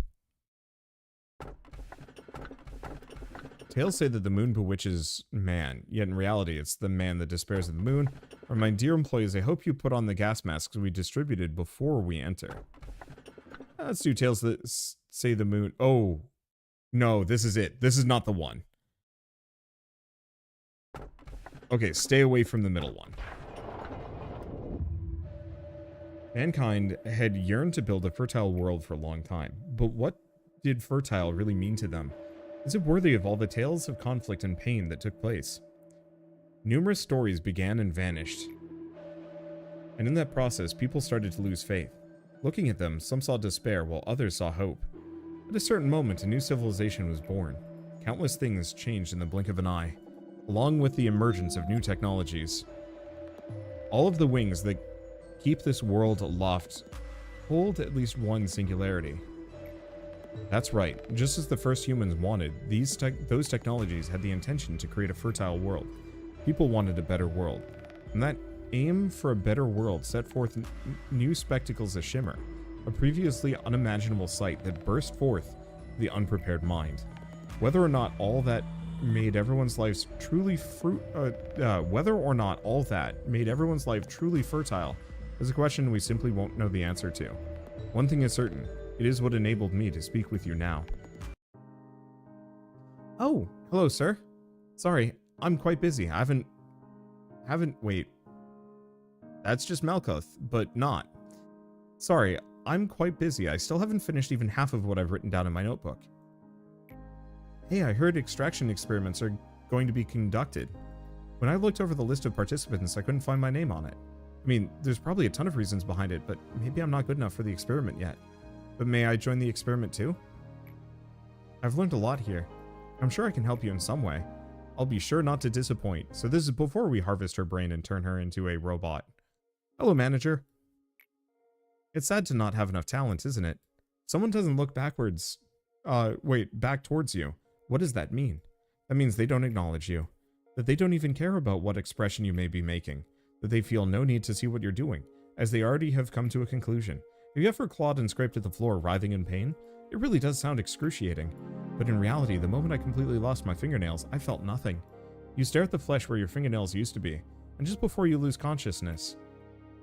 Tales say that the moon bewitches man, yet in reality it's the man that despairs of the moon. Or my dear employees, I hope you put on the gas masks we distributed before we enter. Let's do tales that say the moon. Oh, no, this is it. This is not the one. Okay, stay away from the middle one. Mankind had yearned to build a fertile world for a long time, but what did fertile really mean to them? Is it worthy of all the tales of conflict and pain that took place? Numerous stories began and vanished, and in that process, people started to lose faith. Looking at them, some saw despair while others saw hope. At a certain moment, a new civilization was born. Countless things changed in the blink of an eye, along with the emergence of new technologies. All of the wings that keep this world aloft hold at least one singularity. That's right, just as the first humans wanted, those technologies had the intention to create a fertile world. People wanted a better world, and that aim for a better world set forth new spectacles of shimmer, a previously unimaginable sight that burst forth the unprepared mind. Whether or not all that made everyone's lives truly fertile is a question we simply won't know the answer to. One thing is certain, it is what enabled me to speak with you now. Oh, hello, sir. Sorry, I'm quite busy. I haven't, wait. That's just Malkuth, but not. Sorry, I'm quite busy. I still haven't finished even half of what I've written down in my notebook. Hey, I heard extraction experiments are going to be conducted. When I looked over the list of participants, I couldn't find my name on it. I mean, there's probably a ton of reasons behind it, but maybe I'm not good enough for the experiment yet. But may I join the experiment too? I've learned a lot here. I'm sure I can help you in some way. I'll be sure not to disappoint. So this is before we harvest her brain and turn her into a robot. Hello, manager. It's sad to not have enough talent, isn't it? Someone doesn't look back towards you. What does that mean? That means they don't acknowledge you. that they don't even care about what expression you may be making, that they feel no need to see what you're doing, as they already have come to a conclusion. Have you ever clawed and scraped at the floor, writhing in pain? It really does sound excruciating. But in reality, the moment I completely lost my fingernails, I felt nothing. You stare at the flesh where your fingernails used to be, and just before you lose consciousness,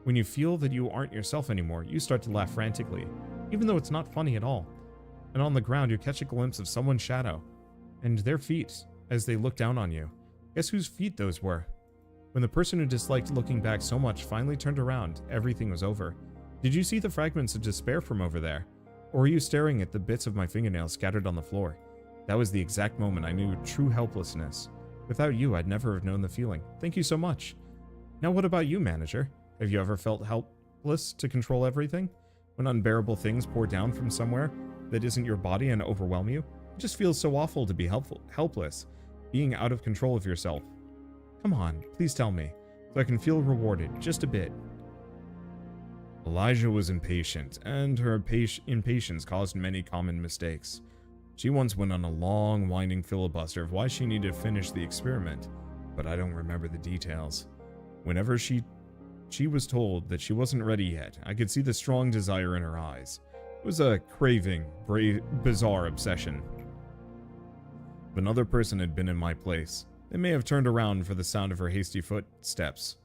when you feel that you aren't yourself anymore, you start to laugh frantically, even though it's not funny at all. And on the ground, you catch a glimpse of someone's shadow, and their feet, as they look down on you. Guess whose feet those were? When the person who disliked looking back so much finally turned around, everything was over. Did you see the fragments of despair from over there? Or were you staring at the bits of my fingernails scattered on the floor? That was the exact moment I knew true helplessness. Without you, I'd never have known the feeling. Thank you so much. Now what about you, manager? Have you ever felt helpless to control everything? When unbearable things pour down from somewhere that isn't your body and overwhelm you? It just feels so awful to be helpless, being out of control of yourself. Come on, please tell me, so I can feel rewarded, just a bit. Elijah was impatient, and her impatience caused many common mistakes. She once went on a long, winding filibuster of why she needed to finish the experiment, but I don't remember the details. Whenever she was told that she wasn't ready yet, I could see the strong desire in her eyes. It was a craving, bizarre obsession. If another person had been in my place, they may have turned around for the sound of her hasty footsteps.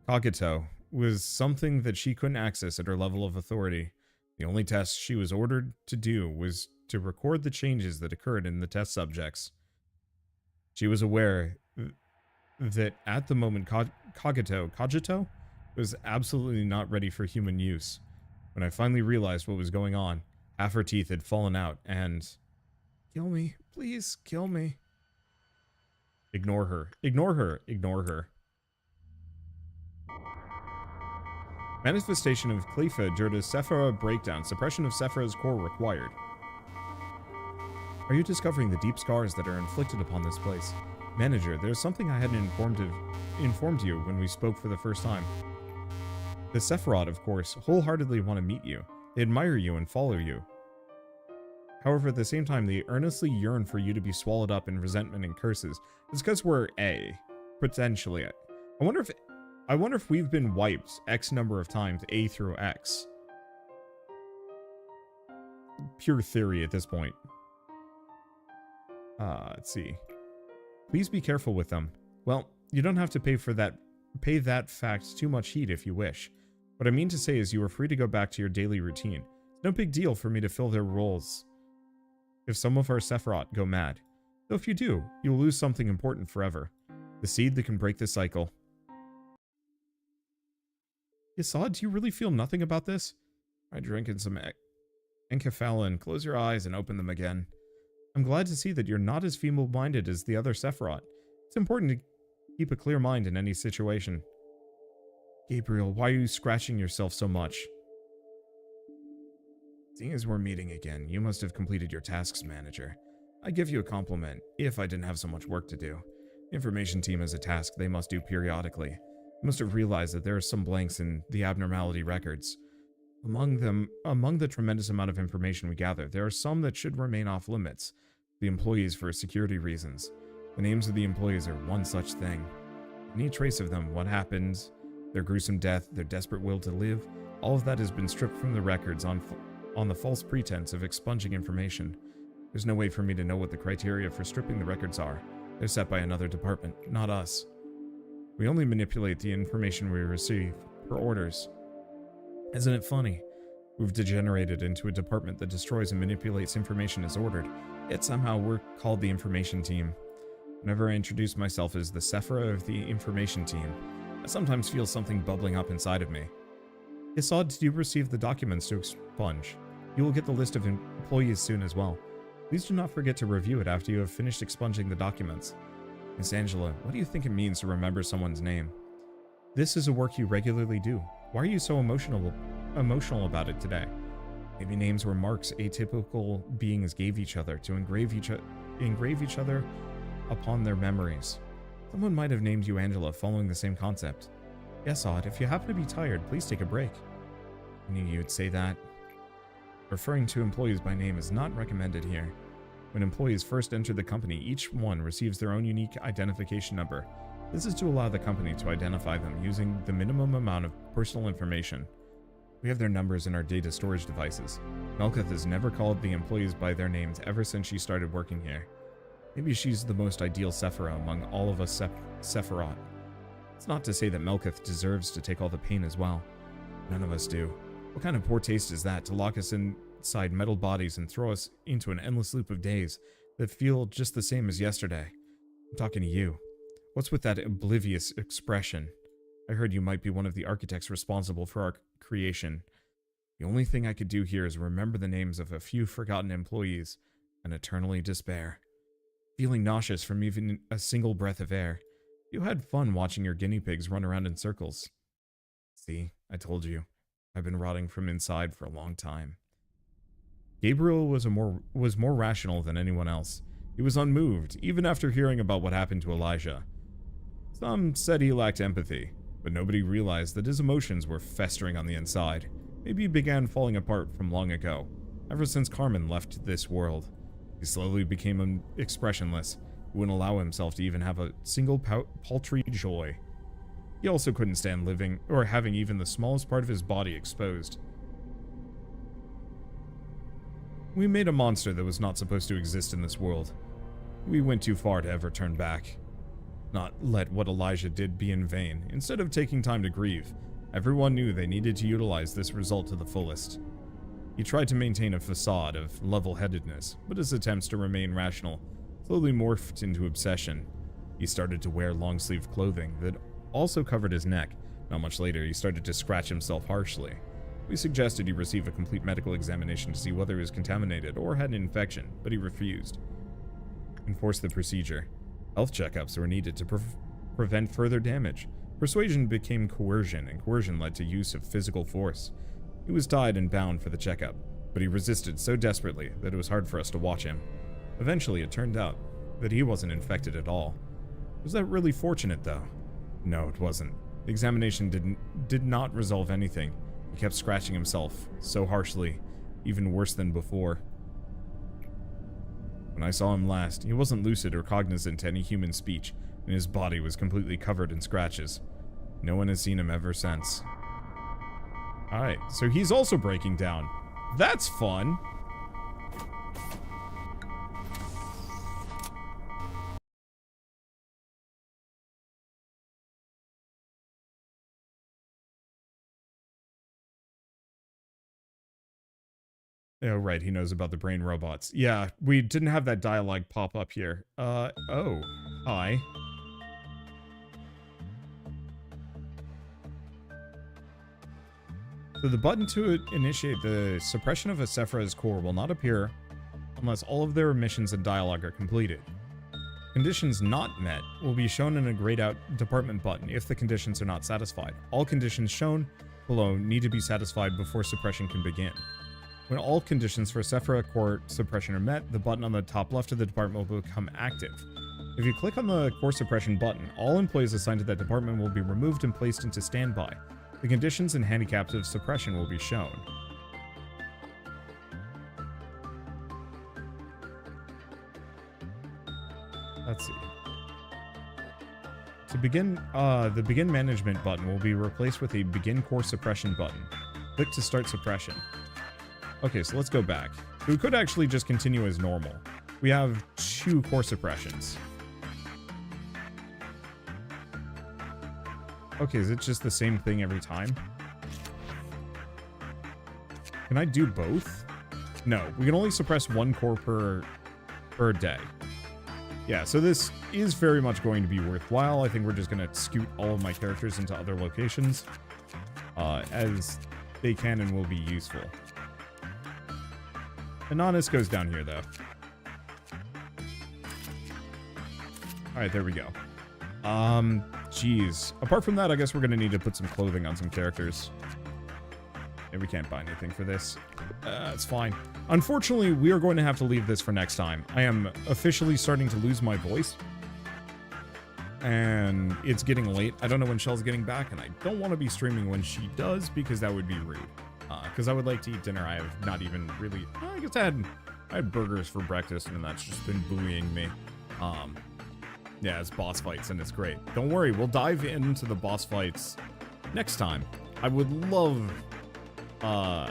Cogito was something that she couldn't access at her level of authority. The only test she was ordered to do was to record the changes that occurred in the test subjects. She was aware that at the moment Cogito was absolutely not ready for human use. When I finally realized what was going on, half her teeth had fallen out and... Kill me, please, kill me. Ignore her, ignore her, ignore her. Manifestation of Clefa due to Sephira breakdown. Suppression of Sephira's core required. Are you discovering the deep scars that are inflicted upon this place? Manager, there's something I hadn't informed you when we spoke for the first time. The Sephiroth, of course, wholeheartedly want to meet you. They admire you and follow you. However, at the same time, they earnestly yearn for you to be swallowed up in resentment and curses. It's because we're A. Potentially. I wonder if we've been wiped X number of times, A through X. Pure theory at this point. Let's see. Please be careful with them. Well, you don't have to pay that fact too much heed if you wish. What I mean to say is you are free to go back to your daily routine. It's no big deal for me to fill their roles if some of our Sephiroth go mad. Though if you do, you'll lose something important forever. The seed that can break the cycle. Yasad, do you really feel nothing about this? I drink in some enkephalin. Close your eyes and open them again. I'm glad to see that you're not as feeble-minded as the other Sephiroth. It's important to keep a clear mind in any situation. Gabriel, why are you scratching yourself so much? Seeing as we're meeting again, you must have completed your tasks, manager. I give you a compliment, if I didn't have so much work to do. The information team has a task they must do periodically. You must have realized that there are some blanks in the abnormality records. Among the tremendous amount of information we gather, there are some that should remain off limits. The employees for security reasons. The names of the employees are one such thing. Any trace of them, what happened, their gruesome death, their desperate will to live, all of that has been stripped from the records on the false pretense of expunging information. There's no way for me to know what the criteria for stripping the records are. They're set by another department, not us. We only manipulate the information we receive per orders. Isn't it funny? We've degenerated into a department that destroys and manipulates information as ordered, yet somehow we're called the information team. Whenever I introduce myself as the Sephira of the information team, I sometimes feel something bubbling up inside of me. Yasad, did you receive the documents to expunge? You will get the list of employees soon as well. Please do not forget to review it after you have finished expunging the documents. Miss Angela, what do you think it means to remember someone's name? This is a work you regularly do. Why are you so emotional about it today? Maybe names were marks atypical beings gave each other to engrave each other upon their memories. Someone might have named you Angela following the same concept. Yes, Odd, if you happen to be tired, please take a break. I knew you'd say that. Referring to employees by name is not recommended here. When employees first enter the company, each one receives their own unique identification number. This is to allow the company to identify them using the minimum amount of personal information. We have their numbers in our data storage devices. Melketh has never called the employees by their names ever since she started working here. Maybe she's the most ideal Sephira among all of us Sephiroth. It's not to say that Melketh deserves to take all the pain as well. None of us do. What kind of poor taste is that, to lock us inside metal bodies and throw us into an endless loop of days that feel just the same as yesterday? I'm talking to you. What's with that oblivious expression? I heard you might be one of the architects responsible for our creation. The only thing I could do here is remember the names of a few forgotten employees and eternally despair. Feeling nauseous from even a single breath of air, you had fun watching your guinea pigs run around in circles. See, I told you. I've been rotting from inside for a long time. Gabriel was more rational than anyone else. He was unmoved, even after hearing about what happened to Elijah. Some said he lacked empathy, but nobody realized that his emotions were festering on the inside. Maybe he began falling apart from long ago, ever since Carmen left this world. He slowly became expressionless. He wouldn't allow himself to even have a single paltry joy. He also couldn't stand living or having even the smallest part of his body exposed. We made a monster that was not supposed to exist in this world. We went too far to ever turn back. Not let what Elijah did be in vain. Instead of taking time to grieve, everyone knew they needed to utilize this result to the fullest. He tried to maintain a facade of level-headedness, but his attempts to remain rational slowly morphed into obsession. He started to wear long-sleeved clothing that also covered his neck. Not much later, he started to scratch himself harshly. We suggested he receive a complete medical examination to see whether he was contaminated or had an infection, but he refused. Enforce the procedure. Health checkups were needed to prevent further damage. Persuasion became coercion, and coercion led to use of physical force. He was tied and bound for the checkup, but he resisted so desperately that it was hard for us to watch him. Eventually, it turned out that he wasn't infected at all. Was that really fortunate, though? No, it wasn't. The examination did not resolve anything. He kept scratching himself so harshly, even worse than before. When I saw him last, he wasn't lucid or cognizant to any human speech, and his body was completely covered in scratches. No one has seen him ever since. Alright, so he's also breaking down. That's fun! Oh, right, he knows about the brain robots. Yeah, we didn't have that dialogue pop up here. Oh. Hi. So the button to initiate the suppression of a Sephira's core will not appear unless all of their missions and dialogue are completed. Conditions not met will be shown in a grayed out department button if the conditions are not satisfied. All conditions shown below need to be satisfied before suppression can begin. When all conditions for Sephira core suppression are met, the button on the top left of the department will become active. If you click on the core suppression button, all employees assigned to that department will be removed and placed into standby. The conditions and handicaps of suppression will be shown. Let's see. To begin, the begin management button will be replaced with a begin core suppression button. Click to start suppression. Okay, so let's go back. We could actually just continue as normal. We have 2 core suppressions. Okay, is it just the same thing every time? Can I do both? No, we can only suppress 1 core per day. Yeah, so this is very much going to be worthwhile. I think we're just going to scoot all of my characters into other locations as they can and will be useful. Inanis goes down here, though. Alright, there we go. Jeez. Apart from that, I guess we're gonna need to put some clothing on some characters. Yeah, we can't buy anything for this. It's fine. Unfortunately, we are going to have to leave this for next time. I am officially starting to lose my voice. And it's getting late. I don't know when Shell's getting back, and I don't want to be streaming when she does, because that would be rude. Because I would like to eat dinner. I have not even really... I guess I I had burgers for breakfast, and that's just been buoying me. Yeah, it's boss fights, and it's great. Don't worry, we'll dive into the boss fights next time. I would love to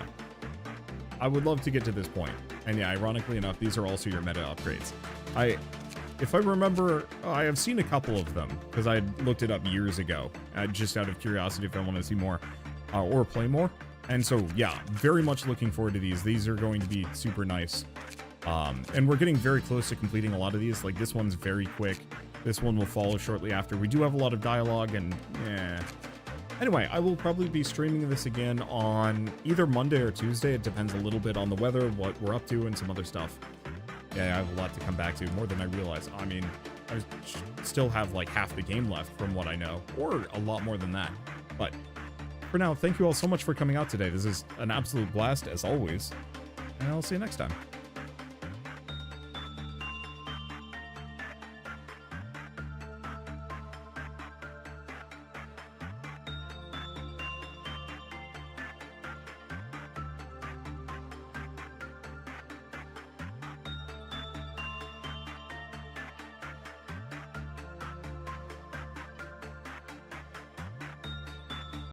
get to this point. And yeah, ironically enough, these are also your meta upgrades. If I remember, I have seen a couple of them, because I looked it up years ago, just out of curiosity if I want to see more, or play more. And so, yeah, very much looking forward to these. These are going to be super nice. And we're getting very close to completing a lot of these. Like, this one's very quick. This one will follow shortly after. We do have a lot of dialogue, and yeah. Anyway, I will probably be streaming this again on either Monday or Tuesday. It depends a little bit on the weather, what we're up to, and some other stuff. Yeah, I have a lot to come back to, more than I realize. I mean, I still have like half the game left from what I know, or a lot more than that. But for now, thank you all so much for coming out today. This is an absolute blast, as always, and I'll see you next time.